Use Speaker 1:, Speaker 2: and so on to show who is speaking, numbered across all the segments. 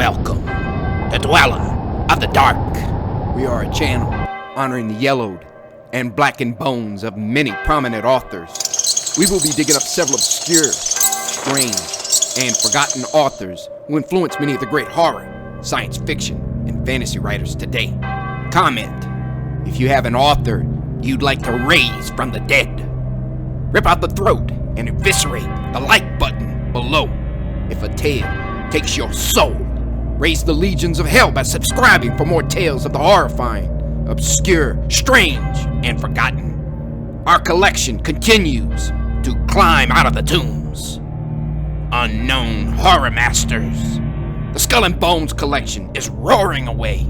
Speaker 1: Welcome, the Dweller of the Dark.
Speaker 2: We are a channel honoring the yellowed and blackened bones of many prominent authors. We will be digging up several obscure, strange, and forgotten authors who influenced many of the great horror, science fiction, and fantasy writers today. Comment if you have an author you'd like to raise from the dead. Rip out the throat and eviscerate the like button below if a tale takes your soul. Raise the legions of hell by subscribing for more tales of the horrifying, obscure, strange, and forgotten. Our collection continues to climb out of the tombs. Unknown horror masters. The Skull and Bones collection is roaring away.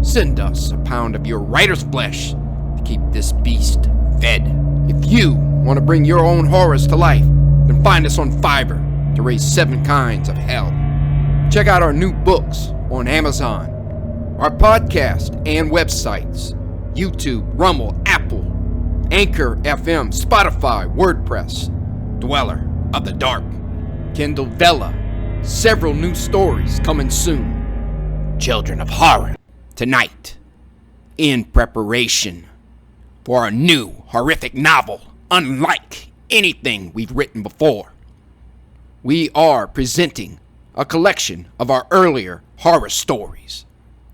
Speaker 2: Send us a pound of your writer's flesh to keep this beast fed. If you want to bring your own horrors to life, then find us on Fiverr to raise 7 kinds of hell. Check out our new books on Amazon, our podcast and websites, YouTube, Rumble, Apple, Anchor FM, Spotify, WordPress, Dweller of the Dark, Kindle Vella, several new stories coming soon. Children of Horror, tonight, in preparation for a new horrific novel unlike anything we've written before. We are presenting a collection of our earlier horror stories.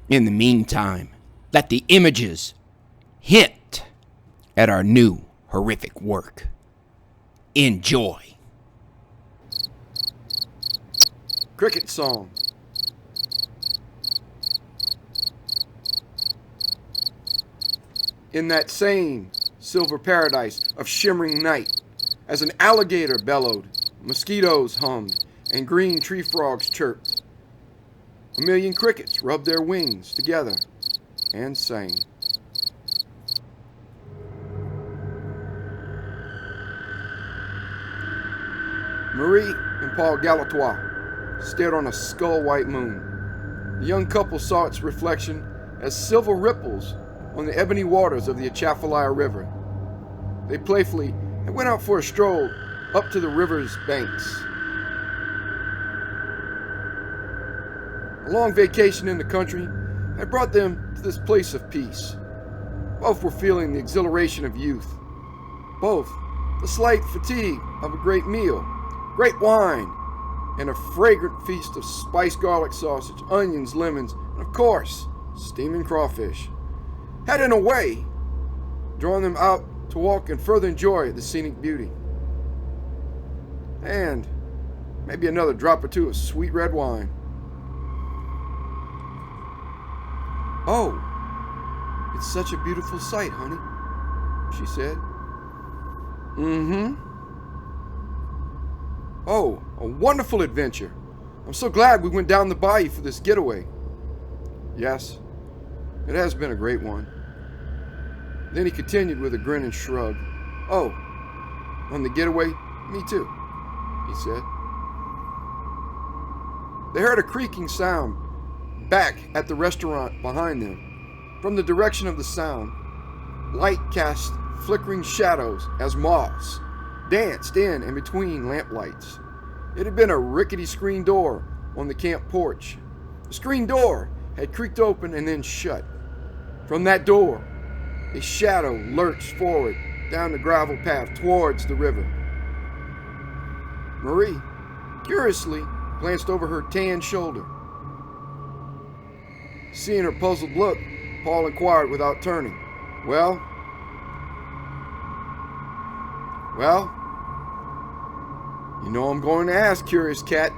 Speaker 2: In the meantime, let the images hint at our new horrific work. Enjoy.
Speaker 3: Cricket song. In that same silver paradise of shimmering night, as an alligator bellowed, mosquitoes hummed, and green tree frogs chirped, a million crickets rubbed their wings together and sang. Marie and Paul Galatois stared on a skull-white moon. The young couple saw its reflection as silver ripples on the ebony waters of the Atchafalaya River. They playfully went out for a stroll up to the river's banks. A long vacation in the country had brought them to this place of peace. Both were feeling the exhilaration of youth. Both the slight fatigue of a great meal, great wine, and a fragrant feast of spiced garlic sausage, onions, lemons, and of course, steaming crawfish, had in a way drawn them out to walk and further enjoy the scenic beauty. And maybe another drop or two of sweet red wine. "Oh, it's such a beautiful sight, honey," she said. "Mm-hmm. Oh, a wonderful adventure. I'm so glad we went down the bayou for this getaway." "Yes, it has been a great one." Then he continued with a grin and shrug. "Oh, on the getaway? Me too," he said. They heard a creaking sound back at the restaurant behind them. From the direction of the sound, light cast flickering shadows as moths danced in and between lamplights. It had been a rickety screen door on the camp porch. The screen door had creaked open and then shut. From that door, a shadow lurched forward down the gravel path towards the river. Marie, curiously, glanced over her tan shoulder. Seeing her puzzled look, Paul inquired without turning, Well, you know I'm going to ask, curious cat.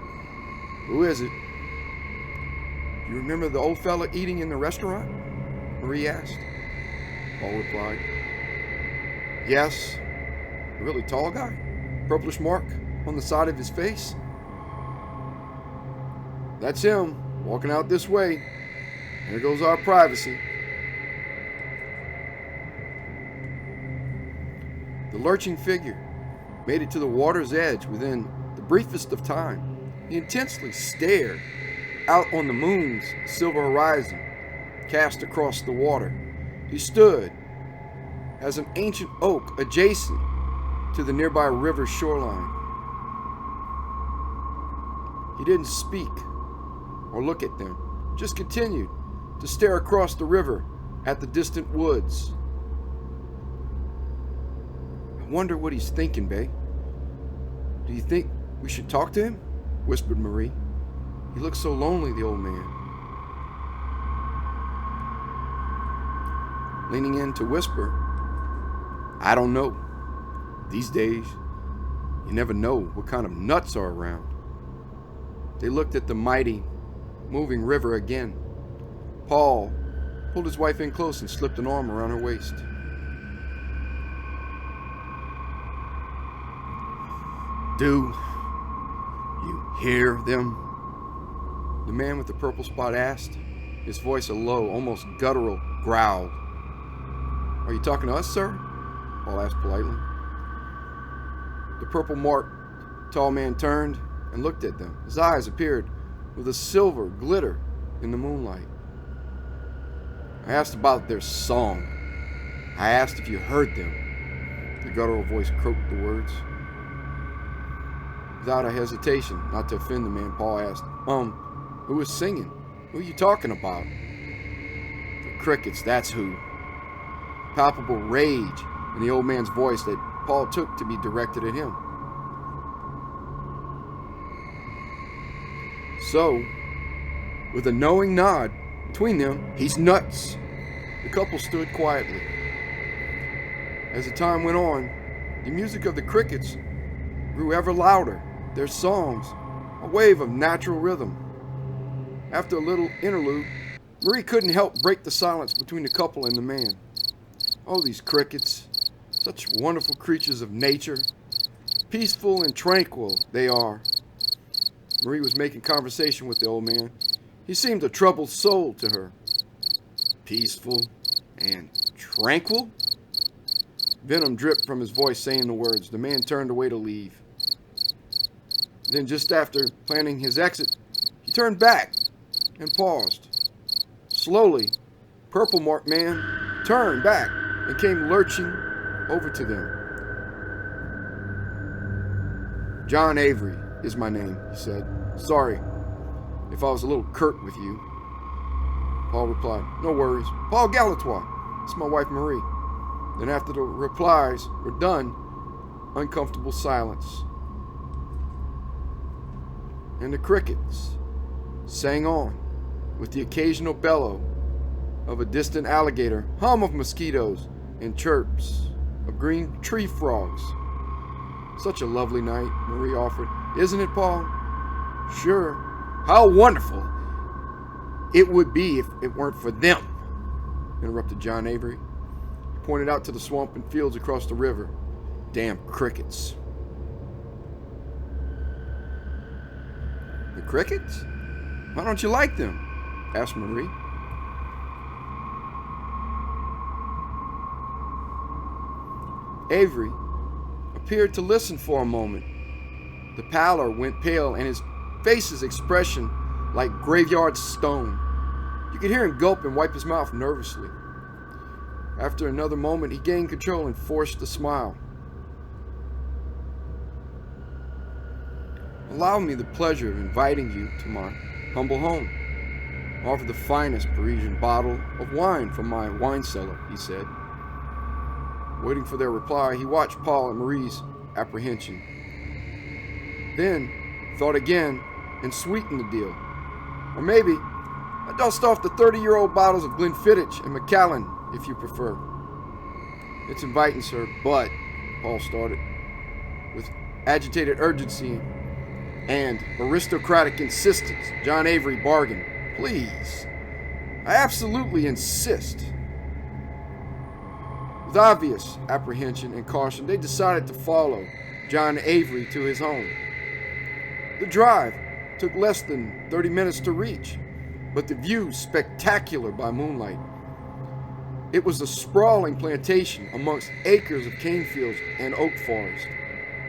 Speaker 3: Who is it?" "You remember the old fella eating in the restaurant?" Marie asked. Paul replied, "Yes, a really tall guy, purplish mark on the side of his face." "That's him, walking out this way. There goes our privacy." The lurching figure made it to the water's edge within the briefest of time. He intensely stared out on the moon's silver horizon cast across the water. He stood as an ancient oak adjacent to the nearby river's shoreline. He didn't speak or look at them, just continued to stare across the river at the distant woods. I wonder what he's thinking, bae. Do you think we should talk to him? Whispered Marie. He looks so lonely, the old man. Leaning in to whisper, I don't know. These days, you never know what kind of nuts are around. They looked at the mighty, moving river again. Paul pulled his wife in close and slipped an arm around her waist. Do you hear them? The man with the purple spot asked, his voice a low, almost guttural growl. Are you talking to us, sir? Paul asked politely. The purple-marked tall man turned and looked at them. His eyes appeared with a silver glitter in the moonlight. I asked about their song. I asked if you heard them. The guttural voice croaked the words. Without a hesitation, not to offend the man, Paul asked, who was singing? Who are you talking about? The crickets, that's who. Palpable rage in the old man's voice that Paul took to be directed at him. So, with a knowing nod between them, he's nuts. The couple stood quietly. As the time went on, the music of the crickets grew ever louder, their songs a wave of natural rhythm. After a little interlude, Marie couldn't help break the silence between the couple and the man. Oh, these crickets, such wonderful creatures of nature. Peaceful and tranquil they are. Marie was making conversation with the old man. He seemed a troubled soul to her. Peaceful and tranquil? Venom dripped from his voice saying the words. The man turned away to leave. Then just after planning his exit, he turned back and paused. Slowly, purple-marked man turned back and came lurching over to them. John Avery is my name, he said. Sorry if I was a little curt with you. Paul replied, no worries. Paul Galatois. It's my wife Marie. Then after the replies were done, uncomfortable silence. And the crickets sang on with the occasional bellow of a distant alligator, hum of mosquitoes, and chirps of green tree frogs. Such a lovely night, Marie offered. Isn't it, Paul? Sure. How wonderful it would be if it weren't for them, interrupted John Avery. He pointed out to the swamp and fields across the river. Damn crickets. The crickets? Why don't you like them? Asked Marie. Avery appeared to listen for a moment. The pallor went pale and his face's expression like graveyard stone. You could hear him gulp and wipe his mouth nervously. After another moment, he gained control and forced a smile. Allow me the pleasure of inviting you to my humble home. I offer the finest Parisian bottle of wine from my wine cellar, he said. Waiting for their reply, he watched Paul and Marie's apprehension. Then thought again and sweetened the deal. Or maybe I dust off the 30-year-old bottles of Glenfiddich and Macallan, if you prefer. It's inviting, sir, but, Paul started, with agitated urgency and aristocratic insistence, John Avery bargained. Please, I absolutely insist. With obvious apprehension and caution, they decided to follow John Avery to his home. The drive took less than 30 minutes to reach, but the view spectacular by moonlight. It was a sprawling plantation amongst acres of cane fields and oak forest.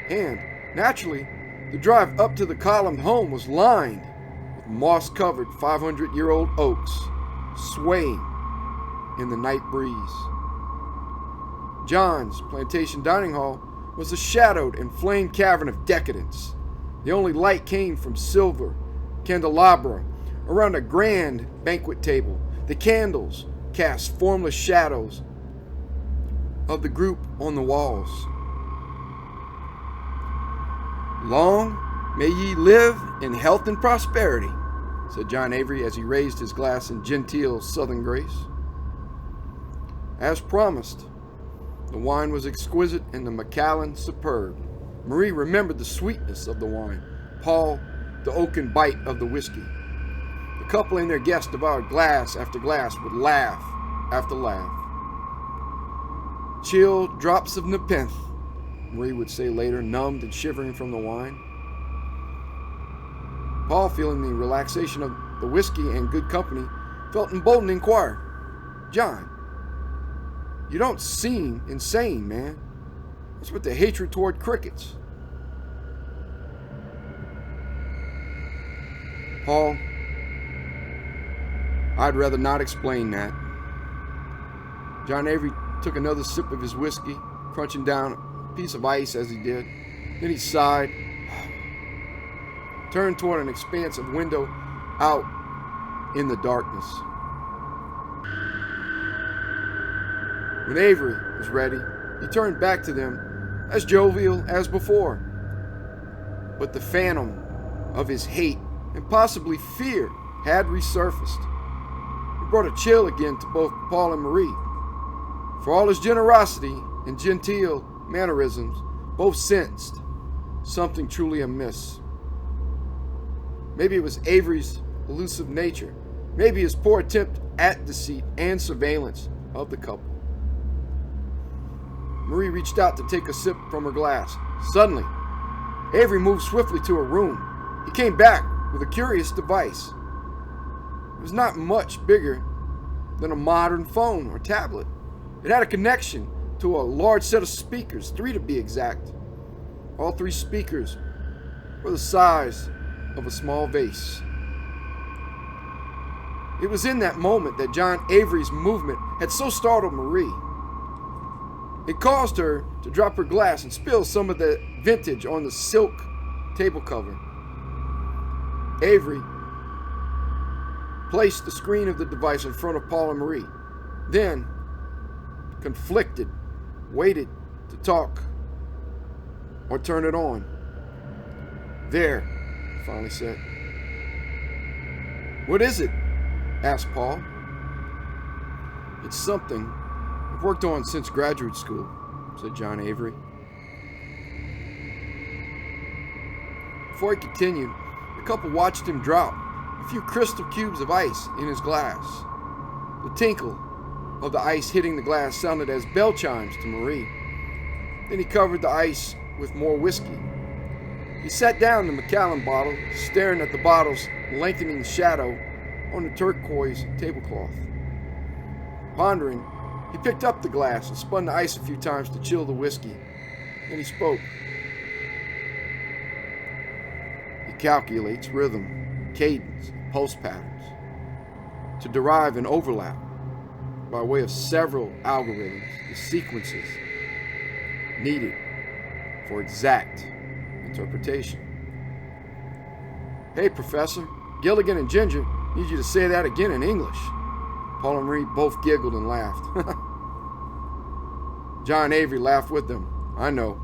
Speaker 3: And, naturally, the drive up to the columned home was lined with moss-covered 500-year-old oaks swaying in the night breeze. John's plantation dining hall was a shadowed and flamed cavern of decadence. The only light came from silver candelabra around a grand banquet table. The candles cast formless shadows of the group on the walls. "Long may ye live in health and prosperity," said John Avery as he raised his glass in genteel southern grace. As promised, the wine was exquisite and the Macallan superb. Marie remembered the sweetness of the wine, Paul the oaken bite of the whiskey. The couple and their guest devoured glass after glass with laugh after laugh. "Chill drops of Nepenthe," Marie would say later, numbed and shivering from the wine. Paul, feeling the relaxation of the whiskey and good company, felt emboldened to inquire, "John, you don't seem insane, man. What's with the hatred toward crickets?" "Paul, I'd rather not explain that." John Avery took another sip of his whiskey, crunching down a piece of ice as he did. Then he sighed, turned toward an expanse of window out in the darkness. When Avery was ready, he turned back to them as jovial as before. But the phantom of his hate and possibly fear had resurfaced. It brought a chill again to both Paul and Marie. For all his generosity and genteel mannerisms, both sensed something truly amiss. Maybe it was Avery's elusive nature. Maybe his poor attempt at deceit and surveillance of the couple. Marie reached out to take a sip from her glass. Suddenly, Avery moved swiftly to her room. He came back with a curious device. It was not much bigger than a modern phone or tablet. It had a connection to a large set of speakers, 3 to be exact. All 3 speakers were the size of a small vase. It was in that moment that John Avery's movement had so startled Marie. It caused her to drop her glass and spill some of the vintage on the silk table cover. Avery placed the screen of the device in front of Paul and Marie. Then, conflicted, waited to talk or turn it on. "There," he finally said. "What is it?" asked Paul. "It's something I've worked on since graduate school," said John Avery. Before he continued, the couple watched him drop a few crystal cubes of ice in his glass. The tinkle of the ice hitting the glass sounded as bell chimes to Marie. Then he covered the ice with more whiskey. He set down the Macallan bottle, staring at the bottle's lengthening shadow on the turquoise tablecloth. Pondering, he picked up the glass and spun the ice a few times to chill the whiskey. Then he spoke. "He calculates rhythm, cadence, pulse patterns to derive an overlap by way of several algorithms, the sequences needed for exact interpretation." "Hey, Professor, Gilligan and Ginger need you to say that again in English." Paul and Marie both giggled and laughed. John Avery laughed with them. "I know.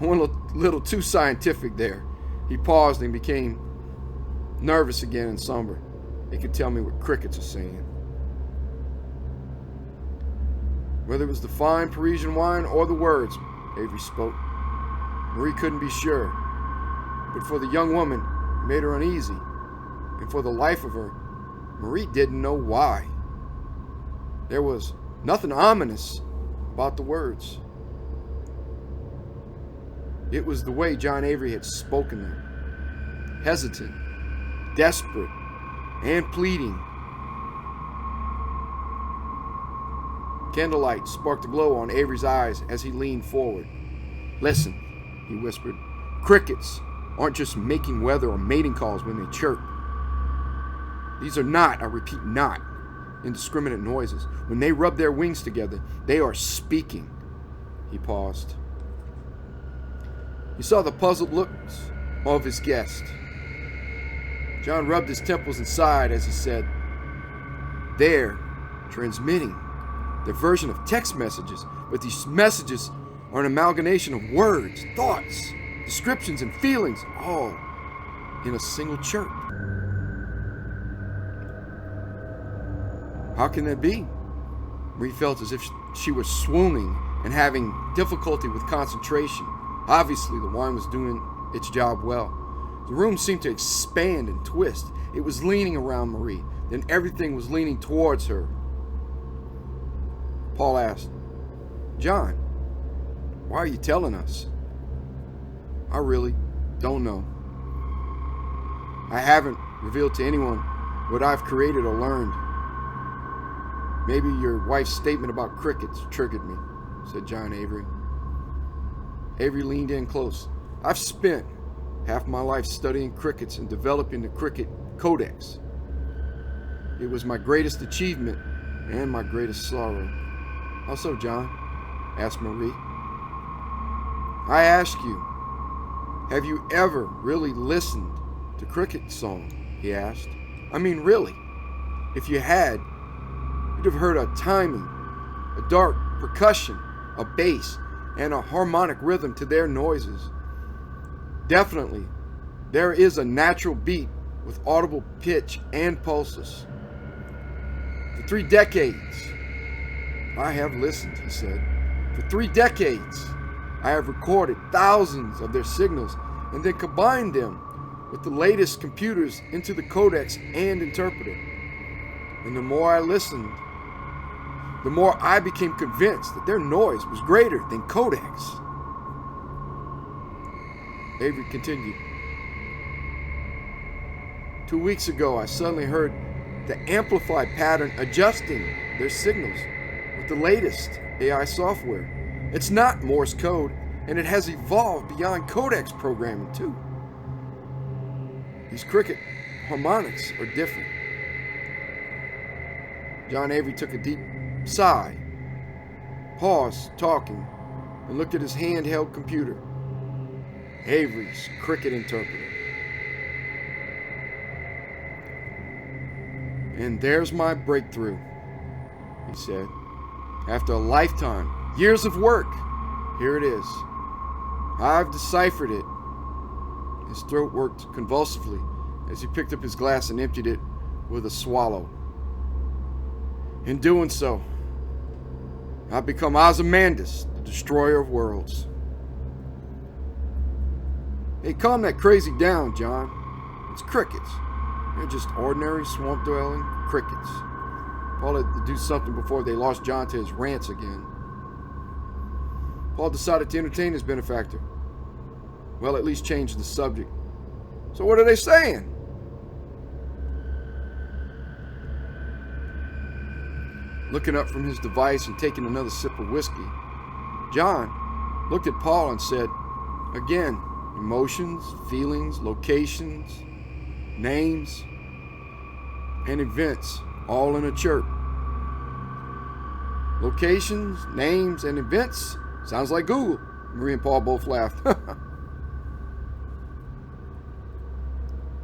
Speaker 3: I went a little too scientific there." He paused and became nervous again and somber. "They could tell me what crickets are saying." Whether it was the fine Parisian wine or the words, Avery spoke. Marie couldn't be sure. But for the young woman, it made her uneasy. And for the life of her, Marie didn't know why. There was nothing ominous about the words. It was the way John Avery had spoken them. Hesitant, desperate, and pleading. Candlelight sparked a glow on Avery's eyes as he leaned forward. "Listen," he whispered. "Crickets aren't just making weather or mating calls when they chirp. These are not, I repeat, not indiscriminate noises. When they rub their wings together, they are speaking." He paused. He saw the puzzled looks of his guest. John rubbed his temples and sighed as he said, "They're transmitting their version of text messages, but these messages are an amalgamation of words, thoughts, descriptions, and feelings, all in a single chirp." How can that be? Marie felt as if she was swooning and having difficulty with concentration. Obviously, the wine was doing its job well. The room seemed to expand and twist. It was leaning around Marie, then everything was leaning towards her. Paul asked, "John, why are you telling us?" "I really don't know. I haven't revealed to anyone what I've created or learned. Maybe your wife's statement about crickets triggered me," said John Avery. Avery leaned in close. "I've spent half my life studying crickets and developing the cricket codex. It was my greatest achievement and my greatest sorrow." "How so, John?" asked Marie. "I ask you, have you ever really listened to cricket song?" he asked. "I mean, really. If you had, you'd have heard a timing, a dark percussion, a bass, and a harmonic rhythm to their noises. Definitely, there is a natural beat with audible pitch and pulses. For 3 decades, I have listened," he said. "For 3 decades, I have recorded thousands of their signals and then combined them with the latest computers into the codex and interpreter. And the more I listened, the more I became convinced that their noise was greater than codex." Avery continued, "2 weeks ago, I suddenly heard the amplified pattern adjusting their signals with the latest AI software. It's not Morse code, and it has evolved beyond codex programming, too. These cricket harmonics are different." John Avery took a deep sigh, paused talking, and looked at his handheld computer. Avery's cricket interpreter. "And there's my breakthrough," he said. "After a lifetime, years of work, here it is. I've deciphered it." His throat worked convulsively as he picked up his glass and emptied it with a swallow. "In doing so, I've become Ozymandias, the destroyer of worlds." "Hey, calm that crazy down, John. It's crickets. They're just ordinary swamp-dwelling crickets." Paul had to do something before they lost John to his rants again. Paul decided to entertain his benefactor. Well, at least change the subject. "So what are they saying?" Looking up from his device and taking another sip of whiskey, John looked at Paul and said, "Again, emotions, feelings, locations, names, and events, all in a chirp." "Locations, names, and events? Sounds like Google." Marie and Paul both laughed.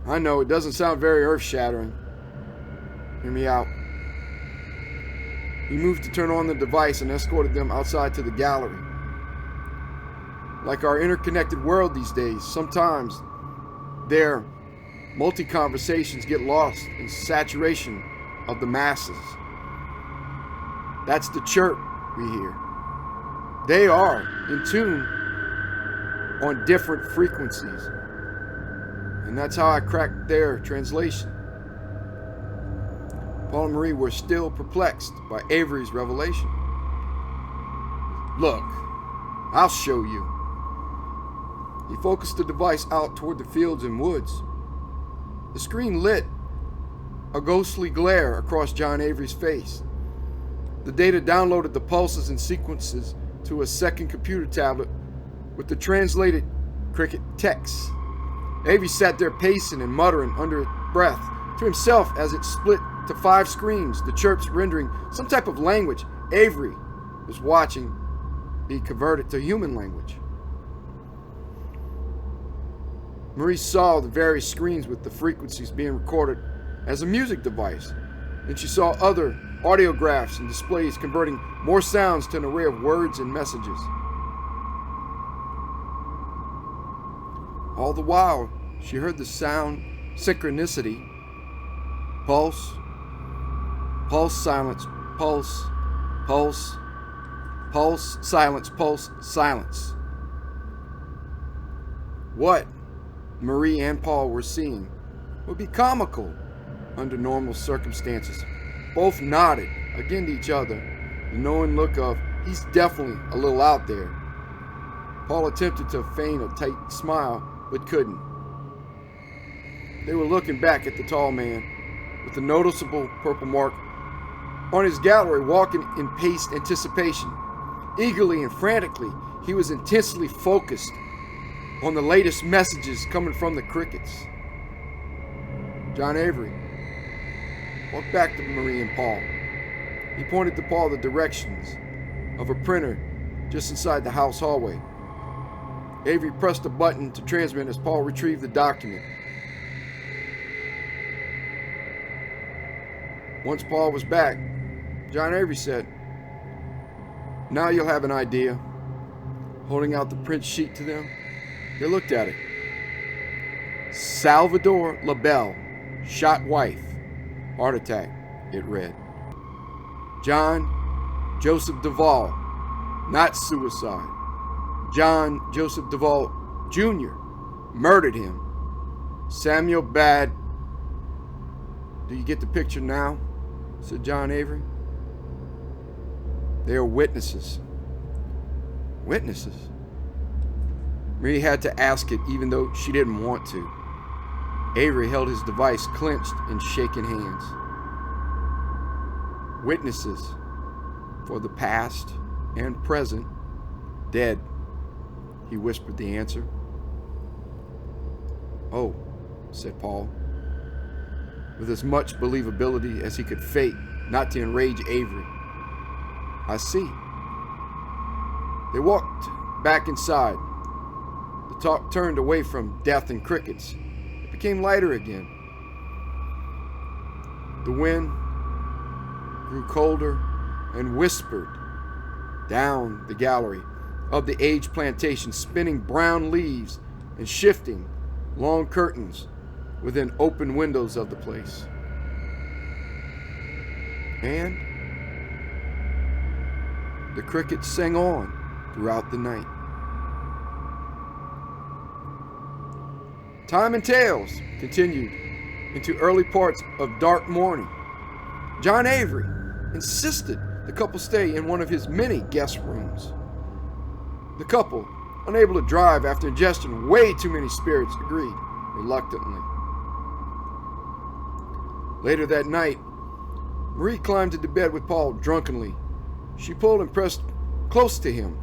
Speaker 3: "I know, it doesn't sound very earth-shattering. Hear me out." He moved to turn on the device and escorted them outside to the gallery. Like our interconnected world these days, sometimes their multi-conversations get lost in saturation of the masses. That's the chirp we hear. They are in tune on different frequencies. And that's how I cracked their translation. Paul and Marie were still perplexed by Avery's revelation. "Look, I'll show you." He focused the device out toward the fields and woods. The screen lit a ghostly glare across John Avery's face. The data downloaded the pulses and sequences to a second computer tablet with the translated cricket text. Avery sat there pacing and muttering under his breath to himself as it split to 5 screens, the chirps rendering some type of language Avery was watching be converted to human language. Marie saw the various screens with the frequencies being recorded as a music device. Then she saw other audiographs and displays converting more sounds to an array of words and messages. All the while, she heard the sound synchronicity. Pulse, pulse, silence, pulse, pulse, pulse, silence, pulse, silence. What Marie and Paul were seeing would be comical under normal circumstances. Both nodded again to each other, the knowing look of, he's definitely a little out there. Paul attempted to feign a tight smile, but couldn't. They were looking back at the tall man, with a noticeable purple mark on his gallery, walking in paced anticipation. Eagerly and frantically, he was intensely focused on the latest messages coming from the crickets. John Avery walked back to Marie and Paul. He pointed to Paul the directions of a printer just inside the house hallway. Avery pressed a button to transmit as Paul retrieved the document. Once Paul was back, John Avery said, "Now you'll have an idea." Holding out the print sheet to them, they looked at it. Salvador LaBelle, shot wife, heart attack, it read. John Joseph Duvall, not suicide. John Joseph Duvall Jr. murdered him. Samuel Bad. Do you get the picture now? Said John Avery. They are witnesses. Witnesses? Marie had to ask it even though she didn't want to. Avery held his device clenched in shaking hands. Witnesses for the past and present, dead, he whispered the answer. Oh, said Paul, with as much believability as he could fake, not to enrage Avery. I see. They walked back inside. The talk turned away from death and crickets. It became lighter again. The wind grew colder and whispered down the gallery of the aged plantation, spinning brown leaves and shifting long curtains within open windows of the place. And the crickets sang on throughout the night. Time and Tales continued into early parts of dark morning. John Avery insisted the couple stay in one of his many guest rooms. The couple, unable to drive after ingesting way too many spirits, agreed reluctantly. Later that night, Marie climbed into bed with Paul drunkenly. She pulled and pressed close to him.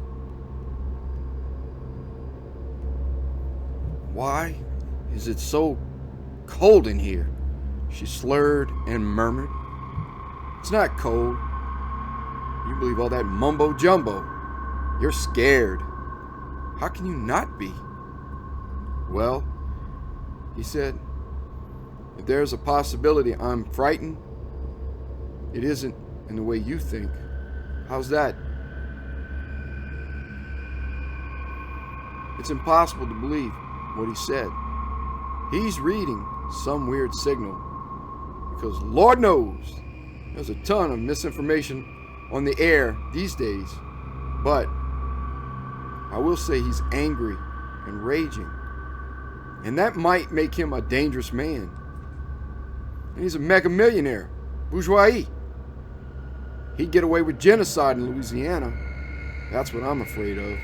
Speaker 3: Why is it so cold in here? She slurred and murmured. It's not cold. You believe all that mumbo jumbo. You're scared. How can you not be? Well, he said, if there's a possibility I'm frightened, it isn't in the way you think. How's that? It's impossible to believe what he said. He's reading some weird signal. Because Lord knows, there's a ton of misinformation on the air these days. But I will say he's angry and raging. And that might make him a dangerous man. And he's a mega millionaire, bourgeois. He'd get away with genocide in Louisiana. That's what I'm afraid of.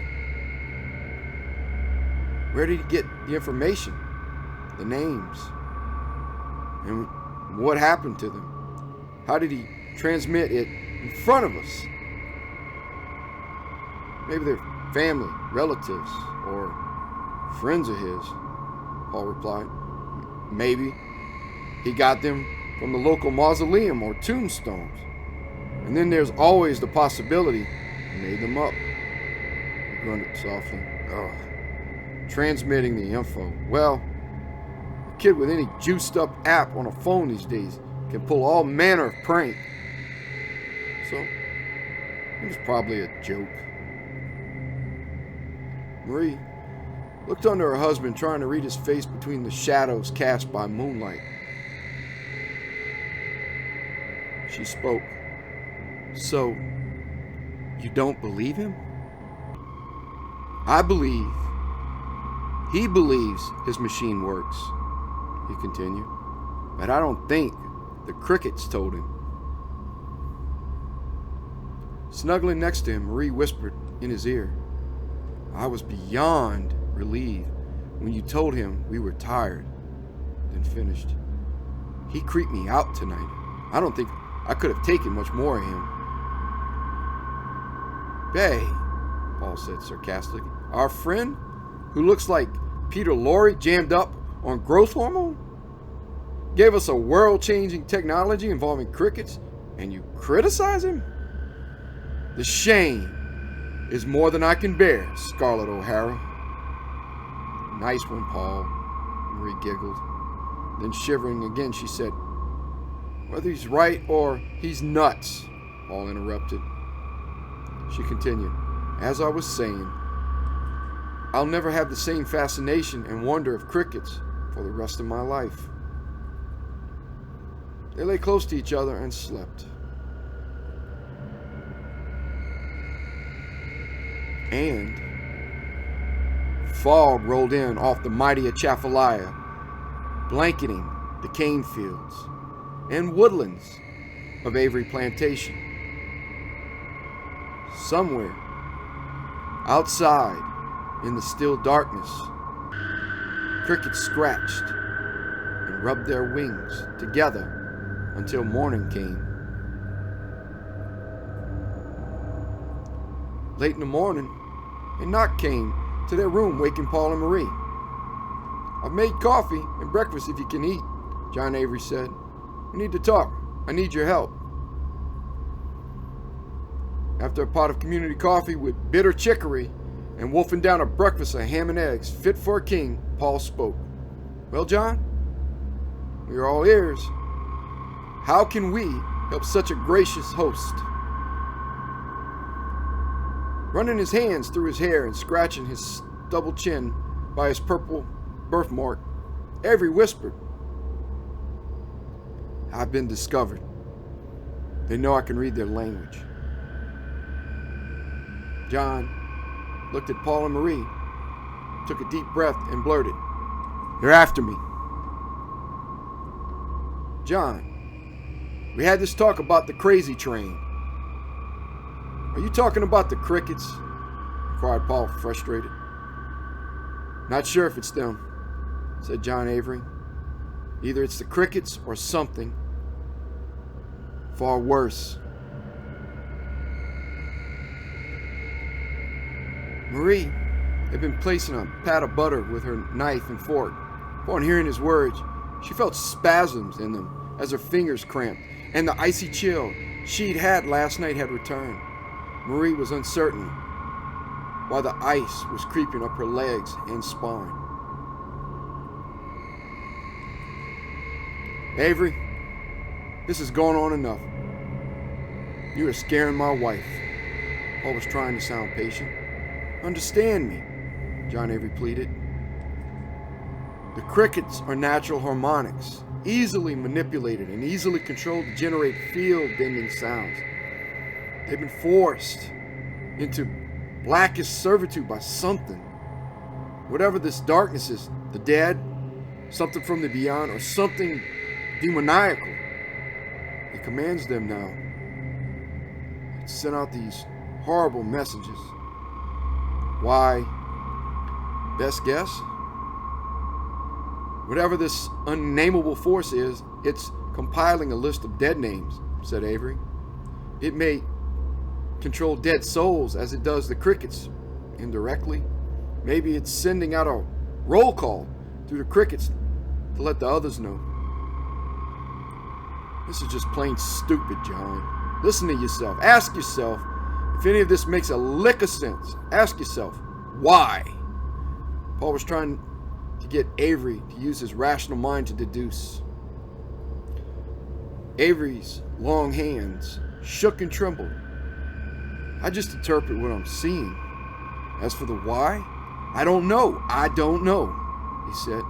Speaker 3: Where did he get the information? The names? And what happened to them? How did he transmit it in front of us? Maybe they're family, relatives, or friends of his, Paul replied. Maybe he got them from the local mausoleum or tombstones. And then there's always the possibility he made them up. He grunted softly. Ugh. Transmitting the info. Well, kid with any juiced up app on a phone these days can pull all manner of prank. So, it was probably a joke. Marie looked under her husband, trying to read his face between the shadows cast by moonlight. She spoke. So, you don't believe him? I believe. He believes his machine works, he continued. But I don't think the crickets told him. Snuggling next to him, Marie whispered in his ear, I was beyond relieved when you told him we were tired, then finished. He creeped me out tonight. I don't think I could have taken much more of him. Bae, Paul said sarcastically, our friend who looks like Peter Lorre jammed up on growth hormone gave us a world-changing technology involving crickets, and you criticize him? The shame is more than I can bear, Scarlett O'Hara. Nice one, Paul, Marie giggled. Then shivering again, she said, whether he's right or he's nuts, Paul interrupted. She continued, as I was saying, I'll never have the same fascination and wonder of crickets for the rest of my life. They lay close to each other and slept. And fog rolled in off the mighty Atchafalaya, blanketing the cane fields and woodlands of Avery Plantation. Somewhere outside in the still darkness, crickets scratched and rubbed their wings together until morning came. Late in the morning, a knock came to their room, waking Paul and Marie. I've made coffee and breakfast if you can eat, John Avery said. We need to talk. I need your help. After a pot of community coffee with bitter chicory and wolfing down a breakfast of ham and eggs fit for a king, Paul spoke. Well, John, we are all ears. How can we help such a gracious host? Running his hands through his hair and scratching his double chin by his purple birthmark, Avery whispered, I've been discovered. They know I can read their language. John looked at Paul and Marie, took a deep breath, and blurted, They're after me. John, we had this talk about the crazy train. Are you talking about the crickets? Inquired Paul, frustrated. Not sure if it's them, said John Avery. Either it's the crickets or something far worse. Marie had been placing a pat of butter with her knife and fork. Upon hearing his words, she felt spasms in them as her fingers cramped, and the icy chill she'd had last night had returned. Marie was uncertain while the ice was creeping up her legs and spine. Avery, this is going on enough. You are scaring my wife. Paul was trying to sound patient. Understand me, John Avery pleaded. The crickets are natural harmonics, easily manipulated and easily controlled to generate field-bending sounds. They've been forced into blackest servitude by something. Whatever this darkness is, the dead, something from the beyond, or something demoniacal. It commands them now. It sent out these horrible messages. Why? Best guess? Whatever this unnameable force is, it's compiling a list of dead names, said Avery. It may control dead souls as it does the crickets, indirectly. Maybe it's sending out a roll call through the crickets to let the others know. This is just plain stupid, John. Listen to yourself. Ask yourself if any of this makes a lick of sense. Ask yourself, why? Paul was trying to get Avery to use his rational mind to deduce. Avery's long hands shook and trembled. I just interpret what I'm seeing. As for the why, I don't know, he said.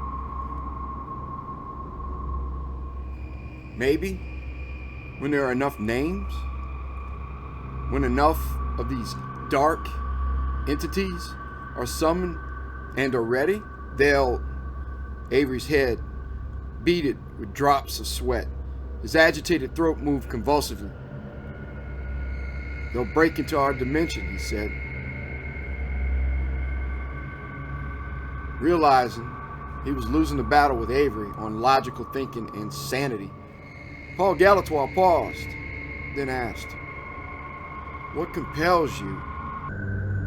Speaker 3: Maybe when there are enough names, when enough of these dark entities are summoned and are ready, Avery's head beaded with drops of sweat. His agitated throat moved convulsively. They'll break into our dimension, he said. Realizing he was losing the battle with Avery on logical thinking and sanity, Paul Galatois paused, then asked, "What compels you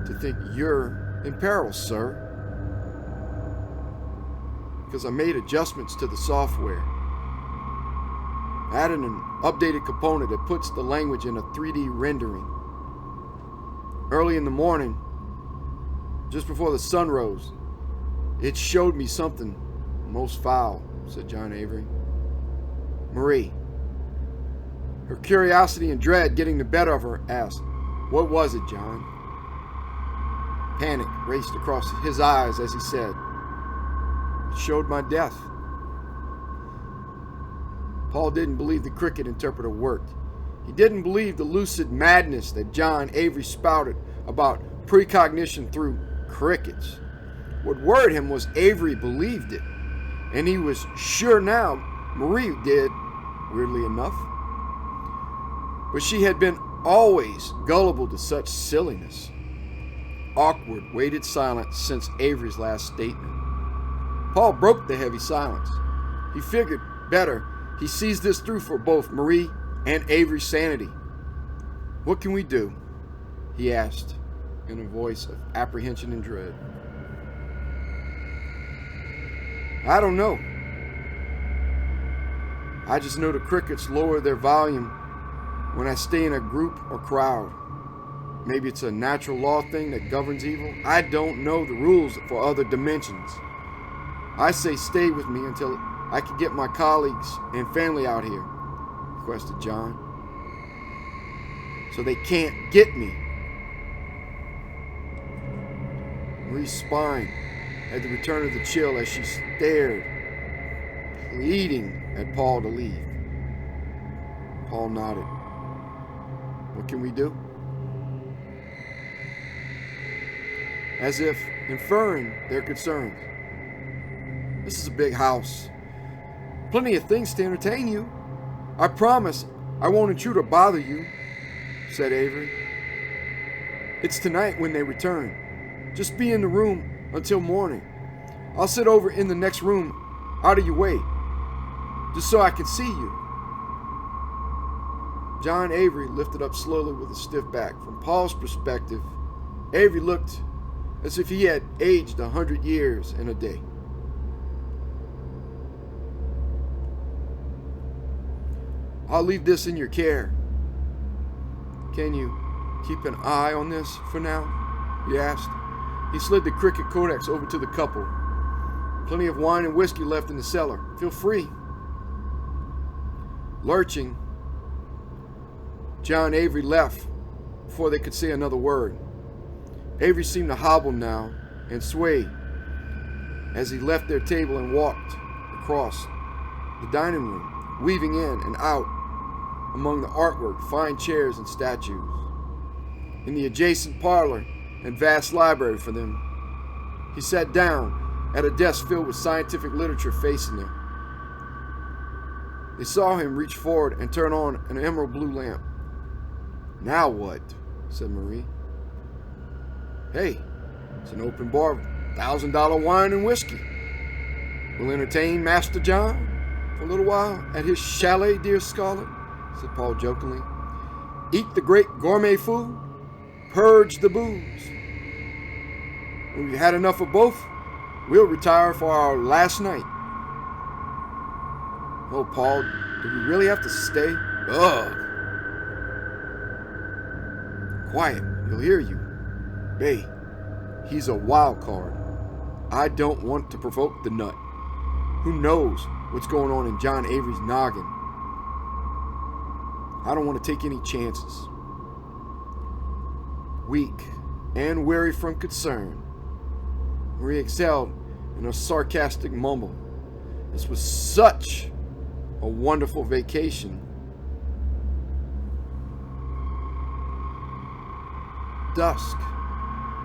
Speaker 3: to think you're in peril, sir?" "Because I made adjustments to the software. Added an updated component that puts the language in a 3D rendering. Early in the morning, just before the sun rose, it showed me something most foul," said John Avery. Marie, her curiosity and dread getting the better of her, asked, "What was it, John?" Panic raced across his eyes as he said, "It showed my death." Paul didn't believe the cricket interpreter worked. He didn't believe the lucid madness that John Avery spouted about precognition through crickets. What worried him was Avery believed it, and he was sure now Marie did, weirdly enough. But she had been always gullible to such silliness. Awkward, waited silence since Avery's last statement. Paul broke the heavy silence. He figured better he sees this through for both Marie and Avery's sanity. "What can we do?" he asked in a voice of apprehension and dread. "I don't know. I just know the crickets lower their volume when I stay in a group or crowd. Maybe it's a natural law thing that governs evil. I don't know the rules for other dimensions. I say stay with me until I can get my colleagues and family out here," requested John. "So they can't get me." Marie's spine had the return of the chill as she stared, pleading at Paul to leave. Paul nodded. "What can we do?" As if inferring their concerns. "This is a big house. Plenty of things to entertain you. I promise I won't intrude or bother you," said Avery. "It's tonight when they return. Just be in the room until morning. I'll sit over in the next room out of your way, just so I can see you." John Avery lifted up slowly with a stiff back. From Paul's perspective, Avery looked as if he had aged 100 years in a day. "I'll leave this in your care. Can you keep an eye on this for now?" he asked. He slid the cricket codex over to the couple. "Plenty of wine and whiskey left in the cellar. Feel free." Lurching, John Avery left before they could say another word. Avery seemed to hobble now and sway as he left their table and walked across the dining room, weaving in and out among the artwork, fine chairs and statues. In the adjacent parlor and vast library for them, he sat down at a desk filled with scientific literature facing them. They saw him reach forward and turn on an emerald blue lamp. "Now what?" said Marie. "Hey, it's an open bar of $1,000 wine and whiskey. We'll entertain Master John for a little while at his chalet, dear Scarlet," said Paul jokingly. "Eat the great gourmet food, purge the booze. When we've had enough of both, we'll retire for our last night." "Oh, Paul, do we really have to stay?" "Ugh." "Quiet, he'll hear you." "Hey, he's a wild card." I don't want to provoke the nut. Who knows what's going on in John Avery's noggin? I don't want to take any chances. Weak and weary from concern, Marie exhaled in a sarcastic mumble. This was such a wonderful vacation. Dusk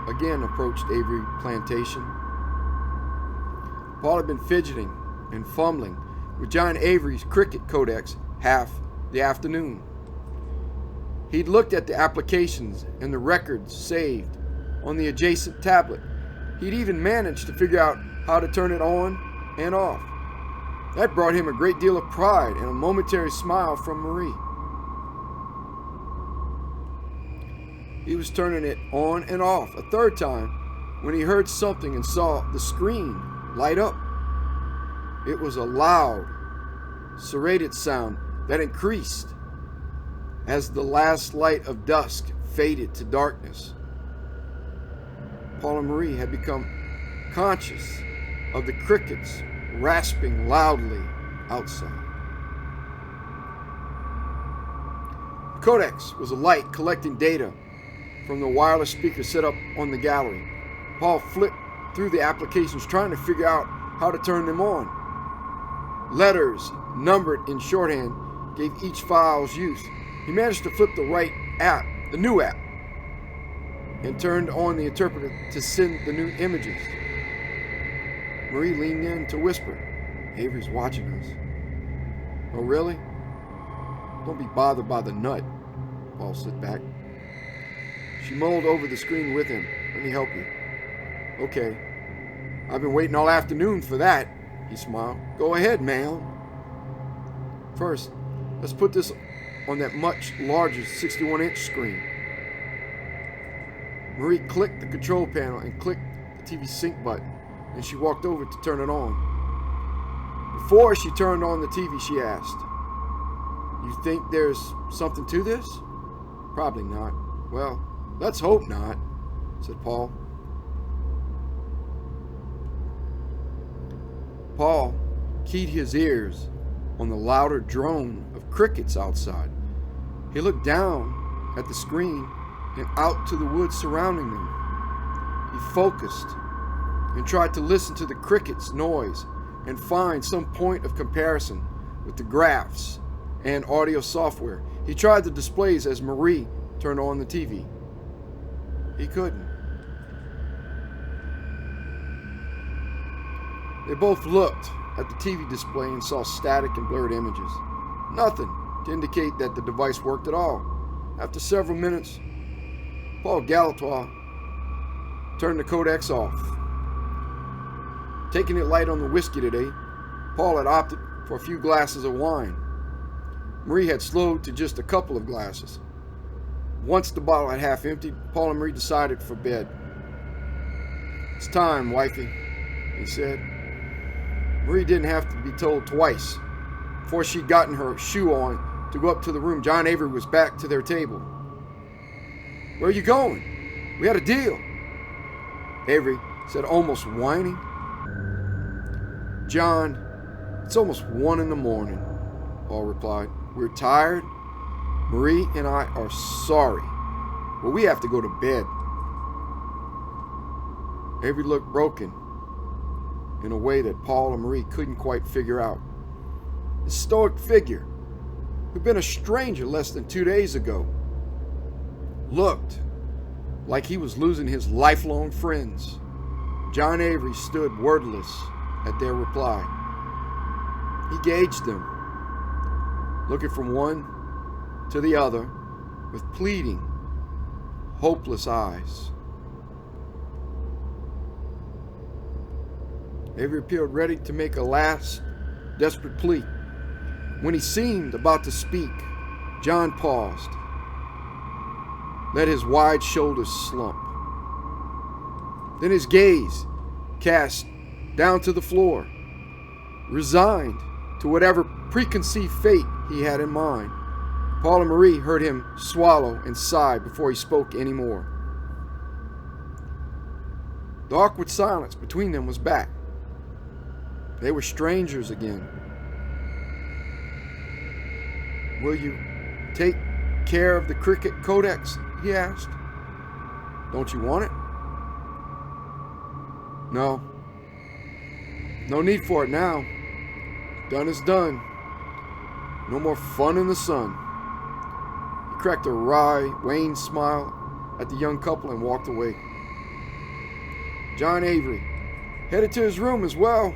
Speaker 3: again approached Avery Plantation. Paul had been fidgeting and fumbling with John Avery's cricket codex half the afternoon. He'd looked at the applications and the records saved on the adjacent tablet. He'd even managed to figure out how to turn it on and off. That brought him a great deal of pride and a momentary smile from Marie. He was turning it on and off a third time when he heard something and saw the screen light up. It was a loud, serrated sound that increased as the last light of dusk faded to darkness. Paul and Marie had become conscious of the crickets rasping loudly outside. The codex was a light collecting data from the wireless speaker set up on the gallery. Paul flipped through the applications trying to figure out how to turn them on. Letters numbered in shorthand gave each file's use. He managed to flip the right app, the new app, and turned on the interpreter to send the new images. Marie leaned in to whisper, "Avery's watching us." "Oh, really?" "Don't be bothered by the nut." Paul slid back. She mulled over the screen with him. "Let me help you." "Okay. I've been waiting all afternoon for that," he smiled. "Go ahead, ma'am." "First, let's put this on that much larger 61-inch screen." Marie clicked the control panel and clicked the TV sync button, and she walked over to turn it on. Before she turned on the TV, she asked, "You think there's something to this?" "Probably not." "Well, let's hope not," said Paul. Paul keyed his ears on the louder drone of crickets outside. He looked down at the screen and out to the woods surrounding them. He focused and tried to listen to the crickets' noise and find some point of comparison with the graphs and audio software. He tried the displays as Marie turned on the TV. He couldn't. They both looked at the TV display and saw static and blurred images. Nothing to indicate that the device worked at all. After several minutes, Paul Galatois turned the codex off. Taking it light on the whiskey today, Paul had opted for a few glasses of wine. Marie had slowed to just a couple of glasses. Once the bottle had half emptied, Paul and Marie decided for bed. "It's time, wifey," he said. Marie didn't have to be told twice. Before she'd gotten her shoe on to go up to the room, John Avery was back to their table. "Where are you going? We had a deal," Avery said, almost whining. "John, it's almost 1 a.m, Paul replied. "We're tired. Marie and I are sorry, but we have to go to bed." Avery looked broken in a way that Paul and Marie couldn't quite figure out. The stoic figure, who'd been a stranger less than 2 days ago, looked like he was losing his lifelong friends. John Avery stood wordless at their reply. He gauged them, looking from one to the other with pleading, hopeless eyes. Avery appeared ready to make a last desperate plea. When he seemed about to speak, John paused, let his wide shoulders slump. Then his gaze cast down to the floor, resigned to whatever preconceived fate he had in mind. Paul and Marie heard him swallow and sigh before he spoke any more. The awkward silence between them was back. They were strangers again. "Will you take care of the cricket codex?" he asked. "Don't you want it?" "No. No need for it now. Done is done. No more fun in the sun." He cracked a wry, wan smile at the young couple and walked away. John Avery headed to his room as well.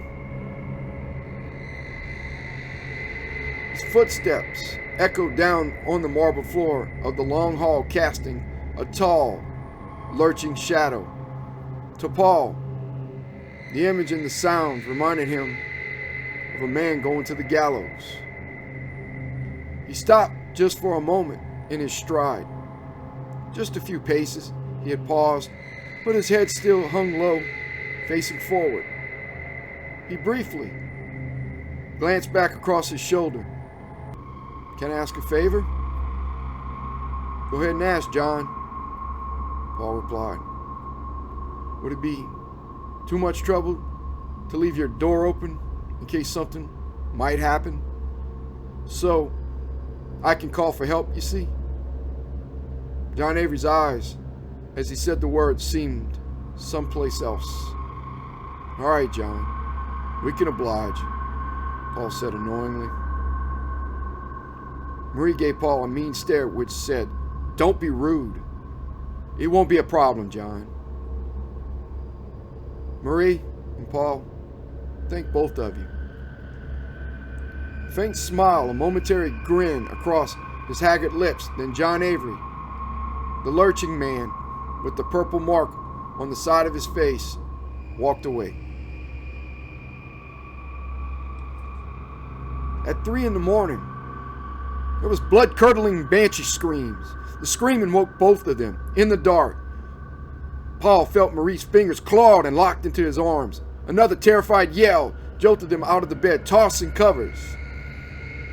Speaker 3: His footsteps echoed down on the marble floor of the long hall, casting a tall, lurching shadow. To Paul, the image and the sound reminded him of a man going to the gallows. He stopped just for a moment in his stride. Just a few paces, he had paused, but his head still hung low, facing forward. He briefly glanced back across his shoulder. "Can I ask a favor?" "Go ahead and ask, John," Paul replied. "Would it be too much trouble to leave your door open in case something might happen? So I can call for help, you see?" John Avery's eyes, as he said the words, seemed someplace else. "All right, John, we can oblige," Paul said annoyingly. Marie gave Paul a mean stare which said, "Don't be rude. It won't be a problem, John." "Marie and Paul, thank both of you." A faint smile, a momentary grin across his haggard lips, then John Avery, the lurching man with the purple mark on the side of his face, walked away. At 3 a.m, there was blood-curdling banshee screams. The screaming woke both of them in the dark. Paul felt Marie's fingers clawed and locked into his arms. Another terrified yell jolted them out of the bed, tossing covers.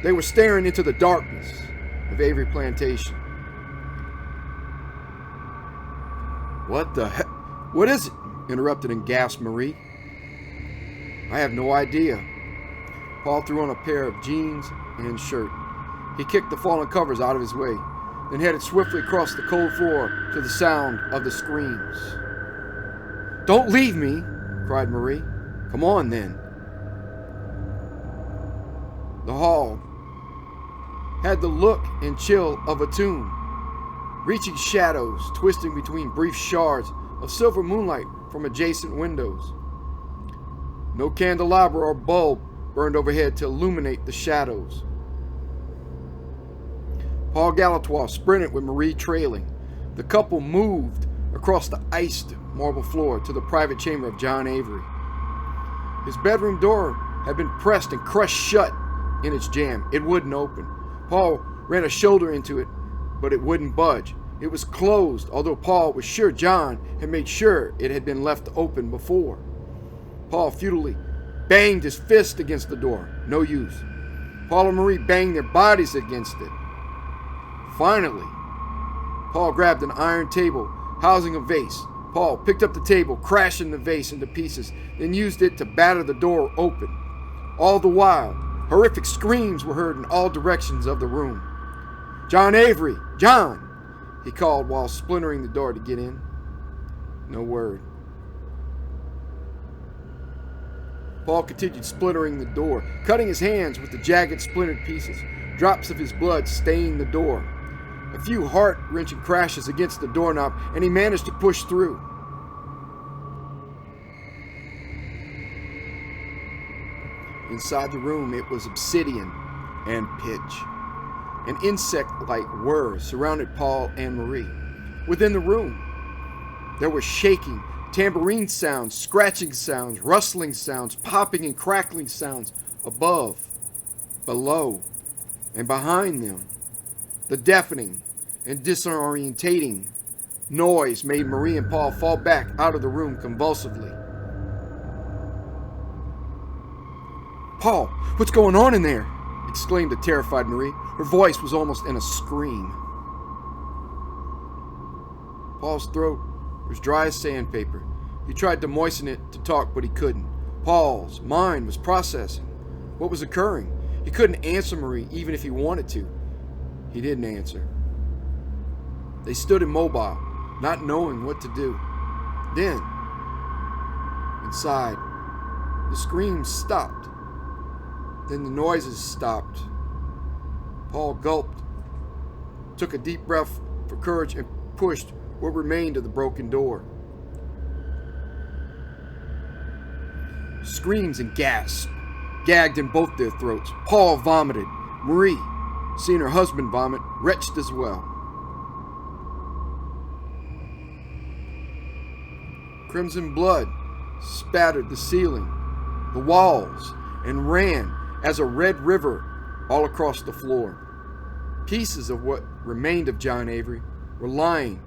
Speaker 3: They were staring into the darkness of Avery Plantation. "What the heck? What is it?" interrupted and gasped Marie. "I have no idea." Paul threw on a pair of jeans and his shirt. He kicked the fallen covers out of his way, then headed swiftly across the cold floor to the sound of the screams. "Don't leave me!" cried Marie. "Come on, then." The hall had the look and chill of a tomb. Reaching shadows twisting between brief shards of silver moonlight from adjacent windows. No candelabra or bulb burned overhead to illuminate the shadows. Paul Galatois sprinted with Marie trailing. The couple moved across the iced marble floor to the private chamber of John Avery. His bedroom door had been pressed and crushed shut in its jamb. It wouldn't open. Paul ran a shoulder into it, but it wouldn't budge. It was closed, although Paul was sure John had made sure it had been left open before. Paul futilely banged his fist against the door. No use. Paul and Marie banged their bodies against it. Finally, Paul grabbed an iron table housing a vase. Paul picked up the table, crashing the vase into pieces, then used it to batter the door open. All the while, horrific screams were heard in all directions of the room. "John Avery! John!" he called while splintering the door to get in. No word. Paul continued splintering the door, cutting his hands with the jagged splintered pieces. Drops of his blood stained the door. A few heart-wrenching crashes against the doorknob, and he managed to push through. Inside the room, it was obsidian and pitch. An insect-like whir surrounded Paul and Marie. Within the room, there were shaking, tambourine sounds, scratching sounds, rustling sounds, popping and crackling sounds above, below, and behind them. The deafening and disorientating noise made Marie and Paul fall back out of the room convulsively. "Paul, what's going on in there?" exclaimed the terrified Marie. Her voice was almost in a scream. Paul's throat was dry as sandpaper. He tried to moisten it to talk, but he couldn't. Paul's mind was processing what was occurring. He couldn't answer Marie even if he wanted to. He didn't answer. They stood immobile, not knowing what to do. Then, inside, the screams stopped. Then the noises stopped. Paul gulped, took a deep breath for courage, and pushed what remained of the broken door. Screams and gasps gagged in both their throats. Paul vomited. Marie, seeing her husband vomit, retched as well. Crimson blood spattered the ceiling, the walls, and ran as a red river all across the floor. Pieces of what remained of John Avery were lying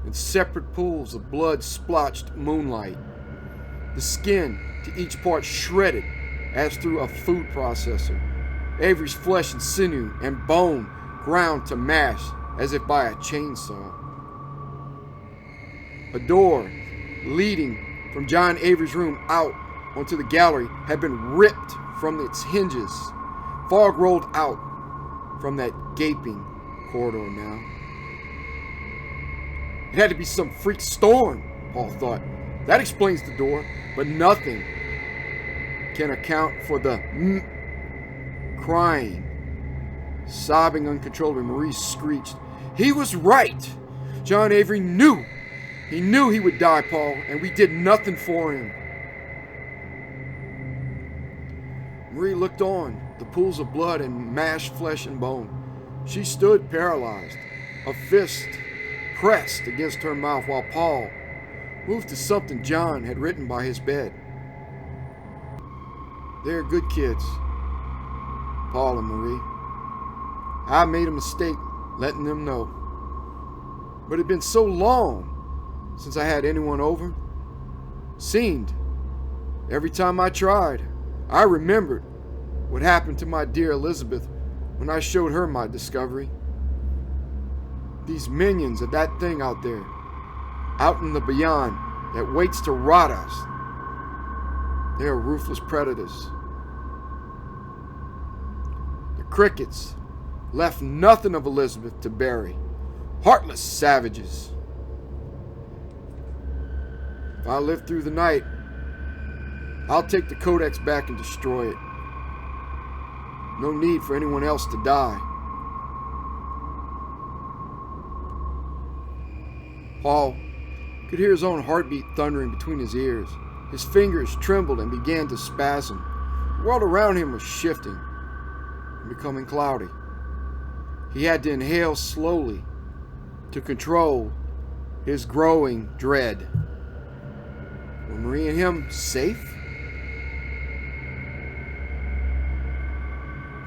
Speaker 3: in separate pools of blood-splotched moonlight. The skin to each part shredded as through a food processor. Avery's flesh and sinew and bone ground to mash as if by a chainsaw. A door leading from John Avery's room out onto the gallery had been ripped from its hinges. Fog rolled out from that gaping corridor now. It had to be some freak storm, Paul thought. That explains the door, but nothing can account for the crying, sobbing uncontrollably. Marie screeched. He was right. John Avery knew. He knew he would die, Paul, and we did nothing for him. Marie looked on, the pools of blood and mashed flesh and bone. She stood paralyzed, a fist pressed against her mouth while Paul moved to something John had written by his bed. They're good kids, Paul and Marie. I made a mistake letting them know. But it had been so long since I had anyone over. Seemed every time I tried, I remembered what happened to my dear Elizabeth when I showed her my discovery. These minions of that thing out there, out in the beyond, that waits to rot us. They are ruthless predators. The crickets left nothing of Elizabeth to bury. Heartless savages. If I live through the night, I'll take the codex back and destroy it. No need for anyone else to die. Paul could hear his own heartbeat thundering between his ears. His fingers trembled and began to spasm. The world around him was shifting and becoming cloudy. He had to inhale slowly to control his growing dread. Were Marie and him safe?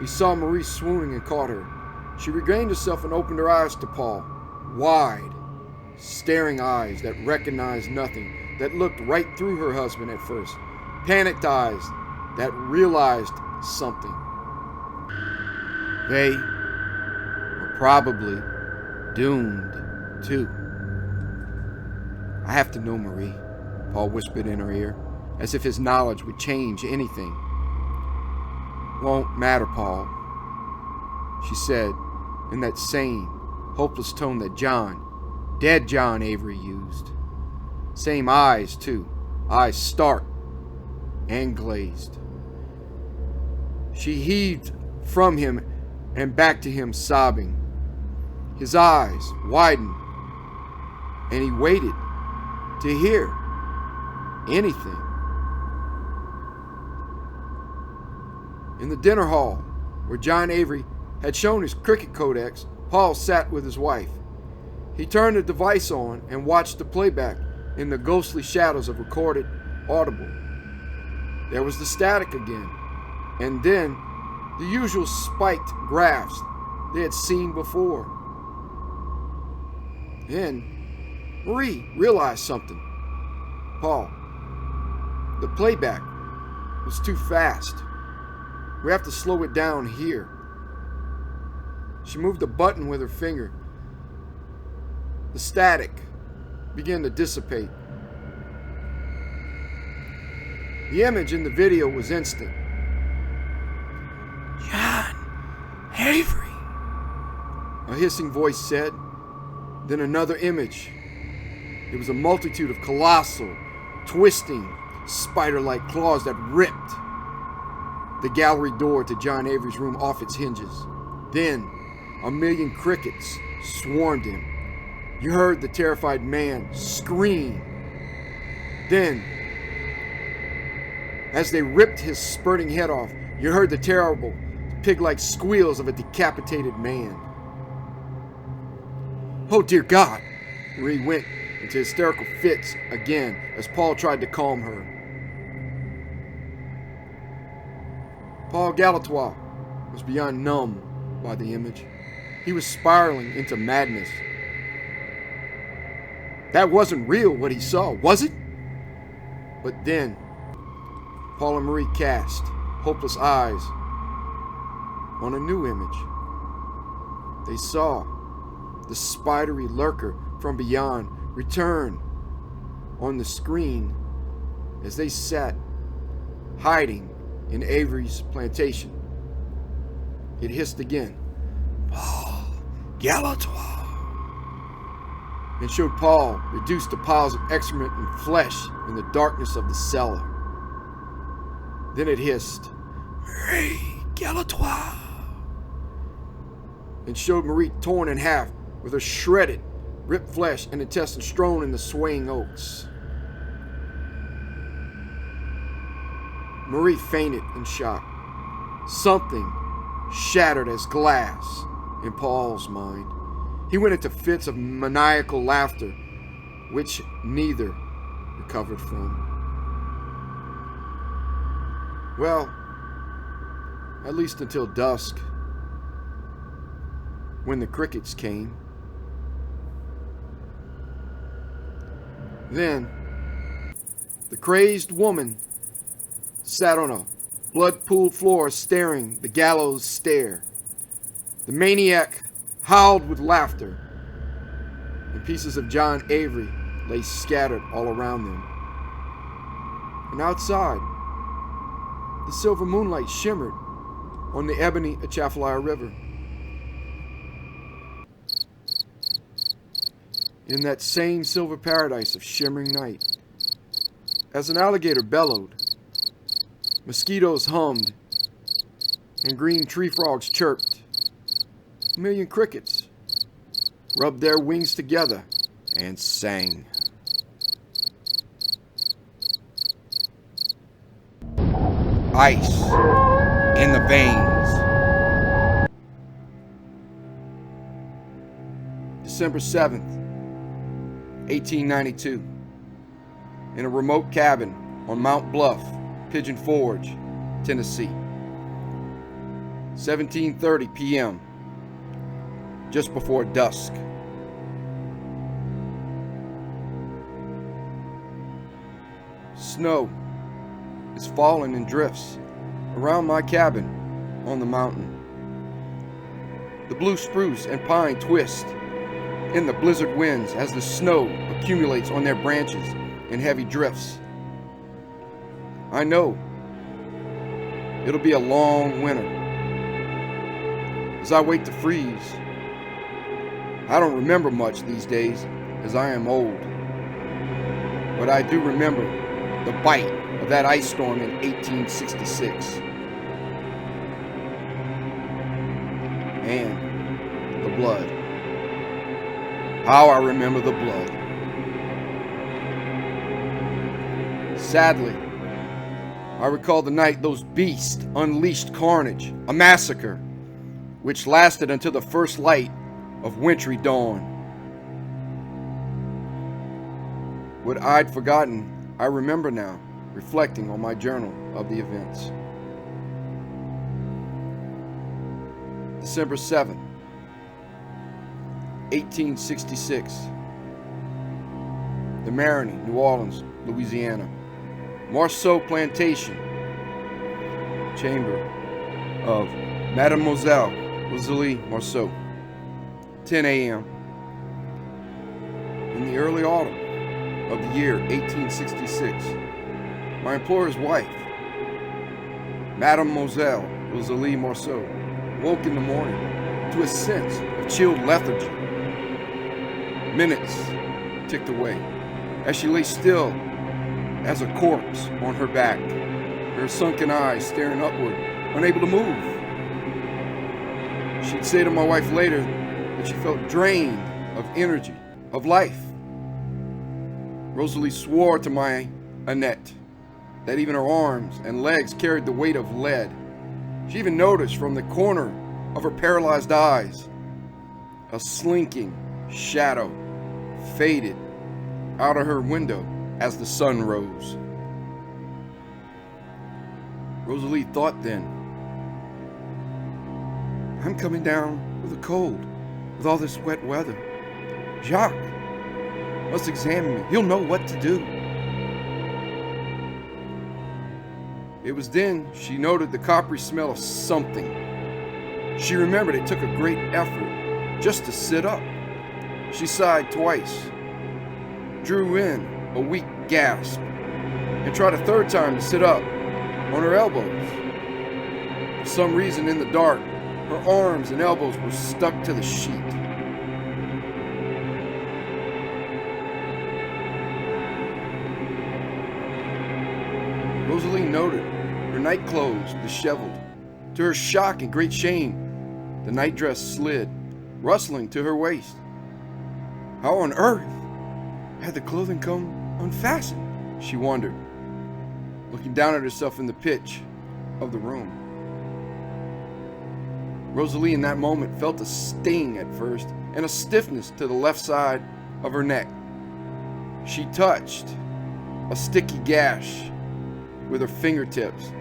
Speaker 3: He saw Marie swooning and caught her. She regained herself and opened her eyes to Paul. Wide, staring eyes that recognized nothing, that looked right through her husband at first. Panicked eyes that realized something. They were probably doomed too. I have to know Marie, Paul whispered in her ear, as if his knowledge would change anything. Won't matter, Paul, she said in that same hopeless tone that dead John Avery used. Same eyes, too. Eyes stark and glazed. She heaved from him and back to him, sobbing. His eyes widened, and he waited to hear anything. In the dinner hall, where John Avery had shown his cricket codex, Paul sat with his wife. He turned the device on and watched the playback in the ghostly shadows of recorded audible. There was the static again, and then the usual spiked graphs they had seen before. Then Marie realized something. Paul, the playback was too fast. We have to slow it down here. She moved a button with her finger. The static began to dissipate. The image in the video was instant.
Speaker 1: John Avery,
Speaker 3: A hissing voice said. Then another image. It was a multitude of colossal, twisting, spider-like claws that ripped the gallery door to John Avery's room off its hinges. Then, a million crickets swarmed him. You heard the terrified man scream. Then, as they ripped his spurting head off, you heard the terrible, pig-like squeals of a decapitated man. Oh dear God! Marie went into hysterical fits again as Paul tried to calm her. Paul Galatois was beyond numb by the image. He was spiraling into madness. That wasn't real what he saw, was it? But then, Paul and Marie cast hopeless eyes on a new image. They saw the spidery lurker from beyond return on the screen as they sat hiding in Avery's plantation. It hissed again.
Speaker 1: Paul Galatois,
Speaker 3: And showed Paul reduced to piles of excrement and flesh in the darkness of the cellar. Then it hissed,
Speaker 1: Marie Galatois,
Speaker 3: and showed Marie torn in half with her shredded, ripped flesh and intestines strewn in the swaying oaks. Marie fainted in shock. Something shattered as glass in Paul's mind. He went into fits of maniacal laughter, which neither recovered from. Well, at least until dusk, when the crickets came. Then, the crazed woman sat on a blood-pooled floor staring the gallows stare. The maniac howled with laughter, and pieces of John Avery lay scattered all around them. And outside, the silver moonlight shimmered on the ebony Atchafalaya River. In that same silver paradise of shimmering night, as an alligator bellowed, mosquitoes hummed, and green tree frogs chirped, a million crickets rubbed their wings together and sang.
Speaker 2: Ice in the veins.
Speaker 3: December 7th, 1892. In a remote cabin on Mount Bluff, Pigeon Forge, Tennessee. 17:30 p.m. Just before dusk. Snow is falling in drifts around my cabin on the mountain. The blue spruce and pine twist in the blizzard winds as the snow accumulates on their branches in heavy drifts. I know it'll be a long winter. As I wait to freeze, I don't remember much these days as I am old. But I do remember the bite of that ice storm in 1866. And the blood. How I remember the blood. Sadly, I recall the night those beasts unleashed carnage, a massacre, which lasted until the first light of wintry dawn. What I'd forgotten, I remember now, reflecting on my journal of the events. December 7th, 1866. The Mariner, New Orleans, Louisiana. Marceau Plantation. Chamber of Mademoiselle Rosalie Marceau. 10 a.m. In the early autumn of the year 1866, my employer's wife, Mademoiselle Rosalie Marceau, woke in the morning to a sense of chilled lethargy. Minutes ticked away as she lay still as a corpse on her back, her sunken eyes staring upward, unable to move. She'd say to my wife later that she felt drained of energy, of life. Rosalie swore to my Annette that even her arms and legs carried the weight of lead. She even noticed from the corner of her paralyzed eyes a slinking shadow faded out of her window as the sun rose. Rosalie thought then, I'm coming down with a cold with all this wet weather. Jacques must examine me. He'll know what to do. It was then she noted the coppery smell of something. She remembered it took a great effort just to sit up. She sighed twice, drew in a weak gasp, and tried a third time to sit up on her elbows. For some reason in the dark, her arms and elbows were stuck to the sheet. Rosalie noted her night clothes disheveled. To her shock and great shame, the nightdress slid, rustling to her waist. How on earth had the clothing come unfastened? She wondered, looking down at herself in the pitch of the room. Rosalie in that moment felt a sting at first and a stiffness to the left side of her neck. She touched a sticky gash with her fingertips,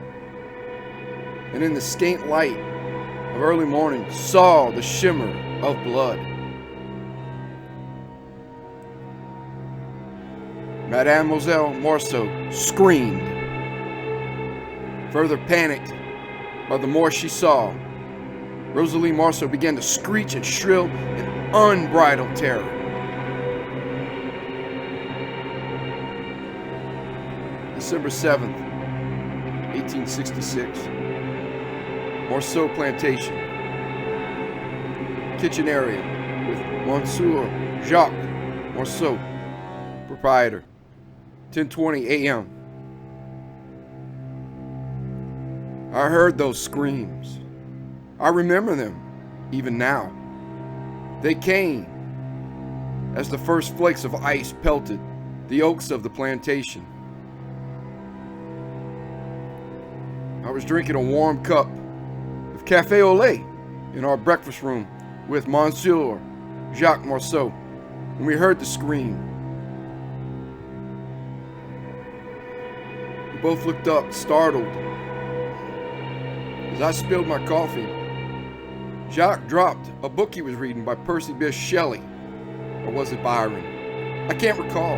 Speaker 3: and in the scant light of early morning saw the shimmer of blood. Mademoiselle Marceau screamed. Further panicked by the more she saw, Rosalie Marceau began to screech and shrill in unbridled terror. December 7th, 1866. Marceau Plantation. Kitchen area with Monsieur Jacques Marceau, proprietor. 10:20 a.m. I heard those screams. I remember them, even now. They came as the first flakes of ice pelted the oaks of the plantation. I was drinking a warm cup of café au lait in our breakfast room with Monsieur Jacques Marceau when we heard the scream. We both looked up, startled. As I spilled my coffee, Jacques dropped a book he was reading by Percy Bysshe Shelley, or was it Byron? I can't recall.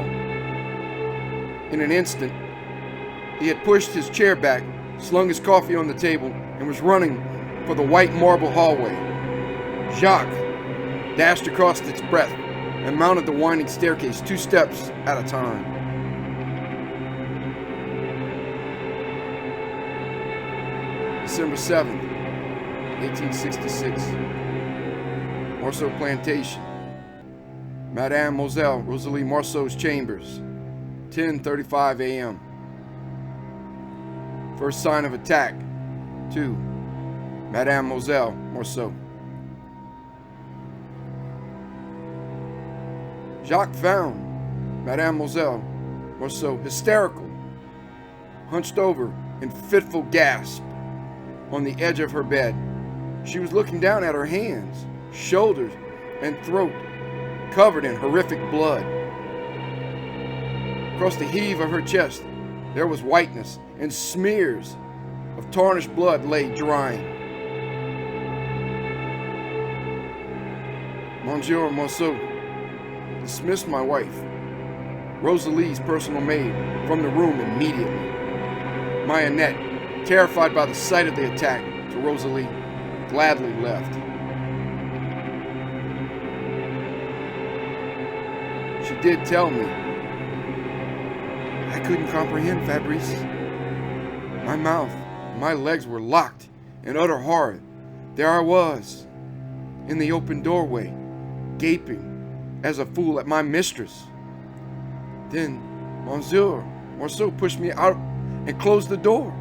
Speaker 3: In an instant, he had pushed his chair back, slung his coffee on the table, and was running for the white marble hallway. Jacques dashed across its breadth and mounted the winding staircase 2 steps at a time. December 7th, 1866. Marceau Plantation. Mademoiselle Rosalie Marceau's chambers. 10:35 a.m. First sign of attack. 2. Mademoiselle Marceau. Jacques found Mademoiselle Marceau hysterical, hunched over in fitful gasp on the edge of her bed. She was looking down at her hands, shoulders, and throat covered in horrific blood. Across the heave of her chest, there was whiteness, and smears of tarnished blood lay drying. Monsieur Marceau dismissed my wife, Rosalie's personal maid, from the room immediately. My Annette, terrified by the sight of the attack to Rosalie, gladly left. She did tell me, I couldn't comprehend, Fabrice. My mouth and my legs were locked in utter horror. There I was, in the open doorway, gaping as a fool at my mistress. Then Monsieur Morceau pushed me out and closed the door.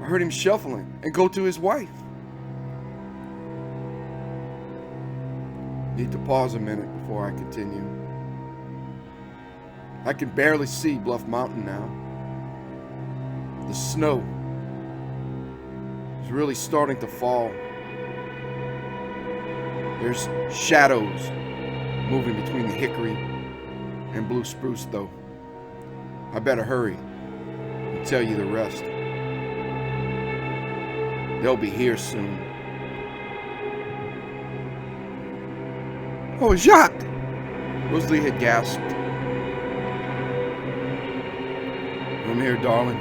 Speaker 3: I heard him shuffling and go to his wife. Need to pause a minute before I continue. I can barely see Bluff Mountain now. The snow is really starting to fall. There's shadows moving between the hickory and blue spruce, though. I better hurry and tell you the rest. They'll be here soon.
Speaker 1: Oh, Jacques!
Speaker 3: Rosalie had gasped. I'm here, darling.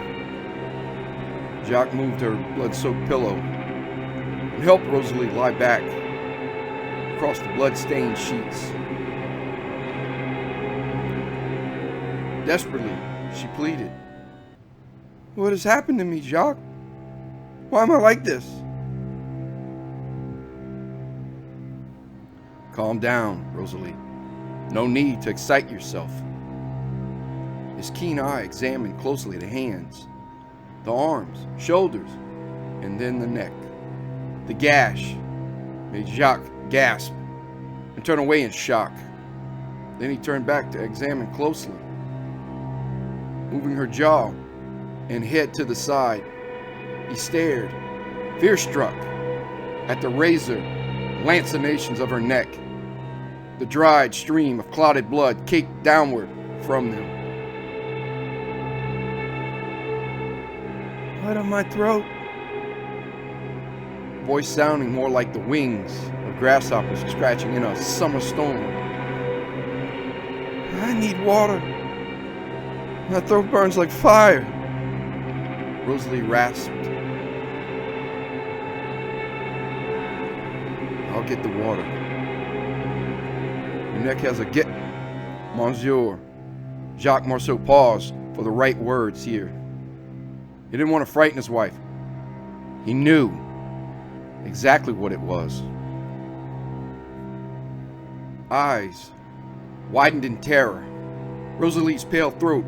Speaker 3: Jacques moved her blood-soaked pillow and helped Rosalie lie back across the blood-stained sheets. Desperately, she pleaded.
Speaker 1: What has happened to me, Jacques? Why am I like this?
Speaker 3: Calm down, Rosalie. No need to excite yourself. His keen eye examined closely the hands, the arms, shoulders, and then the neck. The gash made Jacques gasp and turn away in shock. Then he turned back to examine closely, moving her jaw and head to the side. He stared, fear-struck, at the razor lancinations of her neck, the dried stream of clotted blood caked downward from them.
Speaker 1: Blood on my throat.
Speaker 3: Voice sounding more like the wings of grasshoppers scratching in a summer storm.
Speaker 1: I need water. My throat burns like fire.
Speaker 3: Rosalie rasped. I'll get the water. Your neck has a get. Monsieur. Jacques Morceau paused for the right words here. He didn't want to frighten his wife. He knew exactly what it was. Eyes widened in terror. Rosalie's pale throat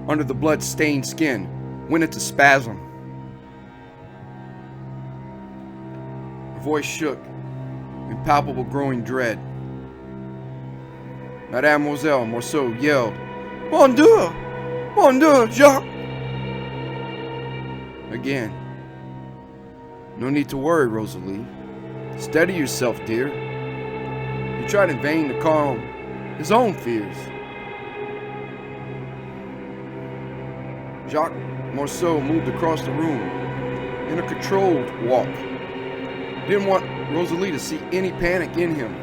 Speaker 3: under the blood-stained skin went into spasm. Her voice shook in palpable growing dread. Mademoiselle Morceau yelled,
Speaker 1: Mon Dieu! Mon Dieu, Jacques!
Speaker 3: Again. No need to worry, Rosalie. Steady yourself, dear. He tried in vain to calm his own fears. Jacques Morceau moved across the room in a controlled walk. He didn't want Rosalie to see any panic in him.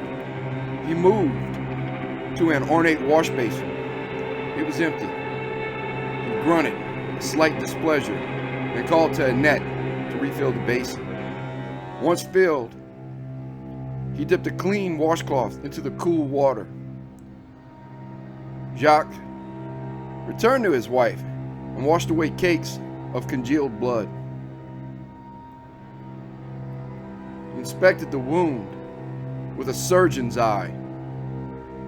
Speaker 3: He moved to an ornate wash basin. It was empty. He grunted in slight displeasure and called to Annette to refill the basin. Once filled, he dipped a clean washcloth into the cool water. Jacques returned to his wife and washed away cakes of congealed blood. He inspected the wound with a surgeon's eye.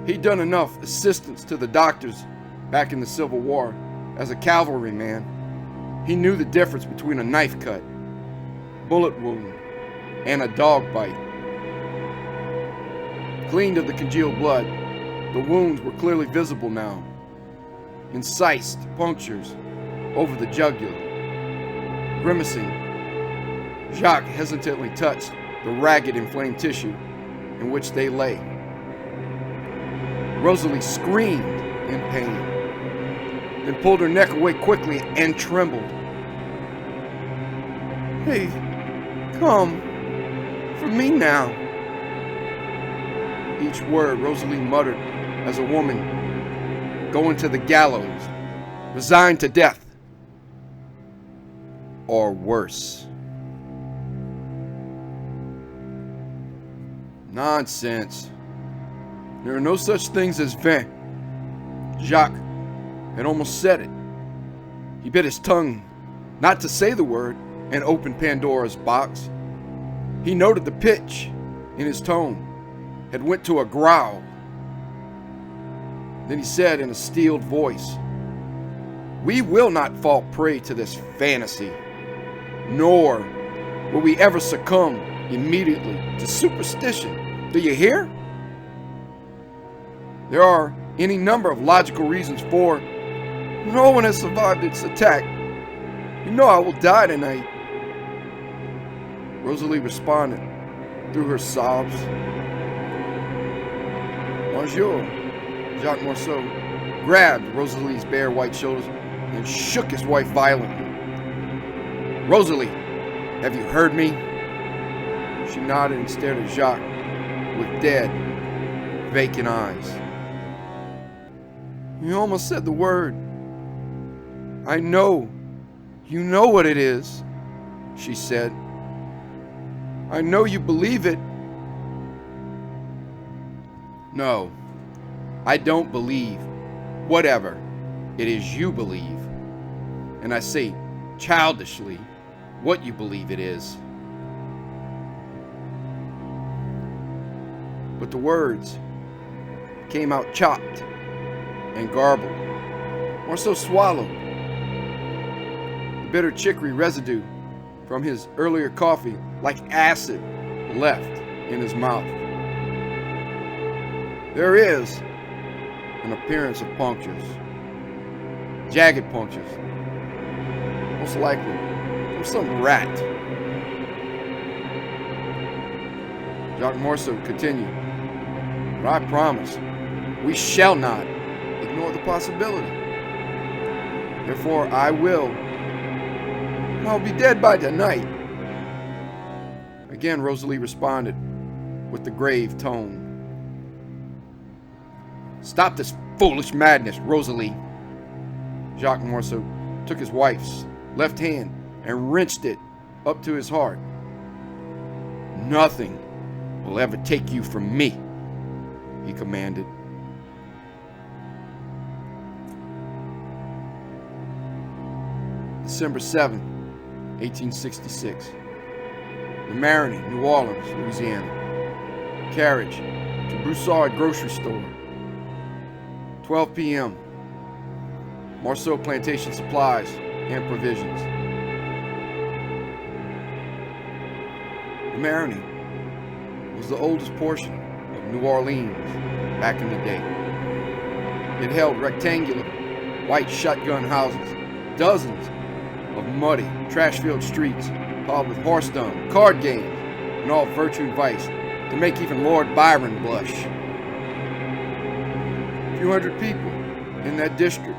Speaker 3: He'd done enough assistance to the doctors back in the Civil War as a cavalryman. He knew the difference between a knife cut, bullet wound, and a dog bite. Cleaned of the congealed blood, the wounds were clearly visible now. Incised punctures over the jugular. Grimacing, Jacques hesitantly touched the ragged, inflamed tissue in which they lay. Rosalie screamed in pain, then pulled her neck away quickly and trembled.
Speaker 1: Hey, come. For me now.
Speaker 3: Each word Rosalie muttered as a woman going to the gallows, resigned to death, or worse. Nonsense. There are no such things as vin. Jacques had almost said it. He bit his tongue not to say the word and open Pandora's box. He noted the pitch in his tone had went to a growl. Then he said in a steeled voice, "We will not fall prey to this fantasy, nor will we ever succumb immediately to superstition. Do you hear? There are any number of logical reasons for no one has survived its attack. You know I will die tonight." Rosalie responded through her sobs. "Bonjour." Jacques Morceau grabbed Rosalie's bare white shoulders and shook his wife violently. "Rosalie, have you heard me?" She nodded and stared at Jacques with dead, vacant eyes. "You almost said the word. I know. You know what it is," she said. "I know you believe it." "No, I don't believe whatever it is you believe. And I say childishly what you believe it is." But the words came out chopped and garbled. Morceau swallowed. The bitter chicory residue from his earlier coffee, like acid, left in his mouth. There is an appearance of punctures, jagged punctures, most likely from some rat. Jacques Morceau continued, "But I promise we shall not ignore the possibility. Therefore I will, and I'll be dead by tonight." Again Rosalie responded with the grave tone. "Stop this foolish madness, Rosalie." Jacques Morceau took his wife's left hand and wrenched it up to his heart. "Nothing will ever take you from me," he commanded. December 7, 1866. The Mariner, New Orleans, Louisiana. Carriage to Broussard grocery store. 12 p.m. Marceau plantation supplies and provisions. The Mariner was the oldest portion of New Orleans back in the day. It held rectangular white shotgun houses, dozens of muddy, trash-filled streets piled with horse dung, card games, and all virtue and vice to make even Lord Byron blush. A few hundred people in that district,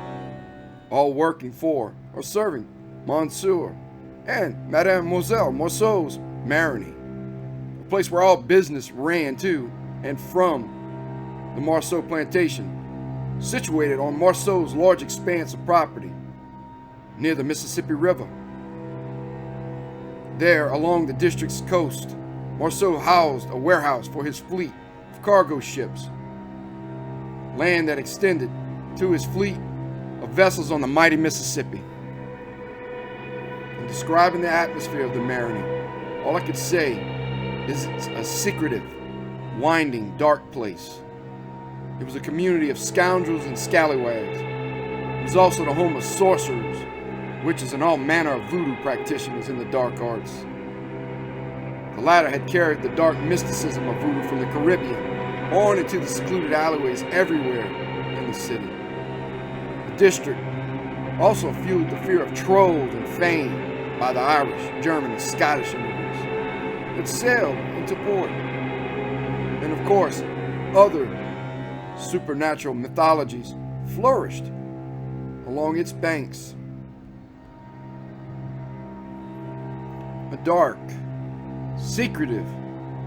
Speaker 3: all working for or serving Monsieur and Mademoiselle Morceau's Mariner, a place where all business ran to and from the Marceau plantation, situated on Marceau's large expanse of property near the Mississippi River. There, along the district's coast, Marceau housed a warehouse for his fleet of cargo ships, land that extended to his fleet of vessels on the mighty Mississippi. In describing the atmosphere of the Mariner, all I could say is it's a secretive, winding, dark place. It was a community of scoundrels and scallywags. It was also the home of sorcerers, witches, and all manner of voodoo practitioners in the dark arts. The latter had carried the dark mysticism of voodoo from the Caribbean on into the secluded alleyways everywhere in the city. The district also fueled the fear of trolls and fame by the Irish, German, and Scottish immigrants that sailed into port. And of course, other supernatural mythologies flourished along its banks. A dark, secretive,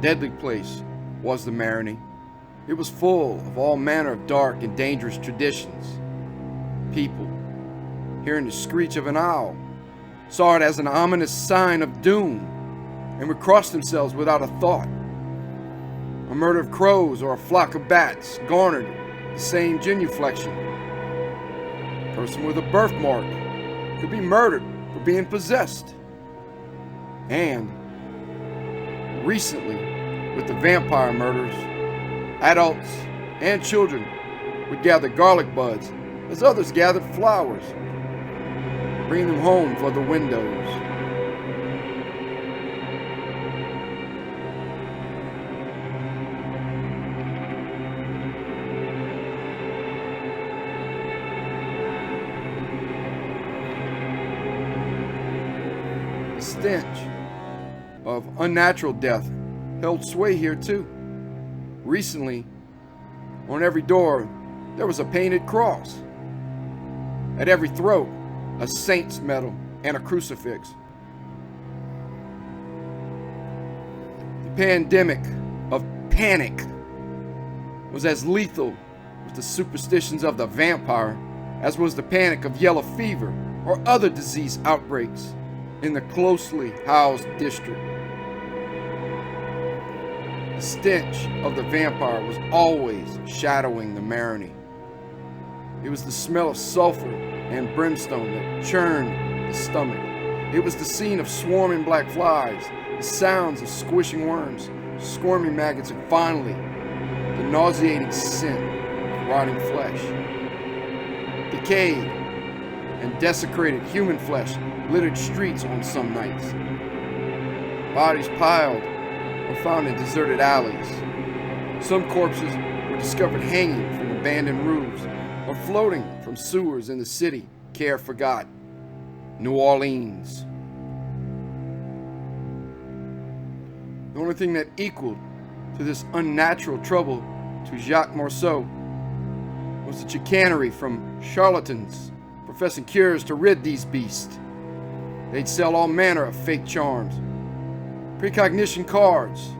Speaker 3: deadly place was the Mariner. It was full of all manner of dark and dangerous traditions. People, hearing the screech of an owl, saw it as an ominous sign of doom and would cross themselves without a thought. A murder of crows or a flock of bats garnered the same genuflection. A person with a birthmark could be murdered for being possessed. And recently, with the vampire murders, adults and children would gather garlic buds as others gathered flowers, bringing them home for the windows. The stench of unnatural death held sway here too. Recently, on every door, there was a painted cross. At every throat, a saint's medal and a crucifix. The pandemic of panic was as lethal with the superstitions of the vampire as was the panic of yellow fever or other disease outbreaks in the closely housed district. The stench of the vampire was always shadowing the Mariner. It was the smell of sulfur and brimstone that churned the stomach. It was the scene of swarming black flies, the sounds of squishing worms, squirming maggots, and finally, the nauseating scent of rotting flesh. Decayed and desecrated human flesh littered streets on some nights. Bodies piled or found in deserted alleys. Some corpses were discovered hanging from abandoned roofs or floating from sewers in the city care forgot, New Orleans. The only thing that equaled to this unnatural trouble to Jacques Marceau was the chicanery from charlatans professing cures to rid these beasts. They'd sell all manner of fake charms, precognition cards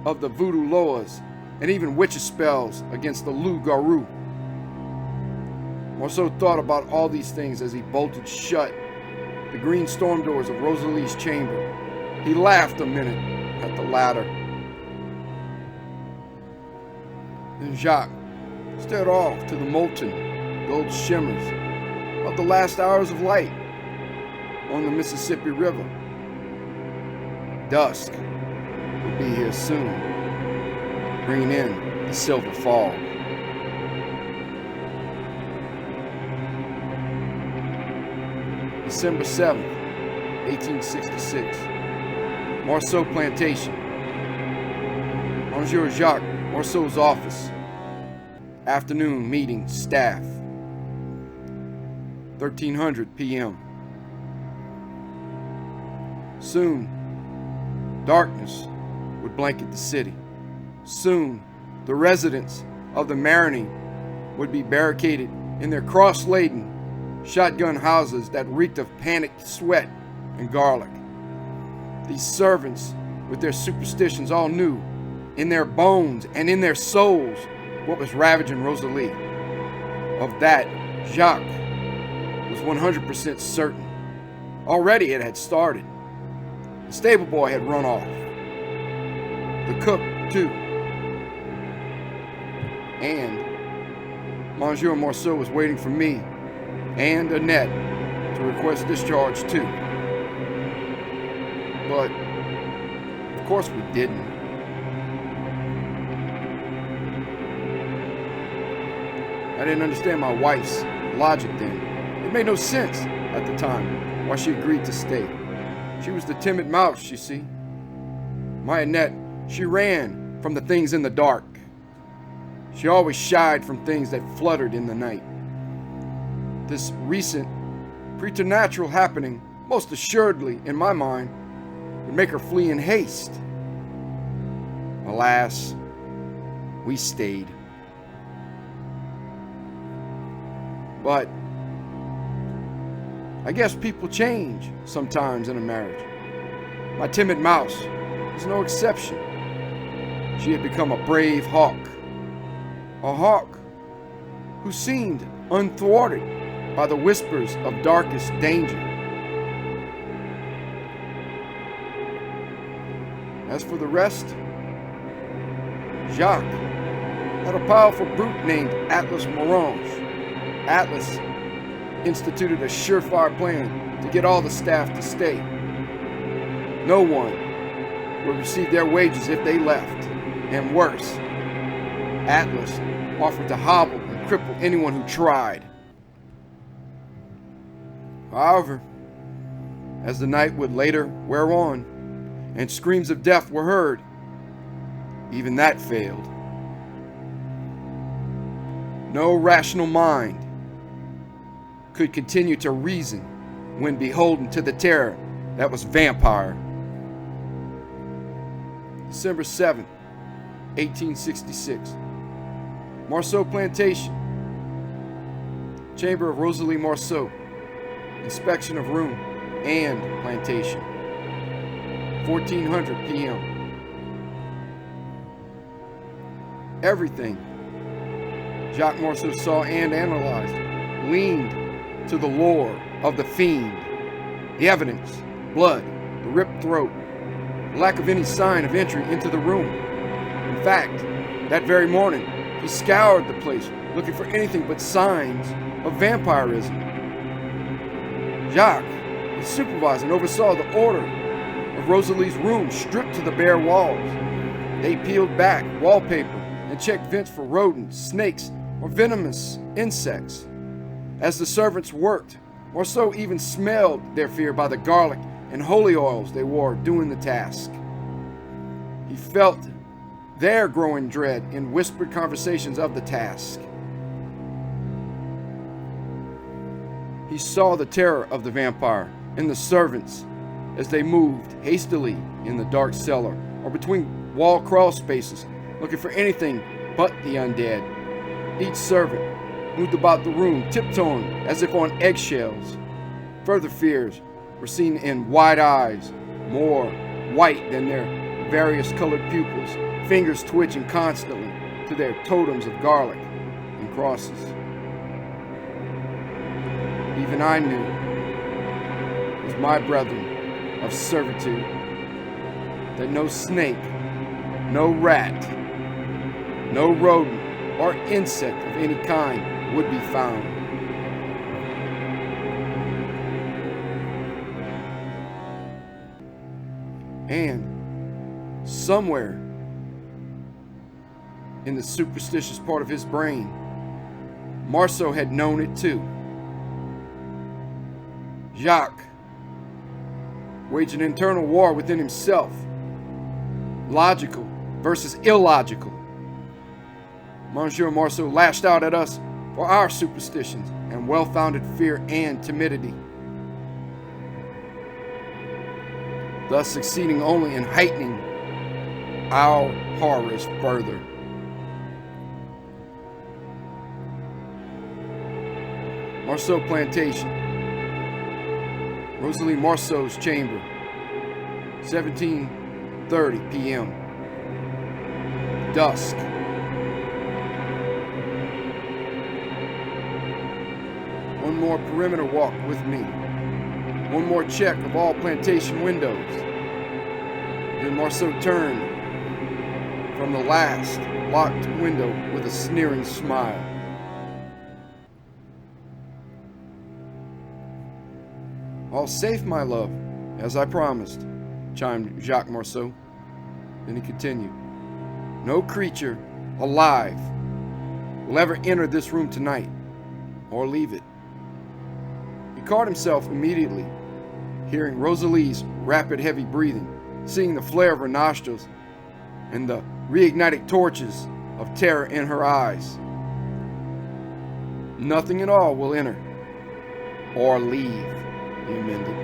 Speaker 3: of the voodoo loas, and even witches' spells against the loup-garou. Marceau thought about all these things as he bolted shut the green storm doors of Rosalie's chamber. He laughed a minute at the latter. Then Jacques stared off to the molten gold shimmers of the last hours of light on the Mississippi River. Dusk would be here soon, bringing in the silver fog. December 7th, 1866. Marceau Plantation. Monsieur Jacques Marceau's office. Afternoon meeting staff. 1300 p.m. Soon, darkness would blanket the city. Soon, the residents of the Mariner would be barricaded in their cross-laden shotgun houses that reeked of panicked sweat and garlic. These servants, with their superstitions, all knew in their bones and in their souls what was ravaging Rosalie. Of that, Jacques was 100% certain. Already it had started. The stable boy had run off. The cook, too. And Monsieur Marceau was waiting for me and Annette to request discharge, too. But, of course we didn't. I didn't understand my wife's logic then. It made no sense at the time why she agreed to stay. She was the timid mouse, you see. My Annette, she ran from the things in the dark. She always shied from things that fluttered in the night. This recent preternatural happening, most assuredly, in my mind, would make her flee in haste. Alas, we stayed. But I guess people change sometimes in a marriage. My timid mouse was no exception. She had become a brave hawk. A hawk who seemed unthwarted by the whispers of darkest danger. As for the rest, Jacques had a powerful brute named Atlas Morange. Atlas instituted a surefire plan to get all the staff to stay. No one would receive their wages if they left, and worse, Atlas offered to hobble and cripple anyone who tried. However, as the night would later wear on, and screams of death were heard, even that failed. No rational mind could continue to reason when beholden to the terror that was vampire. December 7, 1866. Marceau Plantation. Chamber of Rosalie Marceau. Inspection of room and plantation. 1400 p.m. Everything Jacques Marceau saw and analyzed leaned to the lore of the fiend. The evidence, blood, the ripped throat, lack of any sign of entry into the room. In fact, that very morning, he scoured the place looking for anything but signs of vampirism. Jacques was supervised and oversaw the order of Rosalie's room stripped to the bare walls. They peeled back wallpaper and checked vents for rodents, snakes, or venomous insects. As the servants worked, Marceau even smelled their fear by the garlic and holy oils they wore doing the task. He felt their growing dread in whispered conversations of the task. He saw the terror of the vampire in the servants as they moved hastily in the dark cellar or between wall crawl spaces, looking for anything but the undead. Each servant moved about the room, tiptoeing as if on eggshells. Further fears were seen in wide eyes, more white than their various colored pupils, fingers twitching constantly to their totems of garlic and crosses. Even I knew, with my brethren of servitude, that no snake, no rat, no rodent, or insect of any kind would be found. And somewhere in the superstitious part of his brain, Marceau had known it too. Jacques waged an internal war within himself, logical versus illogical. Monsieur Marceau lashed out at us for our superstitions and well-founded fear and timidity, thus succeeding only in heightening our horrors further. Marceau Plantation. Rosalie Marceau's chamber. 17:30 p.m. Dusk. One more perimeter walk with me. One more check of all plantation windows. Then Marceau turned from the last locked window with a sneering smile. "All safe, my love, as I promised," chimed Jacques Marceau. Then he continued, "No creature alive will ever enter this room tonight or leave it." He caught himself immediately, hearing Rosalie's rapid, heavy breathing, seeing the flare of her nostrils and the reignited torches of terror in her eyes. "Nothing at all will enter or leave," he amended.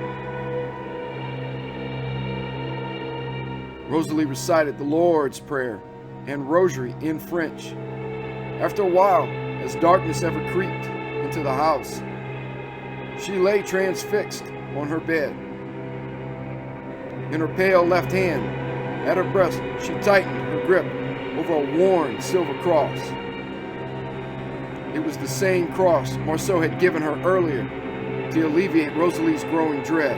Speaker 3: Rosalie recited the Lord's Prayer and Rosary in French. After a while, as darkness ever creeped into the house, she lay transfixed on her bed. In her pale left hand, at her breast, she tightened her grip over a worn silver cross. It was the same cross Marceau had given her earlier to alleviate Rosalie's growing dread.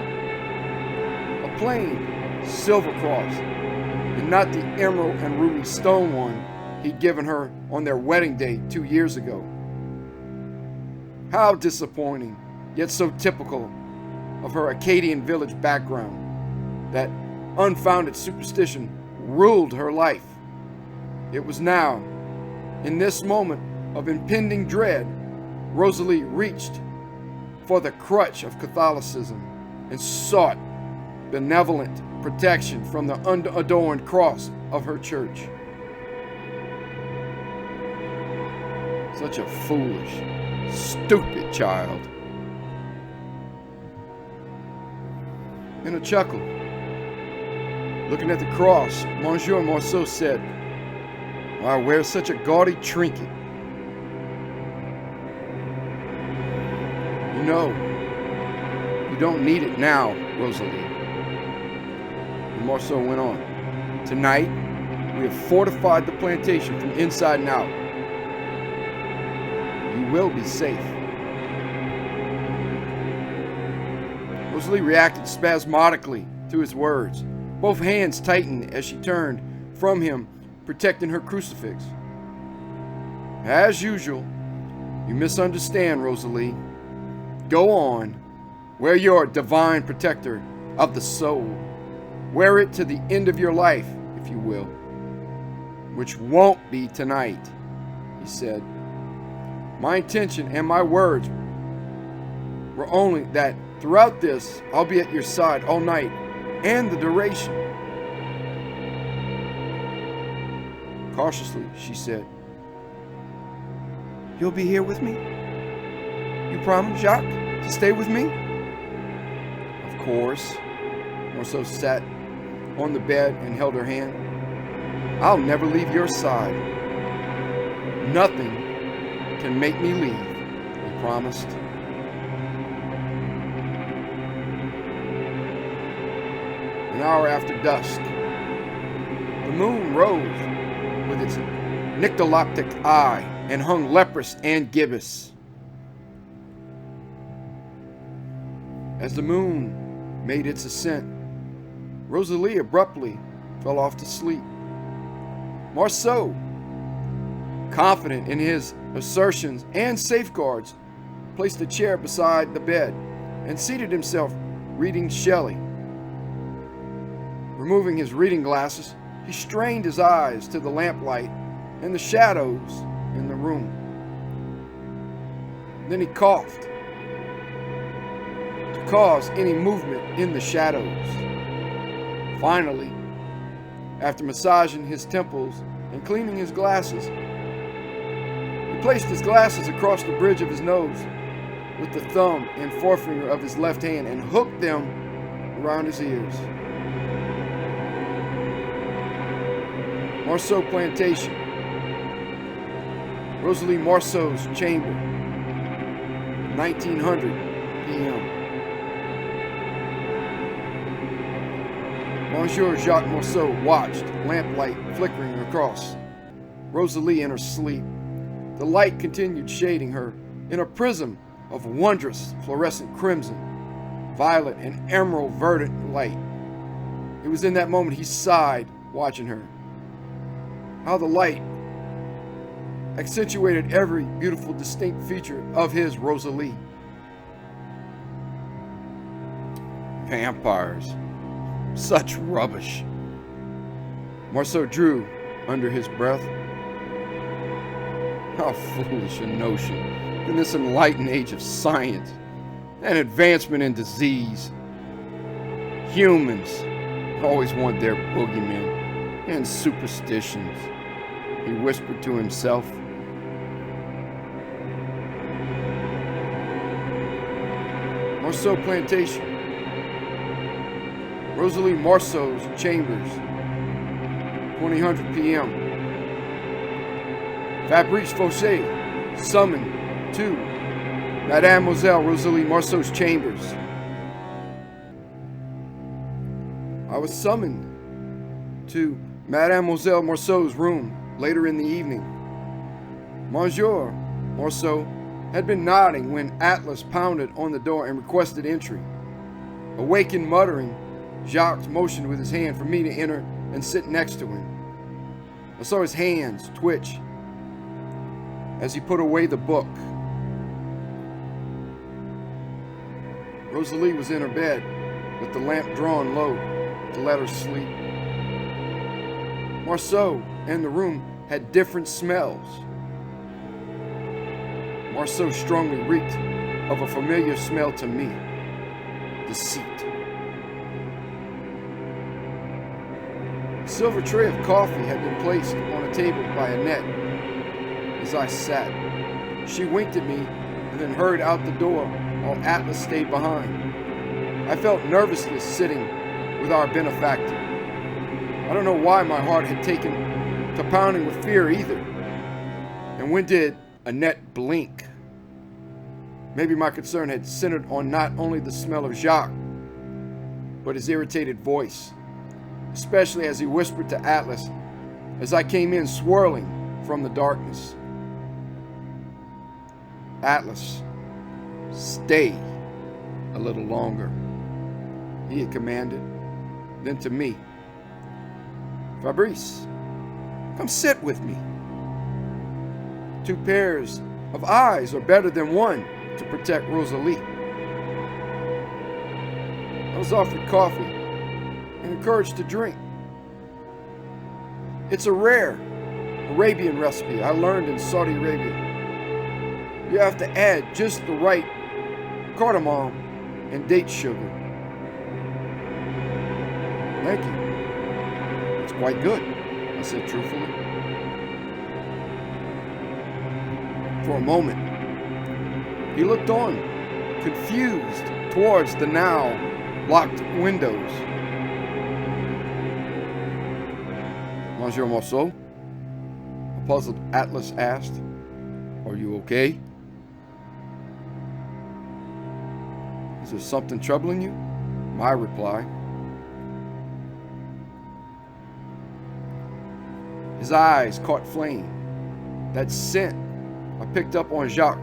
Speaker 3: A plain silver cross, and not the emerald and ruby stone one he'd given her on their wedding day 2 years ago. How disappointing yet so typical of her Acadian village background. That unfounded superstition ruled her life. It was now, in this moment of impending dread, Rosalie reached for the crutch of Catholicism and sought benevolent protection from the unadorned cross of her church. Such a foolish, stupid child. In a chuckle, looking at the cross, Monsieur Morceau said, "Why wear such a gaudy trinket? You know, you don't need it now, Rosalie." And Morceau went on, "Tonight, we have fortified the plantation from inside and out. You will be safe." Rosalie reacted spasmodically to his words. Both hands tightened as she turned from him, protecting her crucifix. "As usual, you misunderstand, Rosalie. Go on, wear your divine protector of the soul. Wear it to the end of your life, if you will. Which won't be tonight," he said. "My intention and my words were only that throughout this, I'll be at your side all night and the duration." Cautiously, she said,
Speaker 1: You'll be here with me? You promise, Jacques, to stay with me?
Speaker 3: "Of course." Morceau sat on the bed and held her hand. "I'll never leave your side. Nothing can make me leave," he promised. An hour after dusk, the moon rose with its nyctaloptic eye and hung leprous and gibbous. As the moon made its ascent, Rosalie abruptly fell off to sleep. Morceau, confident in his assertions and safeguards, placed a chair beside the bed and seated himself reading Shelley. Removing his reading glasses, he strained his eyes to the lamplight and the shadows in the room. Then he coughed to cause any movement in the shadows. Finally, after massaging his temples and cleaning his glasses, he placed his glasses across the bridge of his nose with the thumb and forefinger of his left hand and hooked them around his ears. Morceau Plantation, Rosalie Morceau's chamber, 1900 p.m. Monsieur Jacques Morceau watched, lamplight flickering across Rosalie in her sleep. The light continued shading her in a prism of wondrous fluorescent crimson, violet, and emerald verdant light. It was in that moment he sighed, watching her. How the light accentuated every beautiful, distinct feature of his Rosalie. Vampires. Such rubbish. Morceau drew under his breath. How foolish a notion in this enlightened age of science and advancement in disease. Humans always want their boogeymen and superstitions, he whispered to himself. Morceau Plantation, Rosalie Morceau's chambers, 2000 p.m. Fabrice Fauché, summoned to Mademoiselle Rosalie Morceau's chambers. I was summoned to Mademoiselle Morceau's room later in the evening. Monsieur Morceau had been nodding when Atlas pounded on the door and requested entry. Awakened muttering, Jacques motioned with his hand for me to enter and sit next to him. I saw his hands twitch as he put away the book. Rosalie was in her bed, with the lamp drawn low to let her sleep. Marceau and the room had different smells. Marceau strongly reeked of a familiar smell to me: deceit. A silver tray of coffee had been placed on a table by Annette. As I sat, she winked at me and then hurried out the door while Atlas stayed behind. I felt nervousness sitting with our benefactor. I don't know why my heart had taken to pounding with fear either. And when did Annette blink? Maybe my concern had centered on not only the smell of Jacques, but his irritated voice, especially as he whispered to Atlas as I came in swirling from the darkness. Atlas, stay a little longer, he had commanded. Then to me, Fabrice, come sit with me. 2 pairs of eyes are better than one to protect Rosalie. I was offered coffee and encouraged to drink. It's a rare Arabian recipe I learned in Saudi Arabia. You have to add just the right cardamom and date sugar. Thank you. It's quite good, I said truthfully. For a moment, he looked on, confused, towards the now locked windows. Monsieur Marceau? A puzzled Atlas asked. Are you okay? Is there something troubling you? My reply. His eyes caught flame. That scent I picked up on Jacques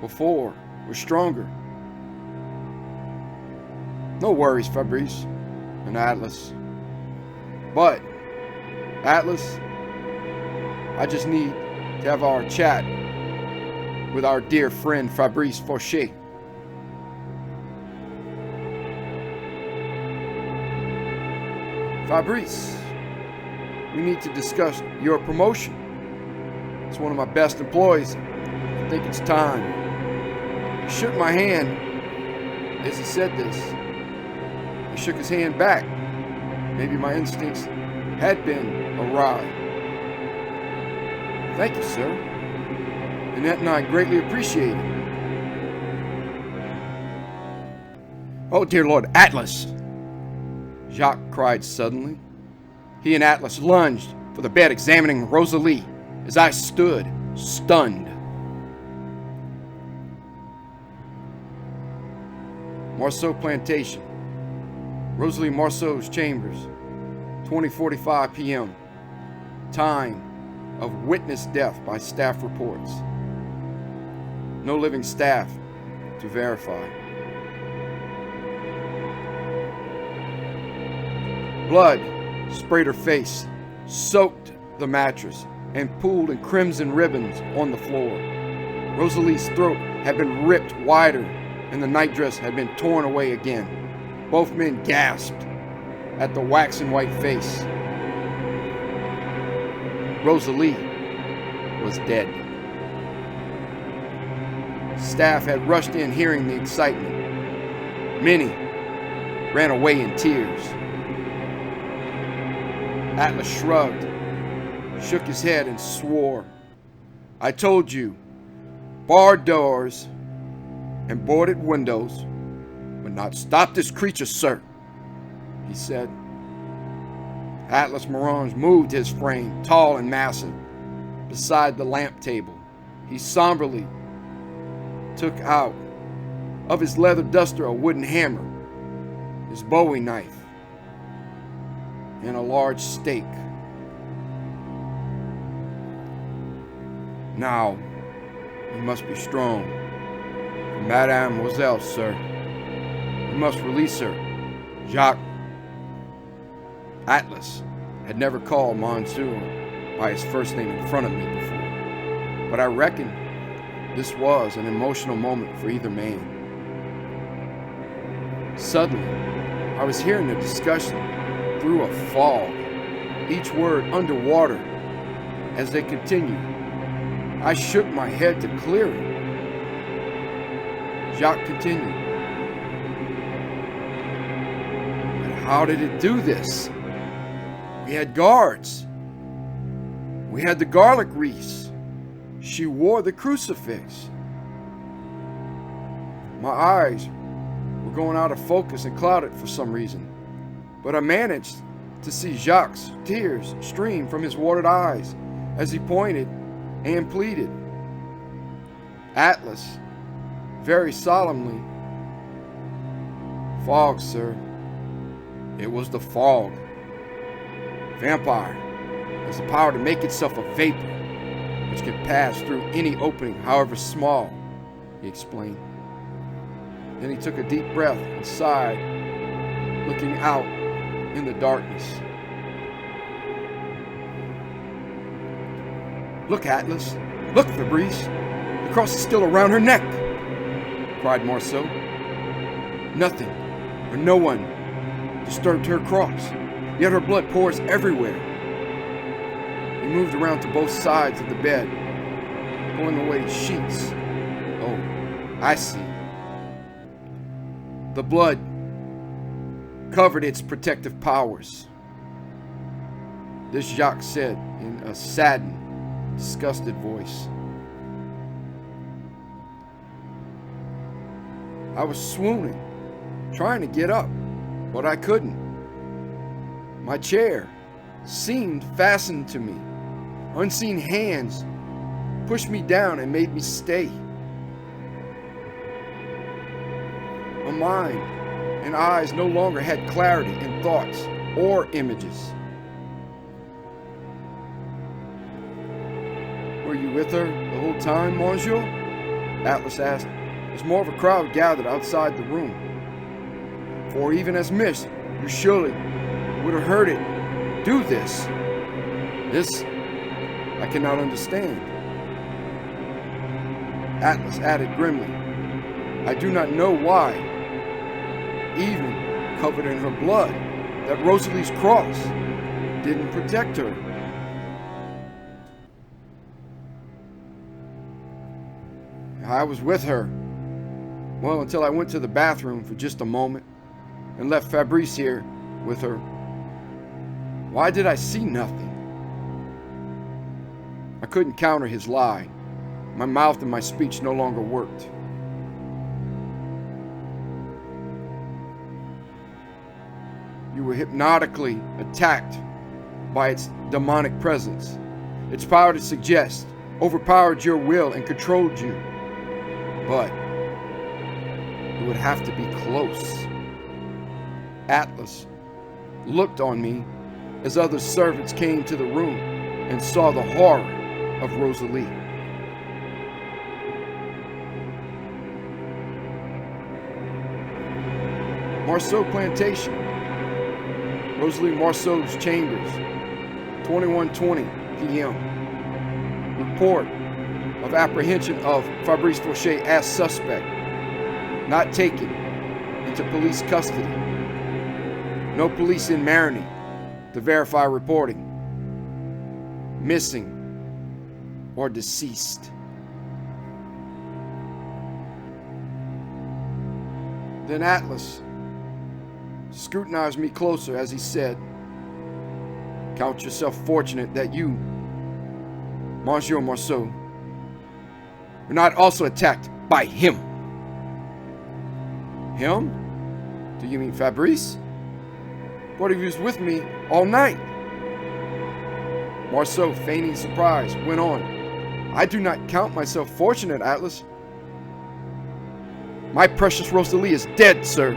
Speaker 3: before was stronger. No worries, Fabrice and Atlas. But, Atlas, I just need to have our chat with our dear friend Fabrice Fauché. Fabrice, we need to discuss your promotion. It's one of my best employees. I think it's time. He shook my hand as he said this. I shook his hand back. Maybe my instincts had been awry. Thank you, sir. Annette and I greatly appreciate it.
Speaker 2: Oh, dear Lord, Atlas! Jacques cried suddenly. He and Atlas lunged for the bed, examining Rosalie as I stood, stunned. Marceau Plantation, Rosalie Marceau's chambers, 20:45 p.m. Time of witness death by staff reports. No living staff to verify. Blood sprayed her face, soaked the mattress, and pooled in crimson ribbons on the floor. Rosalie's throat had been ripped wider, and the nightdress had been torn away again. Both men gasped at the waxen white face. Rosalie was dead. Staff had rushed in hearing the excitement. Many ran away in tears. Atlas shrugged, shook his head, and swore. I told you, barred doors and boarded windows would not stop this creature, sir, he said. Atlas Morange moved his frame, tall and massive, beside the lamp table. He somberly took out of his leather duster a wooden hammer, his bowie knife, and a large stake. Now, you must be strong. For Mademoiselle, sir. You must release her. Jacques. Atlas had never called Monsieur by his first name in front of me before, but I reckon this was an emotional moment for either man.
Speaker 3: Suddenly, I was hearing a discussion through a fog, each word underwater. As they continued, I shook my head to clear it. Jacques continued. But how did it do this? We had guards. We had the garlic wreaths. She wore the crucifix. My eyes were going out of focus and clouded for some reason, but I managed to see Jacques' tears stream from his watered eyes as he pointed and pleaded. Atlas, very solemnly, "Fog, sir. It was the fog. Vampire has the power to make itself a vapor, which can pass through any opening, however small," he explained. Then he took a deep breath and sighed, looking out in the darkness. "Look, Atlas! Look, Fabrice! The cross is still around her neck!" cried Marceau. Nothing or no one disturbed her cross, yet her blood pours everywhere. He moved around to both sides of the bed, pulling away sheets. "Oh, I see." The blood covered its protective powers. This Jacques said in a saddened, disgusted voice. I was swooning, trying to get up, but I couldn't. My chair seemed fastened to me. Unseen hands pushed me down and made me stay. My mind and eyes no longer had clarity in thoughts or images. "Were you with her the whole time, Monsieur?" Atlas asked, as more of a crowd gathered outside the room. "For even as mist, you surely would have heard it do this. This I cannot understand." Atlas added grimly, "I do not know why, even covered in her blood, that Rosalie's cross didn't protect her." "I was with her, well, until I went to the bathroom for just a moment and left Fabrice here with her. Why did I see nothing?" I couldn't counter his lie. My mouth and my speech no longer worked. "You were hypnotically attacked by its demonic presence. Its power to suggest overpowered your will and controlled you. But it would have to be close." Atlas looked on me as other servants came to the room and saw the horror of Rosalie. Marceau Plantation, Rosalie Marceau's chambers, 21:20 p.m. Report of apprehension of Fabrice Fauché as suspect, not taken into police custody. No police in Mariner to verify reporting. Missing or deceased. Then Atlas scrutinized me closer as he said, "Count yourself fortunate that you, Monsieur Marceau, were not also attacked by him." "Him? Do you mean Fabrice? But he was with me all night." Marceau, feigning surprise, went on, "I do not count myself fortunate, Atlas. My precious Rosalie is dead, sir."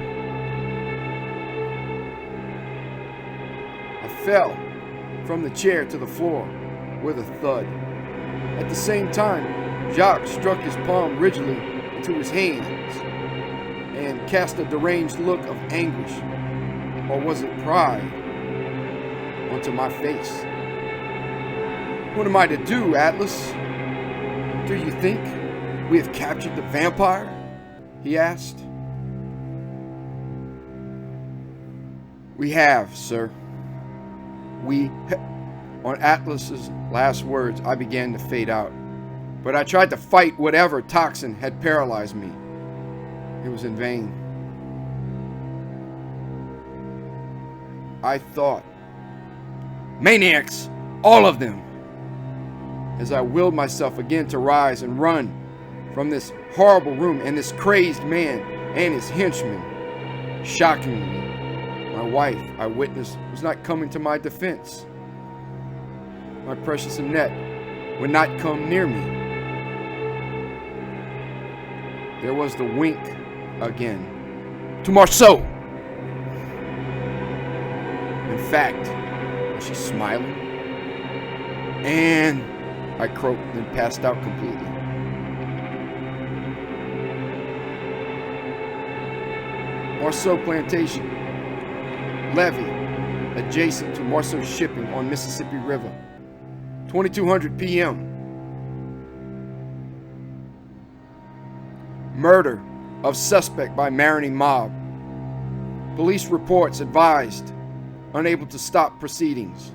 Speaker 3: I fell from the chair to the floor with a thud. At the same time, Jacques struck his palm rigidly into his hands and cast a deranged look of anguish, or was it pride, onto my face. "What am I to do, Atlas? Do you think we have captured the vampire?" he asked. We have, sir. On Atlas's last words, I began to fade out. But I tried to fight whatever toxin had paralyzed me. It was in vain. I thought, maniacs, all of them, as I willed myself again to rise and run from this horrible room and this crazed man and his henchmen. Shockingly, my wife, I witnessed, was not coming to my defense. My precious Annette would not come near me. There was the wink again. To Marceau! In fact, was she smiling? And I croaked, then passed out completely. Marceau Plantation, levee adjacent to Marceau Shipping on Mississippi River, 2200 p.m. Murder of suspect by Mariner mob. Police reports advised, unable to stop proceedings.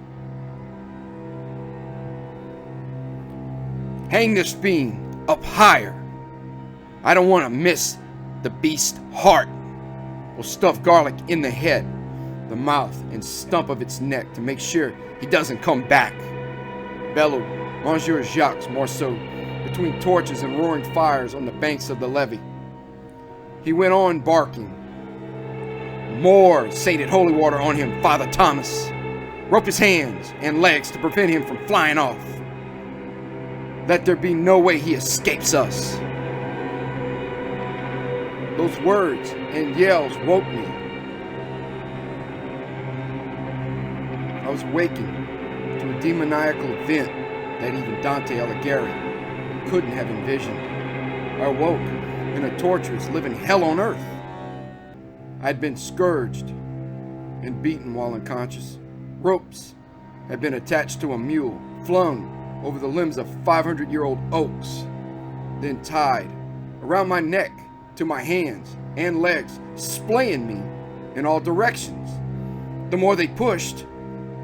Speaker 3: Hang this fiend up higher. I don't want to miss the beast's heart. We'll stuff garlic in the head, the mouth, and stump of its neck to make sure he doesn't come back. Bellowed Monsieur Jacques Marceau between torches and roaring fires on the banks of the levee. He went on barking. More sated holy water on him, Father Thomas. Rope his hands and legs to prevent him from flying off. Let there be no way he escapes us. Those words and yells woke me. I was waking to a demoniacal event that even Dante Alighieri couldn't have envisioned. I awoke in a torturous, living hell on earth. I had been scourged and beaten while unconscious. Ropes had been attached to a mule, flung over the limbs of 500-year-old oaks, then tied around my neck to my hands and legs, splaying me in all directions. The more they pushed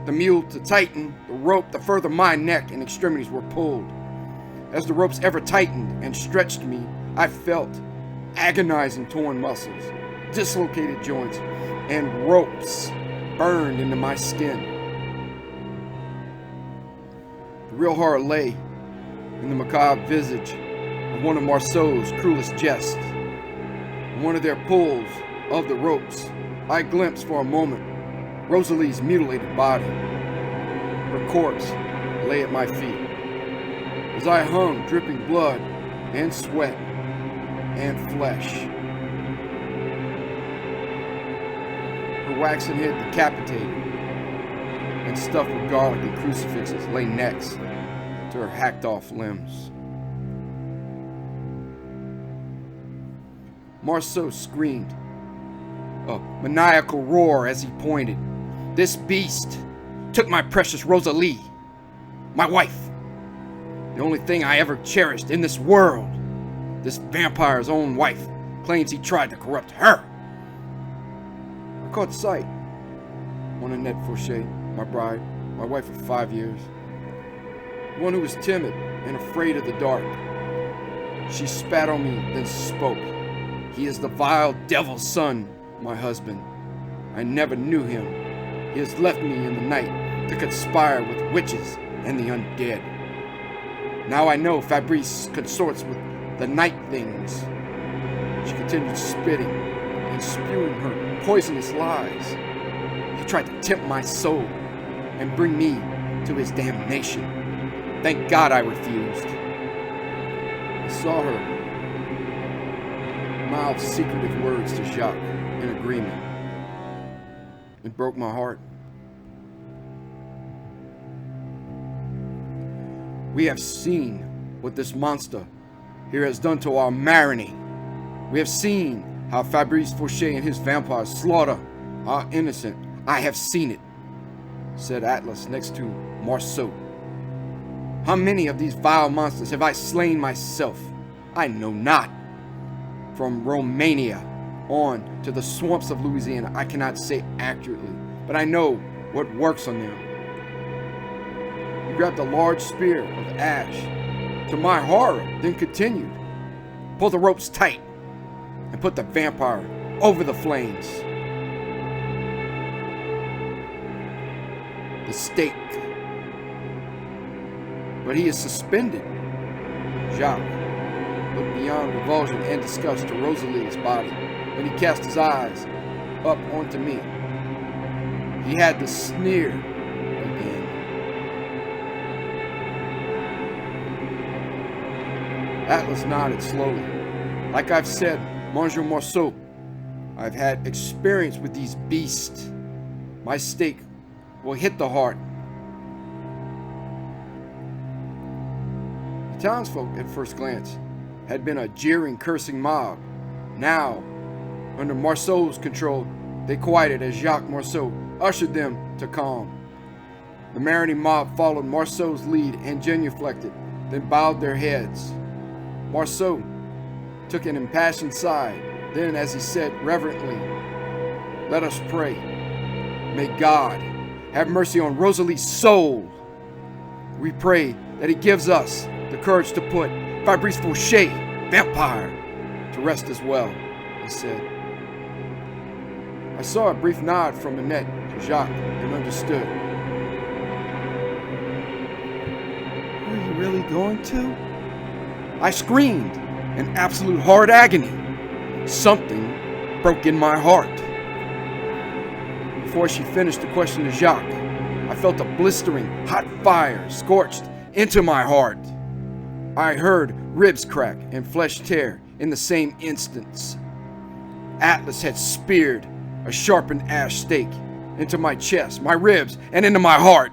Speaker 3: the mule to tighten the rope, the further my neck and extremities were pulled. As the ropes ever tightened and stretched me, I felt agonizing torn muscles, dislocated joints, and ropes burned into my skin. The real horror lay in the macabre visage of one of Marceau's cruelest jests. In one of their pulls of the ropes, I glimpsed for a moment Rosalie's mutilated body. Her corpse lay at my feet. As I hung, dripping blood and sweat and flesh. Her waxen head decapitated and stuffed with garlic and crucifixes lay next to her hacked off limbs. Marceau screamed, a maniacal roar as he pointed. This beast took my precious Rosalie, my wife, the only thing I ever cherished in this world. This vampire's own wife claims he tried to corrupt her. I caught sight on Annette Fauché, my bride, my wife of 5 years, one who was timid and afraid of the dark. She spat on me, then spoke. He is the vile devil's son, my husband. I never knew him. He has left me in the night to conspire with witches and the undead. Now I know Fabrice consorts with the night things. She continued spitting and spewing her poisonous lies. He tried to tempt my soul and bring me to his damnation. Thank God I refused. I saw her mouth secretive words to Jacques in agreement. It broke my heart. We have seen what this monster here has done to our Mariner. We have seen how Fabrice Fauché and his vampires slaughter our innocent. I have seen it, said Atlas next to Marceau. How many of these vile monsters have I slain myself? I know not. From Romania on to the swamps of Louisiana, I cannot say accurately, but I know what works on them. He grabbed a large spear of ash. To my horror, then continued. Pull the ropes tight and put the vampire over the flames. The stake. But he is suspended. Jacques looked beyond revulsion and disgust to Rosalie's body. Then he cast his eyes up onto me. He had the sneer again. Atlas nodded slowly. Like I've said, Monsieur Marceau, I've had experience with these beasts. My stake will hit the heart. The townsfolk, at first glance, had been a jeering, cursing mob. Now, under Marceau's control, they quieted as Jacques Marceau ushered them to calm. The Mariner mob followed Marceau's lead and genuflected, then bowed their heads. Marceau took an impassioned sigh, then as he said reverently, "Let us pray. May God have mercy on Rosalie's soul. We pray that he gives us the courage to put Fabrice Fauché, vampire, to rest as well," he said. I saw a brief nod from Annette to Jacques and understood.
Speaker 1: Are you really going to?
Speaker 3: I screamed in absolute hard agony. Something broke in my heart. Before she finished the question to Jacques, I felt a blistering hot fire scorched into my heart. I heard ribs crack and flesh tear in the same instance. Atlas had speared a sharpened ash stake into my chest, my ribs, and into my heart.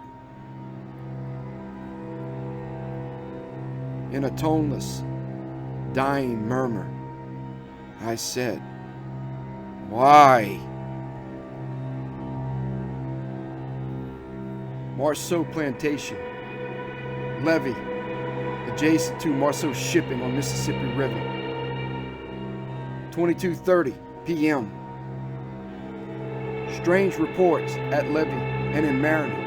Speaker 3: In a toneless, dying murmur, I said, "Why?" Marceau Plantation, levee adjacent to Marceau Shipping on Mississippi River. 22:30 p.m. Strange reports at levee and in Mariner.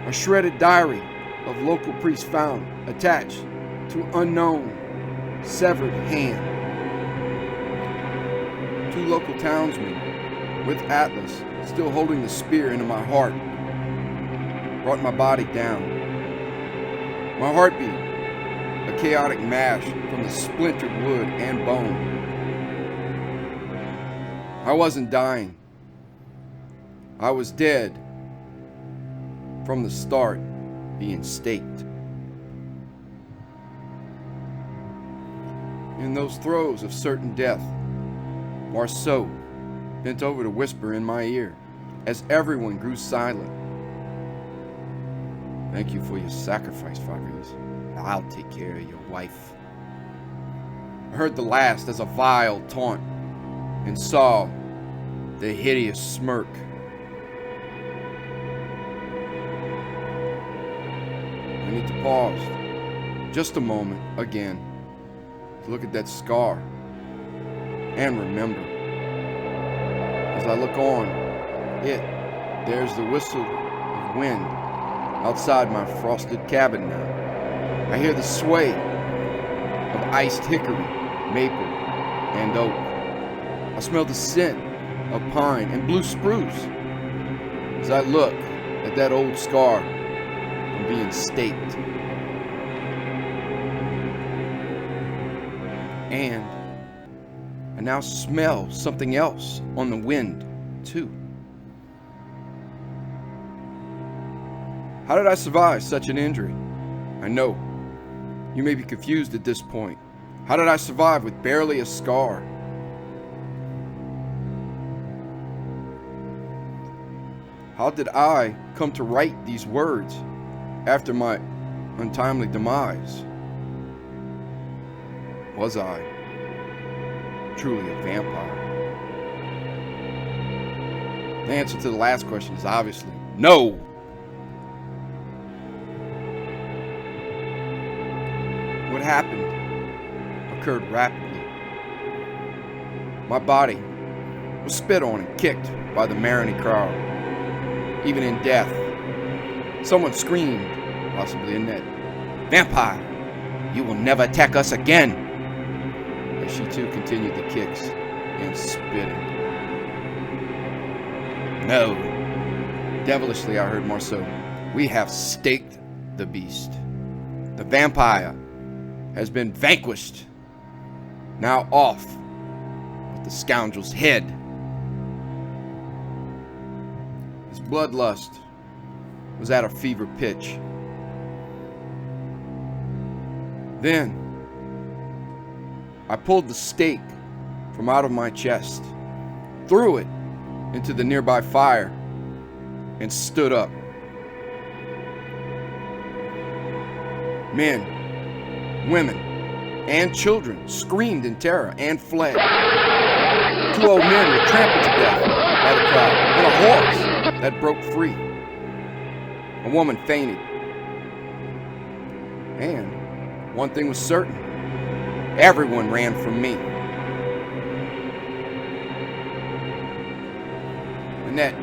Speaker 3: A shredded diary of local priests found attached to unknown severed hand. 2 local townsmen with Atlas still holding the spear into my heart brought my body down. My heartbeat, a chaotic mash from the splintered wood and bone. I wasn't dying. I was dead from the start, being staked. In those throes of certain death, Marceau bent over to whisper in my ear as everyone grew silent. "Thank you for your sacrifice, Fabrice. I'll take care of your wife." I heard the last as a vile taunt and saw the hideous smirk. I need to pause just a moment again to look at that scar and remember. As I look on there's the whistle of wind outside my frosted cabin now. I hear the sway of iced hickory, maple, and oak. I smell the scent of pine and blue spruce as I look at that old scar from being staked. And I now smell something else on the wind, too. How did I survive such an injury? I know you may be confused at this point. How did I survive with barely a scar? How did I come to write these words after my untimely demise? Was I truly a vampire? The answer to the last question is obviously no. What happened occurred rapidly. My body was spit on and kicked by the Mariner crowd.
Speaker 2: even in death. Someone screamed, possibly Annette, "Vampire, you will never attack us again," as she too continued the kicks and spitting. "No," devilishly I heard Marceau, "we have staked the beast. The vampire has been vanquished. Now off with the scoundrel's head." His bloodlust was at a fever pitch. Then I pulled the stake from out of my chest, threw it into the nearby fire, and stood up. Men, women, and children screamed in terror and fled. 2 old men were trampled to death by the crowd, and a horse that broke free. A woman fainted. And one thing was certain: everyone ran from me. Annette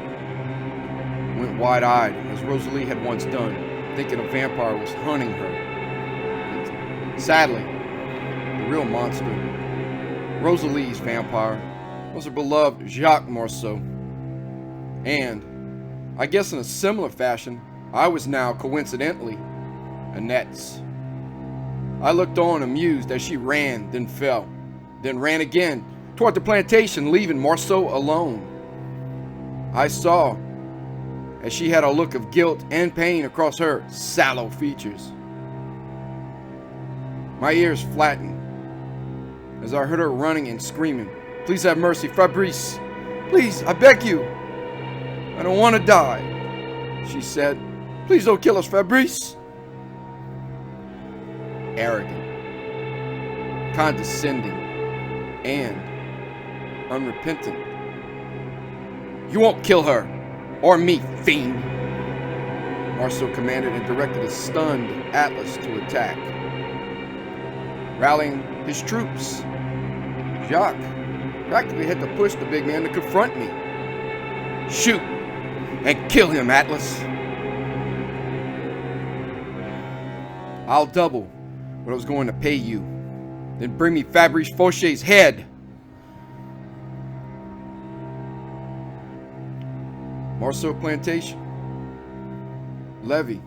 Speaker 2: went wide-eyed, as Rosalie had once done, thinking a vampire was hunting her. And sadly, the real monster, Rosalie's vampire, was her beloved Jacques Marceau. And, I guess in a similar fashion, I was now, coincidentally, Annette's. I looked on amused as she ran, then fell, then ran again toward the plantation, leaving Marceau alone. I saw as she had a look of guilt and pain across her sallow features. My ears flattened as I heard her running and screaming, "Please have mercy, Fabrice! Please, I beg you! I don't want to die," she said. "Please don't kill us, Fabrice!" Arrogant, condescending, and unrepentant. "You won't kill her, or me, fiend!" Marceau commanded and directed a stunned Atlas to attack. Rallying his troops, Jacques practically had to push the big man to confront me. "Shoot and kill him, Atlas! I'll double what I was going to pay you. Then bring me Fabrice Fauchet's head." Marceau Plantation. Levee,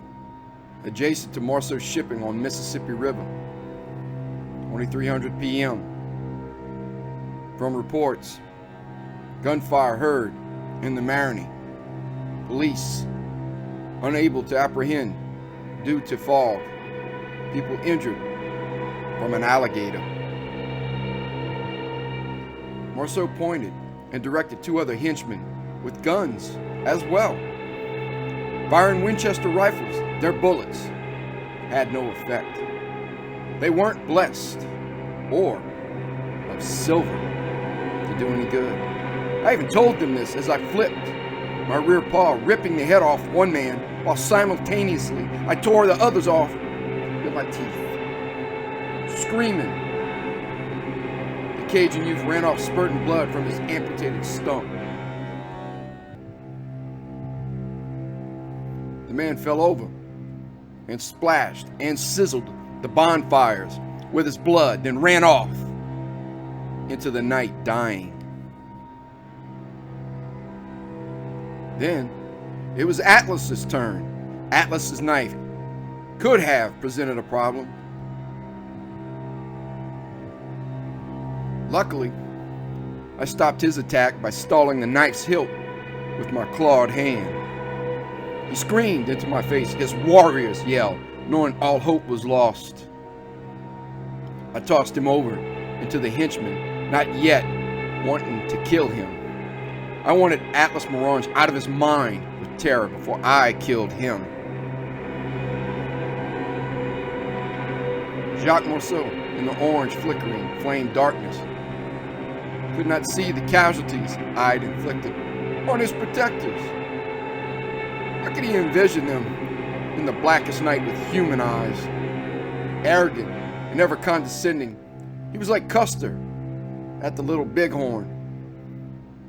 Speaker 2: adjacent to Marceau Shipping on Mississippi River. 2300 p.m. From reports, gunfire heard in the Mariner. Police unable to apprehend due to fog. People injured from an alligator. Marceau pointed and directed 2 other henchmen with guns as well. Firing Winchester rifles, their bullets had no effect. They weren't blessed or of silver to do any good. I even told them this as I flipped my rear paw, ripping the head off one man while simultaneously I tore the others off with my teeth. Screaming, the Cajun youth ran off spurting blood from his amputated stump. The man fell over and splashed and sizzled the bonfires with his blood, then ran off into the night, dying. Then it was Atlas's turn. Atlas's knife could have presented a problem. Luckily, I stopped his attack by stalling the knife's hilt with my clawed hand. He screamed into my face his warrior's yell, knowing all hope was lost. I tossed him over into the henchman, not yet wanting to kill him. I wanted Atlas Morange out of his mind with terror before I killed him. Jacques Marceau, in the orange flickering flame darkness, could not see the casualties I'd inflicted on his protectors. How could he envision them in the blackest night with human eyes? Arrogant and ever condescending, he was like Custer at the Little Bighorn.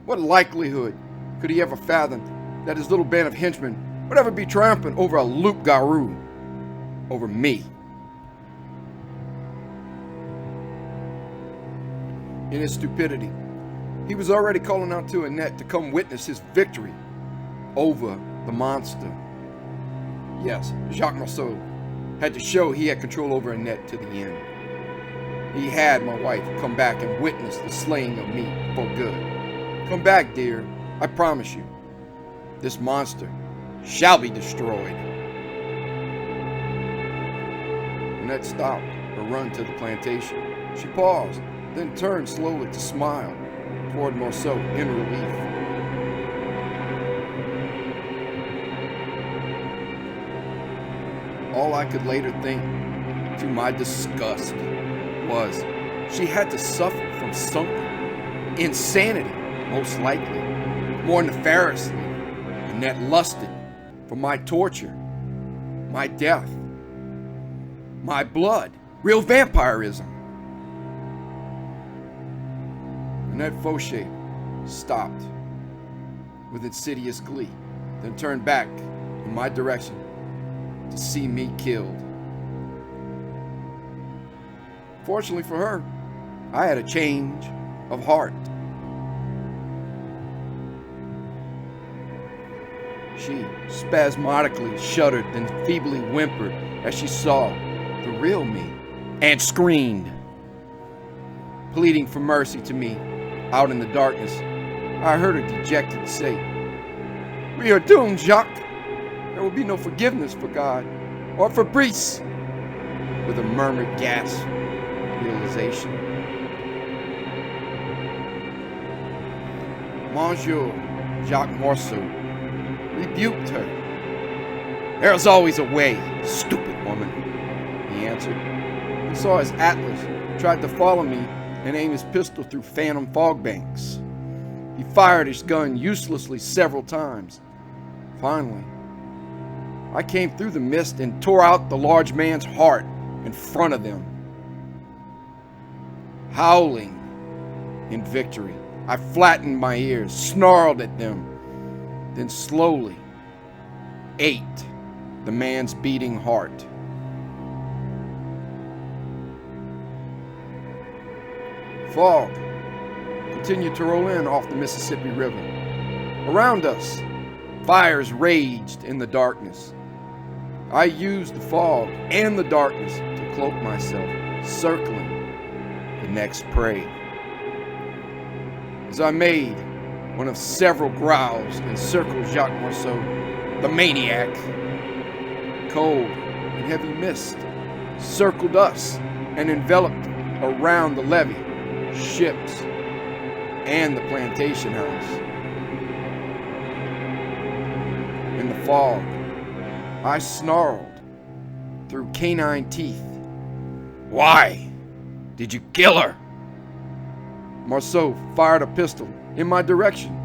Speaker 2: What likelihood could he ever fathom
Speaker 3: that his little band of henchmen would ever be triumphant over a loup-garou, over me. In his stupidity, he was already calling out to Annette to come witness his victory over the monster. Yes, Jacques Marceau had to show he had control over Annette to the end. He had my wife come back and witness the slaying of me for good. Come back, dear, I promise you. This monster shall be destroyed. Annette stopped her run to the plantation. She paused, then turned slowly to smile toward Marceau in relief. All I could later think, to my disgust, was she had to suffer from something. Insanity, most likely. More nefariously, Annette lusted for my torture, my death, my blood, real vampirism. Annette Fauché stopped with insidious glee, then turned back in my direction to see me killed. Fortunately for her, I had a change of heart. She spasmodically shuddered, then feebly whimpered as she saw the real me and screamed, pleading for mercy to me out in the darkness. I heard her dejected say, "We are doomed, Jacques. There will be no forgiveness for God or for Brice," with a murmured gasp realization. Monsieur Jacques Marceau rebuked her. "There's always a way, stupid woman," he answered. He saw his atlas, tried to follow me and aim his pistol through phantom fog banks. He fired his gun uselessly several times. Finally, I came through the mist and tore out the large man's heart in front of them. Howling in victory, I flattened my ears, snarled at them, then slowly ate the man's beating heart. Fog continued to roll in off the Mississippi River. Around us, fires raged in the darkness. I used the fog and the darkness to cloak myself, circling the next prey. As I made one of several growls and circled Jacques Marceau, the maniac, cold and heavy mist circled us and enveloped around the levee, ships, and the plantation house. In the fog, I snarled through canine teeth, "Why did you kill her?" Marceau fired a pistol in my direction.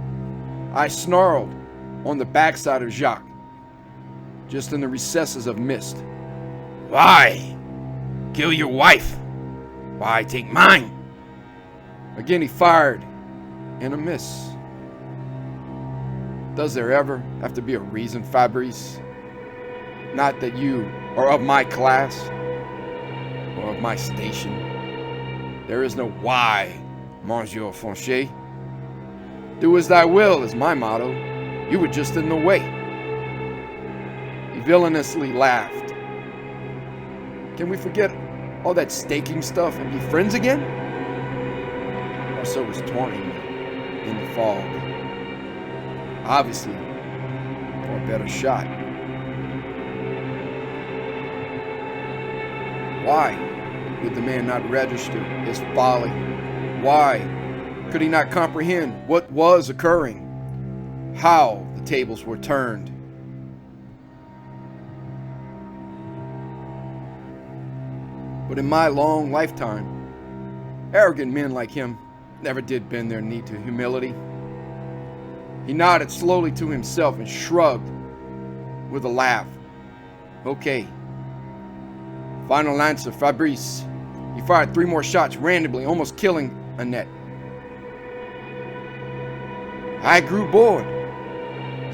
Speaker 3: I snarled on the backside of Jacques, just in the recesses of mist, "Why kill your wife? Why take mine?" Again he fired in a miss. Does there ever have to be a reason, Fabrice? Not that you are of my class or of my station. There is no why, Monsieur Fauché. Do as thy will is my motto. You were just in the way. He villainously laughed. Can we forget all that staking stuff and be friends again? Marceau was taunting me in the fog. Obviously, for a better shot. Why did the man not register his folly? Why could he not comprehend what was occurring? How the tables were turned? But in my long lifetime, arrogant men like him never did bend their knee to humility. He nodded slowly to himself and shrugged with a laugh. Okay. Final answer, Fabrice. He fired 3 more shots randomly, almost killing Annette. I grew bored.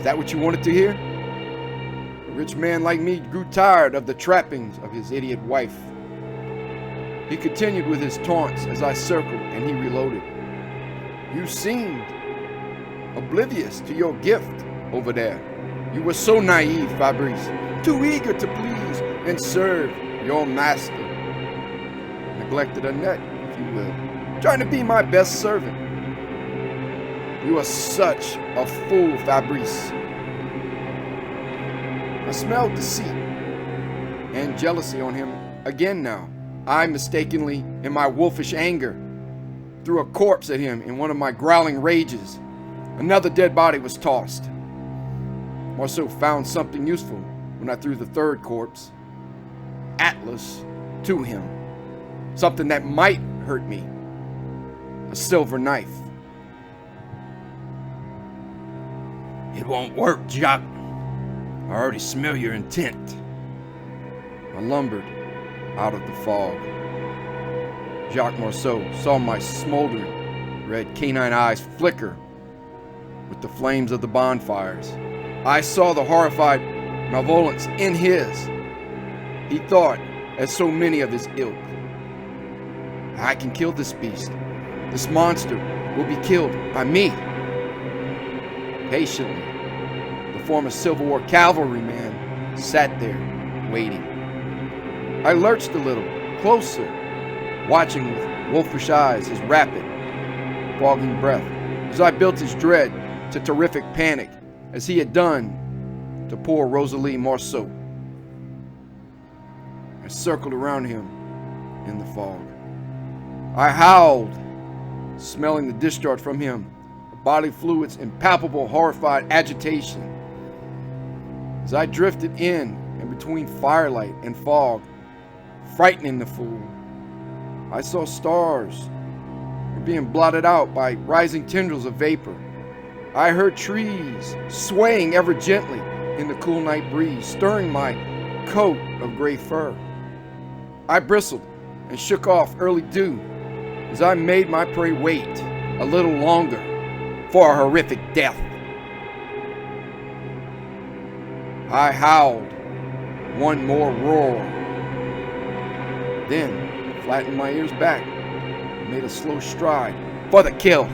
Speaker 3: Is that what you wanted to hear? A rich man like me grew tired of the trappings of his idiot wife. He continued with his taunts as I circled and he reloaded. You seemed oblivious to your gift over there. You were so naive, Fabrice, too eager to please and serve your master. Neglected Annette, if you will, trying to be my best servant. You are such a fool, Fabrice. I smelled deceit and jealousy on him again now. I mistakenly, in my wolfish anger, threw a corpse at him in one of my growling rages. Another dead body was tossed. Marceau found something useful when I threw the third corpse, Atlas, to him. Something that might hurt me. A silver knife.
Speaker 2: It won't work, Jacques. I already smell your intent.
Speaker 3: I lumbered out of the fog. Jacques Marceau saw my smoldering red canine eyes flicker with the flames of the bonfires. I saw the horrified malevolence in his. He thought, as so many of his ilk, I can kill this beast. This monster will be killed by me. Patiently, the former Civil War cavalryman sat there, waiting. I lurched a little, closer, watching with wolfish eyes his rapid, fogging breath, as I built his dread to terrific panic, as he had done to poor Rosalie Marceau. I circled around him in the fog. I howled, smelling the discharge from him, body fluids in palpable, horrified agitation. As I drifted in and between firelight and fog, frightening the fool, I saw stars were being blotted out by rising tendrils of vapor. I heard trees swaying ever gently in the cool night breeze, stirring my coat of gray fur. I bristled and shook off early dew as I made my prey wait a little longer for a horrific death. I howled one more roar, then flattened my ears back and made a slow stride for the kill.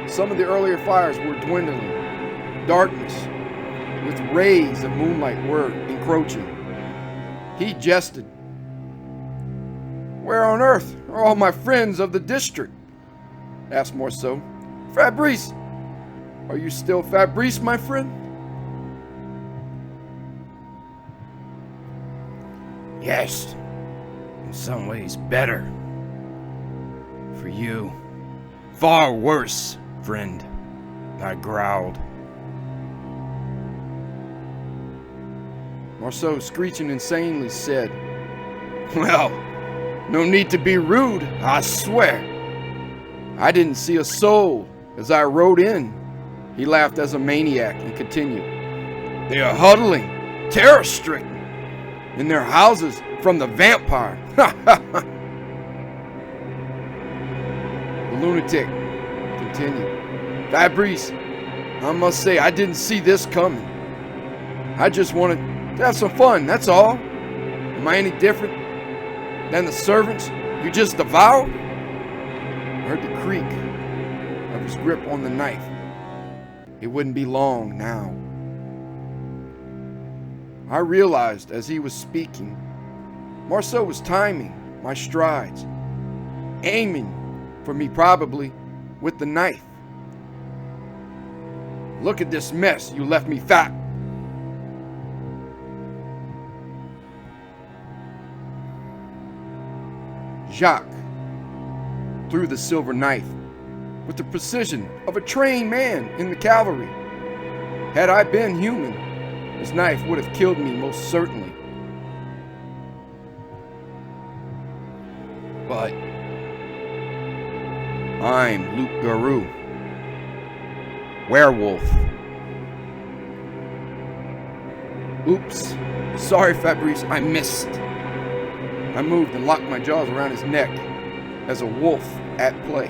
Speaker 3: Some of the earlier fires were dwindling. Darkness with rays of moonlight were encroaching. He jested. Where on earth are all my friends of the district? Asked Marceau. Fabrice, are you still Fabrice, my friend?
Speaker 2: Yes, in some ways better. For you, far worse, friend, I growled.
Speaker 3: Marceau, screeching insanely, said, Well, no need to be rude, I swear. I didn't see a soul as I rode in. He laughed as a maniac and continued. They are huddling, terror-stricken, in their houses from the vampire. The lunatic continued. Fabrice, I must say I didn't see this coming. I just wanted to have some fun, that's all. Am I any different than the servants you just devoured? I heard the creak of his grip on the knife. It wouldn't be long now. I realized as he was speaking, Marceau was timing my strides, aiming for me probably with the knife. Look at this mess you left me fat. Jacques threw the silver knife with the precision of a trained man in the cavalry. Had I been human, his knife would have killed me most certainly. But I'm Luc Garou, werewolf. Oops, sorry Fabrice, I missed. I moved and locked my jaws around his neck as a wolf at play.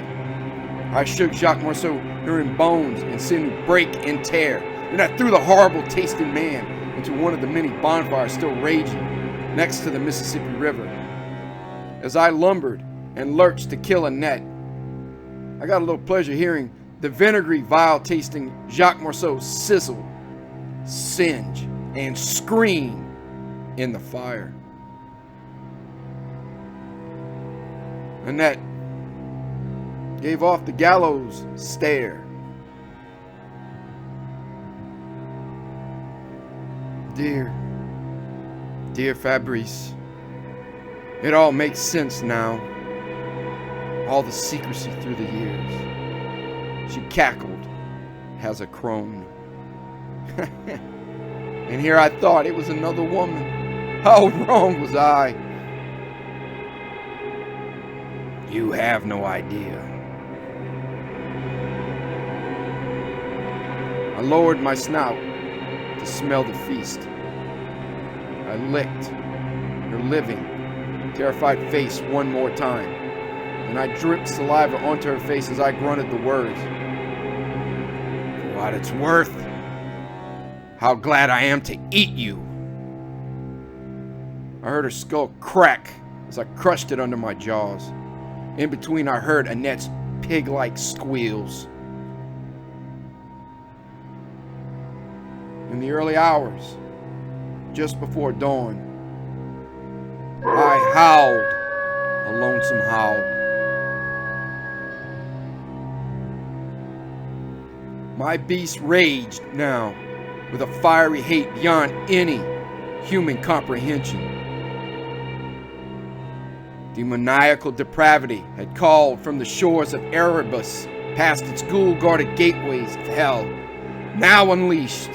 Speaker 3: I shook Jacques Marceau hearing bones and seeing me break and tear. Then I threw the horrible tasting man into one of the many bonfires still raging next to the Mississippi River. As I lumbered and lurched to kill Annette, I got a little pleasure hearing the vinegary, vile-tasting Jacques Marceau sizzle, singe, and scream in the fire. Annette gave off the gallows stare. Dear Fabrice, it all makes sense now. All the secrecy through the years. She cackled as a crone. And here I thought it was another woman. How wrong was I? You have no idea. I lowered my snout to smell the feast. I licked her living, terrified face one more time, and I dripped saliva onto her face as I grunted the words. For what it's worth, how glad I am to eat you. I heard her skull crack as I crushed it under my jaws. In between, I heard Annette's pig-like squeals. In the early hours, just before dawn, I howled a lonesome howl. My beast raged now with a fiery hate beyond any human comprehension. Demoniacal depravity had called from the shores of Erebus past its ghoul-guarded gateways of hell. Now unleashed,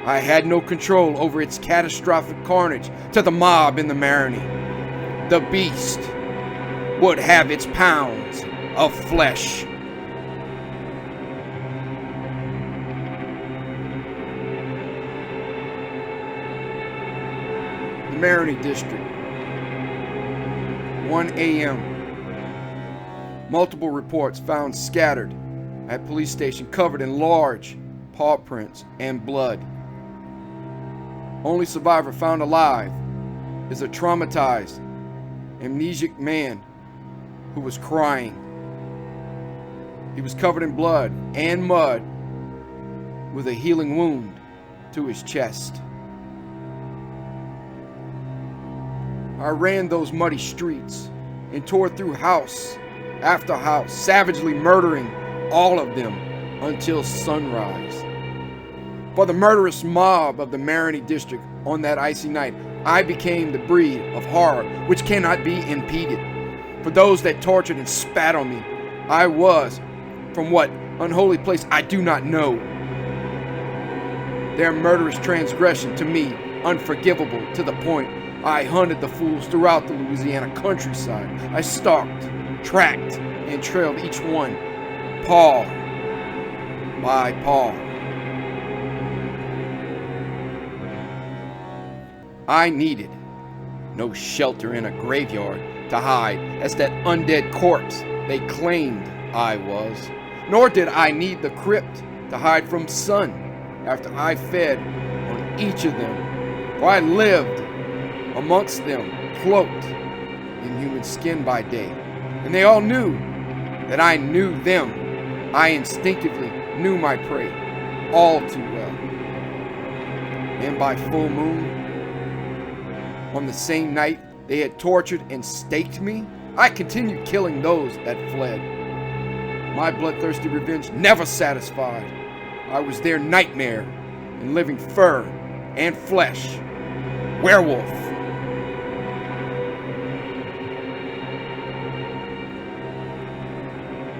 Speaker 3: I had no control over its catastrophic carnage to the mob in the Mariner. The beast would have its pounds of flesh. The Mariner District, 1 a.m. Multiple reports found scattered at police station covered in large paw prints and blood. Only survivor found alive is a traumatized, amnesic man who was crying. He was covered in blood and mud with a healing wound to his chest. I ran those muddy streets and tore through house after house, savagely murdering all of them until sunrise. For the murderous mob of the Mariner District on that icy night, I became the breed of horror which cannot be impeded. For those that tortured and spat on me, I was, from what unholy place I do not know. Their murderous transgression to me unforgivable to the point I hunted the fools throughout the Louisiana countryside. I stalked, tracked, and trailed each one, paw by paw. I needed no shelter in a graveyard to hide as that undead corpse they claimed I was, nor did I need the crypt to hide from sun after I fed on each of them, for I lived amongst them, cloaked in human skin by day, and they all knew that I knew them. I instinctively knew my prey all too well. And by full moon, on the same night they had tortured and staked me, I continued killing those that fled. My bloodthirsty revenge never satisfied. I was their nightmare in living fur and flesh. Werewolf.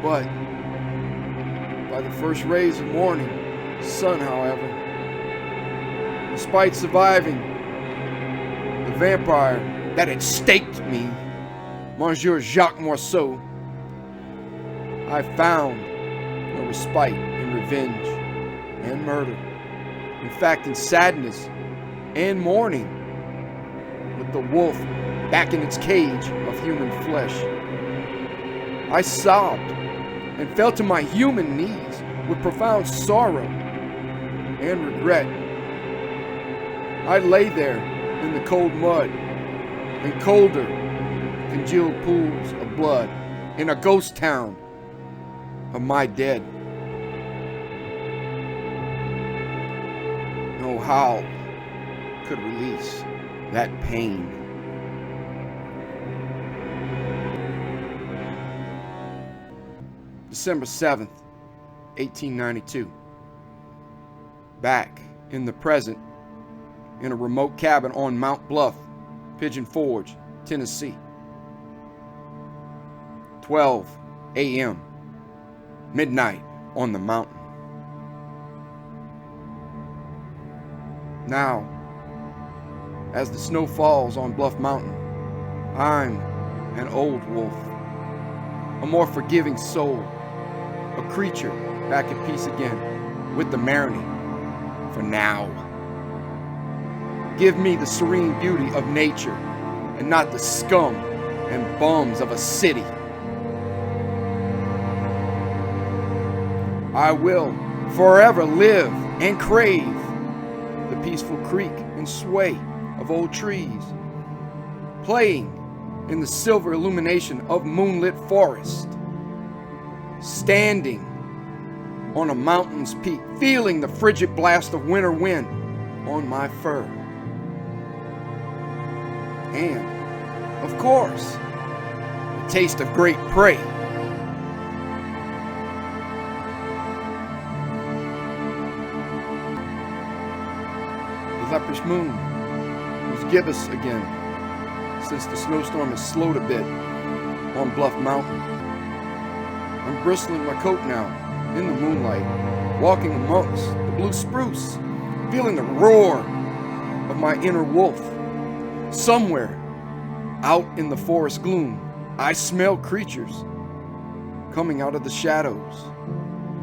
Speaker 3: But by the first rays of morning sun, however, despite surviving the vampire that had staked me, Monsieur Jacques Marceau, I found no respite in revenge and murder. In fact, in sadness and mourning, with the wolf back in its cage of human flesh, I sobbed and fell to my human knees, with profound sorrow and regret. I lay there in the cold mud and colder congealed pools of blood in a ghost town of my dead. No howl could release that pain. December 7th, 1892. Back in the present, in a remote cabin on Mount Bluff, Pigeon Forge, Tennessee. 12 a.m. Midnight on the mountain. Now, as the snow falls on Bluff Mountain, I'm an old wolf, a more forgiving soul, a creature back at peace again with the Mariner for now. Give me the serene beauty of nature and not the scum and bums of a city. I will forever live and crave the peaceful creak and sway of old trees, playing in the silver illumination of moonlit forest, standing on a mountain's peak, feeling the frigid blast of winter wind on my fur. And, of course, the taste of great prey. The leprous moon was gibbous again, since the snowstorm has slowed a bit on Bluff Mountain. I'm bristling my coat now in the moonlight, walking amongst the blue spruce, feeling the roar of my inner wolf. Somewhere out in the forest gloom, I smell creatures coming out of the shadows.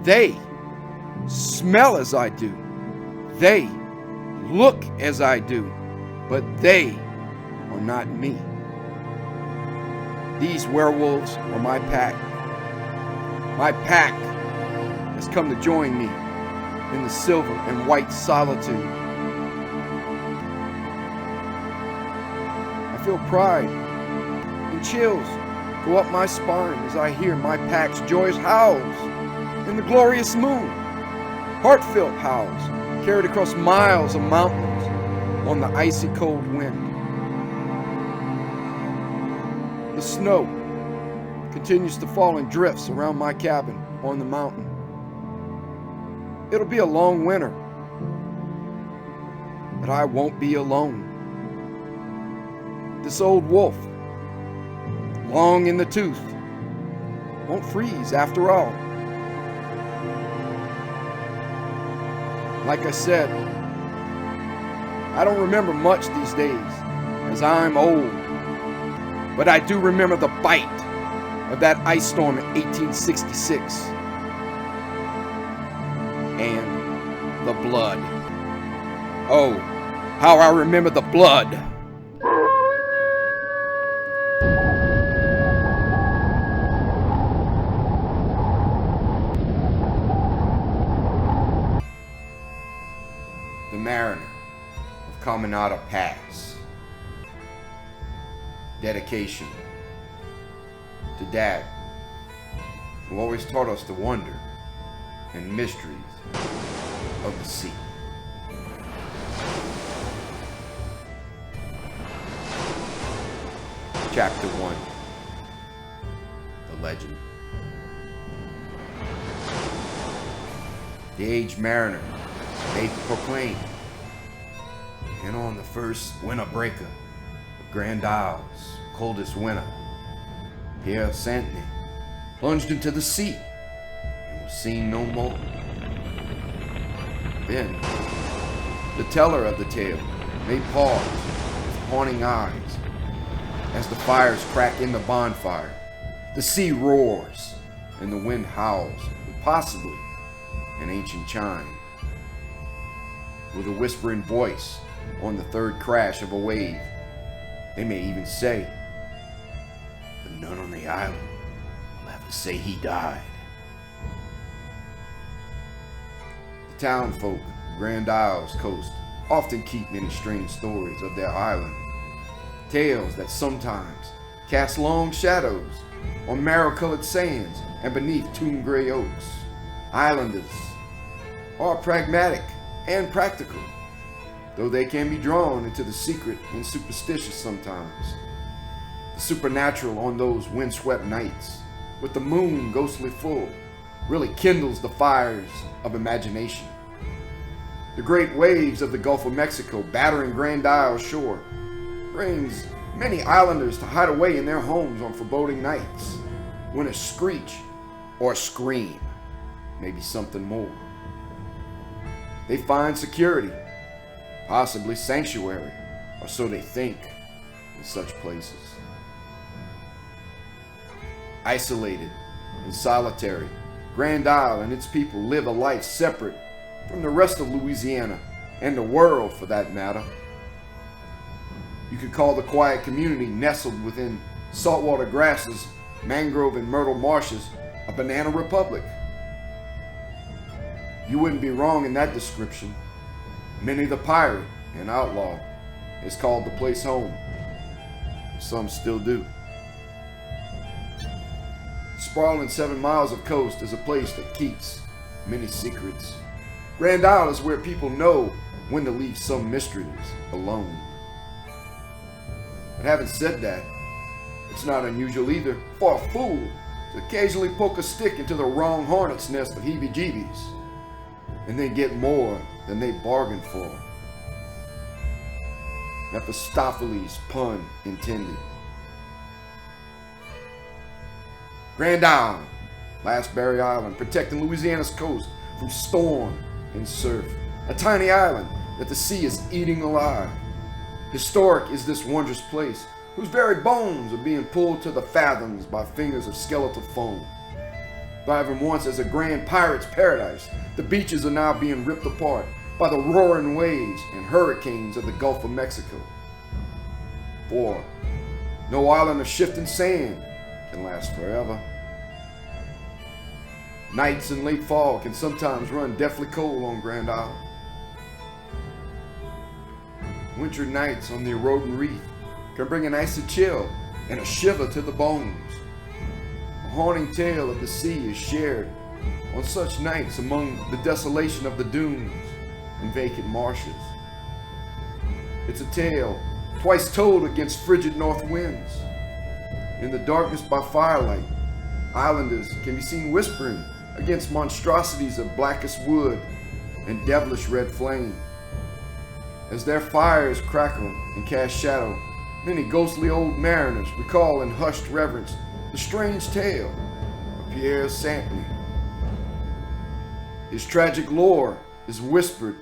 Speaker 3: They smell as I do. They look as I do, but they are not me. These werewolves are my pack. My pack has come to join me in the silver and white solitude. I feel pride and chills go up my spine as I hear my pack's joyous howls in the glorious moon. Heart-filled howls carried across miles of mountains on the icy cold wind. The snow continues to fall in drifts around my cabin on the mountain. It'll be a long winter, but I won't be alone. This old wolf, long in the tooth, won't freeze after all. Like I said, I don't remember much these days, as I'm old, but I do remember the bite of that ice storm in 1866. And the blood. Oh, how I remember the blood. The Mariner of Caminada Pass. Dedication to Dad, who always taught us the wonder and mysteries of the sea. Chapter 1. The Legend. The aged mariner made proclaim, and on the first winter breaker of Grand Isle's coldest winter, Pierre Santiny plunged into the sea and was seen no more. Then, the teller of the tale may pause with haunting eyes as the fires crack in the bonfire, the sea roars, and the wind howls with possibly an ancient chime. With a whispering voice on the third crash of a wave, they may even say, but none on the island will ever say he died. townfolk, Grand Isle's coast, often keep many strange stories of their island. Tales that sometimes cast long shadows on marrow-colored sands and beneath tomb-gray oaks. Islanders are pragmatic and practical, though they can be drawn into the secret and superstitious sometimes. The supernatural on those windswept nights, with the moon ghostly full, really kindles the fires of imagination. The great waves of the Gulf of Mexico battering Grand Isle's shore brings many islanders to hide away in their homes on foreboding nights, when a screech or a scream may be something more. They find security, possibly sanctuary, or so they think, in such places. Isolated and solitary, Grand Isle and its people live a life separate from the rest of Louisiana and the world for that matter. You could call the quiet community nestled within saltwater grasses, mangrove and myrtle marshes a banana republic. You wouldn't be wrong in that description. Many the pirate and outlaw has called the place home. Some still do. Sprawling 7 miles of coast is a place that keeps many secrets. Grand Isle is where people know when to leave some mysteries alone. But having said that, it's not unusual either for a fool to occasionally poke a stick into the wrong hornet's nest of heebie-jeebies and then get more than they bargained for. Mephistopheles pun intended. Grand Isle, last Barry Island, protecting Louisiana's coast from storm and surf. A tiny island that the sea is eating alive. Historic is this wondrous place, whose very bones are being pulled to the fathoms by fingers of skeletal foam. Thriving once as a grand pirate's paradise, the beaches are now being ripped apart by the roaring waves and hurricanes of the Gulf of Mexico. For no island of shifting sand can last forever. Nights in late fall can sometimes run deathly cold on Grand Isle. Wintry nights on the eroding reef can bring an icy chill and a shiver to the bones. A haunting tale of the sea is shared on such nights among the desolation of the dunes and vacant marshes. It's a tale twice told against frigid north winds. In the darkness by firelight, islanders can be seen whispering against monstrosities of blackest wood and devilish red flame. As their fires crackle and cast shadow, many ghostly old mariners recall in hushed reverence the strange tale of Pierre Santiny. His tragic lore is whispered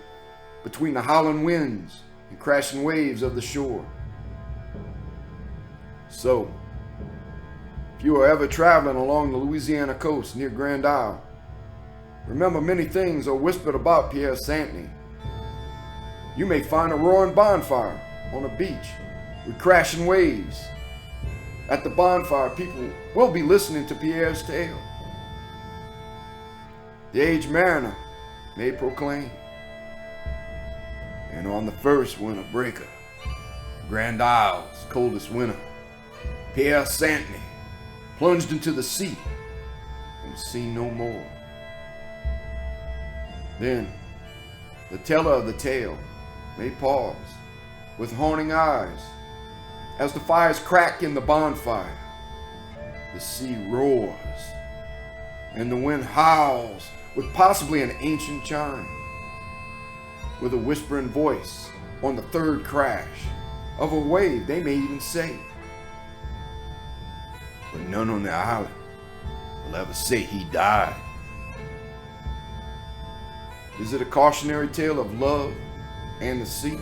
Speaker 3: between the howling winds and crashing waves of the shore. So, if you are ever traveling along the Louisiana coast near Grand Isle, remember many things are whispered about Pierre Santiny. You may find a roaring bonfire on a beach with crashing waves. At the bonfire, people will be listening to Pierre's tale. The aged mariner may proclaim, and on the first winter breaker, Grand Isle's coldest winter, Pierre Santiny plunged into the sea and was seen no more. Then, the teller of the tale may pause with haunting eyes as the fires crack in the bonfire. The sea roars and the wind howls with possibly an ancient chime, with a whispering voice on the third crash of a wave, they may even say. But none on the island will ever say he died. Is it a cautionary tale of love and the sea?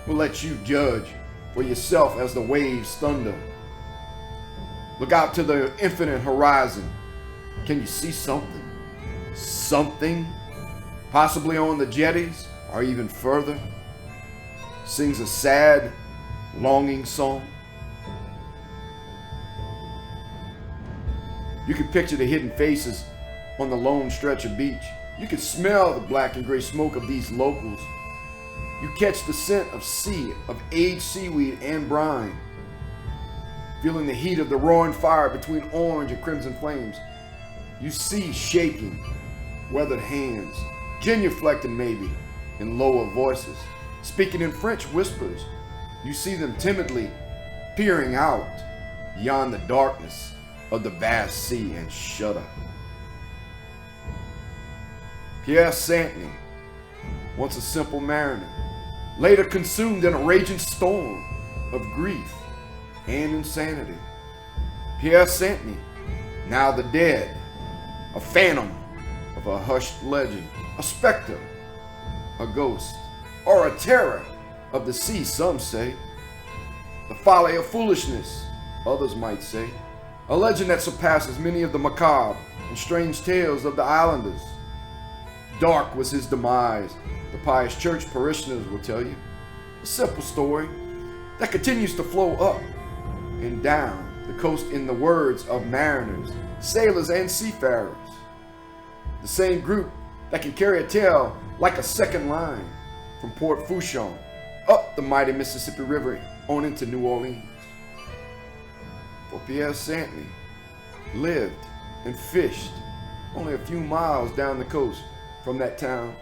Speaker 3: We'll let you judge for yourself as the waves thunder. Look out to the infinite horizon. Can you see something? Something? Possibly on the jetties or even further? Sings a sad, longing song. You can picture the hidden faces on the lone stretch of beach You can smell the black and gray smoke of these locals. You catch the scent of sea, of aged seaweed and brine. Feeling the heat of the roaring fire between orange and crimson flames. You see shaking, weathered hands, genuflecting maybe, in lower voices, speaking in French whispers. You see them timidly peering out beyond the darkness of the vast sea and shudder. Pierre Santiny, once a simple mariner, later consumed in a raging storm of grief and insanity. Pierre Santiny, now the dead, a phantom of a hushed legend, a specter, a ghost, or a terror of the sea, some say. The folly of foolishness, others might say. A legend that surpasses many of the macabre and strange tales of the islanders. Dark was his demise, the pious church parishioners will tell you. A simple story that continues to flow up and down the coast in the words of mariners, sailors, and seafarers. The same group that can carry a tale like a second line from Port Fourchon up the mighty Mississippi River on into New Orleans. For Pierre Santiny lived and fished only a few miles down the coast from that town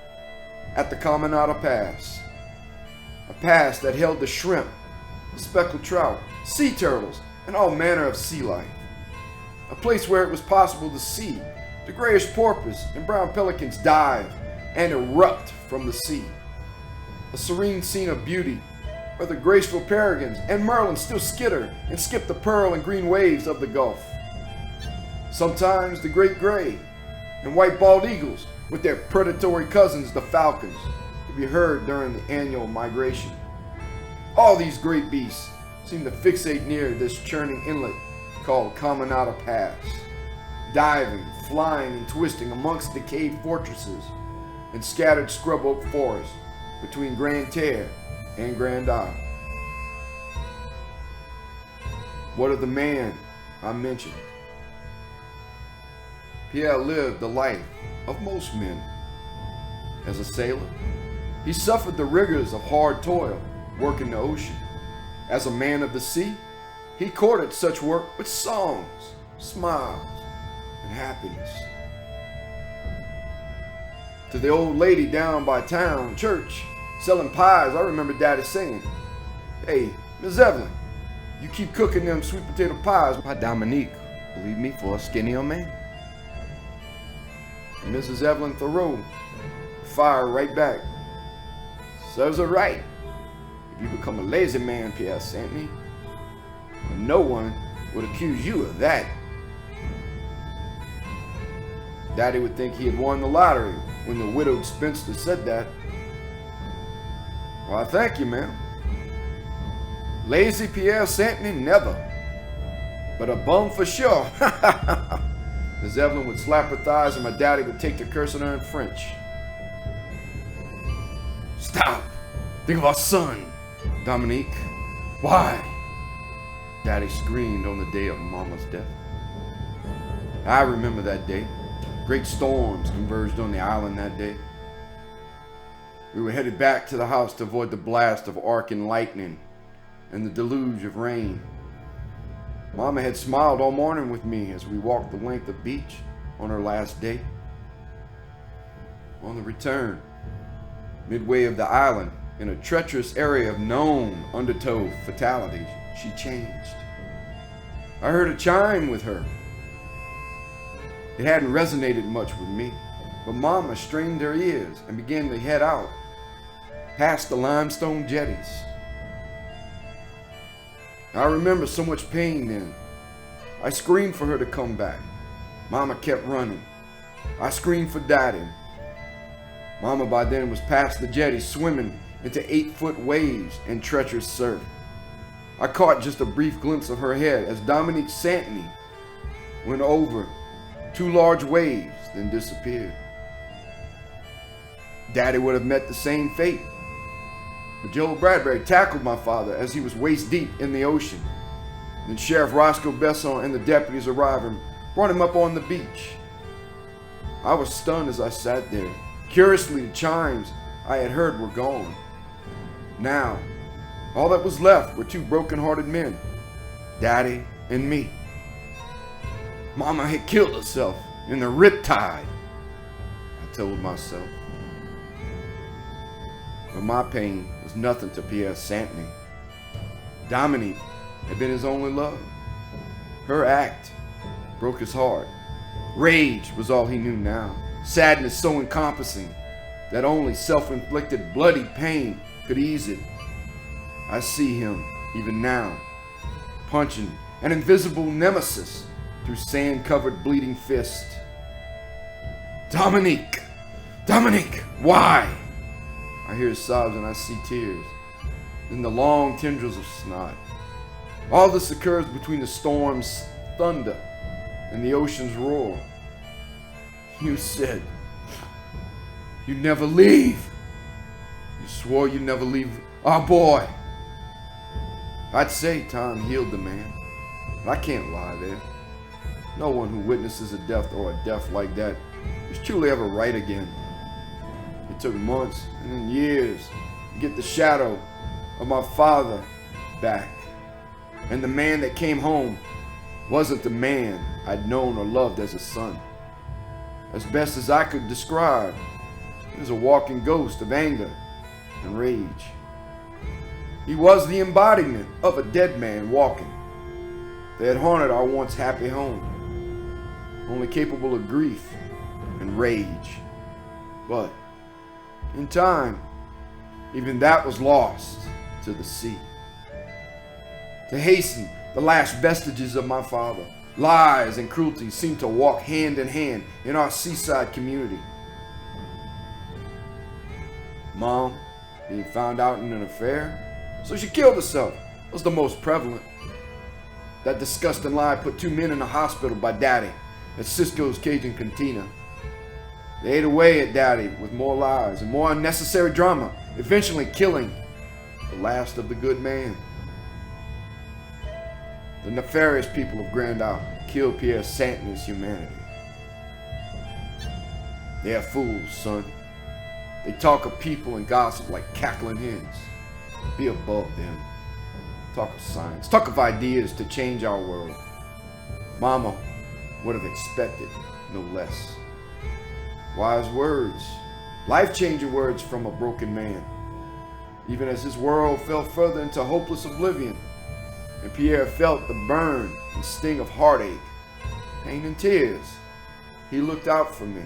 Speaker 3: at the Caminada Pass. A pass that held the shrimp, the speckled trout, sea turtles, and all manner of sea life. A place where it was possible to see the grayish porpoise and brown pelicans dive and erupt from the sea. A serene scene of beauty where the graceful peregrines and merlins still skitter and skip the pearl and green waves of the Gulf. Sometimes the great gray and white bald eagles with their predatory cousins, the falcons, could be heard during the annual migration. All these great beasts seem to fixate near this churning inlet called Caminada Pass, diving, flying, and twisting amongst decayed fortresses and scattered scrub oak forests between Grande Terre and Grand Isle. What of the man I mentioned? Pierre lived the life of most men. As a sailor, he suffered the rigors of hard toil, working the ocean. As a man of the sea, he courted such work with songs, smiles, and happiness. To the old lady down by town church, selling pies, I remember Daddy saying, "Hey, Miss Evelyn, you keep cooking them sweet potato pies."
Speaker 2: My Dominique, believe me for a skinnier man.
Speaker 3: And Mrs. Evelyn Thoreau fired right back. "Serves her right. If you become a lazy man, Pierre Santiny, and no one would accuse you of that." Daddy would think he had won the lottery when the widowed spinster said that. "Why, thank you, ma'am. Lazy Pierre Santiny, never. But a bum for sure." Miss Evelyn would slap her thighs and my daddy would take to cursing her in French. "Stop! Think of our son, Dominique. Why?" Daddy screamed on the day of Mama's death. I remember that day. Great storms converged on the island that day. We were headed back to the house to avoid the blast of arcing lightning and the deluge of rain. Mama had smiled all morning with me as we walked the length of beach on her last day. On the return, midway of the island, in a treacherous area of known undertow fatalities, she changed. I heard a chime with her. It hadn't resonated much with me, but Mama strained her ears and began to head out past the limestone jetties. I remember so much pain then. I screamed for her to come back. Mama kept running. I screamed for Daddy. Mama by then was past the jetty, swimming into 8-foot waves and treacherous surf. I caught just a brief glimpse of her head as Dominique Santiny went over 2 large waves, then disappeared. Daddy would have met the same fate. But Joe Bradbury tackled my father as he was waist deep in the ocean. Then Sheriff Roscoe Besson and the deputies arrived and brought him up on the beach. I was stunned as I sat there. Curiously, the chimes I had heard were gone. Now, all that was left were two broken-hearted men, Daddy and me. Mama had killed herself in the riptide, I told myself. But my pain was nothing to Pierre Santiny. Dominique had been his only love. Her act broke his heart. Rage was all he knew now. Sadness so encompassing that only self-inflicted bloody pain could ease it. I see him, even now, punching an invisible nemesis through sand-covered bleeding fist. Dominique! Dominique! Why? I hear sobs and I see tears, then the long tendrils of snot. All this occurs between the storm's thunder and the ocean's roar. You said you'd never leave. You swore you'd never leave our boy. I'd say time healed the man, but I can't lie there. No one who witnesses a death or a death like that is truly ever right again. It took months and then years to get the shadow of my father back. And the man that came home wasn't the man I'd known or loved as a son. As best as I could describe, he was a walking ghost of anger and rage. He was the embodiment of a dead man walking. They had haunted our once happy home, only capable of grief and rage. But in time, even that was lost to the sea. To hasten the last vestiges of my father, lies and cruelty seemed to walk hand in hand in our seaside community. Mom being found out in an affair, so she killed herself, was the most prevalent. That disgusting lie put two men in the hospital by Daddy at Cisco's Cajun Cantina. They ate away at Daddy with more lies and more unnecessary drama, eventually killing the last of the good man. The nefarious people of Grand Isle killed Pierre Santiny's humanity. They are fools, son. They talk of people and gossip like cackling hens. Be above them. Talk of science. Talk of ideas to change our world. Mama would have expected no less. Wise words, life-changing words from a broken man. Even as his world fell further into hopeless oblivion, and Pierre felt the burn and sting of heartache, pain and tears, he looked out for me.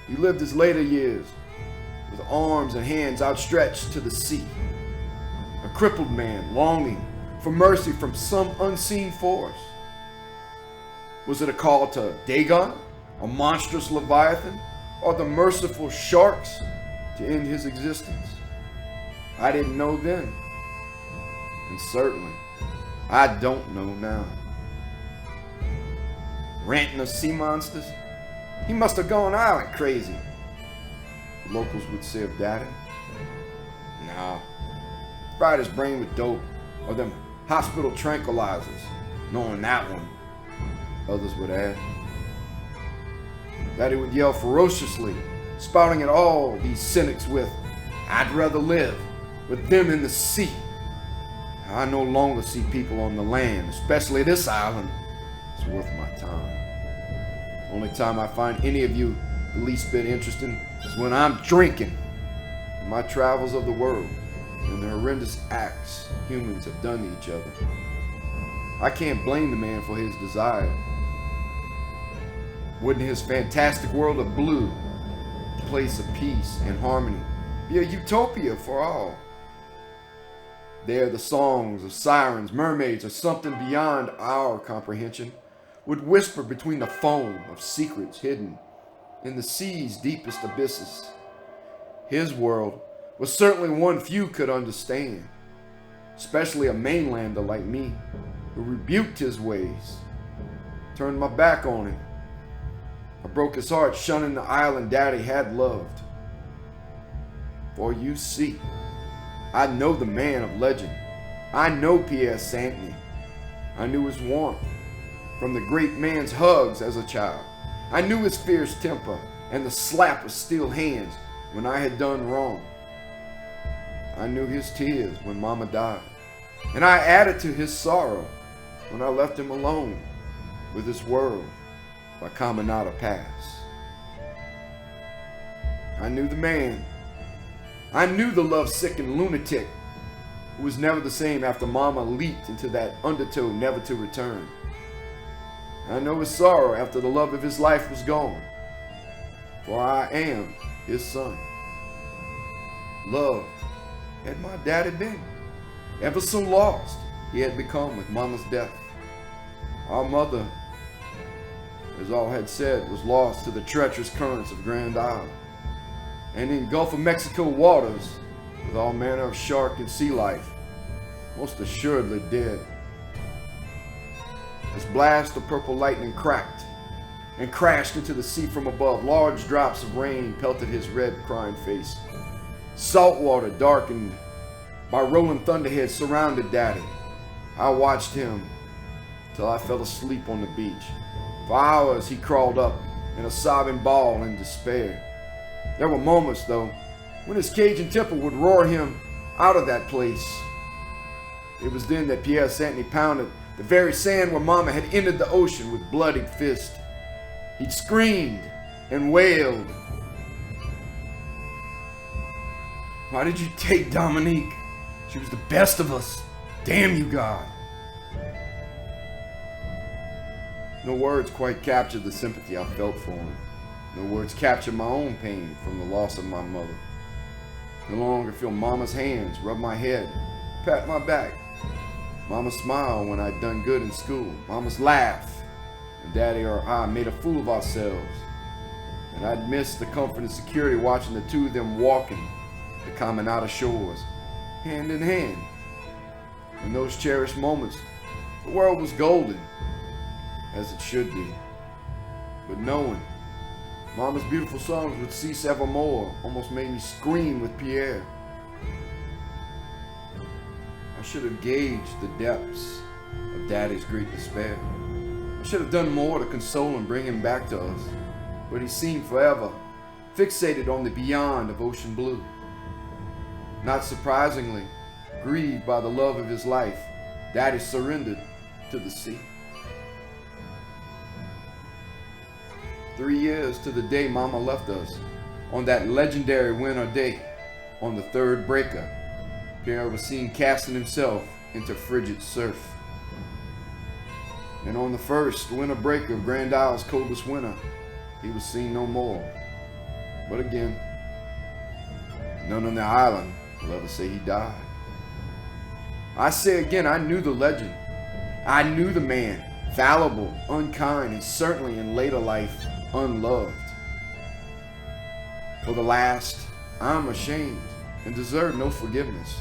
Speaker 3: He lived his later years with arms and hands outstretched to the sea, a crippled man longing for mercy from some unseen force. Was it a call to Dagon, a monstrous leviathan, or the merciful sharks to end his existence? I didn't know then, and certainly I don't know now. Ranting of sea monsters? He must have gone island crazy, the locals would say of Daddy. No, fried his brain with dope or them hospital tranquilizers, knowing that one, others would add. Daddy would yell ferociously, spouting at all these cynics with, "I'd rather live with them in the sea. I no longer see people on the land, especially this island, it's worth my time. Only time I find any of you the least bit interesting is when I'm drinking. In my travels of the world and the horrendous acts humans have done to each other. I can't blame the man for his desire. Wouldn't his fantastic world of blue, a place of peace and harmony, be a utopia for all? There the songs of sirens, mermaids, or something beyond our comprehension would whisper between the foam of secrets hidden in the sea's deepest abysses. His world was certainly one few could understand, especially a mainlander like me, who rebuked his ways, turned my back on him. I broke his heart, shunning the island Daddy had loved. For you see, I know the man of legend. I know Pierre Santiny. I knew his warmth from the great man's hugs as a child, I knew his fierce temper and the slap of steel hands when I had done wrong. I knew his tears when Mama died, and I added to his sorrow when I left him alone with this world by Caminada Pass. I knew the man. I knew the love-sickened lunatic who was never the same after Mama leaped into that undertow never to return. I know his sorrow after the love of his life was gone, for I am his son. Loved had my daddy been, ever so lost he had become with Mama's death. Our mother, as all had said, was lost to the treacherous currents of Grand Isle, and in Gulf of Mexico waters, with all manner of shark and sea life, most assuredly dead. As blast of purple lightning cracked and crashed into the sea from above, large drops of rain pelted his red, crying face. Salt water darkened by rolling thunderheads surrounded Daddy. I watched him till I fell asleep on the beach. For hours he crawled up in a sobbing ball in despair. There were moments, though, when his Cajun temper would roar him out of that place. It was then that Pierre Santiny pounded the very sand where Mama had entered the ocean with bloodied fist. He'd screamed and wailed. Why did you take Dominique? She was the best of us. Damn you, God. No words quite captured the sympathy I felt for him. No words captured my own pain from the loss of my mother. No longer feel Mama's hands rub my head, pat my back. Mama's smile when I'd done good in school. Mama's laugh when Daddy or I made a fool of ourselves. And I'd miss the comfort and security watching the two of them walking the Caminada shores, hand in hand. In those cherished moments, the world was golden, as it should be. But knowing Mama's beautiful songs would cease evermore almost made me scream with Pierre. I should have gauged the depths of Daddy's great despair. I should have done more to console and bring him back to us, but he seemed forever fixated on the beyond of ocean blue. Not surprisingly, grieved by the love of his life, Daddy surrendered to the sea. 3 years to the day Mama left us, on that legendary winter day, on the third breaker, Pierre was seen casting himself into frigid surf. And on the first winter breaker of Grand Isle's coldest winter, he was seen no more. But again, none on the island will ever say he died. I say again, I knew the legend. I knew the man, fallible, unkind, and certainly in later life, unloved. For the last, I'm ashamed and deserve no forgiveness.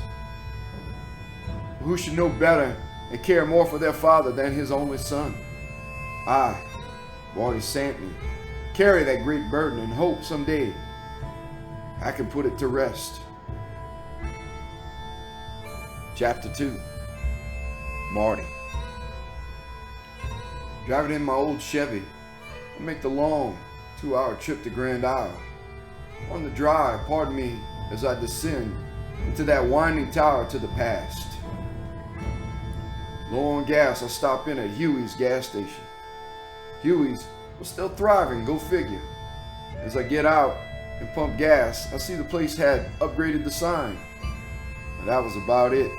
Speaker 3: Who should know better and care more for their father than his only son? I, Pierre Santiny, carry that great burden and hope someday I can put it to rest. Chapter 2, Marty. Driving in my old Chevy, I make the long 2-hour trip to Grand Isle. On the drive, pardon me as I descend into that winding tower to the past. Low on gas, I stop in at Huey's gas station. Huey's was still thriving, go figure. As I get out and pump gas, I see the place had upgraded the sign. But that was about it.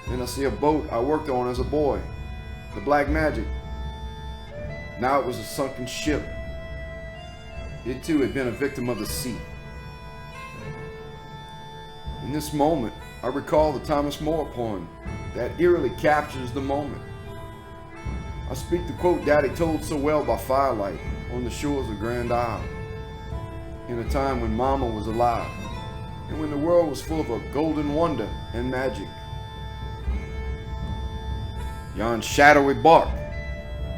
Speaker 3: Then I see a boat I worked on as a boy, the Black Magic. Now it was a sunken ship. It too had been a victim of the sea. In this moment, I recall the Thomas More poem that eerily captures the moment. I speak the quote Daddy told so well by firelight on the shores of Grand Isle, in a time when Mama was alive, and when the world was full of a golden wonder and magic. Yon shadowy bark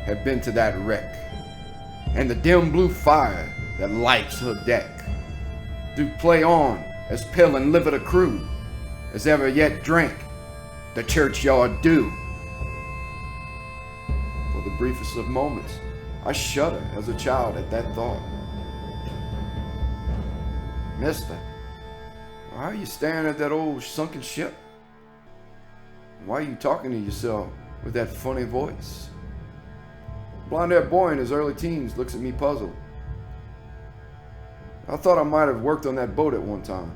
Speaker 3: had been to that wreck, and the dim blue fire that lights her deck do play on as pale and livid a crew as ever yet drank the churchyard dew. For the briefest of moments, I shudder as a child at that thought. Mister, why are you staring at that old sunken ship? Why are you talking to yourself with that funny voice? A blonde-haired boy in his early teens looks at me puzzled. I thought I might have worked on that boat at one time.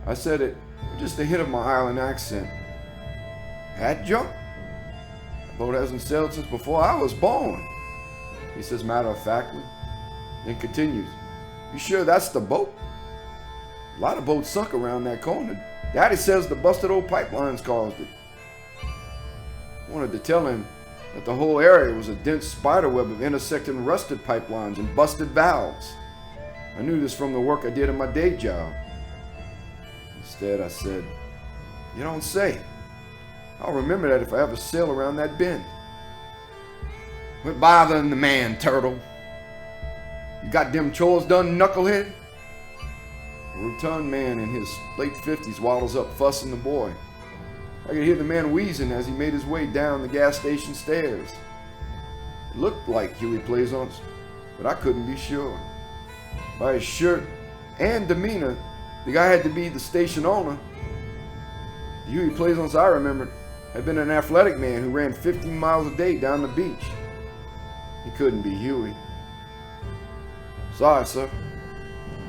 Speaker 3: I said it with just a hint of my island accent. Hat jump? The boat hasn't sailed since before I was born, he says matter-of-factly, then continues. You sure that's the boat? A lot of boats sunk around that corner. Daddy says the busted old pipelines caused it. I wanted to tell him that the whole area was a dense spiderweb of intersecting rusted pipelines and busted valves. I knew this from the work I did in my day job. Instead, I said, you don't say. I'll remember that if I ever sail around that bend.
Speaker 2: Quit bothering the man, Turtle.
Speaker 3: You got them chores done, knucklehead? A rotund man in his late 50s waddles up, fussing the boy. I could hear the man wheezing as he made his way down the gas station stairs. It looked like Huey Plaisance, but I couldn't be sure. By his shirt and demeanor, the guy had to be the station owner. The Huey Plaisance I remembered had been an athletic man who ran 15 miles a day down the beach. He couldn't be Huey. Sorry, sir.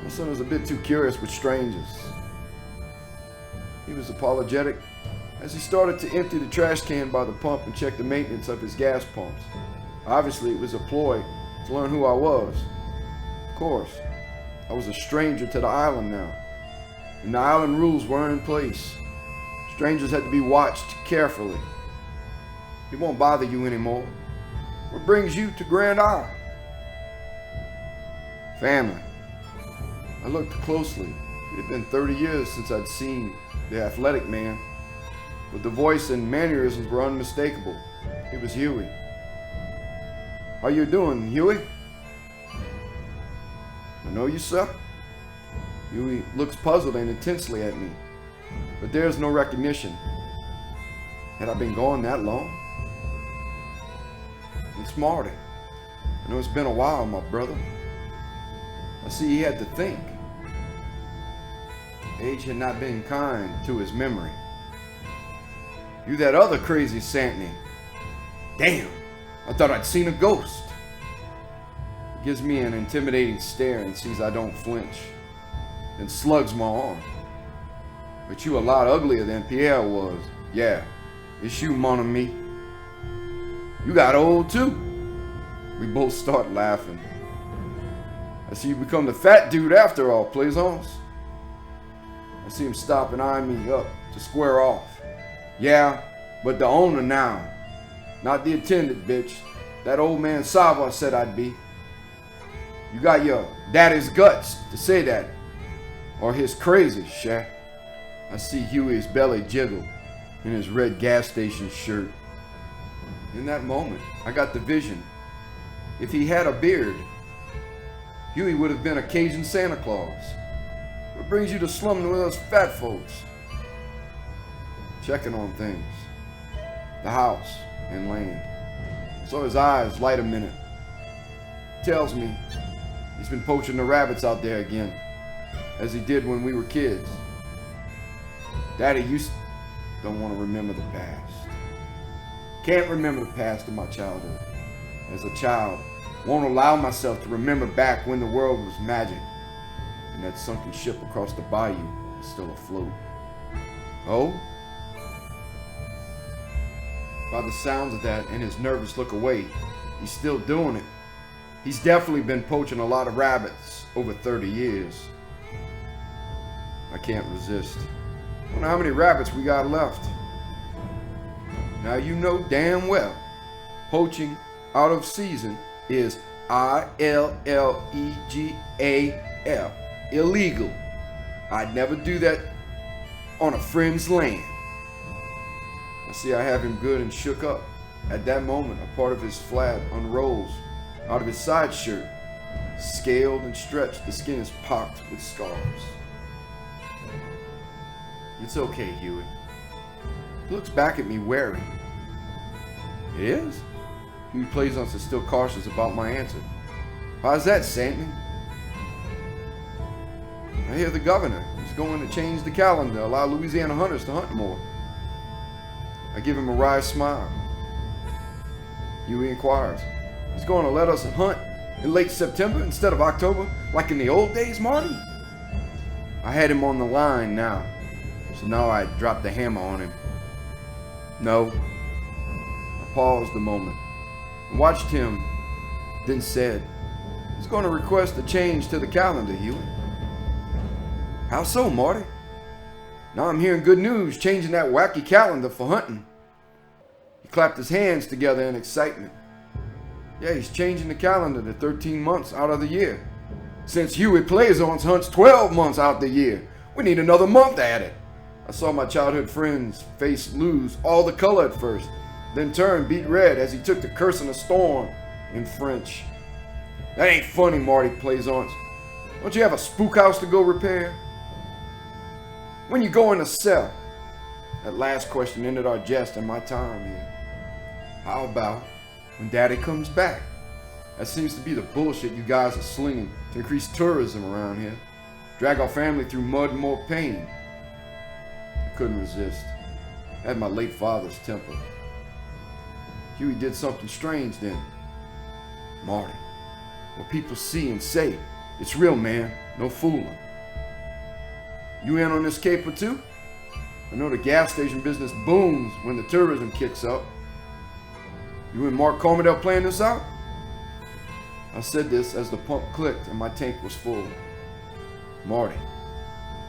Speaker 3: My son is a bit too curious with strangers. He was apologetic as he started to empty the trash can by the pump and check the maintenance of his gas pumps. Obviously, it was a ploy to learn who I was. Of course, I was a stranger to the island now, and the island rules weren't in place. Strangers had to be watched carefully. He won't bother you anymore. What brings you to Grand Isle? Family. I looked closely. It had been 30 years since I'd seen the athletic man, but the voice and mannerisms were unmistakable. It was Huey. How you doing, Huey? I know you, sir. Huey looks puzzled and intensely at me, but there's no recognition. Had I been gone that long? It's Marty. I know it's been a while, my brother. I see he had to think. Age had not been kind to his memory. You that other crazy Santiny. Damn, I thought I'd seen a ghost. He gives me an intimidating stare and sees I don't flinch, then slugs my arm. But you a lot uglier than Pierre was. Yeah, it's you, mon ami. You got old too. We both start laughing. I see you become the fat dude after all, Plaisance. I see him stop and eye me up to square off. Yeah, but the owner now. Not the attendant, bitch. That old man Sava said I'd be. You got your daddy's guts to say that. Or his crazy, Shaq. I see Huey's belly jiggle in his red gas station shirt. In that moment, I got the vision. If he had a beard, Huey would have been a Cajun Santa Claus. What brings you to slumming with us fat folks? Checking on things. The house and land. So his eyes light a minute. Tells me he's been poaching the rabbits out there again, as he did when we were kids. Daddy, you don't want to remember the past. Can't remember the past of my childhood. As a child, won't allow myself to remember back when the world was magic and that sunken ship across the bayou is still afloat. Oh? By the sounds of that and his nervous look away, he's still doing it. He's definitely been poaching a lot of rabbits over 30 years. I can't resist. I wonder how many rabbits we got left. Now you know damn well, poaching out of season is ILLEGAL, illegal. I'd never do that on a friend's land. I see I have him good and shook up. At that moment, a part of his flab unrolls out of his side shirt. Scaled and stretched, the skin is pocked with scars. It's okay, Huey. He looks back at me wary. It is? Huey Plaisance is still cautious about my answer. How's that, Santiny? I hear the governor is going to change the calendar, allow Louisiana hunters to hunt more. I give him a wry smile. Huey inquires, he's going to let us hunt in late September instead of October, like in the old days, Marty? I had him on the line now, so now I dropped the hammer on him. No. I paused a moment and watched him, then said, he's going to request a change to the calendar, Huey. How so, Marty? Now I'm hearing good news, changing that wacky calendar for hunting. He clapped his hands together in excitement. Yeah, he's changing the calendar to 13 months out of the year. Since Huey Plaisance hunts 12 months out the year, we need another month at it. I saw my childhood friend's face lose all the color at first, then turn beet red as he took to cursing a storm in French. That ain't funny, Marty Plaisance. Don't you have a spook house to go repair? When you go in a cell? That last question ended our jest and my time here. How about when Daddy comes back? That seems to be the bullshit you guys are slinging to increase tourism around here. Drag our family through mud and more pain. I couldn't resist. I had my late father's temper. Huey did something strange then. Marty, what people see and say, it's real, man. No fooling. You in on this caper too? I know the gas station business booms when the tourism kicks up. You and Mark Cormerdale playing this out? I said this as the pump clicked and my tank was full. Marty,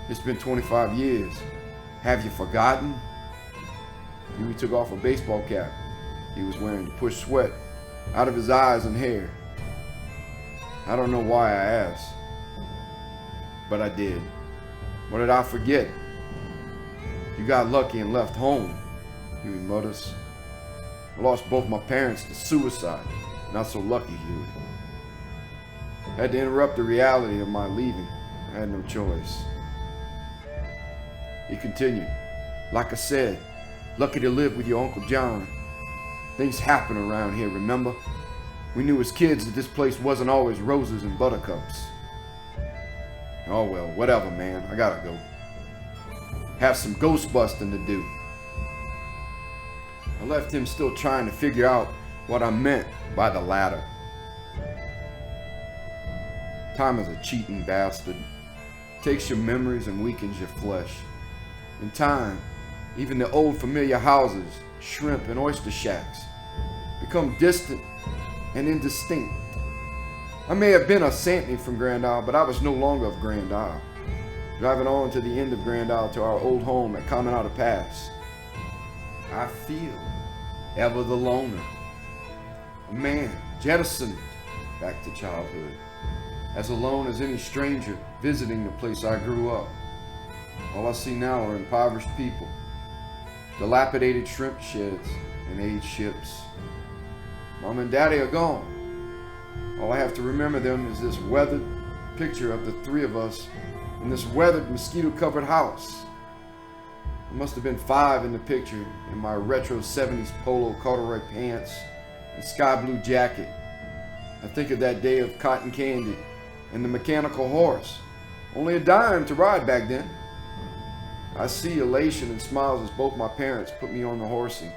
Speaker 3: it's been 25 years. Have you forgotten? Huey took off a baseball cap he was wearing to push sweat out of his eyes and hair. I don't know why I asked, but I did. What did I forget? You got lucky and left home, Huey mutters. I lost both my parents to suicide. Not so lucky, Huey. I had to interrupt the reality of my leaving. I had no choice. He continued, like I said, lucky to live with your Uncle John. Things happen around here, remember? We knew as kids that this place wasn't always roses and buttercups. Oh well, whatever, man. I gotta go. Have some ghost busting to do. I left him still trying to figure out what I meant by the latter. Time is a cheating bastard. Takes your memories and weakens your flesh. In time, even the old familiar houses, shrimp and oyster shacks, become distant and indistinct. I may have been a Santiny from Grand Isle, but I was no longer of Grand Isle. Driving on to the end of Grand Isle to our old home at Caminada Pass, I feel ever the loner. A man jettisoned back to childhood, as alone as any stranger visiting the place I grew up. All I see now are impoverished people, dilapidated shrimp sheds, and aged ships. Mom and Daddy are gone. All I have to remember them is this weathered picture of the three of us in this weathered, mosquito-covered house. I must have been 5 in the picture, in my retro 70s polo corduroy pants and sky blue jacket. I think of that day of cotton candy and the mechanical horse. Only a dime to ride back then. I see elation and smiles as both my parents put me on the horsey.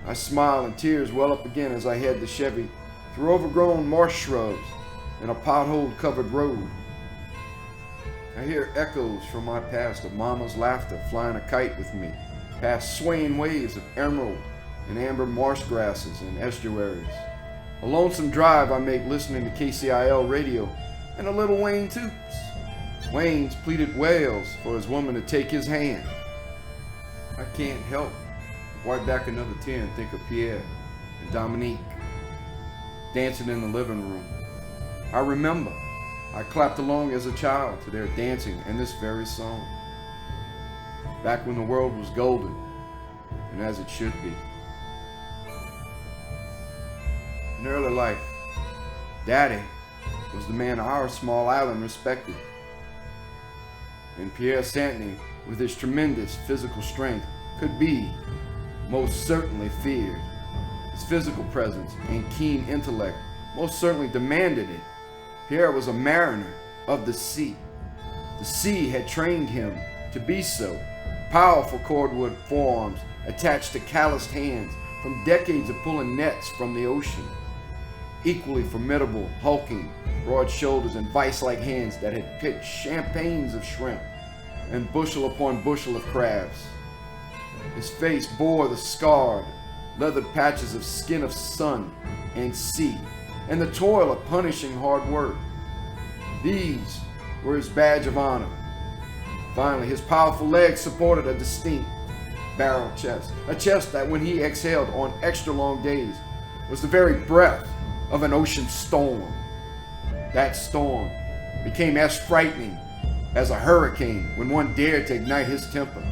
Speaker 3: I smile and tears well up again as I head the Chevy through overgrown marsh shrubs and a pothole-covered road. I hear echoes from my past of Mama's laughter flying a kite with me, past swaying waves of emerald and amber marsh grasses and estuaries. A lonesome drive I make listening to KCIL radio and a little Wayne toots. Wayne's pleaded wails for his woman to take his hand. I can't help but wipe back another tear and think of Pierre and Dominique dancing in the living room. I remember I clapped along as a child to their dancing and this very song. Back when the world was golden, and as it should be. In early life, Daddy was the man our small island respected. And Pierre Santiny, with his tremendous physical strength, could be most certainly feared, His physical presence and keen intellect most certainly demanded it. Pierre was a mariner of the sea. The sea had trained him to be so. Powerful cordwood forearms attached to calloused hands from decades of pulling nets from the ocean. Equally formidable, hulking, broad shoulders and vice-like hands that had picked champagnes of shrimp and bushel upon bushel of crabs. His face bore the scarred, leathered patches of skin of sun and sea, and the toil of punishing hard work. These were his badge of honor. Finally, his powerful legs supported a distinct barrel chest, a chest that when he exhaled on extra long days was the very breath of an ocean storm. That storm became as frightening as a hurricane when one dared to ignite his temper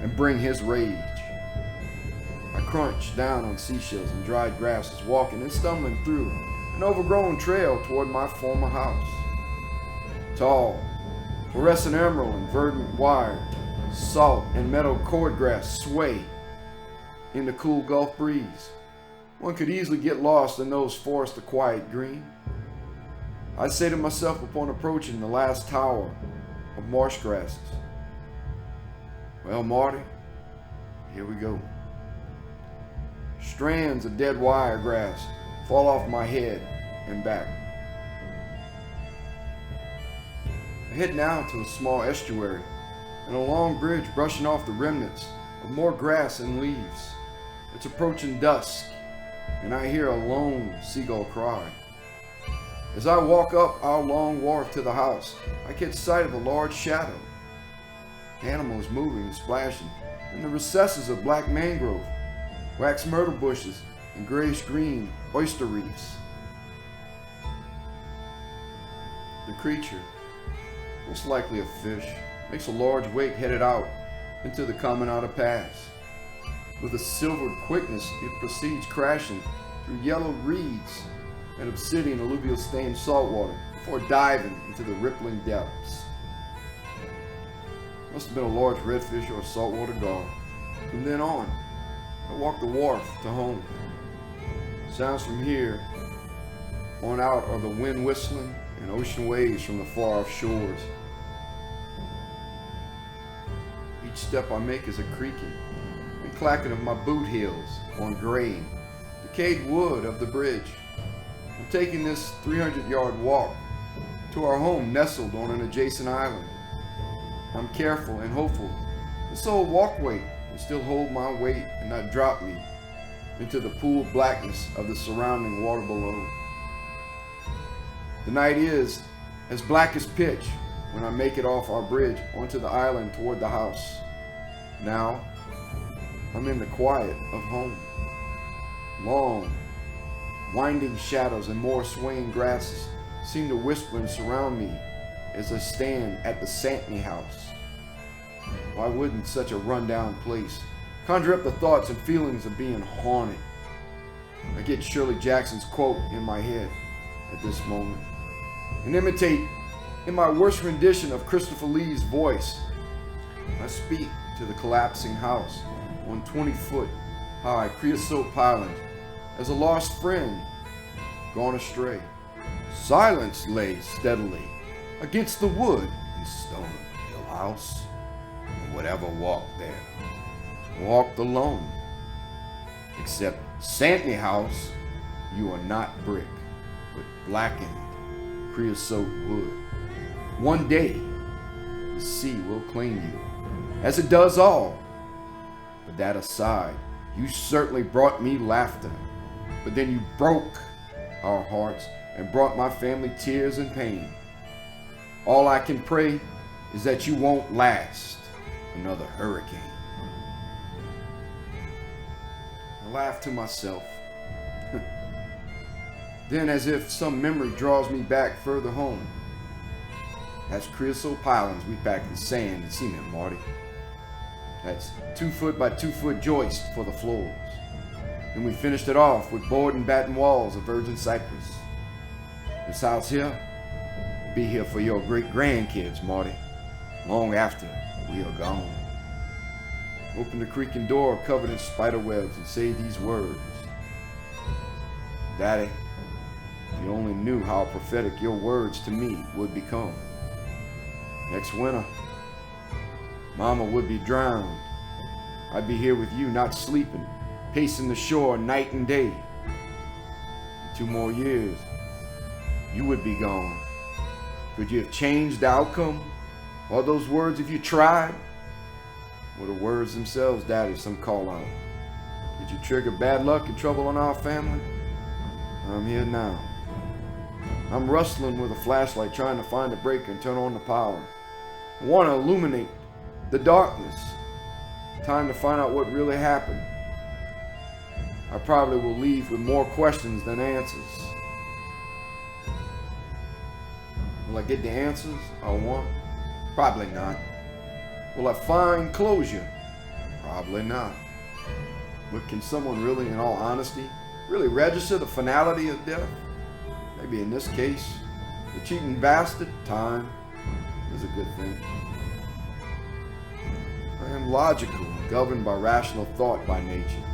Speaker 3: and bring his rage. I crunched down on seashells and dried grasses, walking and stumbling through an overgrown trail toward my former house. Tall, fluorescent emerald and verdant wire, salt and meadow cordgrass sway in the cool Gulf breeze. One could easily get lost in those forests of quiet green. I say to myself upon approaching the last tower of marsh grasses, well, Marty, here we go. Strands of dead wire grass fall off my head and back. I head now to a small estuary and a long bridge brushing off the remnants of more grass and leaves. It's approaching dusk, and I hear a lone seagull cry. As I walk up our long wharf to the house, I catch sight of a large shadow. The animal is moving and splashing in the recesses of black mangrove, wax myrtle bushes, and grayish-green oyster reefs. The creature, most likely a fish, makes a large wake headed out into the Caminada Pass. With a silvered quickness, it proceeds crashing through yellow reeds and obsidian alluvial-stained saltwater before diving into the rippling depths. Must have been a large redfish or a saltwater gar. From then on, I walk the wharf to home. Sounds from here on out are the wind whistling and ocean waves from the far-off shores. Each step I make is a creaking and clacking of my boot heels on gray, decayed wood of the bridge. I'm taking this 300-yard walk to our home nestled on an adjacent island. I'm careful and hopeful this old walkway will still hold my weight and not drop me into the pooled blackness of the surrounding water below. The night is as black as pitch when I make it off our bridge onto the island toward the house. Now, I'm in the quiet of home. Long, winding shadows and more swaying grasses seem to whisper and surround me as I stand at the Santiny house. Why wouldn't such a rundown place conjure up the thoughts and feelings of being haunted? I get Shirley Jackson's quote in my head at this moment and imitate in my worst rendition of Christopher Lee's voice. I speak to the collapsing house on 20-foot high creosote pilings as a lost friend gone astray. Silence lay steadily against the wood and stone of the hill house, and whatever walked there walked alone. Except Santiny house, you are not brick, but blackened creosote wood. One day, the sea will claim you, as it does all. But that aside, you certainly brought me laughter. But then you broke our hearts and brought my family tears and pain. All I can pray is that you won't last another hurricane. I laugh to myself. Then, as if some memory draws me back further home, that's creosote pilings we packed in sand and cement, Marty. That's 2-foot by 2-foot joist for the floors. And we finished it off with board and batten walls of virgin cypress. This house here will be here for your great-grandkids, Marty, long after we are gone. Open the creaking door covered in spider webs and say these words. Daddy, if you only knew how prophetic your words to me would become. Next winter, Mama would be drowned. I'd be here with you, not sleeping, pacing the shore night and day. In 2 more years, you would be gone. Could you have changed the outcome? All those words if you tried? Or the words themselves, Daddy, some call out. Did you trigger bad luck and trouble on our family? I'm here now. I'm rustling with a flashlight trying to find a breaker and turn on the power. I want to illuminate the darkness. Time to find out what really happened. I probably will leave with more questions than answers. Will I get the answers I want? Probably not. Will I find closure? Probably not. But can someone really, in all honesty, really register the finality of death? Maybe in this case, the cheating bastard, time, is a good thing. I am logical, governed by rational thought by nature.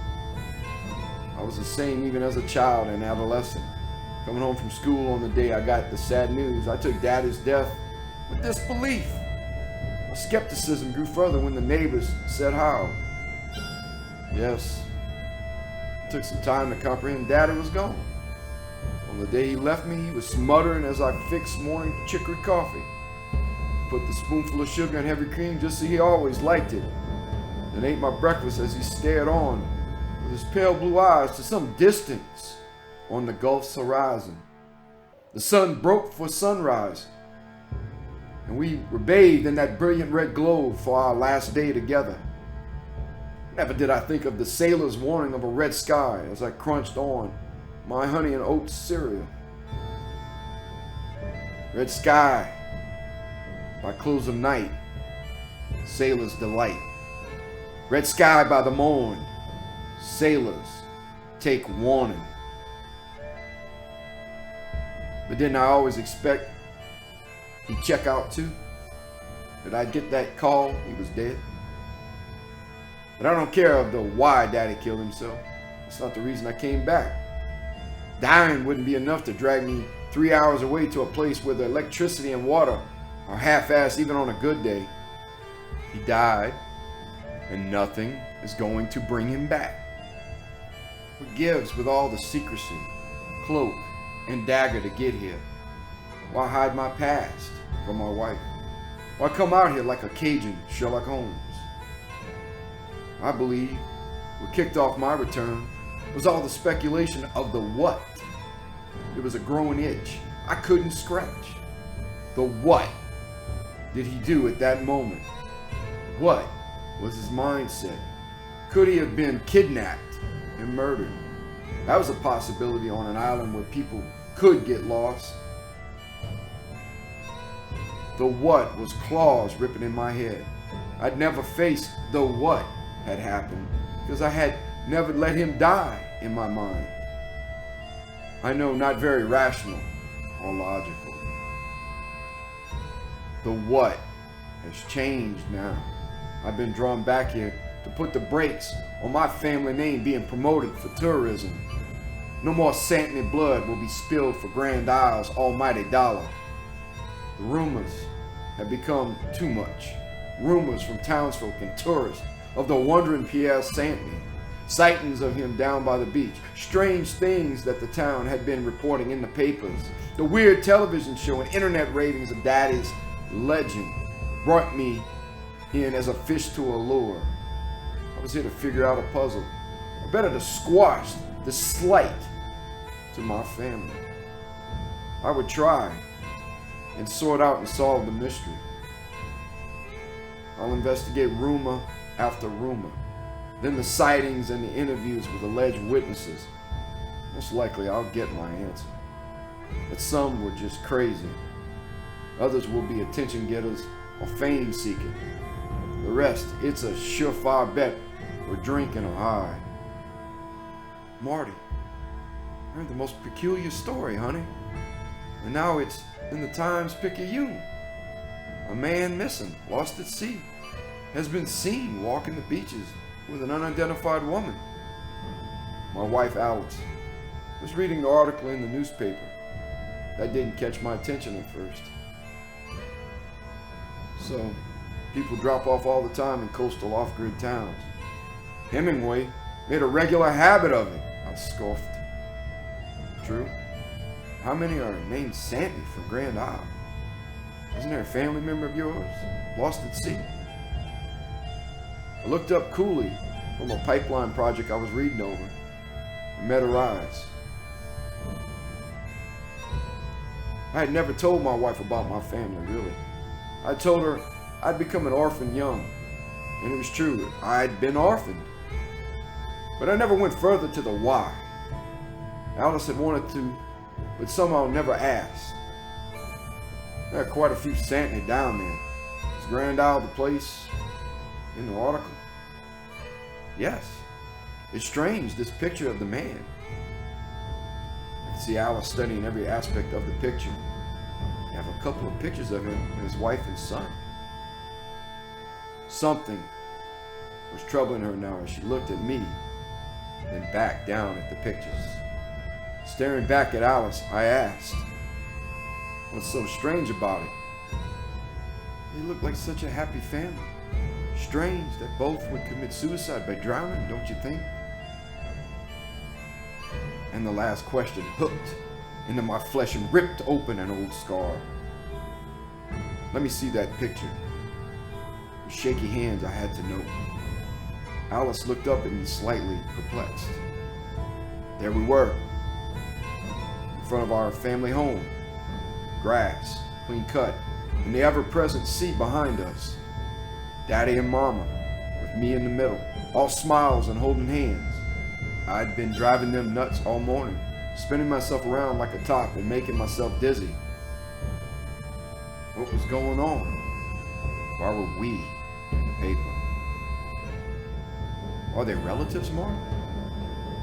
Speaker 3: I was the same even as a child and adolescent. Coming home from school on the day I got the sad news, I took Daddy's death with disbelief. My skepticism grew further when the neighbors said how. Yes, it took some time to comprehend Daddy was gone. On the day he left me, he was smuttering as I fixed morning chicory coffee. Put the spoonful of sugar and heavy cream just so he always liked it. Then ate my breakfast as he stared on with his pale blue eyes to some distance on the Gulf's horizon. The sun broke for sunrise, and we were bathed in that brilliant red glow for our last day together. Never did I think of the sailor's warning of a red sky as I crunched on my honey and oats cereal. Red sky, by close of night, sailor's delight. Red sky by the morn, sailors take warning. But didn't I always expect he'd check out too? Did I get that call he was dead? But I don't care of the why Daddy killed himself. That's not the reason I came back. Dying wouldn't be enough to drag me 3 hours away to a place where the electricity and water are half-assed even on a good day. He died, and nothing is going to bring him back. What gives with all the secrecy, cloak, and dagger to get here? Why hide my past from my wife? Why come out here like a Cajun Sherlock Holmes? I believe what kicked off my return was all the speculation of the what. It was a growing itch I couldn't scratch. The what did he do at that moment? What was his mindset? Could he have been kidnapped and murdered? That was a possibility on an island where people could get lost. The what was claws ripping in my head. I'd never faced the what had happened because I had never let him die in my mind. I know, not very rational or logical. The what has changed now. I've been drawn back here to put the brakes on my family name being promoted for tourism. No more Santiny blood will be spilled for Grand Isle's almighty dollar. The rumors have become too much. Rumors from townsfolk and tourists of the wandering Pierre Santiny, sightings of him down by the beach, strange things that the town had been reporting in the papers, the weird television show and internet ratings of Daddy's legend brought me in as a fish to a lure. I was here to figure out a puzzle, or better to squash the slight to my family. I would try and sort out and solve the mystery. I'll investigate rumor after rumor, then the sightings and the interviews with alleged witnesses. Most likely I'll get my answer. That some were just crazy. Others will be attention getters or fame seeking. The rest, it's a surefire bet we're drinking or high. Marty, I heard the most peculiar story, honey. And now it's in the Times-Picayune. A man missing, lost at sea, has been seen walking the beaches with an unidentified woman. My wife Alex was reading the article in the newspaper. That didn't catch my attention at first. So, people drop off all the time in coastal off-grid towns. Hemingway made a regular habit of it, I scoffed. True. How many are named Santiny from Grand Isle? Isn't there a family member of yours lost at sea? I looked up coolly from a pipeline project I was reading over and met her eyes. I had never told my wife about my family, really. I told her I'd become an orphan young, and it was true, I'd been orphaned. But I never went further to the why. Alice had wanted to, but somehow never asked. There are quite a few Santiny down there. Is Grand Isle the place in the article? Yes. It's strange, this picture of the man. I can see Alice studying every aspect of the picture. I have a couple of pictures of him and his wife and son. Something was troubling her now as she looked at me, then back down at the pictures. Staring back at Alice, I asked, what's so strange about it? They look like such a happy family. Strange that both would commit suicide by drowning, don't you think? And the last question hooked into my flesh and ripped open an old scar. Let me see that picture. With shaky hands, I had to know. Alice looked up at me slightly perplexed. There we were, in front of our family home. Grass, clean cut, and the ever-present sea behind us. Daddy and Mama, with me in the middle, all smiles and holding hands. I'd been driving them nuts all morning, spinning myself around like a top and making myself dizzy. What was going on? Why were we in the paper? Are they relatives, Mark?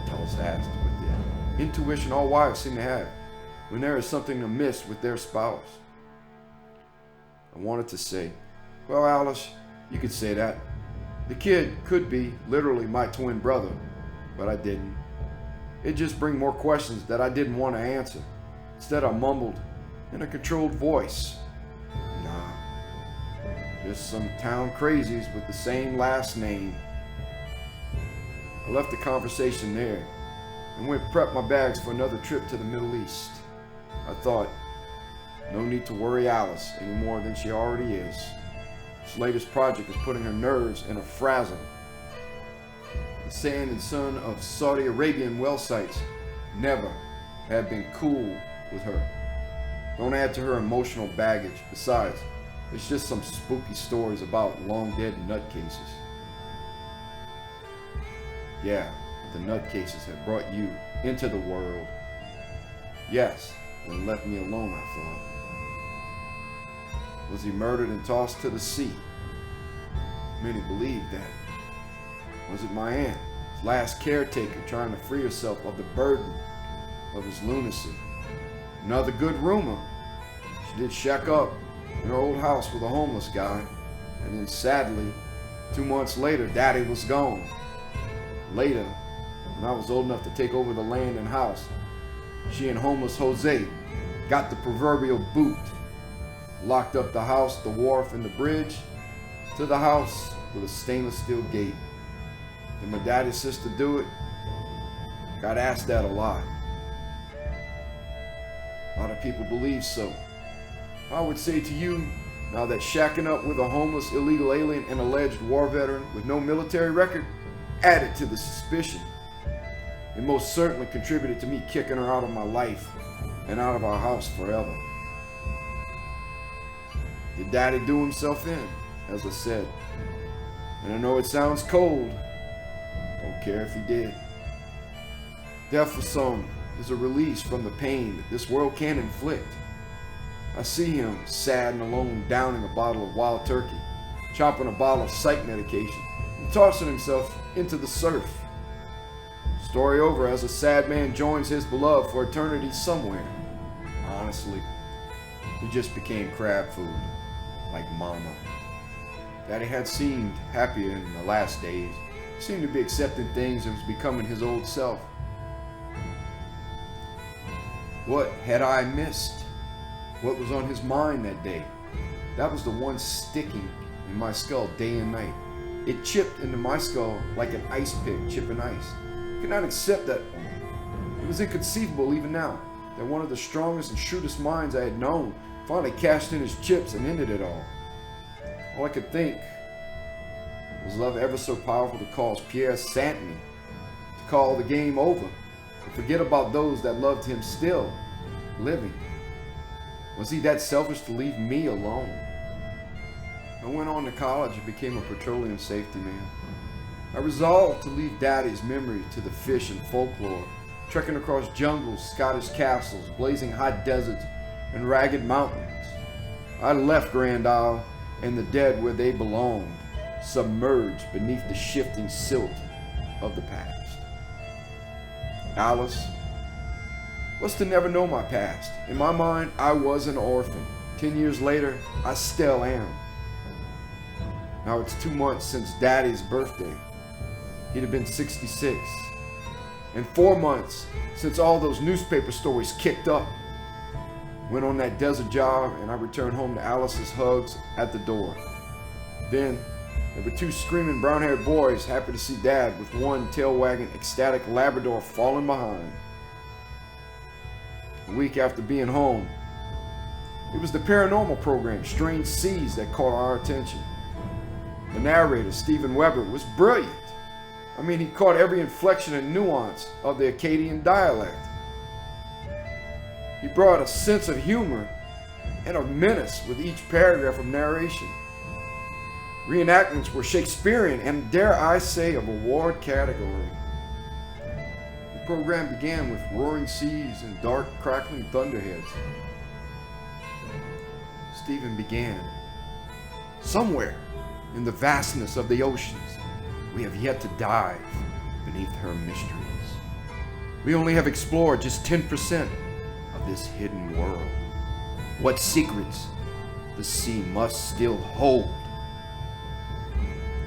Speaker 3: Alice asked with the intuition all wives seem to have when there is something amiss with their spouse. I wanted to say, well, Alice, you could say that. The kid could be literally my twin brother, but I didn't. It just bring more questions that I didn't want to answer. Instead, I mumbled in a controlled voice. Nah, just some town crazies with the same last name. I left the conversation there and went prep my bags for another trip to the Middle East. I thought, no need to worry Alice any more than she already is. This latest project is putting her nerves in a frazzle. The sand and sun of Saudi Arabian well sites never have been cool with her. Don't add to her emotional baggage. Besides, it's just some spooky stories about long dead nutcases. Yeah, the nutcases have brought you into the world. Yes, then left me alone, I thought. Was he murdered and tossed to the sea? Many believed that. Was it my aunt, his last caretaker, trying to free herself of the burden of his lunacy? Another good rumor. She did shack up in her old house with a homeless guy, and then sadly, 2 months later, Daddy was gone. Later, when I was old enough to take over the land and house, she and homeless Jose got the proverbial boot, locked up the house, the wharf, and the bridge to the house with a stainless steel gate. Did my daddy's sister do it? Got asked that a lot. A lot of people believe so. I would say to you, now that shacking up with a homeless illegal alien and alleged war veteran with no military record added to the suspicion. It most certainly contributed to me kicking her out of my life and out of our house forever. Did Daddy do himself in, as I said? And I know it sounds cold. Don't care if he did. Death for some is a release from the pain that this world can inflict. I see him sad and alone downing a bottle of wild turkey, chopping a bottle of psych medication, and tossing himself into the surf. Story over as a sad man joins his beloved for eternity somewhere. Honestly, he just became crab food, like Mama. Daddy had seemed happier in the last days. He seemed to be accepting things and was becoming his old self. What had I missed? What was on his mind that day? That was the one sticking in my skull day and night. It chipped into my skull like an ice pick chipping ice. I could not accept that. It was inconceivable even now that one of the strongest and shrewdest minds I had known finally cashed in his chips and ended it all. All I could think was love ever so powerful to cause Pierre Santiny to call the game over and forget about those that loved him still living. Was he that selfish to leave me alone? I went on to college and became a petroleum safety man. I resolved to leave Daddy's memory to the fish and folklore, trekking across jungles, Scottish castles, blazing hot deserts, and ragged mountains. I left Grand Isle and the dead where they belonged, submerged beneath the shifting silt of the past. Alice was to never know my past. In my mind, I was an orphan. 10 years later, I still am. Now it's 2 months since Daddy's birthday. He'd have been 66. And 4 months since all those newspaper stories kicked up. Went on that desert job and I returned home to Alice's hugs at the door. Then there were 2 screaming brown-haired boys happy to see Dad with one tail-wagging ecstatic Labrador falling behind. A week after being home, it was the paranormal program, Strange Seas, that caught our attention. The narrator, Steven Weber, was brilliant. I mean, he caught every inflection and nuance of the Acadian dialect. He brought a sense of humor and a menace with each paragraph of narration. Reenactments were Shakespearean and, dare I say, of award category. The program began with roaring seas and dark, crackling thunderheads. Stephen began. Somewhere in the vastness of the oceans, we have yet to dive beneath her mysteries. We only have explored just 10% of this hidden world. What secrets the sea must still hold.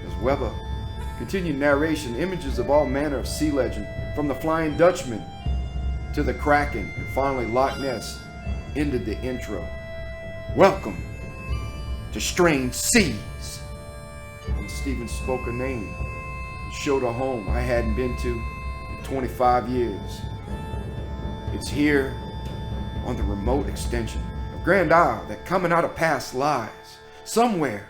Speaker 3: As Weber continued narration, images of all manner of sea legend, from the Flying Dutchman to the Kraken, and finally Loch Ness, ended the intro. Welcome to Strange Seas. And Stephen spoke a name and showed a home I hadn't been to in 25 years. It's here on the remote extension of Grand Isle that Caminada Pass lies. Somewhere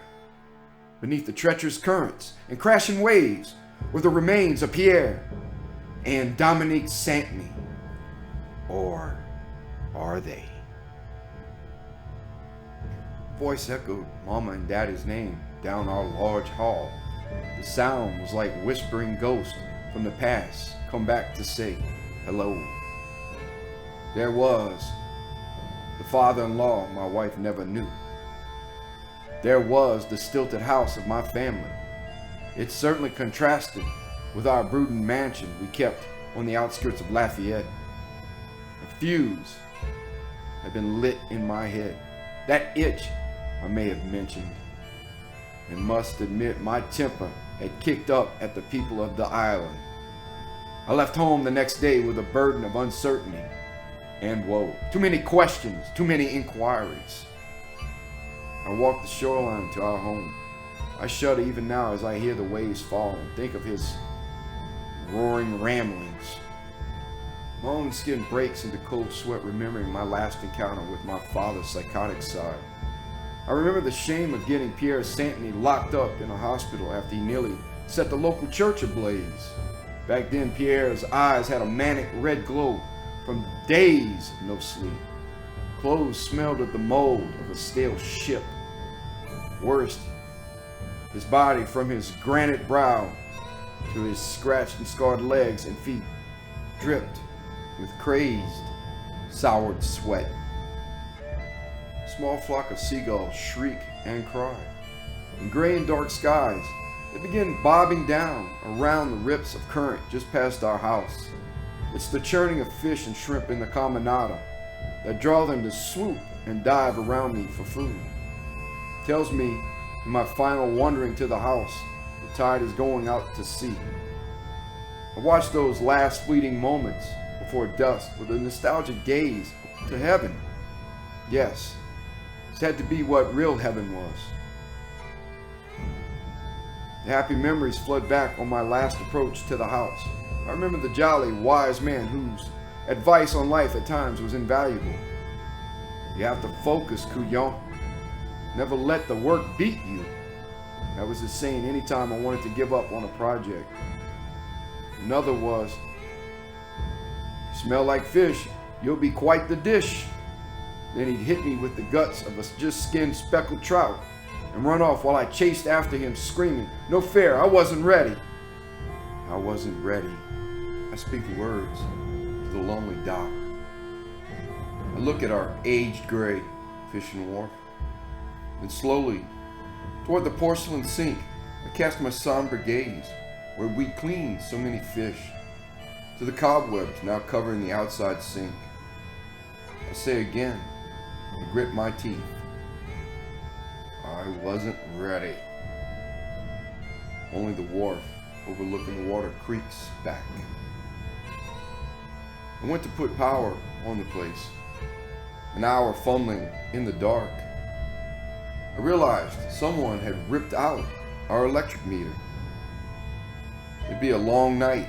Speaker 3: beneath the treacherous currents and crashing waves were the remains of Pierre and Dominique Santiny. Or are they? Voice echoed Mama and Daddy's name down our large hall. The sound was like whispering ghosts from the past come back to say hello. There was the father-in-law my wife never knew. There was the stilted house of my family. It certainly contrasted with our brooding mansion we kept on the outskirts of Lafayette. A fuse had been lit in my head. That itch I may have mentioned, and must admit my temper had kicked up at the people of the island. I left home the next day with a burden of uncertainty and woe. Too many questions, too many inquiries. I walked the shoreline to our home. I shudder even now as I hear the waves fall and think of his roaring ramblings. My own skin breaks into cold sweat remembering my last encounter with my father's psychotic side. I remember the shame of getting Pierre Santiny locked up in a hospital after he nearly set the local church ablaze. Back then, Pierre's eyes had a manic red glow from days of no sleep. Clothes smelled of the mold of a stale ship. Worst, his body from his granite brow to his scratched and scarred legs and feet dripped with crazed, soured sweat. A small flock of seagulls shriek and cry. In gray and dark skies, they begin bobbing down around the rips of current just past our house. It's the churning of fish and shrimp in the Caminada that draw them to swoop and dive around me for food. It tells me in my final wandering to the house, the tide is going out to sea. I watch those last fleeting moments before dusk with a nostalgic gaze to heaven. Yes, this had to be what real heaven was. The happy memories flood back on my last approach to the house. I remember the jolly, wise man whose advice on life at times was invaluable. You have to focus, Couillon. Never let the work beat you. That was his saying anytime I wanted to give up on a project. Another was, smell like fish, you'll be quite the dish. Then he'd hit me with the guts of a just skinned speckled trout and run off while I chased after him screaming, no fair, I wasn't ready. I wasn't ready. I speak words to the lonely dock. I look at our aged gray fishing wharf. Then slowly, toward the porcelain sink, I cast my somber gaze where we cleaned so many fish, to the cobwebs now covering the outside sink. I say again, and grit my teeth, I wasn't ready. Only the wharf overlooking the water creaks back. I went to put power on the place. An hour fumbling in the dark. I realized someone had ripped out our electric meter. It'd be a long night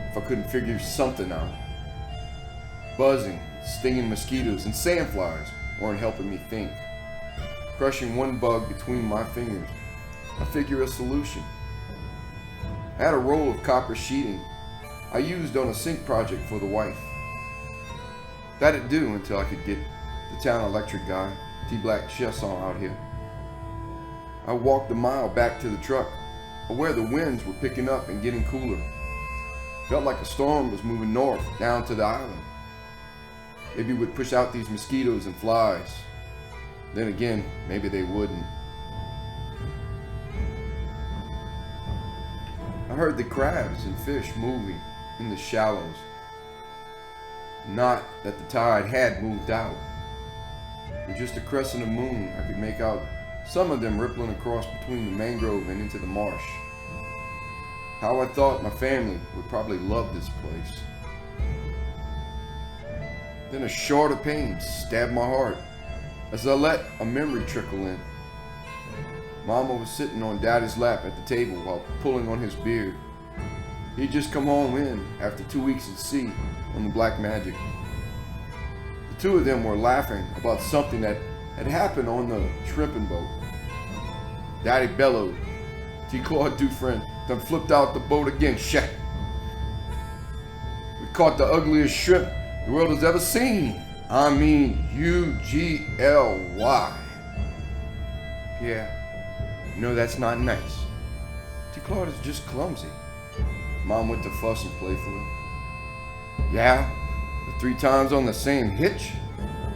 Speaker 3: if I couldn't figure something out. Buzzing, stinging mosquitoes, and sandflies weren't helping me think. Crushing one bug between my fingers, I figure a solution. I had a roll of copper sheeting I used on a sink project for the wife. That'd do until I could get the town electric guy, T-Black Chesson, out here. I walked a mile back to the truck, where the winds were picking up and getting cooler. Felt like a storm was moving north, down to the island. Maybe we'd push out these mosquitoes and flies. Then again, maybe they wouldn't. I heard the crabs and fish moving in the shallows. Not that the tide had moved out. With just a crescent of moon, I could make out some of them rippling across between the mangrove and into the marsh. How I thought my family would probably love this place. Then a short of pain stabbed my heart as I let a memory trickle in. Mama was sitting on Daddy's lap at the table while pulling on his beard. He'd just come home in after 2 weeks at sea on the Black Magic. The two of them were laughing about something that had happened on the shrimping boat. Daddy bellowed. T. Claude Dufresne done flipped out the boat again. Shit. We caught the ugliest shrimp the world has ever seen. I mean, U-G-L-Y. Yeah, you know that's not nice. T. Claude is just clumsy. Mom went to fussing playfully. Yeah, the 3 times on the same hitch.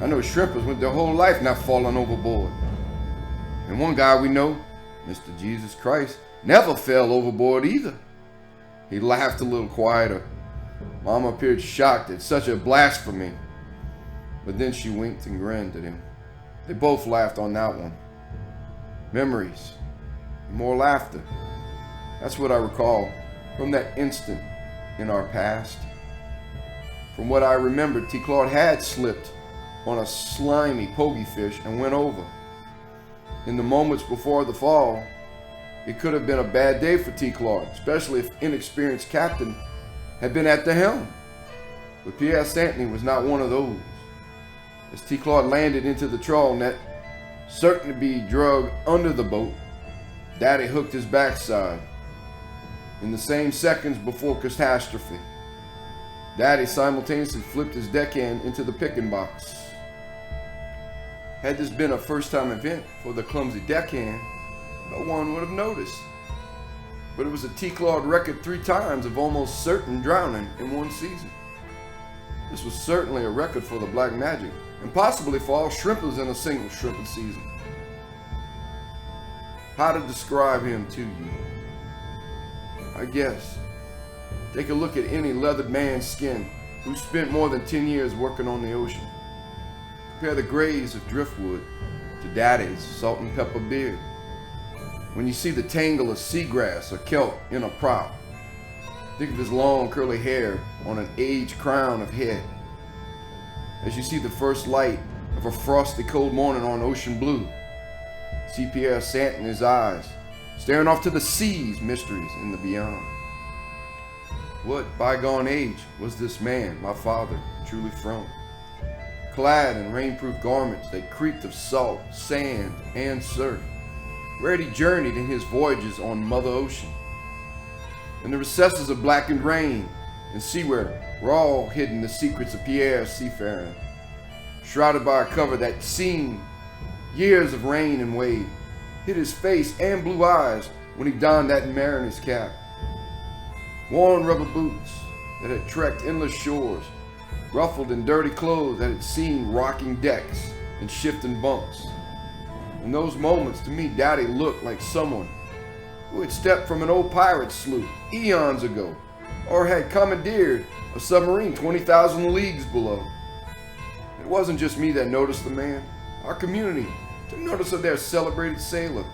Speaker 3: I know shrimpers went their whole life not falling overboard. And one guy we know, Mr. Jesus Christ, never fell overboard either. He laughed a little quieter. Mom appeared shocked at such a blasphemy. But then she winked and grinned at him. They both laughed on that one. Memories. And more laughter. That's what I recall from that instant in our past. From what I remembered, T. Claude had slipped on a slimy pogeyfish and went over. In the moments before the fall, it could have been a bad day for T. Claude, especially if inexperienced captain had been at the helm. But Pierre Santiny was not one of those. As T. Claude landed into the trawl net, certain to be drugged under the boat, Daddy hooked his backside. In the same seconds before catastrophe, Daddy simultaneously flipped his deckhand into the picking box. Had this been a first-time event for the clumsy deckhand, no one would have noticed. But it was a T. Claude record 3 times of almost certain drowning in one season. This was certainly a record for the Black Magic, and possibly for all shrimpers in a single shrimping season. How to describe him to you? I guess, take a look at any leathered man's skin who spent more than 10 years working on the ocean. Compare the grays of driftwood to Daddy's salt and pepper beard. When you see the tangle of seagrass or kelp in a prow, Think of his long curly hair on an aged crown of head. As you see the first light of a frosty cold morning on ocean blue, see Pierre Santiny's eyes, staring off to the sea's mysteries in the beyond. What bygone age was this man, my father, truly from? Clad in rainproof garments that creaked of salt, sand, and surf, where he journeyed in his voyages on Mother Ocean. In the recesses of blackened rain and seaware were all hidden the secrets of Pierre's seafaring, shrouded by a cover that seemed years of rain and wave, hid his face and blue eyes when he donned that mariner's cap. Worn rubber boots that had trekked endless shores, ruffled in dirty clothes that had seen rocking decks and shifting bunks. In those moments, to me, Daddy looked like someone who had stepped from an old pirate sloop eons ago, or had commandeered a submarine 20,000 leagues below. It wasn't just me that noticed the man. Our community took notice of their celebrated sailor.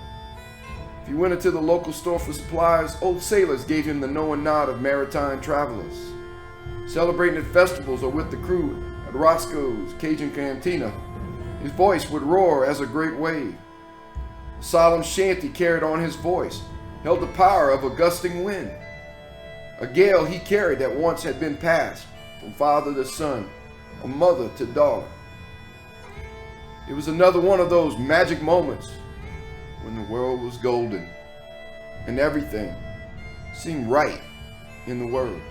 Speaker 3: If he went into the local store for supplies, old sailors gave him the knowing nod of maritime travelers. Celebrating at festivals or with the crew at Roscoe's Cajun Cantina, his voice would roar as a great wave. A solemn shanty carried on his voice held the power of a gusting wind. A gale he carried that once had been passed from father to son, or mother to daughter. It was another one of those magic moments when the world was golden and everything seemed right in the world.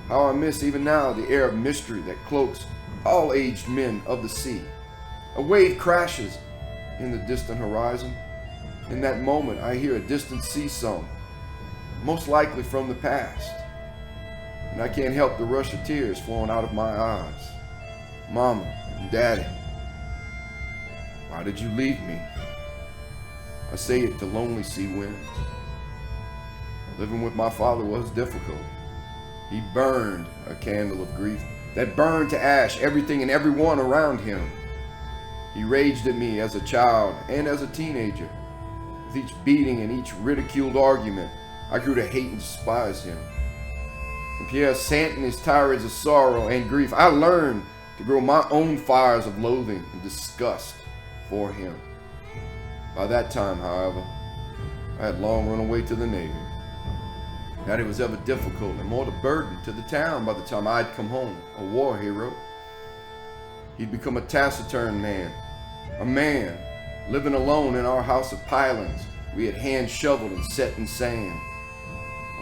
Speaker 3: How I miss even now the air of mystery that cloaks all aged men of the sea. A wave crashes in the distant horizon. In that moment, I hear a distant sea song, most likely from the past. And I can't help the rush of tears flowing out of my eyes. Mama and Daddy, why did you leave me? I say it to lonely sea winds. Living with my father was difficult. He burned a candle of grief that burned to ash everything and everyone around him. He raged at me as a child and as a teenager. With each beating and each ridiculed argument, I grew to hate and despise him. From Pierre Santiny's tirades of sorrow and grief, I learned to grow my own fires of loathing and disgust for him. By that time, however, I had long run away to the Navy. Daddy was ever difficult and more the burden to the town by the time I'd come home, a war hero. He'd become a taciturn man, a man living alone in our house of pilings we had hand shoveled and set in sand.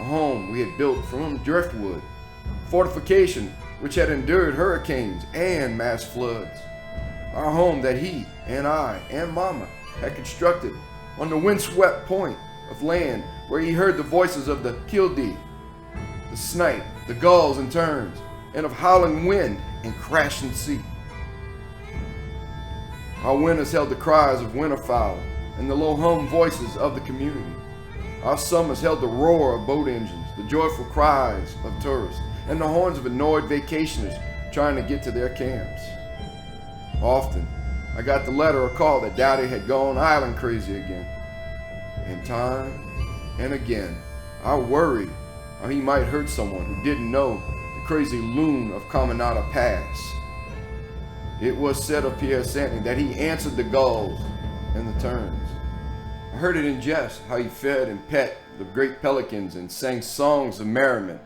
Speaker 3: A home we had built from driftwood, fortification which had endured hurricanes and mass floods. Our home that he and I and Mama had constructed on the windswept point of land where he heard the voices of the kildee, the snipe, the gulls and terns, and of howling wind and crashing sea. Our winters held the cries of winterfowl and the low hum voices of the community. Our summers held the roar of boat engines, the joyful cries of tourists, and the horns of annoyed vacationers trying to get to their camps. Often, I got the letter or call that Daddy had gone island crazy again. And time and again, I worried how he might hurt someone who didn't know the crazy loon of Caminada Pass. It was said of Pierre Santiny that he answered the gulls and the terns. I heard it in jest how he fed and pet the great pelicans and sang songs of merriment.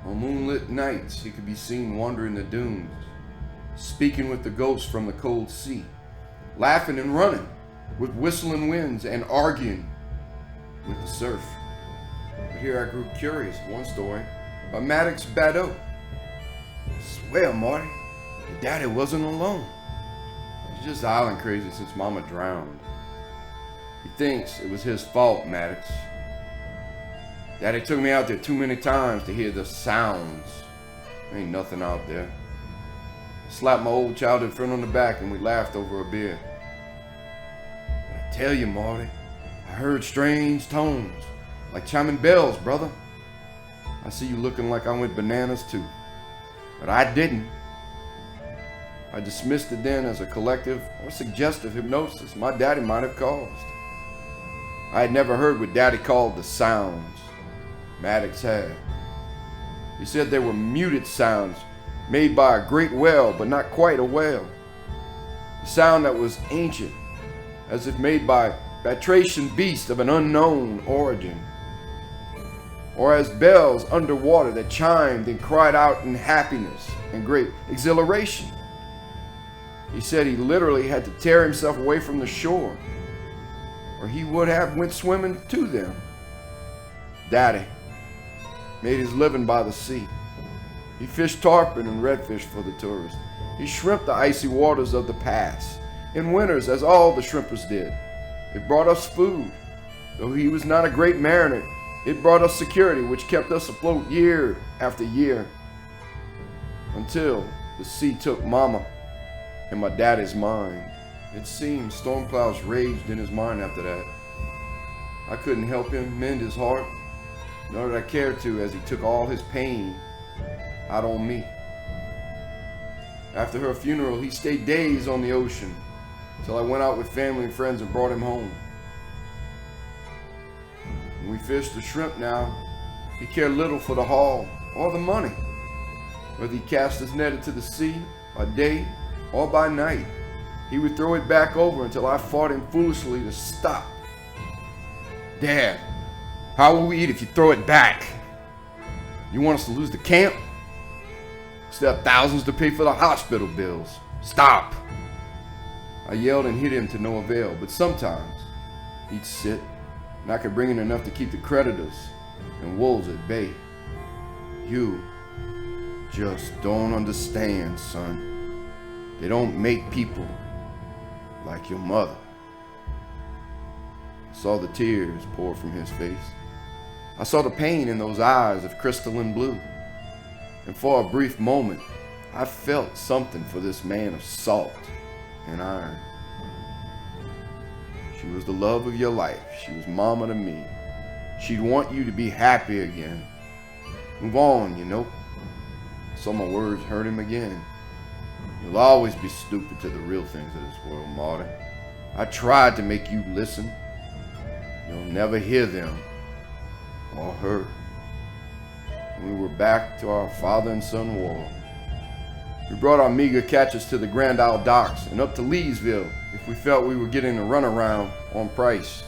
Speaker 3: On moonlit nights, he could be seen wandering the dunes, speaking with the ghosts from the cold sea, laughing and running with whistling winds and arguing with the surf. But here I grew curious. One story by Maddox Badeau. I swear, Marty, your daddy wasn't alone. He's just island crazy since Mama drowned. He thinks it was his fault, Maddox. Daddy took me out there too many times to hear the sounds. There ain't nothing out there. I slapped my old childhood friend on the back and we laughed over a beer. But I tell you, Marty, I heard strange tones, like chiming bells, brother. I see you looking like I went bananas too. But I didn't. I dismissed it then as a collective or suggestive hypnosis my daddy might have caused. I had never heard what Daddy called the sounds. Maddox had. He said they were muted sounds made by a great whale, but not quite a whale. A sound that was ancient, as if made by batracian beast of an unknown origin. Or as bells underwater that chimed and cried out in happiness and great exhilaration. He said he literally had to tear himself away from the shore, or he would have went swimming to them. Daddy made his living by the sea. He fished tarpon and redfish for the tourists. He shrimped the icy waters of the pass in winters, as all the shrimpers did. It brought us food. Though he was not a great mariner, it brought us security, which kept us afloat year after year. Until the sea took Mama and my daddy's mind. It seemed storm clouds raged in his mind after that. I couldn't help him mend his heart, nor did I care to, as he took all his pain out on me. After her funeral, he stayed days on the ocean, till I went out with family and friends and brought him home. When we fished the shrimp now, he cared little for the haul or the money. Whether he cast his net into the sea by day or by night, he would throw it back over until I fought him foolishly to stop.
Speaker 2: Dad, how will we eat if you throw it back?
Speaker 3: You want us to lose the camp? Still have thousands to pay for the hospital bills. Stop! I yelled and hit him to no avail, but sometimes he'd sit, and I could bring in enough to keep the creditors and wolves at bay. You just don't understand, son. They don't make people like your mother. I saw the tears pour from his face. I saw the pain in those eyes of crystalline blue. And for a brief moment, I felt something for this man of salt and iron. She was the love of your life. She was Mama to me. She'd want you to be happy again. Move on, you know. So my words hurt him again. You'll always be stupid to the real things of this world, Marty. I tried to make you listen. You'll never hear them or her. We were back to our father and son war. We brought our meager catches to the Grand Isle docks and up to Leesville if we felt we were getting a runaround on price.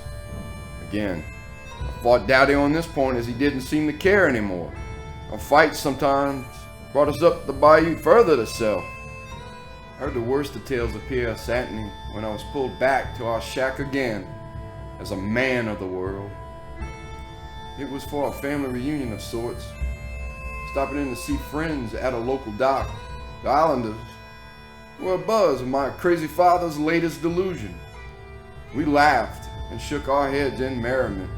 Speaker 3: Again, I fought Daddy on this point as he didn't seem to care anymore. Our fights sometimes brought us up the bayou further to sell. I heard the worst of tales of Pierre Santiny when I was pulled back to our shack again as a man of the world. It was for a family reunion of sorts, stopping in to see friends at a local dock. The islanders were abuzz of my crazy father's latest delusion. We laughed and shook our heads in merriment,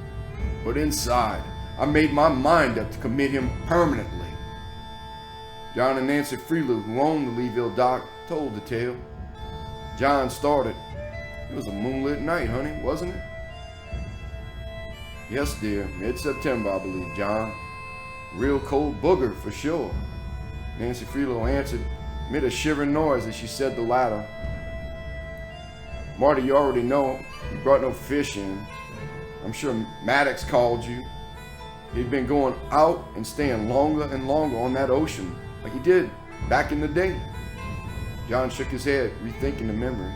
Speaker 3: but inside, I made my mind up to commit him permanently. John and Nancy Freelow, who owned the Leeville dock, told the tale. John started. It was a moonlit night, honey, wasn't it? Yes, dear. Mid-September, I believe, John. Real cold booger, for sure. Nancy Freelow answered, made a shivering noise as she said the latter. Marty, you already know you brought no fish in. I'm sure Maddox called you. He'd been going out and staying longer and longer on that ocean, like he did back in the day. John shook his head, rethinking the memory.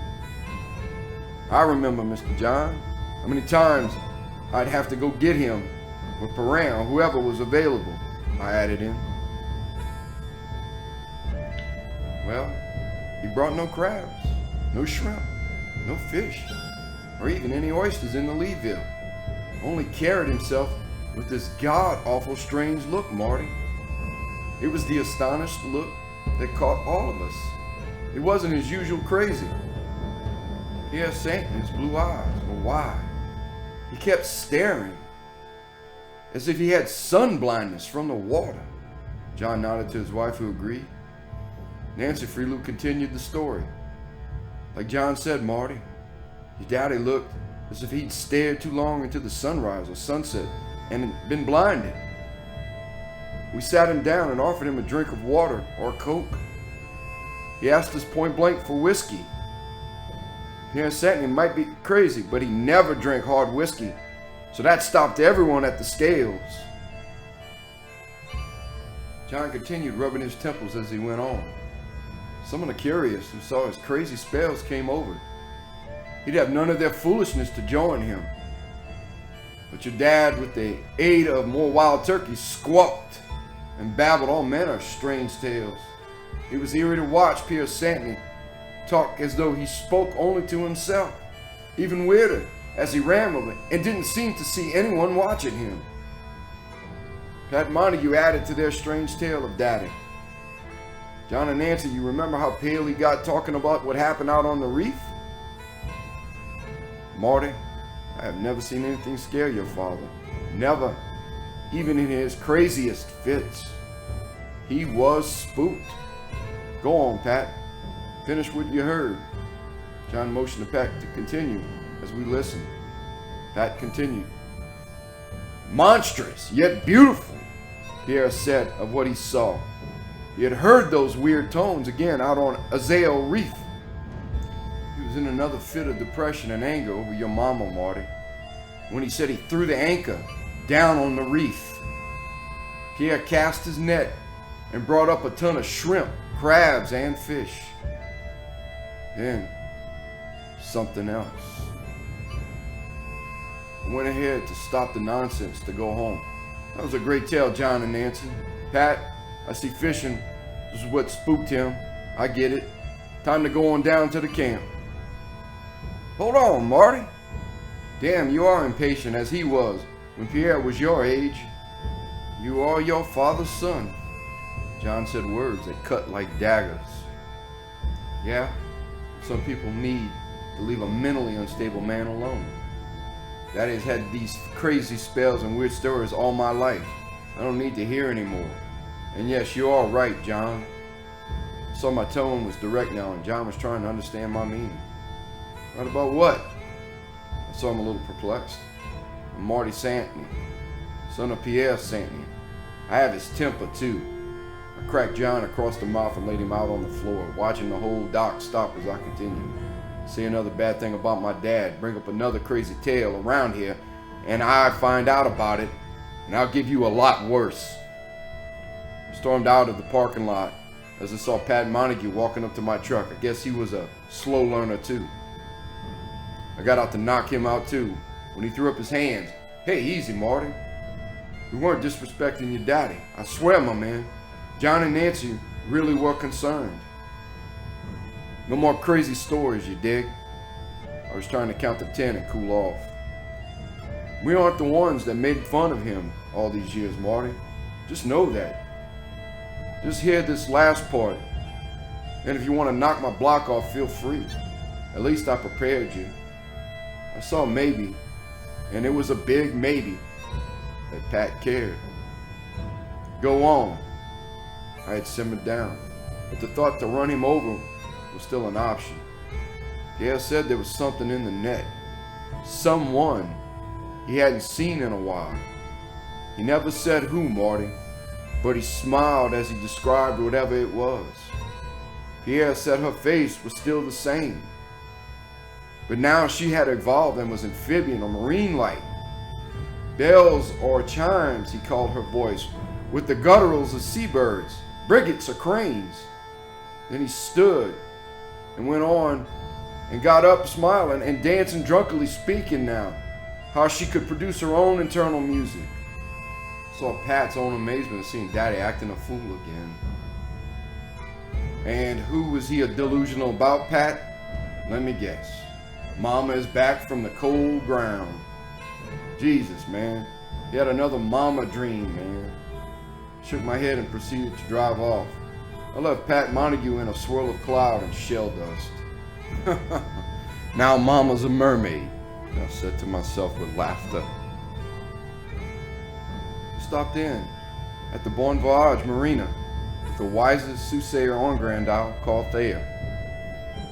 Speaker 3: I remember, Mr. John, how many times I'd have to go get him with Perrin or whoever was available, I added in. Well, he brought no crabs, no shrimp, no fish, or even any oysters in the Leeville. Only carried himself with this god-awful strange look, Marty. It was the astonished look that caught all of us. It wasn't his usual crazy. Pierre Santiny's blue eyes were wide. He kept staring, as if he had sun blindness from the water. John nodded to his wife, who agreed. Nancy Freelow continued the story. Like John said, Marty, your daddy looked as if he'd stared too long into the sunrise or sunset and had been blinded. We sat him down and offered him a drink of water or Coke. He asked us point blank for whiskey. Pierre Santiny might be crazy, but he never drank hard whiskey, so that stopped everyone at the scales. John continued rubbing his temples as he went on. Some of the curious who saw his crazy spells came over. He'd have none of their foolishness to join him. But your dad, with the aid of more wild turkeys, squawked and babbled all manner of strange tales. It was eerie to watch Pierre Santiny talk as though he spoke only to himself. Even weirder, as he rambled and didn't seem to see anyone watching him. Pat Montague added to their strange tale of Daddy. John and Nancy, you remember how pale he got talking about what happened out on the reef? Marty, I have never seen anything scare your father. Never. Even in his craziest fits. He was spooked. Go on, Pat. Finish what you heard. John motioned to Pat to continue as we listened. Pat continued. Monstrous, yet beautiful, Pierre said of what he saw. He had heard those weird tones again out on Azale Reef. He was in another fit of depression and anger over your mama, Marty, when he said he threw the anchor down on the reef. Pierre cast his net and brought up a ton of shrimp, crabs, and fish. Then, something else. I went ahead to stop the nonsense to go home. That was a great tale, John and Nancy. Pat, I see fishing. This is what spooked him. I get it. Time to go on down to the camp. Hold on, Marty. Damn, you are impatient as he was when Pierre was your age. You are your father's son. John said words that cut like daggers. Yeah, some people need to leave a mentally unstable man alone. Daddy's had these crazy spells and weird stories all my life. I don't need to hear anymore. And yes, you are right, John. I saw my tone was direct now, and John was trying to understand my meaning. Right about what? I saw him a little perplexed. I'm Marty Santiny, son of Pierre Santiny. I have his temper, too. I cracked John across the mouth and laid him out on the floor, watching the whole dock stop as I continued. Say another bad thing about my dad, bring up another crazy tale around here, and I find out about it, and I'll give you a lot worse. I stormed out of the parking lot as I saw Pat Montague walking up to my truck. I guess he was a slow learner too. I got out to knock him out too when he threw up his hands. Hey, easy, Marty. We weren't disrespecting your daddy. I swear, my man. John and Nancy really were concerned. No more crazy stories, you dig? I was trying to count to 10 and cool off. We aren't the ones that made fun of him all these years, Marty. Just know that. Just hear this last part. And if you want to knock my block off, feel free. At least I prepared you. I saw maybe, and it was a big maybe, that Pat cared. Go on. I had simmered down, but the thought to run him over was still an option. Pierre said there was something in the net. Someone he hadn't seen in a while. He never said who, Marty, but he smiled as he described whatever it was. Pierre said her face was still the same, but now she had evolved and was amphibian or marine-like. Bells or chimes, he called her voice, with the gutturals of seabirds, brigands or cranes. Then he stood and went on and got up smiling and dancing drunkenly, speaking now how she could produce her own internal music. Saw Pat's own amazement at seeing Daddy acting a fool again. And who was he delusional about, Pat? Let me guess. Mama is back from the cold ground. Jesus, man. He had another mama dream, man. Shook my head and proceeded to drive off. I left Pat Montague in a swirl of cloud and shell dust. Now Mama's a mermaid, I said to myself with laughter. Stopped in at the Bon Voyage Marina with the wisest soothsayer on Grand Isle called Thayer.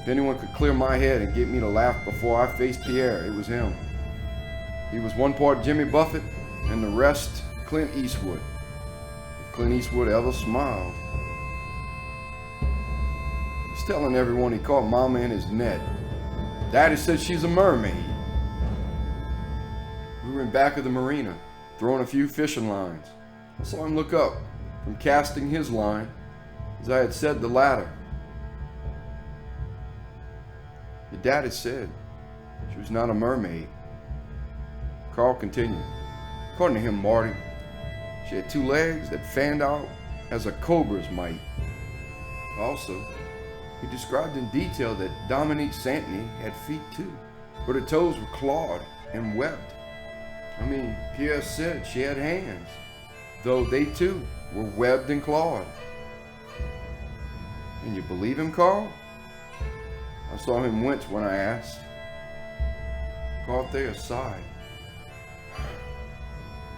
Speaker 3: If anyone could clear my head and get me to laugh before I faced Pierre, it was him. He was one part Jimmy Buffett and the rest Clint Eastwood. If Clint Eastwood ever smiled. He's telling everyone he caught Mama in his net. Daddy said she's a mermaid. We were in back of the marina, throwing a few fishing lines. I saw him look up, from casting his line, as I had said the latter. Your daddy said she was not a mermaid. Carl continued. According to him, Marty, she had 2 legs that fanned out as a cobra's might. Also, he described in detail that Dominique Santiny had feet too, but her toes were clawed and webbed. I mean, Pierre said she had hands, though they too were webbed and clawed. And you believe him, Carl? I saw him wince when I asked. Carl Thayer sighed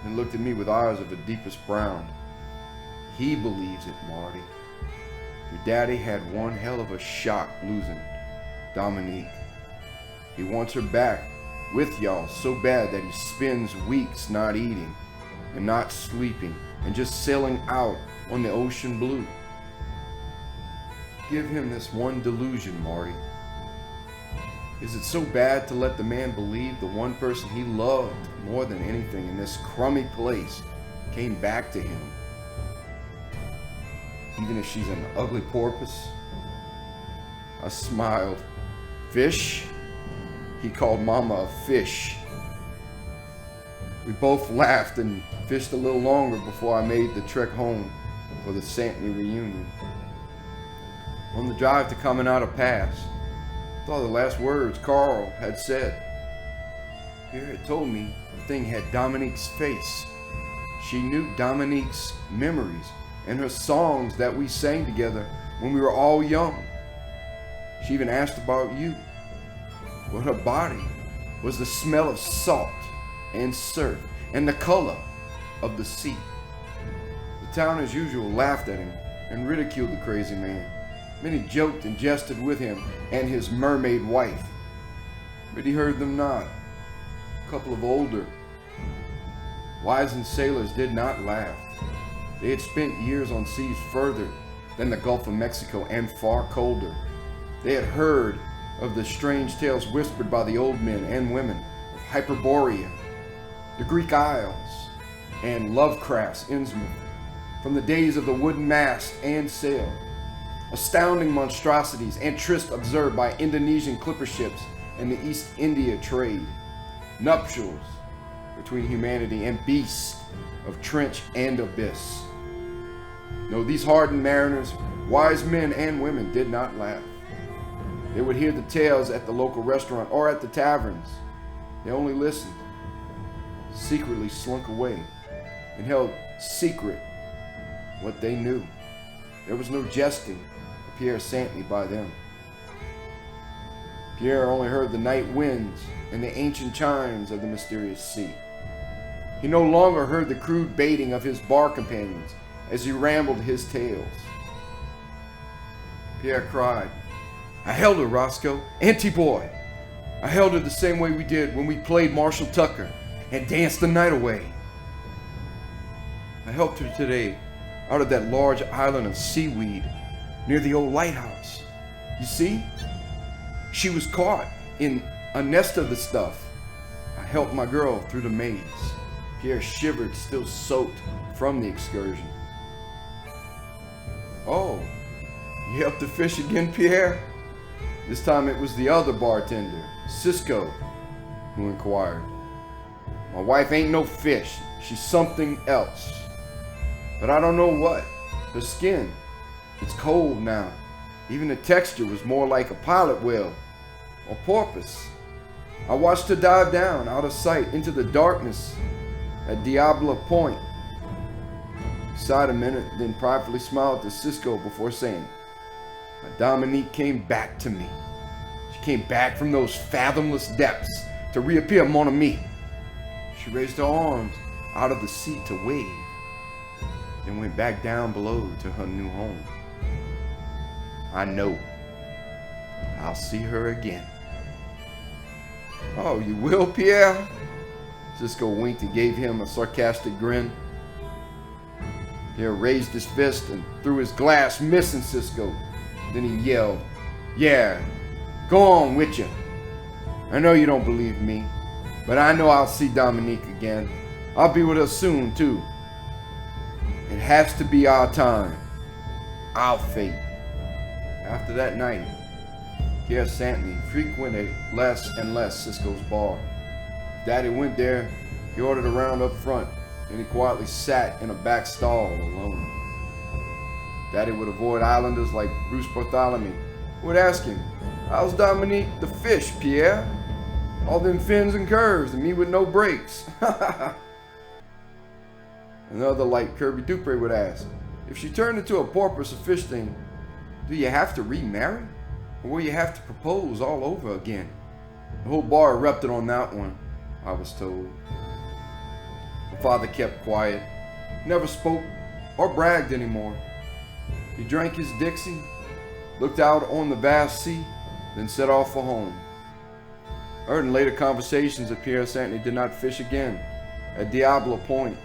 Speaker 3: and looked at me with eyes of the deepest brown. He believes it, Marty. Your daddy had one hell of a shock losing Dominique. He wants her back with y'all so bad that he spends weeks not eating and not sleeping and just sailing out on the ocean blue. Give him this one delusion, Marty. Is it so bad to let the man believe the one person he loved more than anything in this crummy place came back to him? Even if she's an ugly porpoise? I smiled. Fish? He called Mama a fish. We both laughed and fished a little longer before I made the trek home for the Santiny reunion. On the drive to Caminada Pass, I thought of the last words Carl had said. Pierre had told me the thing had Dominique's face. She knew Dominique's memories and her songs that we sang together when we were all young. She even asked about you. Well, her body was the smell of salt and surf and the color of the sea. The town, as usual, laughed at him and ridiculed the crazy man. Many joked and jested with him and his mermaid wife, but he heard them not. A couple of older, wizened sailors did not laugh. They had spent years on seas further than the Gulf of Mexico and far colder. They had heard of the strange tales whispered by the old men and women of Hyperborea, the Greek Isles, and Lovecraft's Innsmouth, from the days of the wooden mast and sail. Astounding monstrosities and trysts observed by Indonesian clipper ships and the East India trade. Nuptials between humanity and beasts of trench and abyss. No, these hardened mariners, wise men and women, did not laugh. They would hear the tales at the local restaurant or at the taverns. They only listened, secretly slunk away, and held secret what they knew. There was no jesting of Pierre Santiny by them. Pierre only heard the night winds and the ancient chimes of the mysterious sea. He no longer heard the crude baiting of his bar companions as he rambled his tales. Pierre cried, I held her, Roscoe, Auntie boy. I held her the same way we did when we played Marshall Tucker and danced the night away. I helped her today out of that large island of seaweed near the old lighthouse. You see? She was caught in a nest of the stuff. I helped my girl through the maze. Pierre shivered, still soaked from the excursion. Oh, you helped the fish again, Pierre? This time it was the other bartender, Cisco, who inquired. My wife ain't no fish. She's something else. But I don't know what. Her skin, it's cold now. Even the texture was more like a pilot whale or porpoise. I watched her dive down out of sight into the darkness at Diablo Point. He sighed a minute, then pridefully smiled to Cisco before saying, my Dominique came back to me. She came back from those fathomless depths to reappear, mon ami. She raised her arms out of the sea to wave, then went back down below to her new home. I know. I'll see her again. Oh, you will, Pierre? Cisco winked and gave him a sarcastic grin. Pierre raised his fist and threw his glass, missing Cisco. Then he yelled, yeah, go on with you. I know you don't believe me, but I know I'll see Dominique again. I'll be with her soon, too. It has to be our time. Our fate. After that night, Pierre Santiny frequented less and less Cisco's bar. Daddy went there, he ordered a round up front, and he quietly sat in a back stall alone. Daddy would avoid islanders like Bruce Bartholomew, who would ask him, "How's Dominique the fish, Pierre? All them fins and curves, and me with no brakes." Another like Kirby Dupre would ask, "If she turned into a porpoise or fish thing, do you have to remarry? Or will you have to propose all over again?" The whole bar erupted on that one, I was told. My father kept quiet, never spoke or bragged anymore. He drank his Dixie, looked out on the vast sea, then set off for home. I heard in later conversations that Pierre Santiny did not fish again at Diablo Point.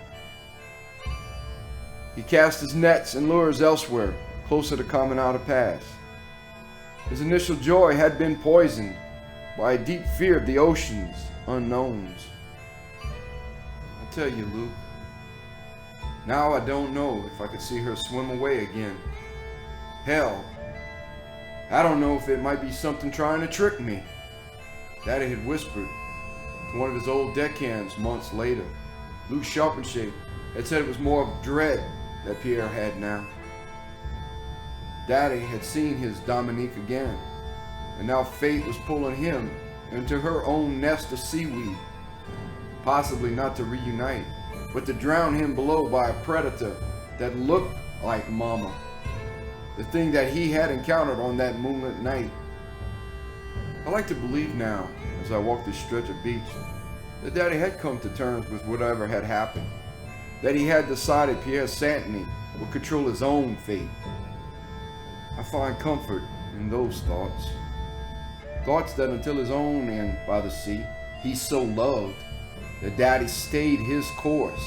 Speaker 3: He cast his nets and lures elsewhere, closer to Caminada Pass. His initial joy had been poisoned by a deep fear of the ocean's unknowns. I tell you, Luke, now I don't know if I could see her swim away again. Hell, I don't know if it might be something trying to trick me. Daddy had whispered to one of his old deckhands months later. Luke Sharpenshape had said it was more of dread that Pierre had now. Daddy had seen his Dominique again, and now fate was pulling him into her own nest of seaweed, possibly not to reunite, but to drown him below by a predator that looked like Mama, the thing that he had encountered on that moonlit night. I like to believe now, as I walk this stretch of beach, that Daddy had come to terms with whatever had happened, that he had decided Pierre Santiny would control his own fate. I find comfort in those thoughts. Thoughts that until his own end by the sea, he so loved that Daddy stayed his course.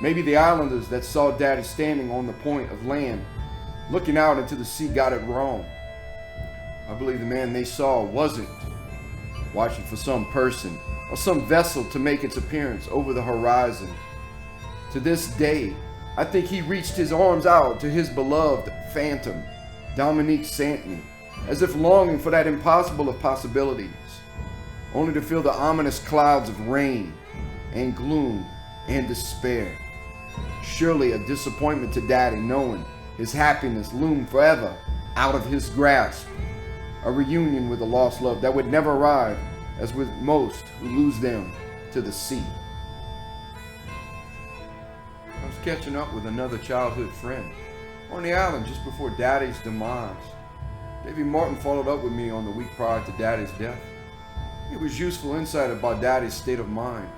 Speaker 3: Maybe the islanders that saw Daddy standing on the point of land, looking out into the sea, got it wrong. I believe the man they saw wasn't watching for some person or some vessel to make its appearance over the horizon. To this day, I think he reached his arms out to his beloved phantom, Dominique Santiny, as if longing for that impossible of possibilities, only to feel the ominous clouds of rain and gloom and despair. Surely a disappointment to Daddy, knowing his happiness loomed forever out of his grasp. A reunion with a lost love that would never arrive, as with most who lose them to the sea. I was catching up with another childhood friend on the island just before Daddy's demise. Davy Martin followed up with me on the week prior to Daddy's death. It was useful insight about Daddy's state of mind.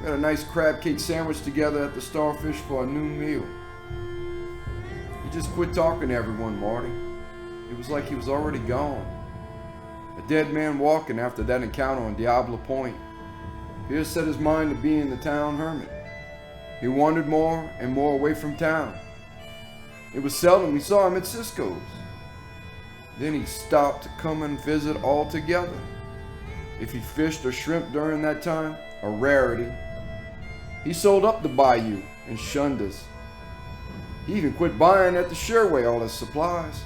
Speaker 3: We had a nice crab cake sandwich together at the Starfish for a noon meal. He just quit talking to everyone, Marty. It was like he was already gone. A dead man walking after that encounter on Diablo Point. Pierce set his mind to being the town hermit. He wandered more and more away from town. It was seldom we saw him at Cisco's. Then he stopped to come and visit altogether. If he fished or shrimp during that time, a rarity. He sold up the bayou and shunned us. He even quit buying at the Sherway all his supplies.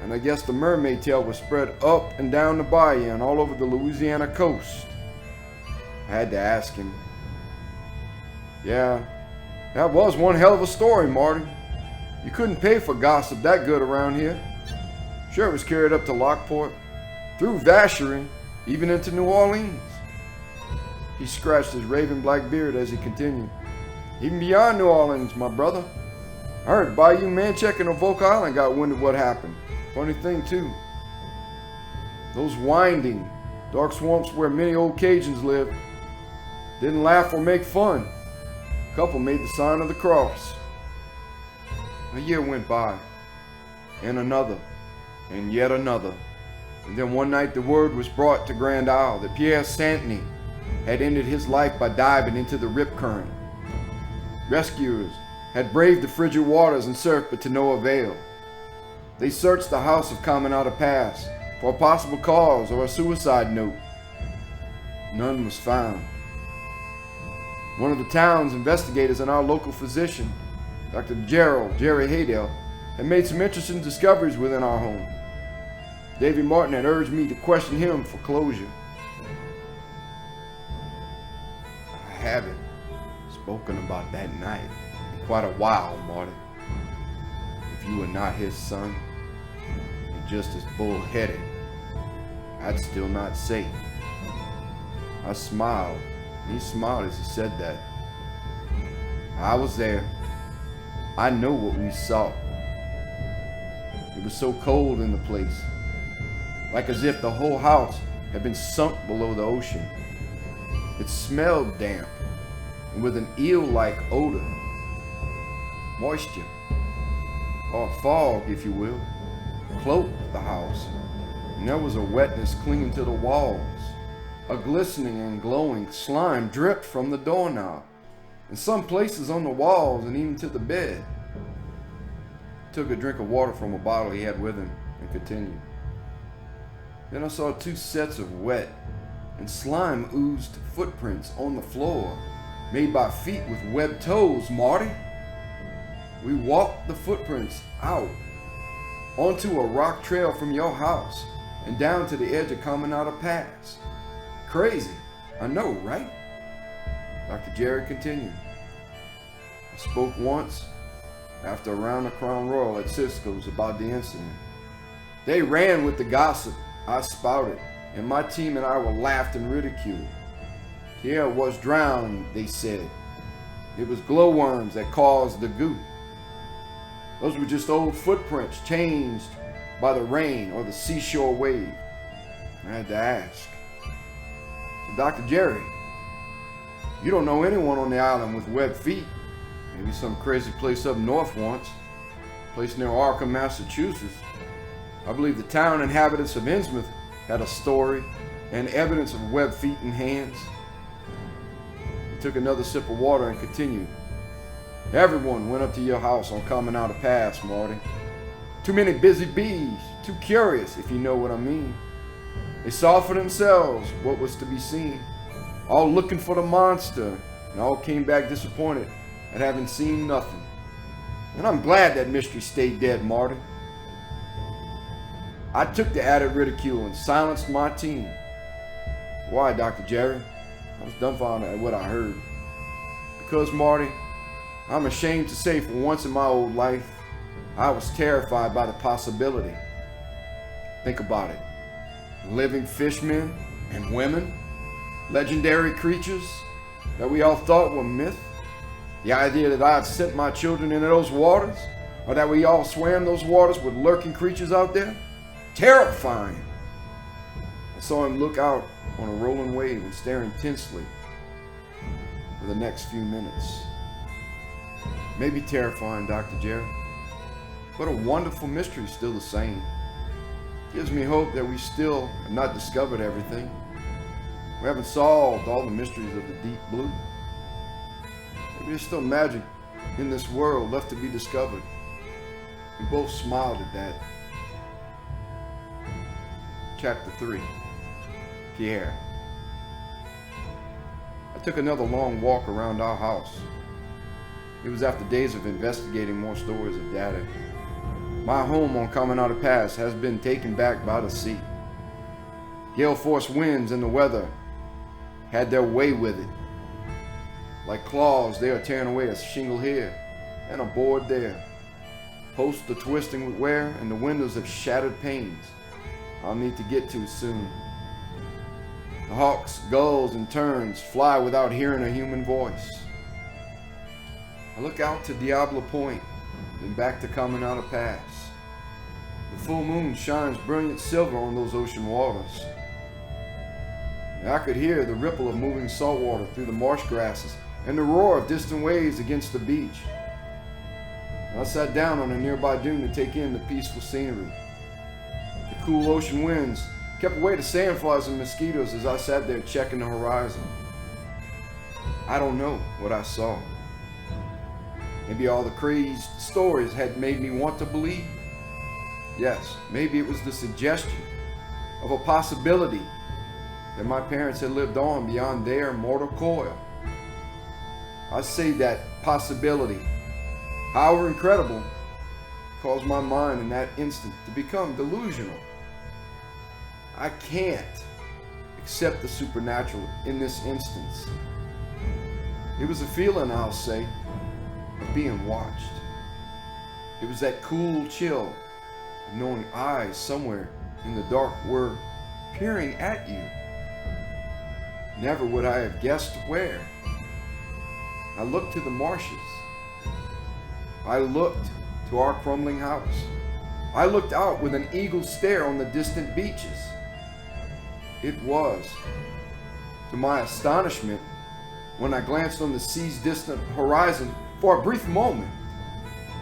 Speaker 3: And I guess the mermaid tail was spread up and down the bayou and all over the Louisiana coast. I had to ask him. Yeah, that was one hell of a story, Marty. You couldn't pay for gossip that good around here. Sure, it was carried up to Lockport, through Vacherie, even into New Orleans. He scratched his raven black beard as he continued. Even beyond New Orleans, my brother. I heard Bayou Manchek and Ovoke Island got wind of what happened. Funny thing, too. Those winding, dark swamps where many old Cajuns lived didn't laugh or make fun. A couple made the sign of the cross. A year went by, and another, and yet another. And then one night the word was brought to Grand Isle that Pierre Santiny had ended his life by diving into the rip current. Rescuers had braved the frigid waters and surf, but to no avail. They searched the house of Caminada Pass for a possible cause or a suicide note. None was found. One of the town's investigators and our local physician, Dr. Jerry Haydell, had made some interesting discoveries within our home. Davy Martin had urged me to question him for closure. I haven't spoken about that night in quite a while, Martin. If you were not his son, and just as bull-headed, I'd still not say. I smiled, and he smiled as he said that. I was there. I know what we saw. It was so cold in the place, like as if the whole house had been sunk below the ocean. It smelled damp, and with an eel-like odor. Moisture, or fog, if you will, cloaked the house, and there was a wetness clinging to the walls. A glistening and glowing slime dripped from the doorknob, in some places on the walls and even to the bed. He took a drink of water from a bottle he had with him and continued. Then I saw 2 sets of wet and slime oozed footprints on the floor, made by feet with webbed toes, Marty. We walked the footprints out onto a rock trail from your house and down to the edge of Caminada Pass. Crazy, I know, right? Dr. Jerry continued. I spoke once after around the Crown Royal at Cisco's about the incident. They ran with the gossip I spouted, and my team and I were laughed and ridiculed. Pierre was drowned, they said. It was glowworms that caused the goo. Those were just old footprints changed by the rain or the seashore wave. I had to ask. So Dr. Jerry, you don't know anyone on the island with webbed feet. Maybe some crazy place up north once. A place near Arkham, Massachusetts. I believe the town inhabitants of Innsmouth had a story and evidence of webbed feet and hands. He took another sip of water and continued. Everyone went up to your house on Caminada Pass, Marty. Too many busy bees, too curious, if you know what I mean. They saw for themselves what was to be seen, all looking for the monster, and all came back disappointed at having seen nothing. And I'm glad that mystery stayed dead, Marty. I took the added ridicule and silenced my team. Why, Dr. Jerry? I was dumbfounded at what I heard. Because, Marty, I'm ashamed to say for once in my old life, I was terrified by the possibility. Think about it. Living fishmen and women, legendary creatures that we all thought were myth. The idea that I had sent my children into those waters, or that we all swam those waters with lurking creatures out there. Terrifying. I saw him look out on a rolling wave and stare intensely for the next few minutes. Maybe terrifying, Dr. Jerry, but a wonderful mystery still the same. Gives me hope that we still have not discovered everything. We haven't solved all the mysteries of the deep blue. Maybe there's still magic in this world left to be discovered. We both smiled at that. Chapter 3. Pierre. I took another long walk around our house. It was after days of investigating more stories of data. My home on Caminada Pass has been taken back by the sea. Gale force winds and the weather had their way with it. Like claws, they are tearing away a shingle here and a board there. Posts are twisting with wear and the windows have shattered panes I'll need to get to soon. The hawks, gulls, and terns fly without hearing a human voice. I look out to Diablo Point, then back to Caminada Pass. The full moon shines brilliant silver on those ocean waters. And I could hear the ripple of moving salt water through the marsh grasses and the roar of distant waves against the beach. And I sat down on a nearby dune to take in the peaceful scenery. The cool ocean winds kept away the sandflies and mosquitoes as I sat there checking the horizon. I don't know what I saw. Maybe all the crazed stories had made me want to believe. Yes, maybe it was the suggestion of a possibility that my parents had lived on beyond their mortal coil. I say that possibility, however incredible, caused my mind in that instant to become delusional. I can't accept the supernatural in this instance. It was a feeling, I'll say, of being watched. It was that cool chill of knowing eyes somewhere in the dark were peering at you. Never would I have guessed where. I looked to the marshes. I looked to our crumbling house. I looked out with an eagle stare on the distant beaches. It was, to my astonishment, when I glanced on the sea's distant horizon for a brief moment,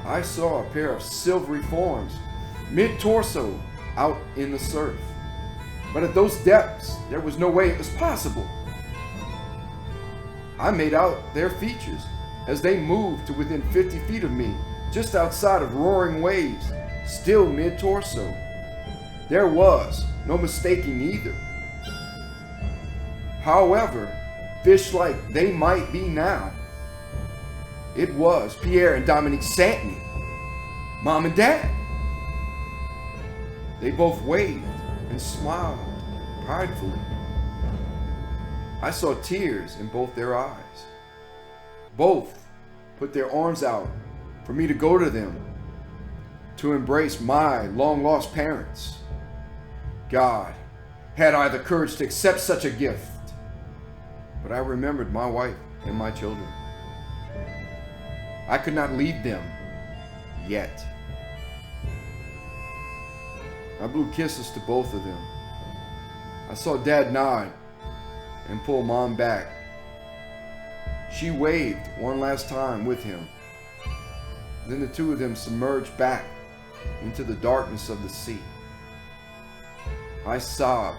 Speaker 3: I saw a pair of silvery forms, mid-torso, out in the surf. But at those depths, there was no way it was possible. I made out their features as they moved to within 50 feet of me, just outside of roaring waves, still mid-torso. There was no mistaking either. However fish-like they might be now, it was Pierre and Dominique Santiny, Mom and Dad. They both waved and smiled pridefully. I saw tears in both their eyes. Both put their arms out for me to go to them, to embrace my long-lost parents. God, had I the courage to accept such a gift? But I remembered my wife and my children. I could not leave them yet. I blew kisses to both of them. I saw Dad nod and pull Mom back. She waved one last time with him. Then the two of them submerged back into the darkness of the sea. I sobbed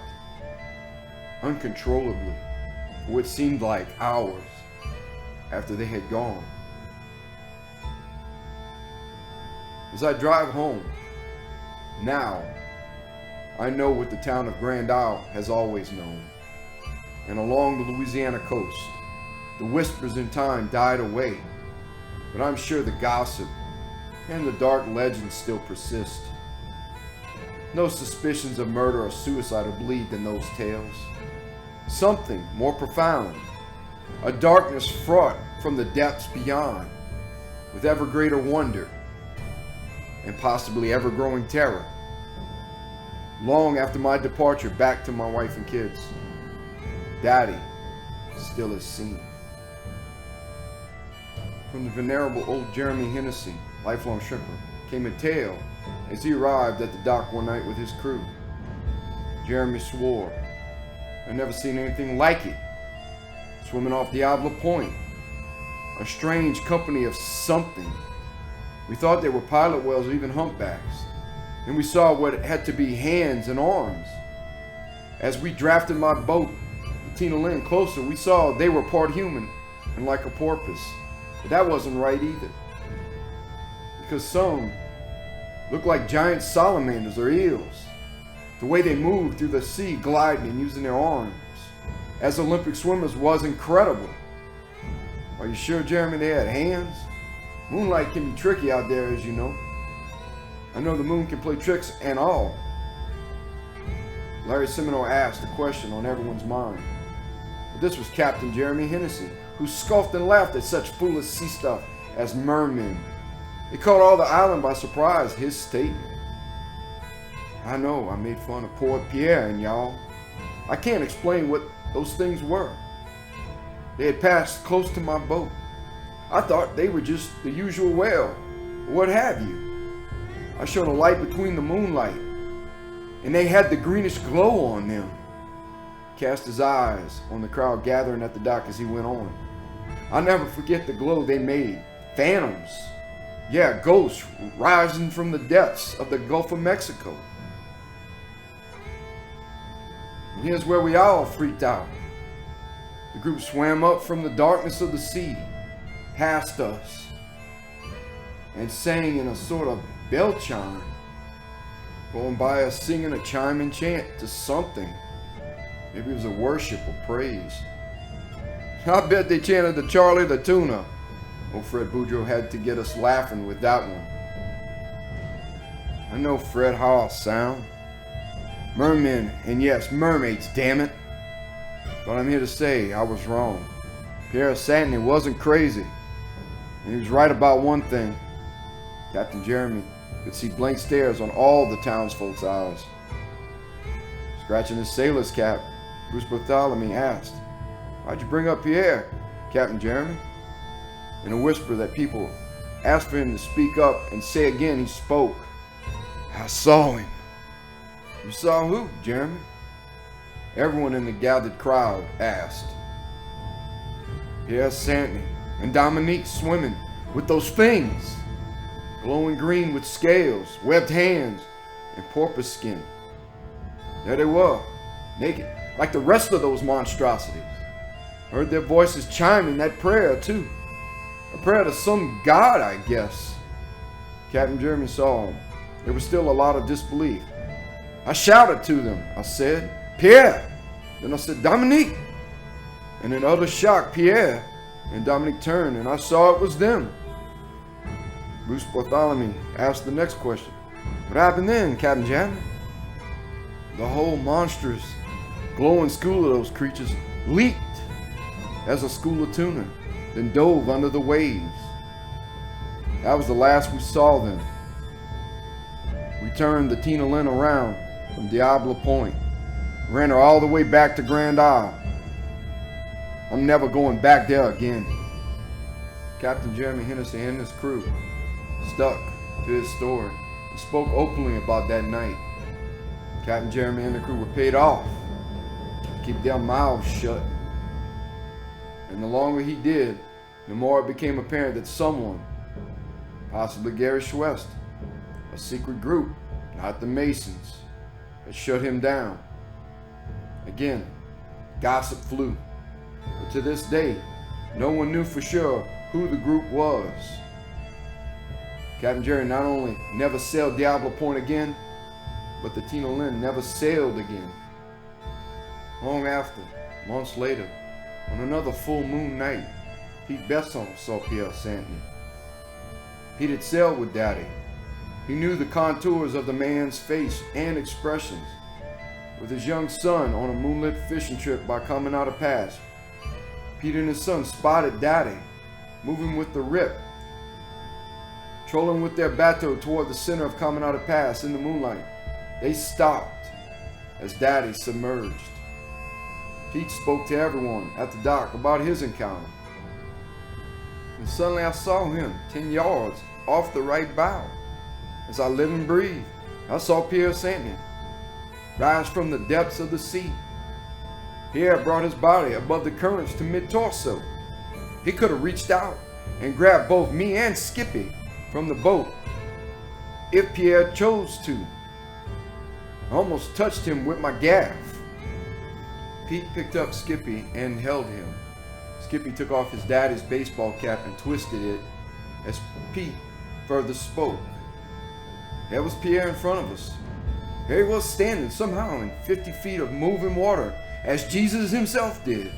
Speaker 3: uncontrollably for what seemed like hours after they had gone. As I drive home, now I know what the town of Grand Isle has always known. And along the Louisiana coast, the whispers in time died away, but I'm sure the gossip and the dark legends still persist. No suspicions of murder or suicide are believed in those tales. Something more profound, a darkness fraught from the depths beyond, with ever greater wonder and possibly ever-growing terror. Long after my departure back to my wife and kids, Daddy still is seen. From the venerable old Jeremy Hennessy, lifelong shrimper, came a tale as he arrived at the dock one night with his crew. Jeremy swore, "I've never seen anything like it. Swimming off Diablo Point. A strange company of something. We thought they were pilot whales or even humpbacks. And we saw what had to be hands and arms. As we drafted my boat, the Tina Lynn, closer, we saw they were part human and like a porpoise. But that wasn't right either. Because some looked like giant salamanders or eels. The way they moved through the sea, gliding and using their arms, as Olympic swimmers, was incredible. Are you sure, Jeremy, they had hands? Moonlight can be tricky out there, as you know. I know the moon can play tricks and all." Larry Seminole asked a question on everyone's mind. But this was Captain Jeremy Hennessy, who scoffed and laughed at such foolish sea stuff as mermen. It caught all the island by surprise, his statement. I know I made fun of poor Pierre and y'all. I can't explain what those things were. They had passed close to my boat. I thought they were just the usual whale, or what have you. I showed a light between the moonlight, and they had the greenish glow on them. Cast his eyes on the crowd gathering at the dock as he went on. I'll never forget the glow they made. Phantoms. Yeah, ghosts rising from the depths of the Gulf of Mexico. And here's where we all freaked out. The group swam up from the darkness of the sea, past us, and sang in a sort of bell chime, going by us singing a chime and chant to something. Maybe it was a worship or praise. I bet they chanted the Charlie the Tuna. Old Fred Boudreaux had to get us laughing with that one. I know, Fred, how I'll sound. Mermen, and yes, mermaids, damn it. But I'm here to say I was wrong. Pierre Santiny wasn't crazy. And he was right about one thing. Captain Jeremy could see blank stares on all the townsfolk's eyes. Scratching his sailor's cap, Bruce Bartholomew asked, "Why'd you bring up Pierre, Captain Jeremy?" In a whisper that people asked for him to speak up and say again, he spoke. "I saw him." "You saw who, Jeremy?" Everyone in the gathered crowd asked. "Pierre Santiny and Dominique swimming with those things, glowing green with scales, webbed hands, and porpoise skin. There they were, naked, like the rest of those monstrosities. Heard their voices chiming that prayer, too. A prayer to some god, I guess." Captain Jeremy saw them. There was still a lot of disbelief. I shouted to them. I said, "Pierre!" Then I said, "Dominique!" And in utter shock, Pierre and Dominique turned, and I saw it was them. Bruce Bartholomew asked the next question. "What happened then, Captain Jeremy?" The whole monstrous, glowing school of those creatures leaped as a school of tuna, then dove under the waves. That was the last we saw them. We turned the Tina Lynn around from Diablo Point, ran her all the way back to Grand Isle. I'm never going back there again. Captain Jeremy Hennessy and his crew stuck to his story and spoke openly about that night. Captain Jeremy and the crew were paid off to keep their mouths shut. And the longer he did, the more it became apparent that someone, possibly Gary Schwest, a secret group, not the Masons, had shut him down. Again, gossip flew. But to this day, no one knew for sure who the group was. Captain Jerry not only never sailed Diablo Point again, but the Tina Lynn never sailed again. Long after, months later, on another full moon night, Pete Besson saw Pierre Santiny. Pete had sailed with Daddy. He knew the contours of the man's face and expressions. With his young son on a moonlit fishing trip by Caminada Pass, Pete and his son spotted Daddy moving with the rip, trolling with their bateau toward the center of Caminada Pass in the moonlight. They stopped as Daddy submerged. Pete spoke to everyone at the dock about his encounter. And suddenly I saw him 10 yards off the right bow. As I live and breathe, I saw Pierre Santiny rise from the depths of the sea. Pierre brought his body above the currents to mid-torso. He could have reached out and grabbed both me and Skippy from the boat if Pierre chose to. I almost touched him with my gaff. Pete picked up Skippy and held him. Skippy took off his daddy's baseball cap and twisted it as Pete further spoke. There was Pierre in front of us. Here he was standing somehow in 50 feet of moving water, as Jesus himself did.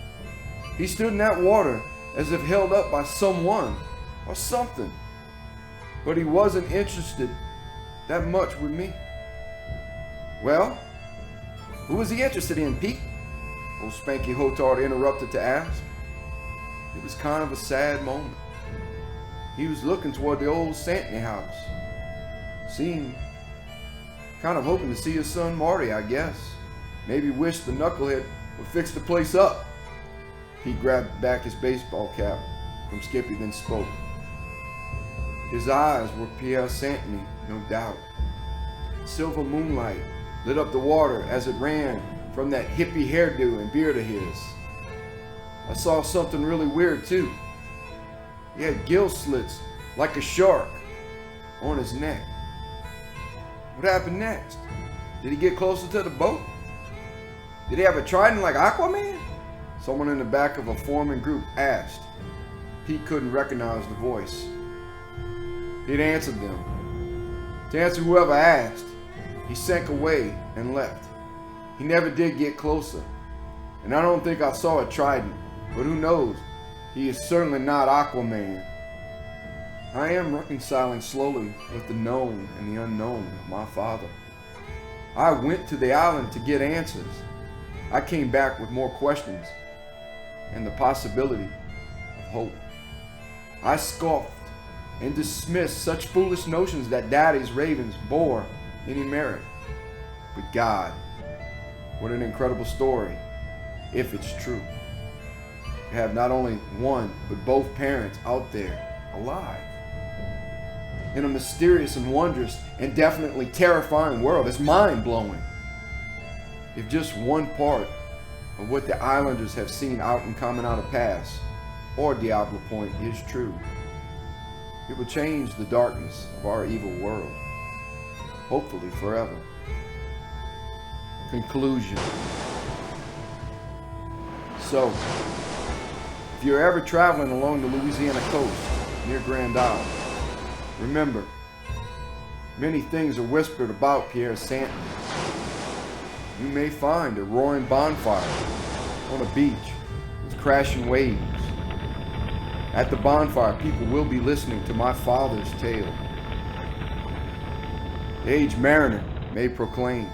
Speaker 3: He stood in that water as if held up by someone or something. But he wasn't interested that much with me. Well, who was he interested in, Pete? Old Spanky Hotard interrupted to ask. It was kind of a sad moment. He was looking toward the old Santiny house. Seemed kind of hoping to see his son Marty, I guess. Maybe wished the knucklehead would fix the place up. He grabbed back his baseball cap from Skippy, then spoke. His eyes were Pierre Santiny, no doubt. Silver moonlight lit up the water as it ran from that hippie hairdo and beard of his. I saw something really weird too. He had gill slits like a shark on his neck. What happened next? Did he get closer to the boat? Did he have a trident like Aquaman? Someone in the back of a foreman group asked. Pete couldn't recognize the voice. He'd answered them. To answer whoever asked, he sank away and left. He never did get closer, and I don't think I saw a trident. But who knows? He is certainly not Aquaman. I am reconciling slowly with the known and the unknown of my father. I went to the island to get answers. I came back with more questions and the possibility of hope. I scoffed and dismissed such foolish notions that Daddy's ravens bore any merit. But God, what an incredible story, if it's true. You have not only one, but both parents out there alive. In a mysterious and wondrous and definitely terrifying world. It's mind-blowing. If just one part of what the islanders have seen out in Caminada Pass or Diablo Point is true, it will change the darkness of our evil world, hopefully forever. Conclusion. So, if you're ever traveling along the Louisiana coast near Grand Isle, remember, many things are whispered about Pierre Santiny. You may find a roaring bonfire on a beach with crashing waves. At the bonfire, people will be listening to my father's tale. The aged mariner may proclaim,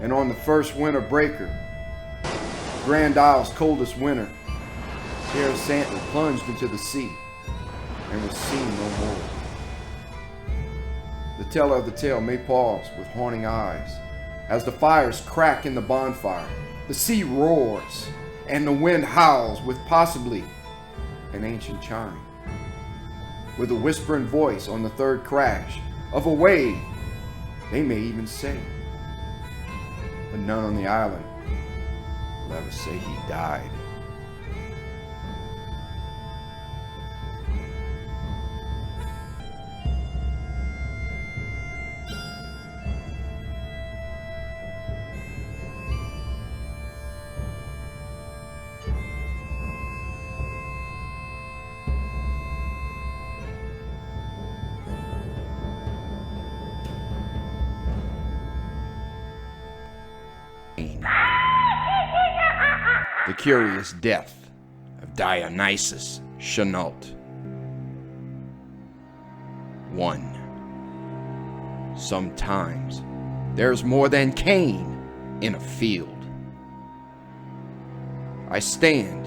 Speaker 3: and on the first winter breaker, Grand Isle's coldest winter, Pierre Santiny plunged into the sea and was seen no more. The teller of the tale may pause with haunting eyes as the fires crack in the bonfire, the sea roars, and the wind howls with possibly an ancient chime. With a whispering voice on the third crash of a wave, they may even say, but none on the island will ever say he died.
Speaker 2: The Curious Death of Dionysus Chenault. 1. Sometimes there's more than Cain in a field. I stand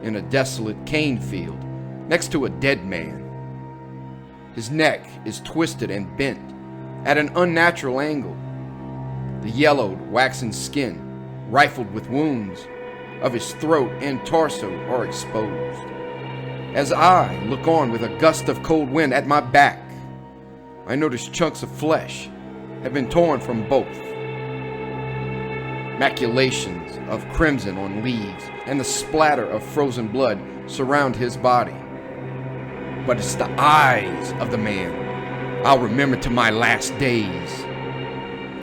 Speaker 2: in a desolate cane field next to a dead man. His neck is twisted and bent at an unnatural angle. The yellowed, waxen skin, rifled with wounds, of his throat and torso are exposed. As I look on with a gust of cold wind at my back, I notice chunks of flesh have been torn from both. Maculations of crimson on leaves and the splatter of frozen blood surround his body. But it's the eyes of the man I'll remember to my last days.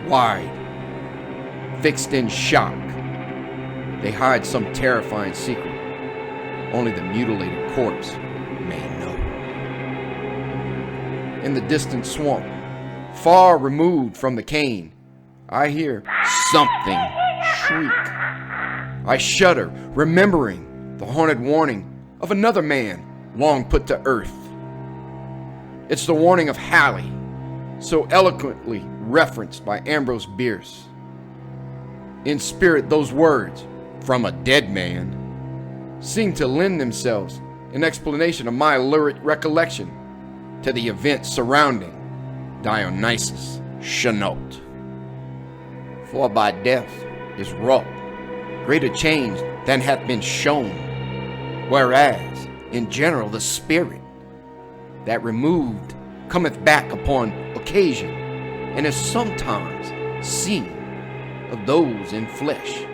Speaker 2: Wide, fixed in shock, they hide some terrifying secret only the mutilated corpse may know. In the distant swamp, far removed from the cane, I hear something shriek. I shudder, remembering the haunted warning of another man long put to earth. It's the warning of Halley, so eloquently referenced by Ambrose Bierce. In spirit, those words, from a dead man, seem to lend themselves in explanation of my lurid recollection to the events surrounding Dionysus Chenault. For by death is wrought greater change than hath been shown, whereas in general the spirit that removed cometh back upon occasion, and is sometimes seen of those in flesh,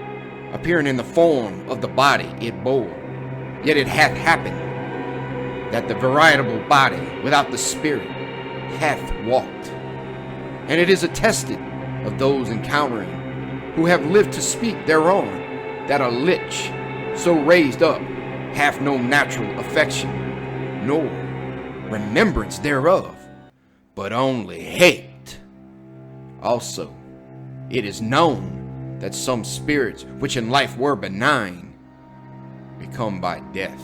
Speaker 2: appearing in the form of the body it bore. Yet it hath happened that the veritable body without the spirit hath walked, and it is attested of those encountering who have lived to speak thereon, that a lich so raised up hath no natural affection, nor remembrance thereof, but only hate. Also, it is known that some spirits which in life were benign become by death,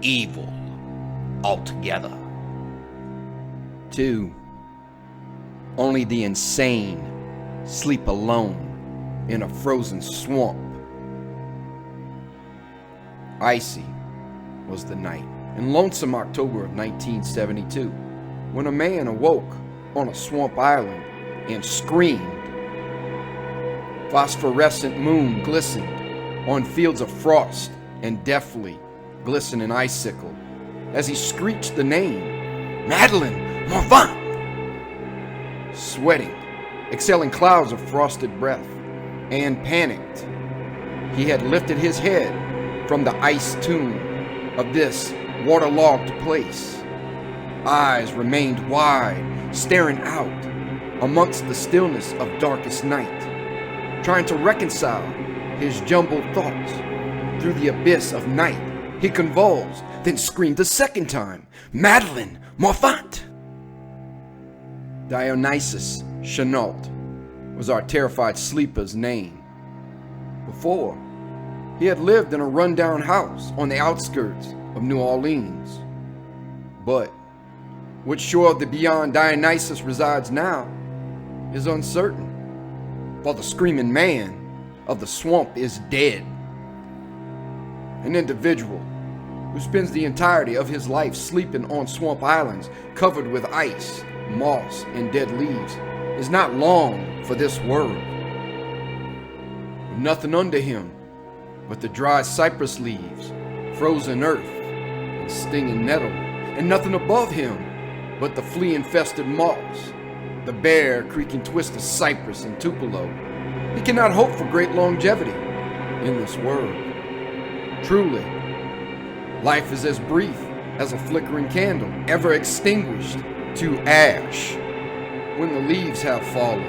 Speaker 2: evil altogether. 2. Only the insane sleep alone in a frozen swamp. Icy was the night in lonesome October of 1972 when a man awoke on a swamp island and screamed. Phosphorescent moon glistened on fields of frost and deftly glistening icicle as he screeched the name, Madeline Morvan. Sweating, exhaling clouds of frosted breath, and panicked, he had lifted his head from the ice tomb of this waterlogged place. Eyes remained wide, staring out amongst the stillness of darkest night, trying to reconcile his jumbled thoughts. Through the abyss of night, he convulsed, then screamed a second time, Madeline Morfant! Dionysus Chenault was our terrified sleeper's name. Before, he had lived in a rundown house on the outskirts of New Orleans. But which shore of the beyond Dionysus resides now is uncertain, for the screaming man of the swamp is dead. An individual who spends the entirety of his life sleeping on swamp islands covered with ice, moss, and dead leaves is not long for this world. With nothing under him but the dry cypress leaves, frozen earth, and stinging nettle, and nothing above him but the flea-infested moss, the bare, creaking twist of cypress and tupelo. He cannot hope for great longevity in this world. Truly, life is as brief as a flickering candle, ever extinguished to ash when the leaves have fallen,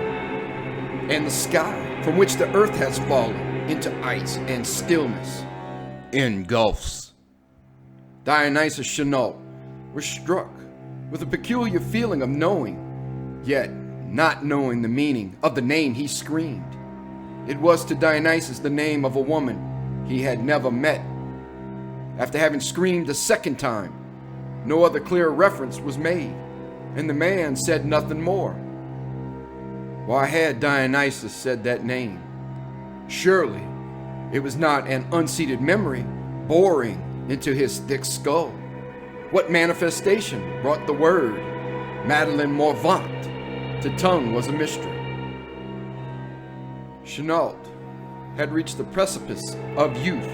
Speaker 2: and the sky from which the earth has fallen into ice and stillness engulfs. Dionysus Chenault was struck with a peculiar feeling of knowing, yet not knowing the meaning of the name he screamed. It was to Dionysus the name of a woman he had never met. After having screamed a second time, no other clear reference was made, and the man said nothing more. Why had Dionysus said that name? Surely it was not an unseated memory boring into his thick skull. What manifestation brought the word Madeline Morvant to tongue was a mystery. Chenault had reached the precipice of youth,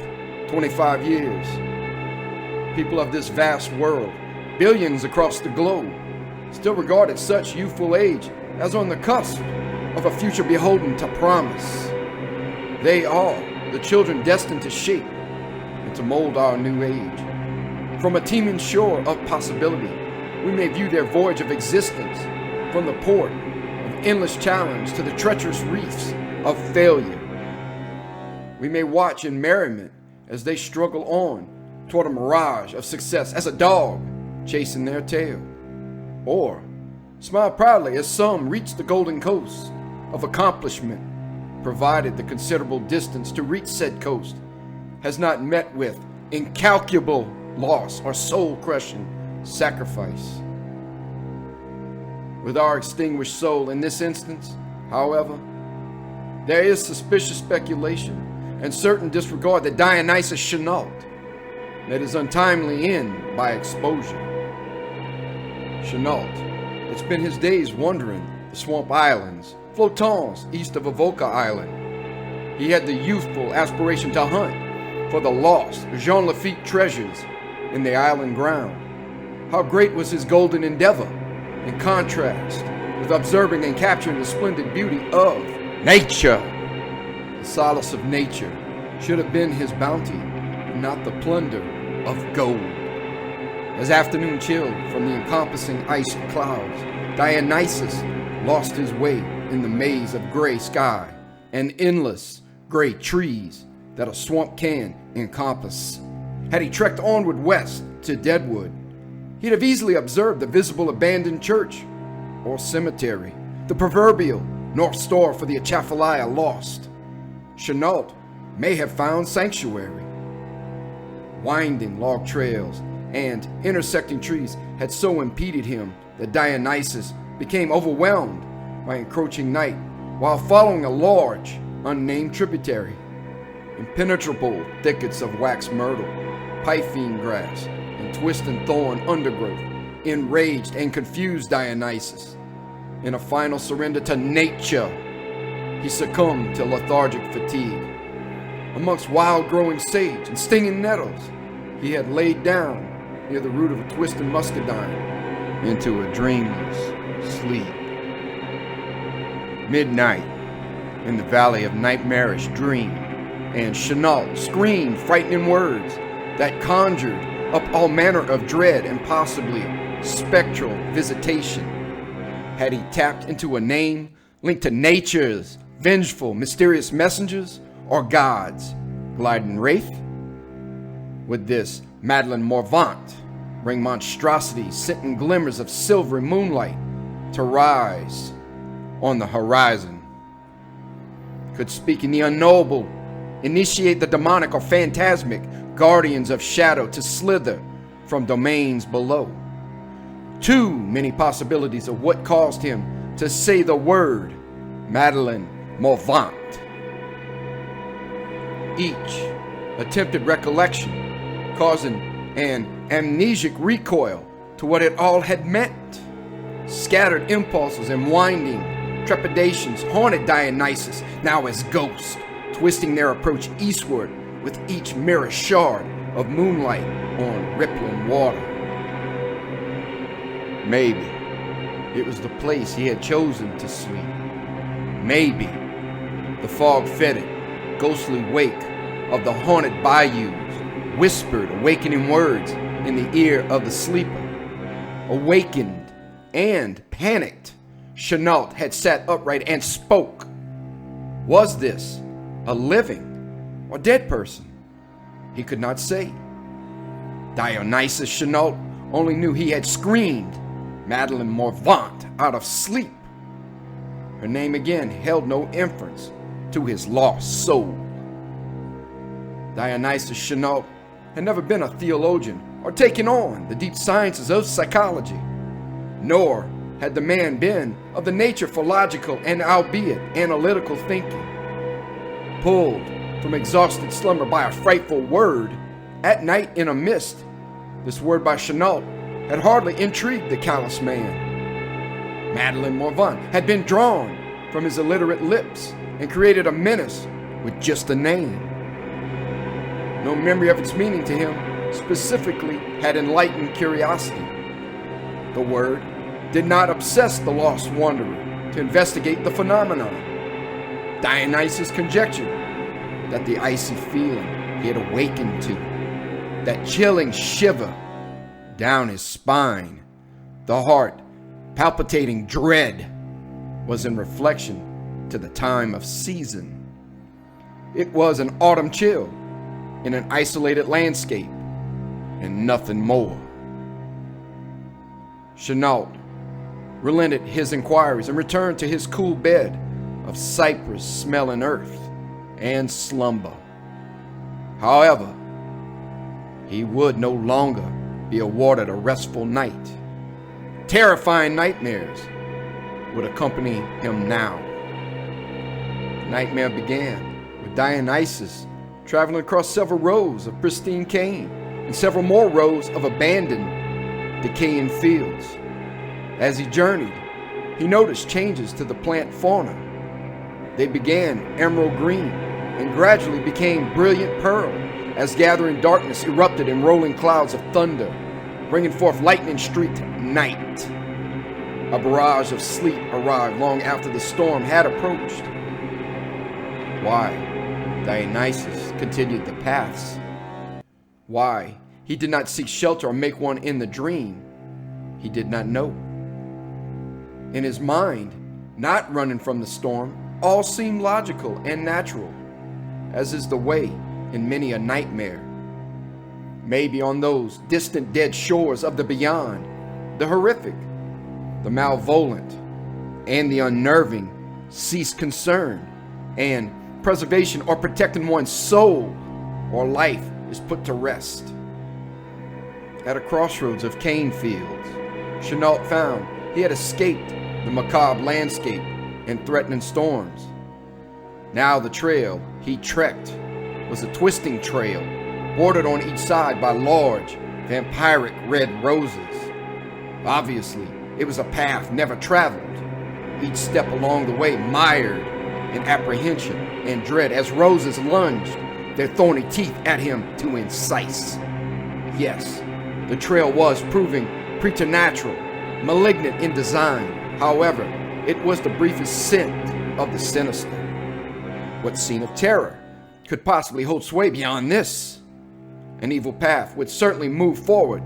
Speaker 2: 25 years. People of this vast world, billions across the globe, still regarded such youthful age as on the cusp of a future beholden to promise. They are the children destined to shape and to mold our new age. From a teeming shore of possibility, we may view their voyage of existence from the port of endless challenge to the treacherous reefs of failure. We may watch in merriment as they struggle on toward a mirage of success as a dog chasing their tail. Or smile proudly as some reach the golden coast of accomplishment, provided the considerable distance to reach said coast has not met with incalculable loss or soul-crushing sacrifice. With our extinguished soul in this instance, however, there is suspicious speculation and certain disregard that Dionysus Chenault met his untimely end by exposure. Chenault had spent his days wandering the swamp islands, flottants east of Avoca Island. He had the youthful aspiration to hunt for the lost Jean Lafitte treasures in the island ground. How great was his golden endeavor in contrast with observing and capturing the splendid beauty of nature. The solace of nature should have been his bounty, not the plunder of gold. As afternoon chilled from the encompassing ice clouds, Dionysus lost his way in the maze of gray sky and endless gray trees that a swamp can encompass. Had he trekked onward west to Deadwood, he'd have easily observed the visible abandoned church or cemetery, the proverbial North Star for the Atchafalaya lost. Chenault may have found sanctuary
Speaker 3: Winding log trails and intersecting trees had so impeded him that Dionysus became overwhelmed by encroaching night while following a large, unnamed tributary. Impenetrable thickets of wax myrtle, pythine grass, and twist and thorn undergrowth enraged and confused Dionysus. In a final surrender to nature, he succumbed to lethargic fatigue. Amongst wild growing sage and stinging nettles, he had laid down near the root of a twisted muscadine into a dreamless sleep. Midnight in the valley of nightmarish dream, and Chenault screamed frightening words that conjured up all manner of dread and possibly spectral visitation. Had he tapped into a name linked to nature's vengeful, mysterious messengers, or God's gliding wraith? Would this Madeleine Morvant bring monstrosities scenting glimmers of silvery moonlight to rise on the horizon? Could speaking the unknowable initiate the demonic or phantasmic guardians of shadow to slither from domains below? Too many possibilities of what caused him to say the word Madeleine Morvant. Each attempted recollection causing an amnesic recoil to what it all had meant. Scattered impulses and winding trepidations haunted Dionysus, now as ghosts, twisting their approach eastward with each mirror shard of moonlight on rippling water. Maybe it was the place he had chosen to sleep. Maybe the fog-fetid, ghostly wake of the haunted bayous whispered awakening words in the ear of the sleeper. Awakened and panicked, Chenault had sat upright and spoke. Was this a living or dead person? He could not say. Dionysus Chenault only knew he had screamed Madeleine Morvant out of sleep. Her name again held no inference to his lost soul. Dionysus Chenault had never been a theologian or taken on the deep sciences of psychology, nor had the man been of the nature for logical and albeit analytical thinking. Pulled from exhausted slumber by a frightful word at night in a mist, this word by Chenault had hardly intrigued the callous man. Madeleine Morvant had been drawn from his illiterate lips and created a menace with just a name. No memory of its meaning to him specifically had enlightened curiosity. The word did not obsess the lost wanderer to investigate the phenomenon. Dionysus conjectured that the icy feeling he had awakened to, that chilling shiver down his spine, the heart palpitating dread, was in reflection to the time of season. It was an autumn chill in an isolated landscape, and nothing more. Chenault relented his inquiries and returned to his cool bed of cypress-smelling earth and slumber. However, he would no longer be awarded a restful night. Terrifying nightmares would accompany him now. The nightmare began with Dionysus traveling across several rows of pristine cane and several more rows of abandoned, decaying fields. As he journeyed, he noticed changes to the plant fauna. They began emerald green and gradually became brilliant pearl as gathering darkness erupted in rolling clouds of thunder, bringing forth lightning-streaked night. A barrage of sleet arrived long after the storm had approached. Why Dionysus continued the paths, why he did not seek shelter or make one in the dream, he did not know. In his mind, not running from the storm, all seemed logical and natural, as is the way in many a nightmare. Maybe on those distant dead shores of the beyond, the horrific, the malevolent, and the unnerving cease concern, and preservation or protecting one's soul or life is put to rest. At a crossroads of cane fields, Chenault found he had escaped the macabre landscape and threatening storms. Now the trail he trekked was a twisting trail, bordered on each side by large, vampiric red roses. Obviously, it was a path never traveled, each step along the way mired in apprehension and dread as roses lunged their thorny teeth at him to incise. Yes, the trail was proving preternatural, malignant in design. However, it was the briefest scent of the sinister. What scene of terror could possibly hold sway beyond this? An evil path would certainly move forward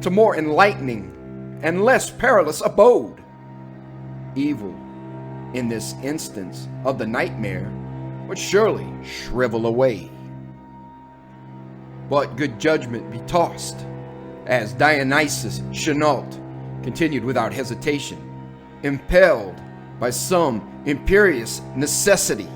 Speaker 3: to more enlightening and less perilous abode. Evil, in this instance of the nightmare, would surely shrivel away. But good judgment be tossed, as Dionysus Chenault continued without hesitation, impelled by some imperious necessity,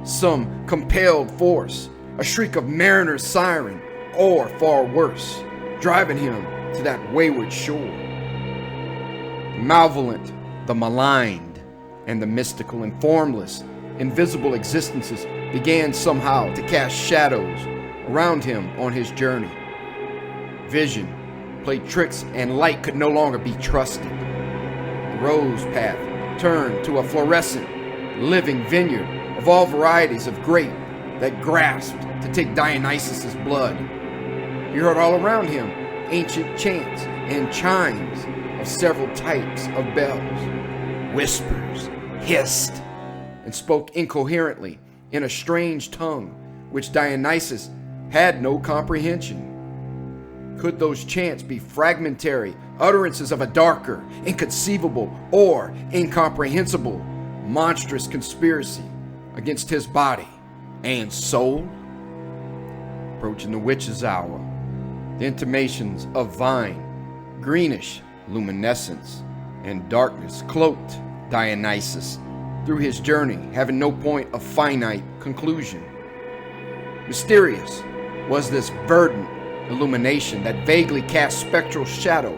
Speaker 3: some compelled force, a shriek of mariner's siren, or far worse, driving him to that wayward shore. The malevolent, the maligned, and the mystical and formless, invisible existences began somehow to cast shadows around him on his journey. Vision played tricks and light could no longer be trusted. The rose path turned to a fluorescent, living vineyard of all varieties of grape that grasped to take Dionysus's blood. He heard all around him ancient chants and chimes of several types of bells. Whispers hissed and spoke incoherently in a strange tongue which Dionysus had no comprehension. Could those chants be fragmentary utterances of a darker, inconceivable, or incomprehensible, monstrous conspiracy against his body and soul? Approaching the witch's hour, the intimations of vine, greenish luminescence, and darkness cloaked Dionysus through his journey, having no point of finite conclusion. Mysterious was this verdant illumination that vaguely cast spectral shadow,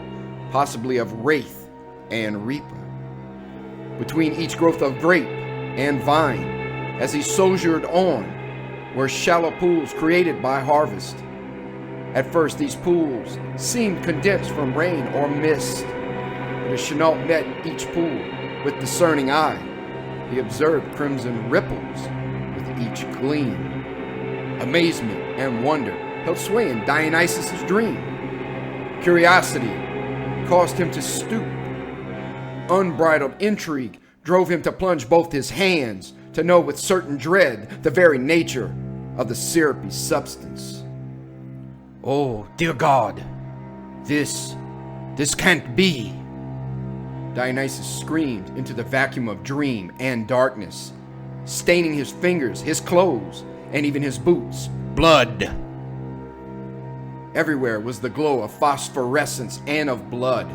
Speaker 3: possibly of wraith and reaper. Between each growth of grape and vine, as he sojourned on, were shallow pools created by harvest. At first, these pools seemed condensed from rain or mist, but as Chenault met each pool with discerning eye, he observed crimson ripples with each gleam. Amazement and wonder held sway in Dionysus's dream. Curiosity caused him to stoop. Unbridled intrigue drove him to plunge both his hands to know with certain dread the very nature of the syrupy substance. "Oh, dear God, this can't be!" Dionysus screamed into the vacuum of dream and darkness, staining his fingers, his clothes, and even his boots. Blood! Everywhere was the glow of phosphorescence and of blood.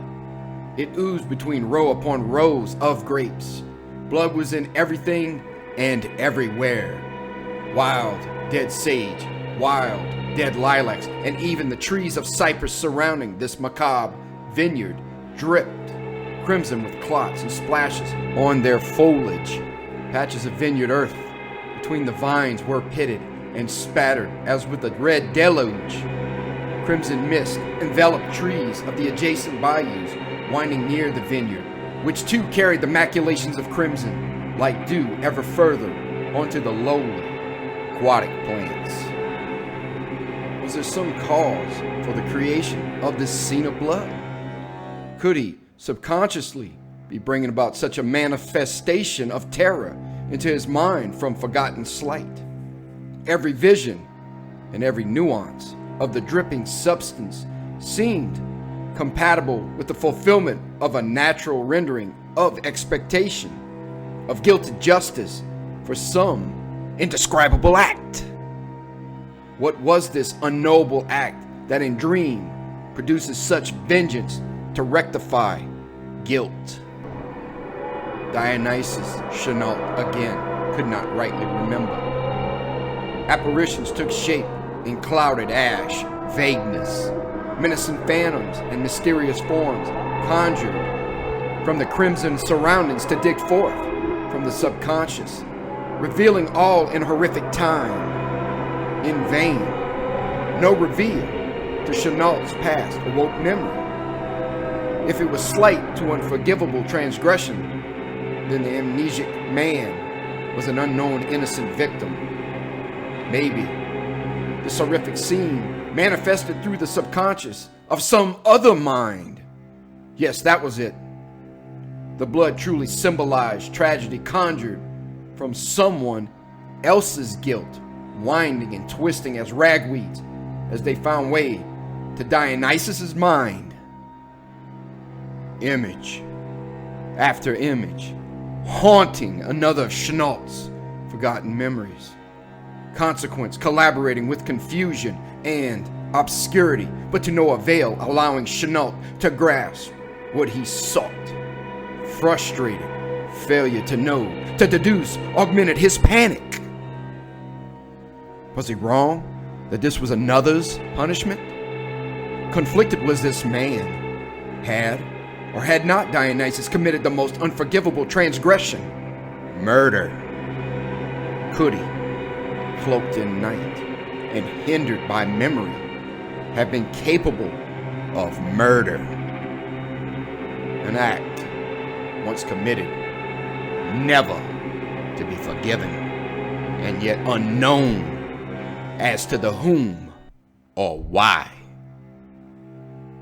Speaker 3: It oozed between row upon rows of grapes. Blood was in everything and everywhere. Wild, dead sage, wild, dead lilacs, and even the trees of cypress surrounding this macabre vineyard dripped crimson with clots and splashes on their foliage. Patches of vineyard earth between the vines were pitted and spattered as with a red deluge. Crimson mist enveloped trees of the adjacent bayous winding near the vineyard, which too carried the maculations of crimson, like dew ever further onto the lowly aquatic plants. Was there some cause for the creation of this scene of blood? Could he subconsciously be bringing about such a manifestation of terror into his mind from forgotten slight? Every vision and every nuance of the dripping substance seemed compatible with the fulfillment of a natural rendering of expectation, of guilty justice for some indescribable act. What was this unknowable act that in dream produces such vengeance to rectify guilt? Dionysus Chenault again could not rightly remember. Apparitions took shape
Speaker 2: in clouded ash, vagueness, menacing phantoms and mysterious forms conjured from the crimson surroundings to dig forth from the subconscious, revealing all in horrific time. In vain, no reveal to Chenault's past awoke memory. If it was slight to unforgivable transgression, then the amnesic man was an unknown innocent victim. Maybe this horrific scene manifested through the subconscious of some other mind. Yes, that was it. The blood truly symbolized tragedy conjured from someone else's guilt, winding and twisting as ragweeds as they found way to Dionysus's mind. Image after image, haunting another of Chenault's forgotten memories. Consequence collaborating with confusion and obscurity, but to no avail, allowing Chenault to grasp what he sought. Frustrated, failure to know, to deduce, augmented his panic. Was he wrong that this was another's punishment? Conflicted was this man. Had or had not Dionysus committed the most unforgivable transgression? Murder. Could he, cloaked in night and hindered by memory, have been capable of murder? An act once committed, never to be forgiven, and yet unknown as to the whom or why.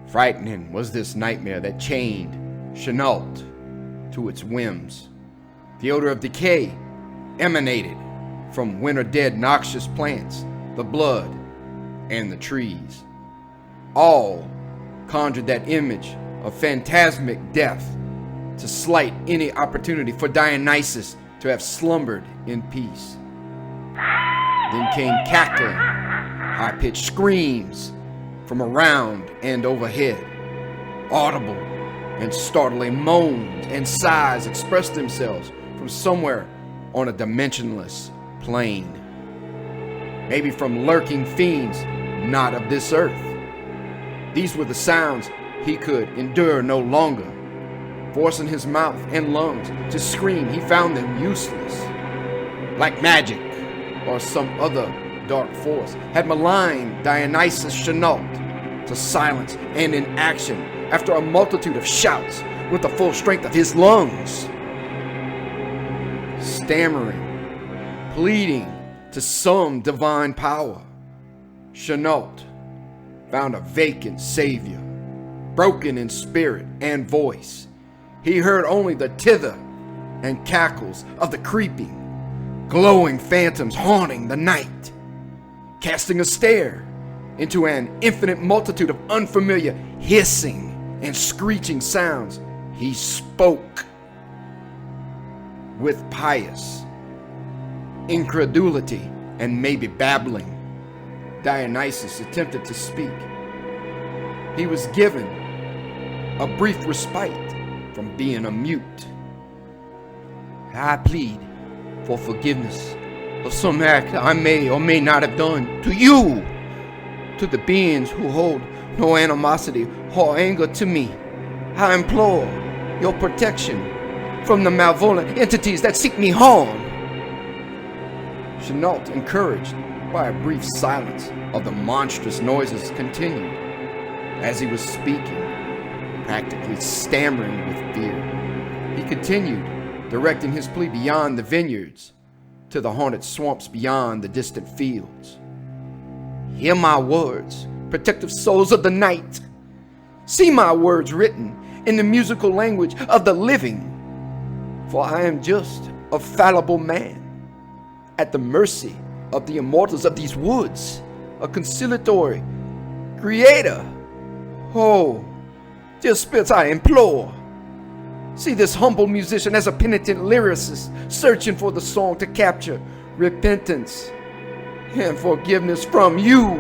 Speaker 2: Frightening was this nightmare that chained Chenault to its whims. The odor of decay emanated from winter-dead noxious plants, the blood, and the trees. All conjured that image of phantasmic death to slight any opportunity for Dionysus to have slumbered in peace. Then came cackling, high-pitched screams from around and overhead. Audible and startling moans and sighs expressed themselves from somewhere on a dimensionless plane. Maybe from lurking fiends not of this earth. These were the sounds he could endure no longer. Forcing his mouth and lungs to scream, he found them useless. Like magic or some other dark force had maligned Dionysus Chenault to silence and inaction after a multitude of shouts with the full strength of his lungs. Stammering, pleading to some divine power, Chenault found a vacant savior, broken in spirit and voice. He heard only the tither and cackles of the creeping, glowing phantoms haunting the night, casting a stare into an infinite multitude of unfamiliar hissing and screeching sounds. He spoke with pious incredulity and maybe babbling. Dionysus attempted to speak. He was given a brief respite from being a mute. I plead for forgiveness of some act I may or may not have done to you, to the beings who hold no animosity or anger to me. I implore your protection from the malevolent entities that seek me harm. Chenault, encouraged by a brief silence of the monstrous noises, continued as he was speaking, practically stammering with fear. He continued, directing his plea beyond the vineyards to the haunted swamps beyond the distant fields. Hear my words, protective souls of the night. See my words written in the musical language of the living, for I am just a fallible man, at the mercy of the immortals of these woods, a conciliatory creator. Oh, dear spirits, I implore, see this humble musician as a penitent lyricist searching for the song to capture repentance and forgiveness from you.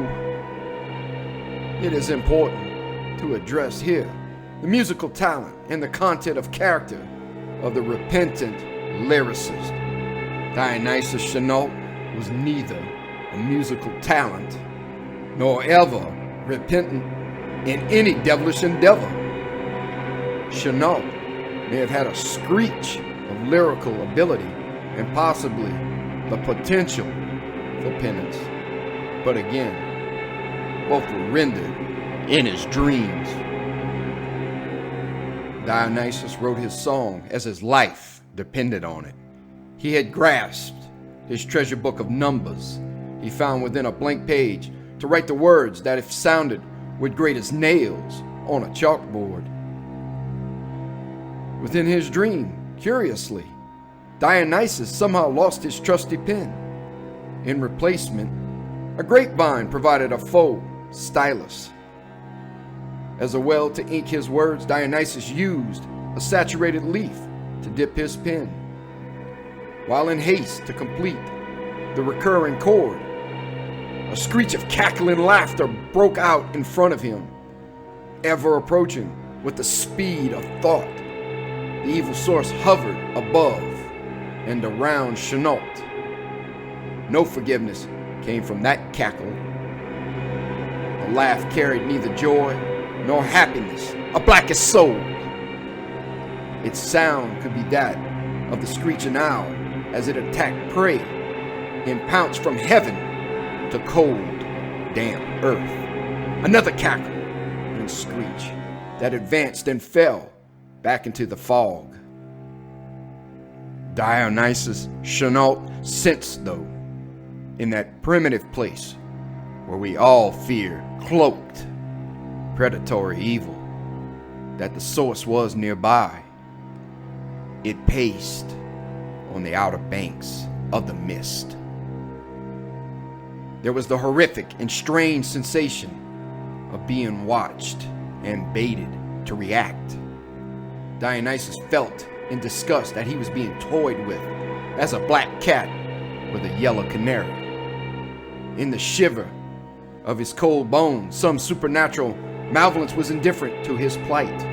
Speaker 2: It is important to address here the musical talent and the content of character of the repentant lyricist. Dionysus Chenault was neither a musical talent
Speaker 3: nor ever repentant in any devilish endeavor. Chenault may have had a screech of lyrical ability and possibly the potential for penance. But again, both were rendered in his dreams. Dionysus wrote his song as his life depended on it. He had grasped his treasure book of numbers he found within a blank page to write the words that, if sounded, would grate as nails on a chalkboard. Within his dream, curiously, Dionysus somehow lost his trusty pen. In replacement, a grapevine provided a faux stylus. As a well to ink his words, Dionysus used a saturated leaf to dip his pen. While in haste to complete the recurring chord, a screech of cackling laughter broke out in front of him, ever approaching with the speed of thought. The evil source hovered above and around Chenault. No forgiveness came from that cackle. The laugh carried neither joy nor happiness, a blackest soul. Its sound could be that of the screeching owl as it attacked prey and pounced from heaven to cold, damp earth. Another cackle and screech that advanced and fell back into the fog. Dionysus Chenault sensed, though, in that primitive place where we all fear cloaked predatory evil, that the source was nearby. It paced on the outer banks of the mist. There was the horrific and strange sensation of being watched and baited to react. Dionysus felt in disgust that he was being toyed with as a black cat with a yellow canary. In the shiver of his cold bones, some supernatural malevolence was indifferent to his plight.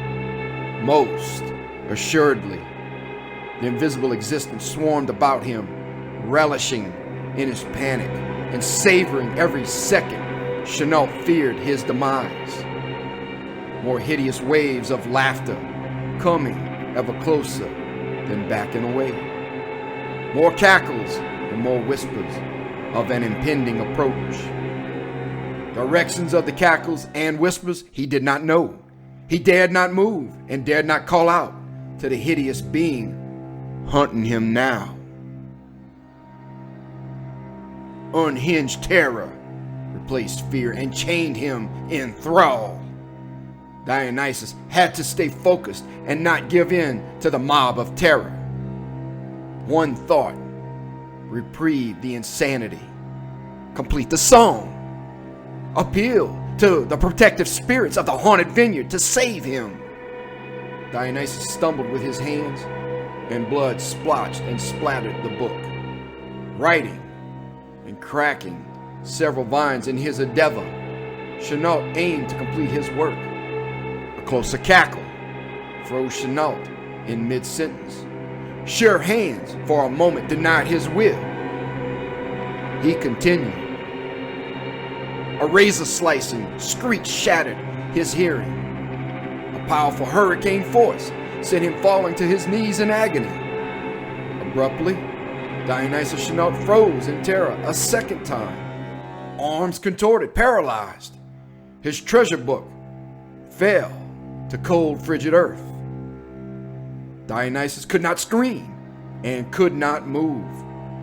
Speaker 3: Most assuredly, the invisible existence swarmed about him, relishing in his panic and savoring every second Chenault feared his demise. More hideous waves of laughter coming ever closer, then backing away. More cackles and more whispers of an impending approach. Directions of the cackles and whispers he did not know. He dared not move and dared not call out to the hideous being hunting him now. Unhinged terror replaced fear and chained him in thrall. Dionysus had to stay focused and not give in to the mob of terror. One thought: reprieve the insanity, complete the song, appeal to the protective spirits of the haunted vineyard to save him. Dionysus stumbled with his hands, and blood splotched and splattered the book. Writing and cracking several vines in his endeavor, Chenault aimed to complete his work. A closer cackle froze Chenault in mid-sentence. Sure hands for a moment denied his will. He continued. A razor-slicing screech shattered his hearing. A powerful hurricane force sent him falling to his knees in agony. Abruptly, Dionysus Chenault froze in terror a second time. Arms contorted, paralyzed. His treasure book fell to cold, frigid earth. Dionysus could not scream and could not move.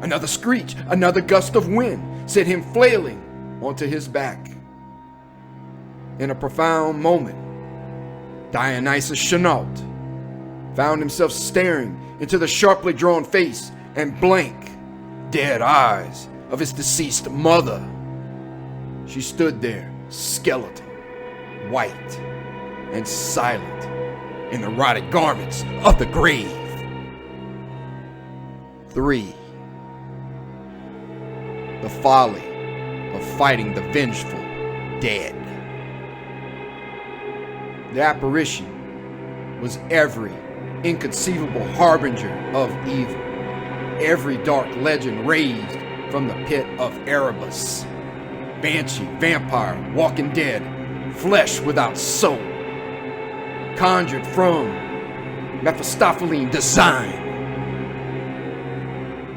Speaker 3: Another screech, another gust of wind sent him flailing onto his back. In a profound moment, Dionysus Chenault found himself staring into the sharply drawn face and blank, dead eyes of his deceased mother. She stood there, skeletal, white, and silent in the rotted garments of the grave. 3. The folly of fighting the vengeful dead. The apparition was every inconceivable harbinger of evil, every dark legend raised from the pit of Erebus.
Speaker 2: Banshee, vampire, walking dead, flesh without soul. Conjured from Mephistopheline design.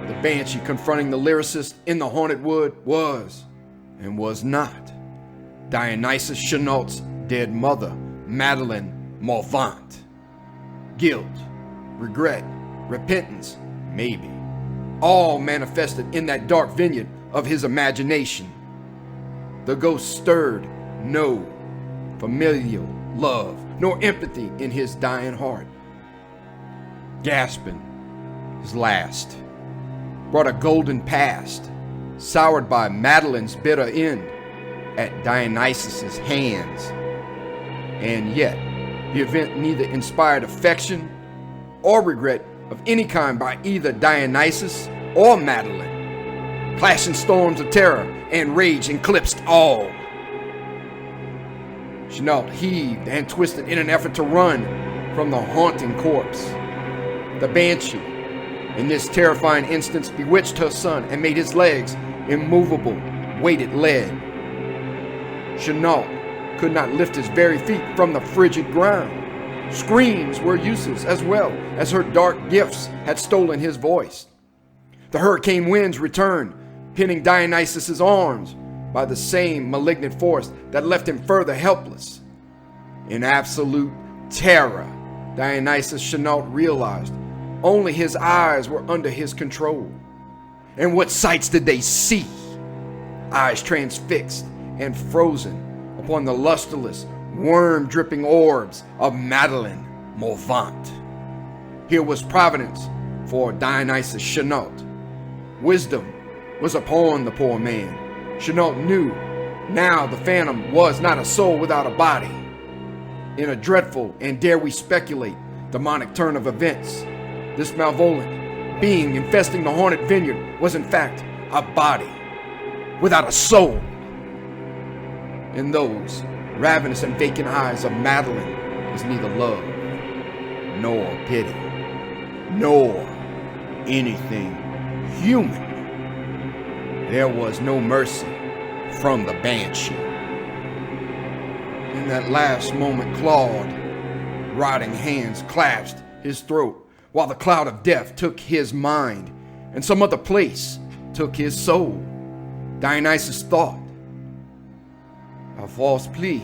Speaker 2: The Banshee confronting the lyricist in the haunted wood was, and was not, Dionysus Chenault's dead mother, Madeleine Malvant. Guilt, regret, repentance, maybe, all manifested in that dark vineyard of his imagination. The ghost stirred no familial love nor empathy in his dying heart. Gasping, his last, brought a golden past, soured by Madeleine's bitter end at Dionysus's hands. And yet, the event neither inspired affection or regret of any kind by either Dionysus or Madeleine. Clashing storms of terror and rage eclipsed all. Chenault heaved and twisted in an effort to run from the haunting corpse. The Banshee, in this terrifying instance, bewitched her son and made his legs immovable, weighted lead. Chenault could not lift his very feet from the frigid ground. Screams were useless, as well as her dark gifts had stolen his voice. The hurricane winds returned, pinning Dionysus's arms by the same malignant force that left him further helpless. In absolute terror, Dionysus Chenault realized only his eyes were under his control. And what sights did they see? Eyes transfixed and frozen upon the lusterless, worm-dripping orbs of Madeleine Malvant. Here was providence for Dionysus Chenault. Wisdom was upon the poor man. Chenault knew now the phantom was not a soul without a body. In a dreadful and, dare we speculate, demonic turn of events, this malevolent being infesting the haunted vineyard was in fact a body without a soul. In those ravenous and vacant eyes of Madeleine was neither love, nor pity, nor anything human. There was no mercy from the Banshee. In that last moment, Claude, rotting hands clasped his throat, while the cloud of death took his mind, and some other place took his soul. Dionysus thought, a false plea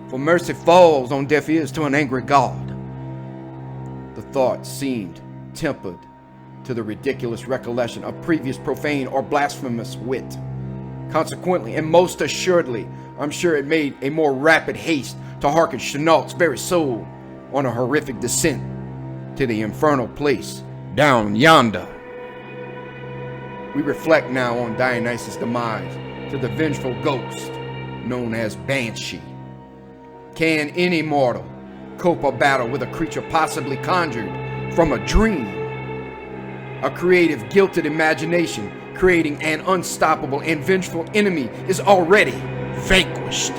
Speaker 2: for mercy falls on deaf ears to an angry God. The thought seemed tempered to the ridiculous recollection of previous profane or blasphemous wit. Consequently, and most assuredly, I'm sure it made a more rapid haste to hearken Chenault's very soul on a horrific descent to the infernal place down yonder. We reflect now on Dionysus' demise to the vengeful ghost known as Banshee. Can any mortal cope a battle with a creature possibly conjured from a dream? A creative, guilted imagination creating an unstoppable and vengeful enemy is already vanquished.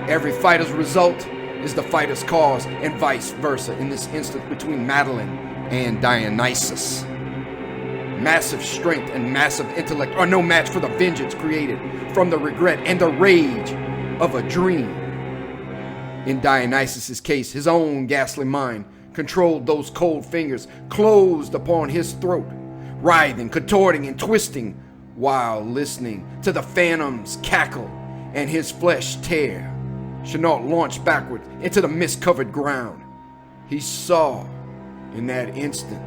Speaker 2: Every fighter's result is the fighter's cause, and vice versa in this instance between Madeleine and Dionysus. Massive strength and massive intellect are no match for the vengeance created from the regret and the rage of a dream. In Dionysus' case, his own ghastly mind controlled those cold fingers closed upon his throat, writhing, contorting, and twisting while listening to the phantom's cackle and his flesh tear. Chenault launched backward into the mist-covered ground. He saw in that instant,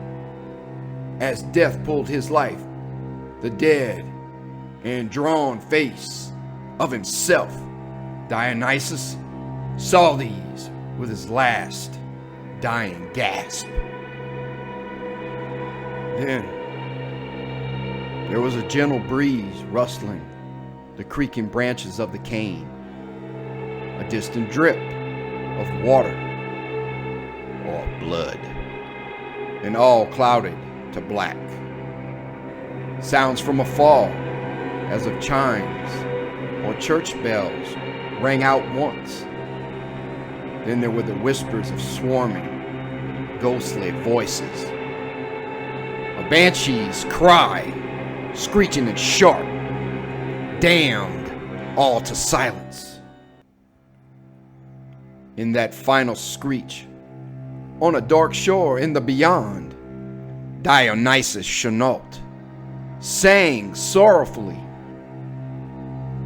Speaker 2: as death pulled his life, the dead and drawn face of himself. Dionysus saw these with his last dying gasp. Then there was a gentle breeze rustling the creaking branches of the cane, a distant drip of water or blood, and all clouded to black. Sounds from afar, as of chimes or church bells, rang out once. Then there were the whispers of swarming, ghostly voices. A banshee's cry, screeching and sharp. Damned all to silence. In that final screech, on a dark shore in the beyond, Dionysus Chenault sang sorrowfully.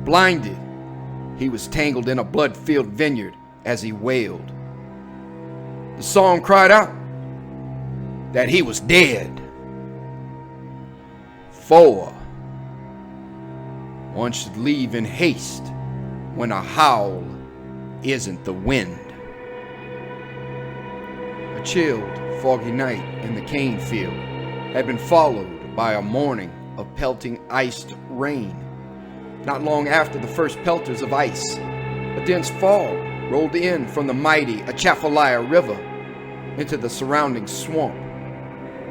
Speaker 2: Blinded, he was tangled in a blood-filled vineyard as he wailed. The song cried out that he was dead. For one should leave in haste when a howl isn't the wind. A chilled, foggy night in the cane field had been followed by a morning of pelting iced rain. Not long after the first pelters of ice, a dense fog rolled in from the mighty Atchafalaya River into the surrounding swamp.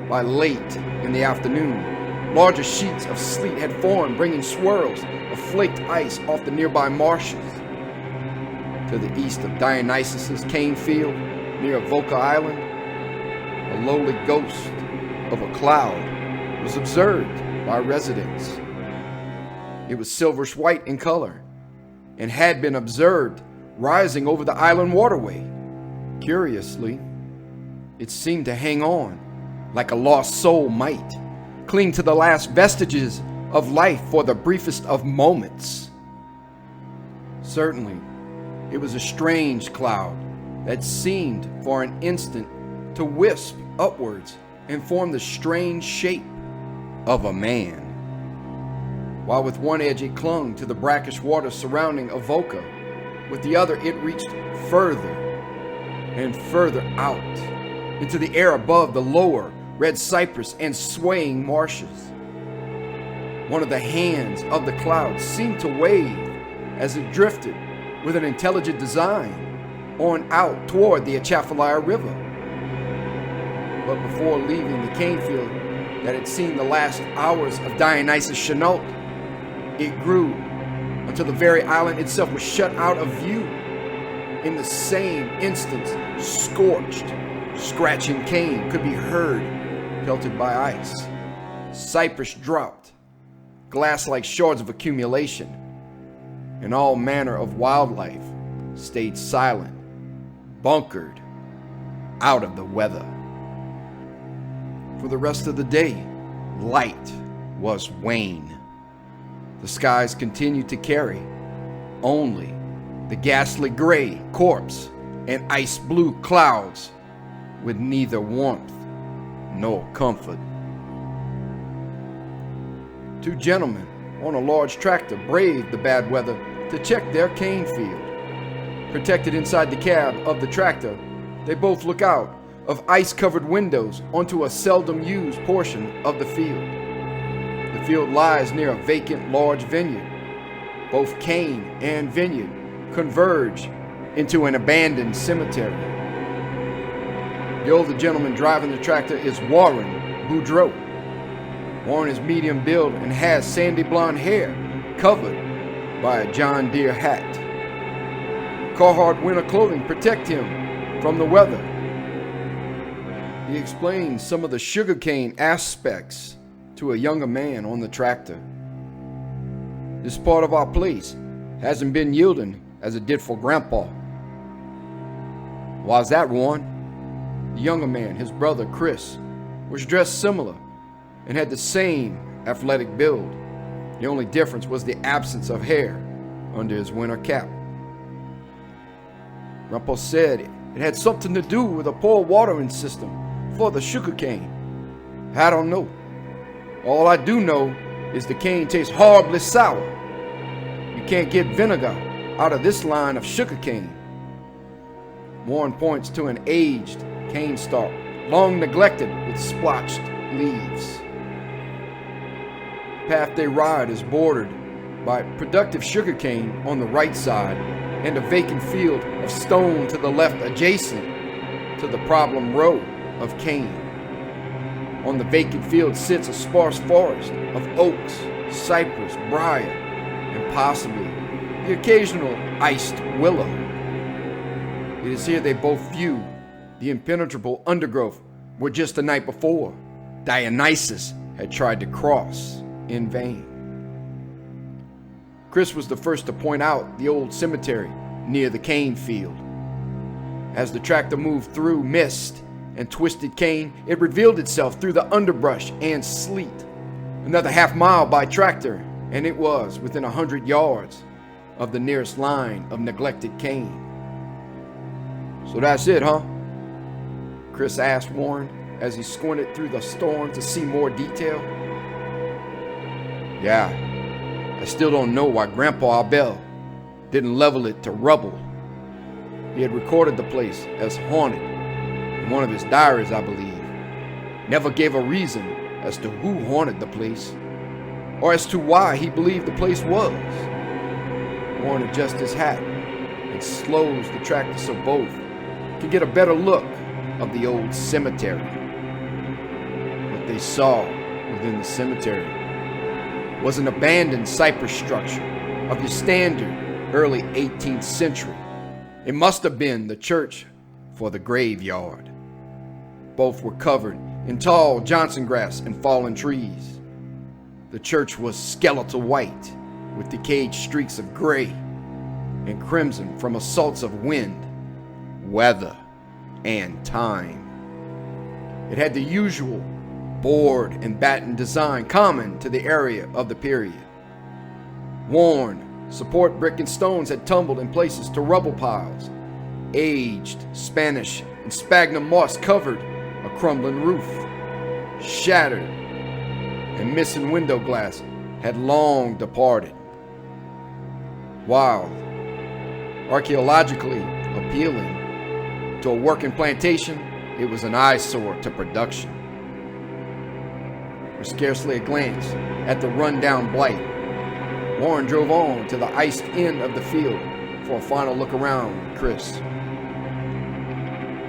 Speaker 2: By late in the afternoon, larger sheets of sleet had formed, bringing swirls of flaked ice off the nearby marshes. To the east of Dionysus's cane field, near Avoca Island, a lowly ghost of a cloud was observed by residents. It was silverish white in color and had been observed rising over the island waterway. Curiously, it seemed to hang on like a lost soul might, cling to the last vestiges of life for the briefest of moments. Certainly, it was a strange cloud that seemed for an instant to wisp upwards and form the strange shape of a man. While with one edge it clung to the brackish water surrounding Avoca, with the other it reached further and further out into the air above the lower red cypress and swaying marshes. One of the hands of the cloud seemed to wave as it drifted with an intelligent design on out toward the Atchafalaya River. But before leaving the cane field that had seen the last hours of Dionysus Chenault, it grew until the very island itself was shut out of view. In the same instant, scorched, scratching cane could be heard, pelted by ice. Cypress dropped, glass-like shards of accumulation, and all manner of wildlife stayed silent, bunkered out of the weather. For the rest of the day, light was wane. The skies continued to carry only the ghastly gray corpse and ice blue clouds with neither warmth nor comfort. Two gentlemen on a large tractor braved the bad weather to check their cane field. Protected inside the cab of the tractor, they both look out of ice-covered windows onto a seldom-used portion of the field. The field lies near a vacant large vineyard. Both cane and vineyard converge into an abandoned cemetery. The older gentleman driving the tractor is Warren Boudreau. Warren is medium build and has sandy blonde hair covered by a John Deere hat. Carhartt winter clothing protect him from the weather. He explains some of the sugarcane aspects to a younger man on the tractor. This part of our place hasn't been yielding as it did for Grandpa. Why's that, Warren? The younger man, his brother Chris, was dressed similar and had the same athletic build. The only difference was the absence of hair under his winter cap. Grandpa said it had something to do with a poor watering system for the sugarcane. I don't know. All I do know is the cane tastes horribly sour. You can't get vinegar out of this line of sugarcane. Warren points to an aged cane stalk, long neglected with splotched leaves. The path they ride is bordered by productive sugarcane on the right side and a vacant field of stone to the left adjacent to the problem row of cane. On the vacant field sits a sparse forest of oaks, cypress, briar, and possibly the occasional iced willow. It is here they both view the impenetrable undergrowth where just the night before Dionysus had tried to cross in vain. Chris was the first to point out the old cemetery near the cane field. As the tractor moved through mist and twisted cane, it revealed itself through the underbrush and sleet. Another half-mile by tractor, and it was within 100 yards of the nearest line of neglected cane.
Speaker 3: So that's it, huh?
Speaker 2: Chris asked Warren as he squinted through the storm to see more detail.
Speaker 3: Yeah, I still don't know why Grandpa Abel didn't level it to rubble. He had recorded the place as haunted in one of his diaries, I believe. Never gave a reason as to who haunted the place or as to why he believed the place was. Warren adjusts his hat and slows the tractor so both can get a better look of the old cemetery. What they saw within the cemetery was an abandoned cypress structure of your standard early 18th century. It must have been the church for the graveyard. Both were covered in tall Johnson grass and fallen trees. The church was skeletal white with decayed streaks of gray and crimson from assaults of wind, weather, and time. It had the usual board and batten design common to the area of the period. Worn support brick and stones had tumbled in places to rubble piles. Aged Spanish and sphagnum moss covered a crumbling roof. Shattered and missing window glass had long departed. While archaeologically appealing to a working plantation, it was an eyesore to production. With scarcely a glance at the rundown blight, Warren drove on to the iced end of the field for a final look around with Chris.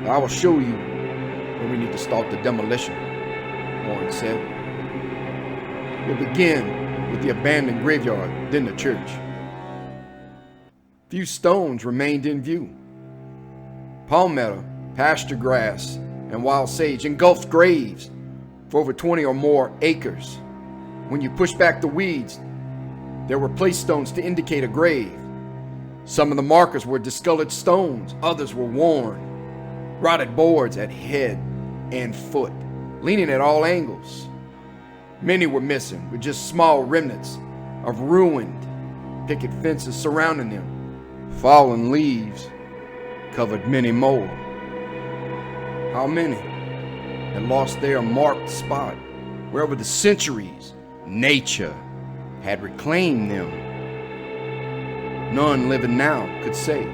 Speaker 3: I will show you where we need to start the demolition, Warren said. We'll begin with the abandoned graveyard, then the church.
Speaker 2: Few stones remained in view. Palmetto, pasture grass, and wild sage engulfed graves for over 20 or more acres. When you pushed back the weeds, there were place stones to indicate a grave. Some of the markers were discolored stones, others were worn, rotted boards at head and foot, leaning at all angles. Many were missing, with just small remnants of ruined picket fences surrounding them. Fallen leaves covered many more. How many had lost their marked spot where over the centuries nature had reclaimed them? None living now could say.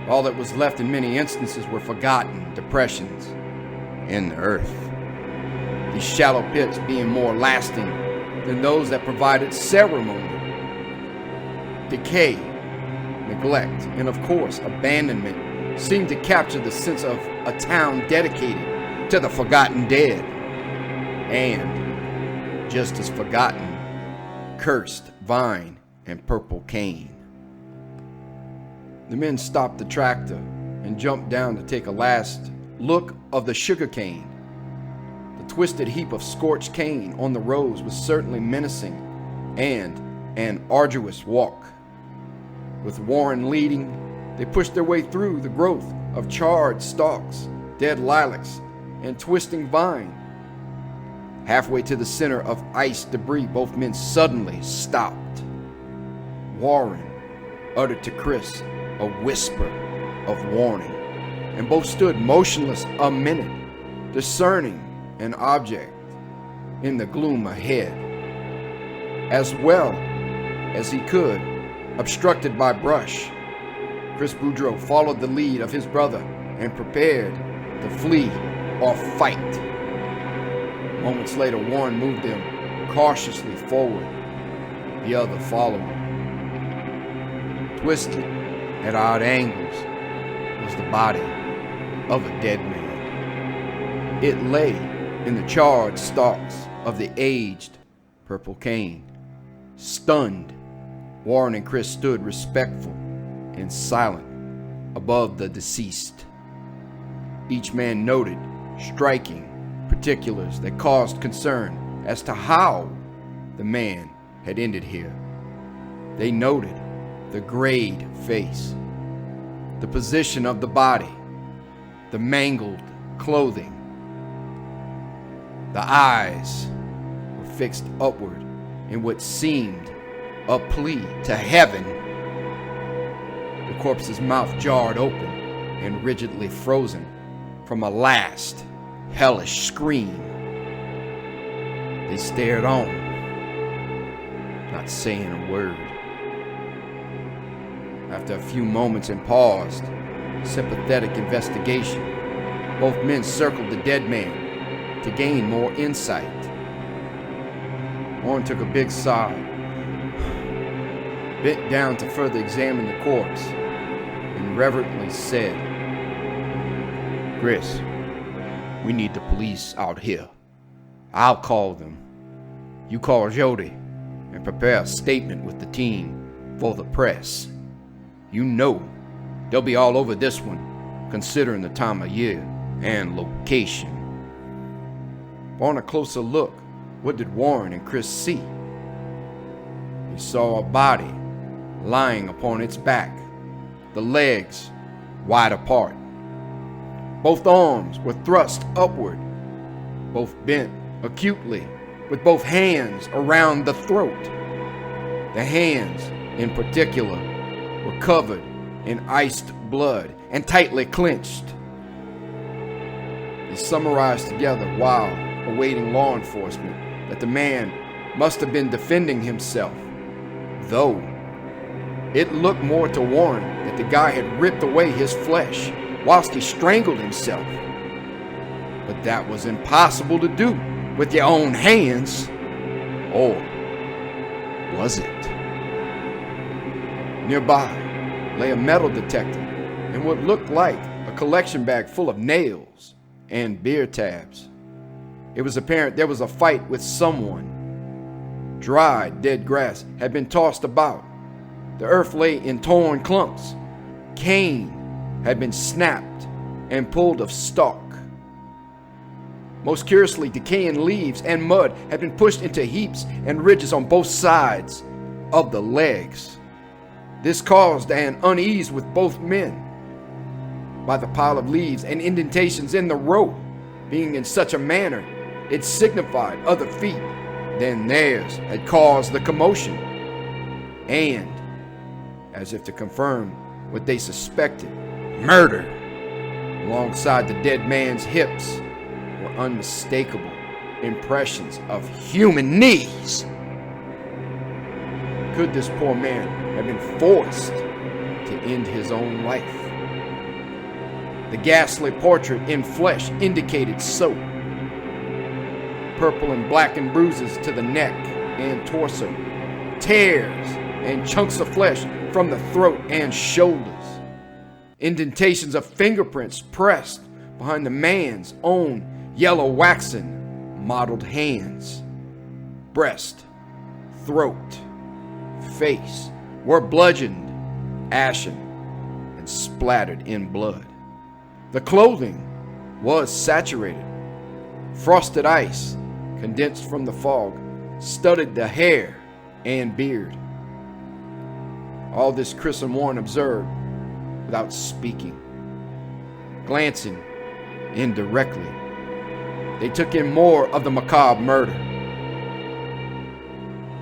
Speaker 2: All that was left in many instances were forgotten depressions in the earth. These shallow pits being more lasting than those that provided ceremony. Decay, neglect, and of course abandonment seemed to capture the sense of a town dedicated to the forgotten dead. And, just as forgotten, cursed vine and purple cane. The men stopped the tractor and jumped down to take a last look of the sugar cane. The twisted heap of scorched cane on the roads was certainly menacing and an arduous walk. With Warren leading, they pushed their way through the growth of charred stalks, dead lilacs, and twisting vine. Halfway to the center of ice debris, both men suddenly stopped. Warren uttered to Chris a whisper of warning, and both stood motionless a minute, discerning an object in the gloom ahead. As well as he could, obstructed by brush, Chris Boudreaux followed the lead of his brother and prepared to flee or fight. Moments later, Warren moved them cautiously forward, the other following. Twisted at odd angles was the body of a dead man. It lay in the charred stalks of the aged purple cane. Stunned, Warren and Chris stood respectful and silent above the deceased. Each man noted striking particulars that caused concern as to how the man had ended here. They noted the grayed face, the position of the body, the mangled clothing. The eyes were fixed upward in what seemed a plea to heaven. The corpse's mouth jarred open and rigidly frozen from a last hellish scream. They stared on, not saying a word. After a few moments and paused, sympathetic investigation, both men circled the dead man to gain more insight. Warren took a big sigh, bent down to further examine the corpse, and reverently said, "Chris, we need the police out here. I'll call them. You call Jody and prepare a statement with the team for the press. You know they'll be all over this one, considering the time of year and location." On a closer look, what did Warren and Chris see? They saw a body lying upon its back, the legs wide apart. Both arms were thrust upward, both bent acutely, with both hands around the throat. The hands, in particular, were covered in iced blood and tightly clenched. They summarized together while awaiting law enforcement that the man must have been defending himself, though it looked more to Warren that the guy had ripped away his flesh whilst he strangled himself. But that was impossible to do with your own hands. Or was it? Nearby lay a metal detector and what looked like a collection bag full of nails and beer tabs. It was apparent there was a fight with someone. Dried, dead grass had been tossed about. The earth lay in torn clumps. Cane had been snapped and pulled of stalk. Most curiously, decaying leaves and mud had been pushed into heaps and ridges on both sides of the legs. This caused an unease with both men. By the pile of leaves and indentations in the road being in such a manner, it signified other feet than theirs had caused the commotion. And, as if to confirm what they suspected, murder, alongside the dead man's hips, were unmistakable impressions of human knees. Could this poor man have been forced to end his own life? The ghastly portrait in flesh indicated so. Purple and blackened bruises to the neck and torso, tears and chunks of flesh from the throat and shoulders, indentations of fingerprints pressed behind the man's own yellow waxen mottled hands. Breast, throat, face were bludgeoned, ashen, and splattered in blood. The clothing was saturated. Frosted ice, condensed from the fog, studded the hair and beard. All this Chris and Warren observed without speaking. Glancing indirectly, they took in more of the macabre murder.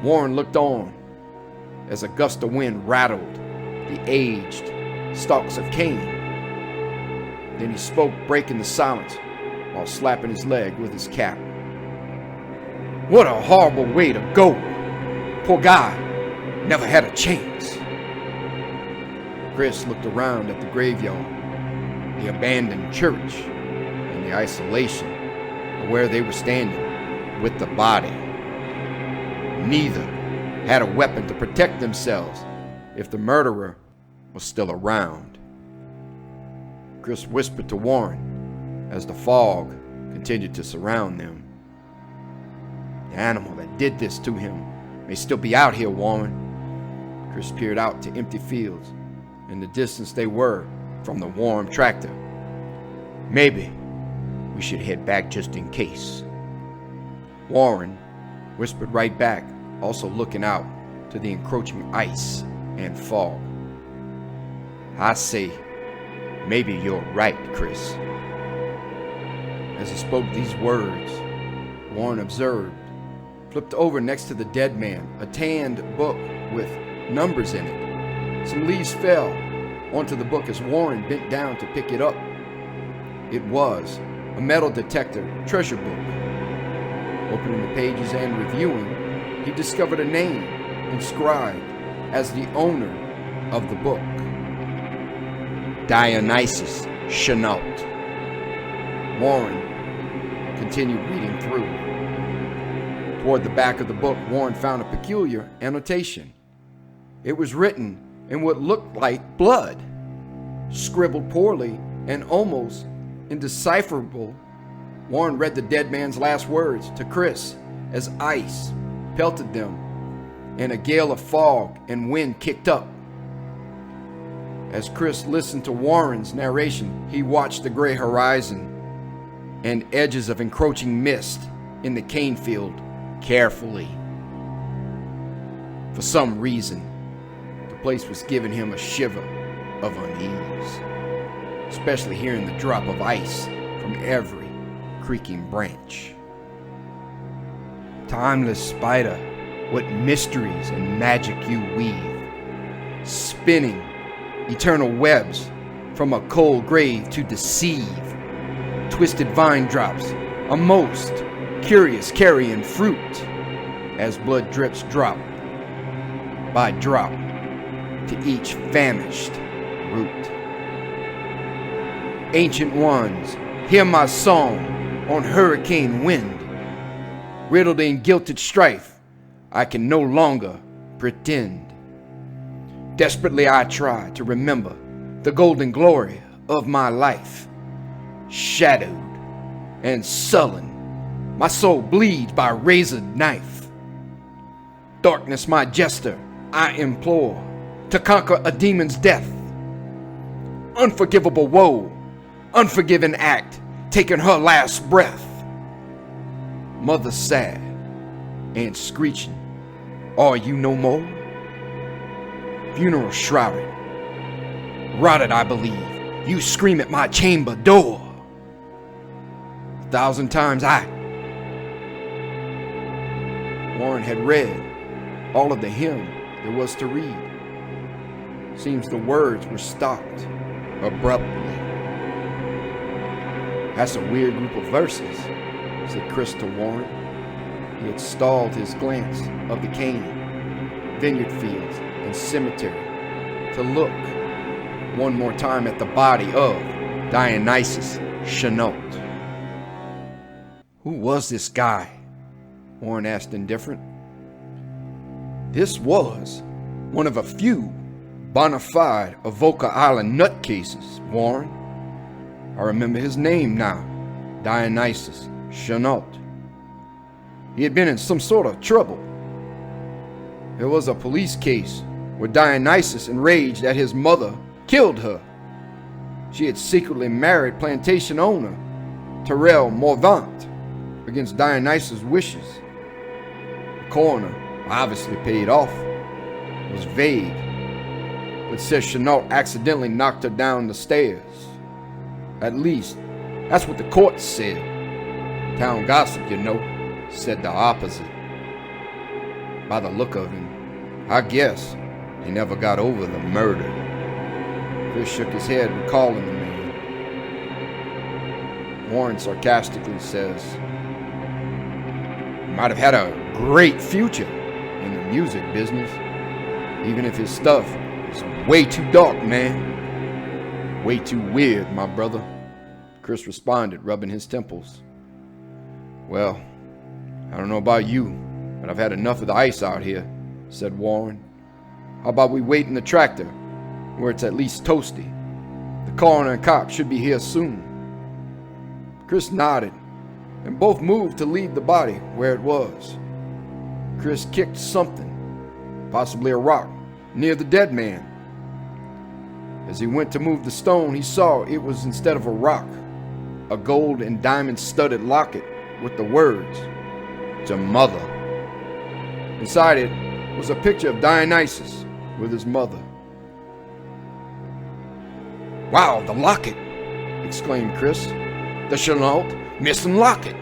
Speaker 2: Warren looked on as a gust of wind rattled the aged stalks of cane. Then he spoke, breaking the silence while slapping his leg with his cap. "What a horrible way to go. Poor guy never had a chance." Chris looked around at the graveyard, the abandoned church, and the isolation of where they were standing with the body. Neither had a weapon to protect themselves if the murderer was still around. Chris whispered to Warren as the fog continued to surround them. "The animal that did this to him may still be out here, Warren." Chris peered out to empty fields and the distance they were from the warm tractor. "Maybe we should head back just in case." Warren whispered right back, also looking out to the encroaching ice and fog. I say, maybe you're right, Chris. As he spoke these words, Warren observed, flipped over next to the dead man, a tanned book with numbers in it. Some leaves fell onto the book as Warren bent down to pick it up. It was a metal detector treasure book. Opening the pages and reviewing, he discovered a name inscribed as the owner of the book. Dionysus Chenault. Warren continued reading through. Toward the back of the book, Warren found a peculiar annotation. It was written in what looked like blood, scribbled poorly and almost indecipherable. Warren read the dead man's last words to Chris as ice pelted them and a gale of fog and wind kicked up. As Chris listened to Warren's narration, he watched the gray horizon and edges of encroaching mist in the cane field carefully. For some reason, the place was giving him a shiver of unease, especially hearing the drop of ice from every creaking branch. Timeless spider, what mysteries and magic you weave, spinning eternal webs from a cold grave to deceive. Twisted vine drops, a most curious carrion fruit, as blood drips drop by drop to each famished root. Ancient ones, hear my song on hurricane wind. Riddled in gilded strife, I can no longer pretend. Desperately I try to remember the golden glory of my life. Shadowed and sullen, my soul bleeds by razored knife. Darkness, my jester, I implore to conquer a demon's death. Unforgivable woe, unforgiven act, taking her last breath. Mother sad and screeching, are you no more? Funeral shrouded, rotted I believe, you scream at my chamber door. 1,000 times Warren had read all of the hymn there was to read. Seems the words were stopped abruptly. That's a weird group of verses, said Chris to Warren. He had stalled his glance of the cane, vineyard fields, and cemetery to look one more time at the body of Dionysus Chenault. Who was this guy? Warren asked indifferent. This was one of a few bona fide Avoca Island nutcases, Warren. I remember his name now, Dionysus Chenault. He had been in some sort of trouble. There was a police case where Dionysus, enraged at his mother, killed her. She had secretly married plantation owner Terrell Morvant against Dionysus' wishes. The coroner, obviously paid off, was vague, but says Chenault accidentally knocked her down the stairs. At least, that's what the court said. Town gossip, you know, said the opposite. By the look of him, I guess he never got over the murder. Chris shook his head, recalling the man. Warren sarcastically says, he might have had a great future in the music business, even if his stuff is way too dark, man. Way too weird, my brother, Chris responded, rubbing his temples. Well, I don't know about you, but I've had enough of the ice out here, said Warren. How about we wait in the tractor, where it's at least toasty? The coroner and cop should be here soon. Chris nodded, and both moved to leave the body where it was. Chris kicked something, possibly a rock, near the dead man. As he went to move the stone, he saw it was, instead of a rock, a gold and diamond studded locket with the words, "To Mother." Inside it
Speaker 3: was a picture of Dionysus with his mother.
Speaker 2: "Wow, the locket!" exclaimed Chris. "The Chenault missing locket.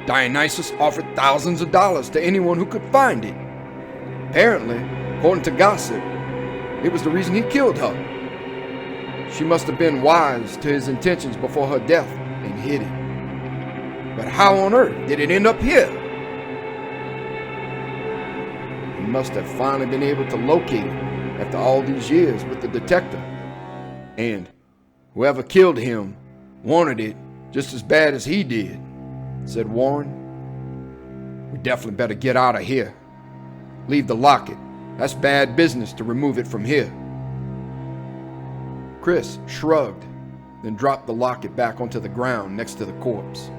Speaker 2: Dionysus offered thousands of dollars to anyone who could find it.
Speaker 3: Apparently, according to gossip, it was the reason he killed her. She must have been wise to his intentions before her death and hid it.
Speaker 2: But how on earth did it end up here?"
Speaker 3: He must have finally been able to locate it after all these years with the detector. And whoever killed him wanted it just as bad as he did, said Warren.
Speaker 2: "We definitely better get out of here. Leave the locket. That's bad business to remove it from here."
Speaker 3: Chris shrugged, then dropped the locket back onto the ground next to the corpse.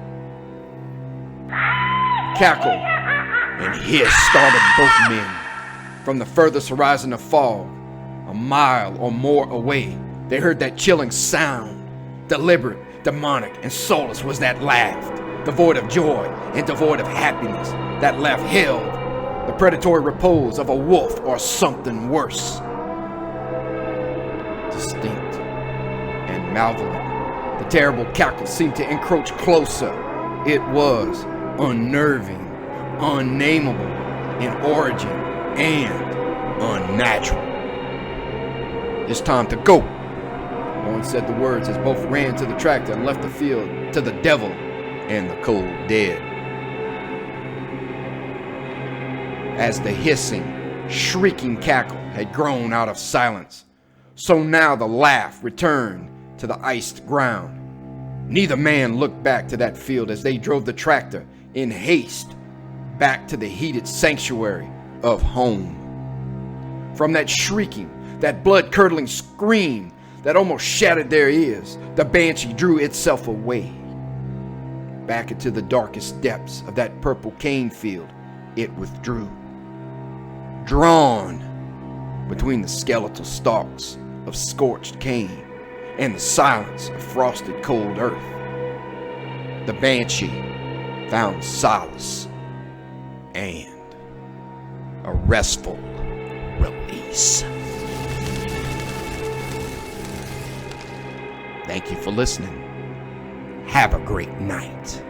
Speaker 2: Cackle and hiss started both men. From the furthest horizon of fog, a mile or more away, they heard that chilling sound. Deliberate, demonic, and soulless was that laugh, devoid of joy and devoid of happiness. That laugh held the predatory repose of a wolf or something worse. Distinct and malevolent, the terrible cackle seemed to encroach closer. It was unnerving, unnameable in origin, and unnatural. "It's time to go," Warren said the words as both ran to the tractor and left the field to the devil and the cold dead. As the hissing, shrieking cackle had grown out of silence, so now the laugh returned to the iced ground. Neither man looked back to that field as they drove the tractor in haste back to the heated sanctuary of home. From that shrieking, that blood-curdling scream that almost shattered their ears, the banshee drew itself away. Back into the darkest depths of that purple cane field, it withdrew. Drawn between the skeletal stalks of scorched cane and the silence of frosted cold earth, the banshee found solace and a restful release. Thank you for listening. Have a great night.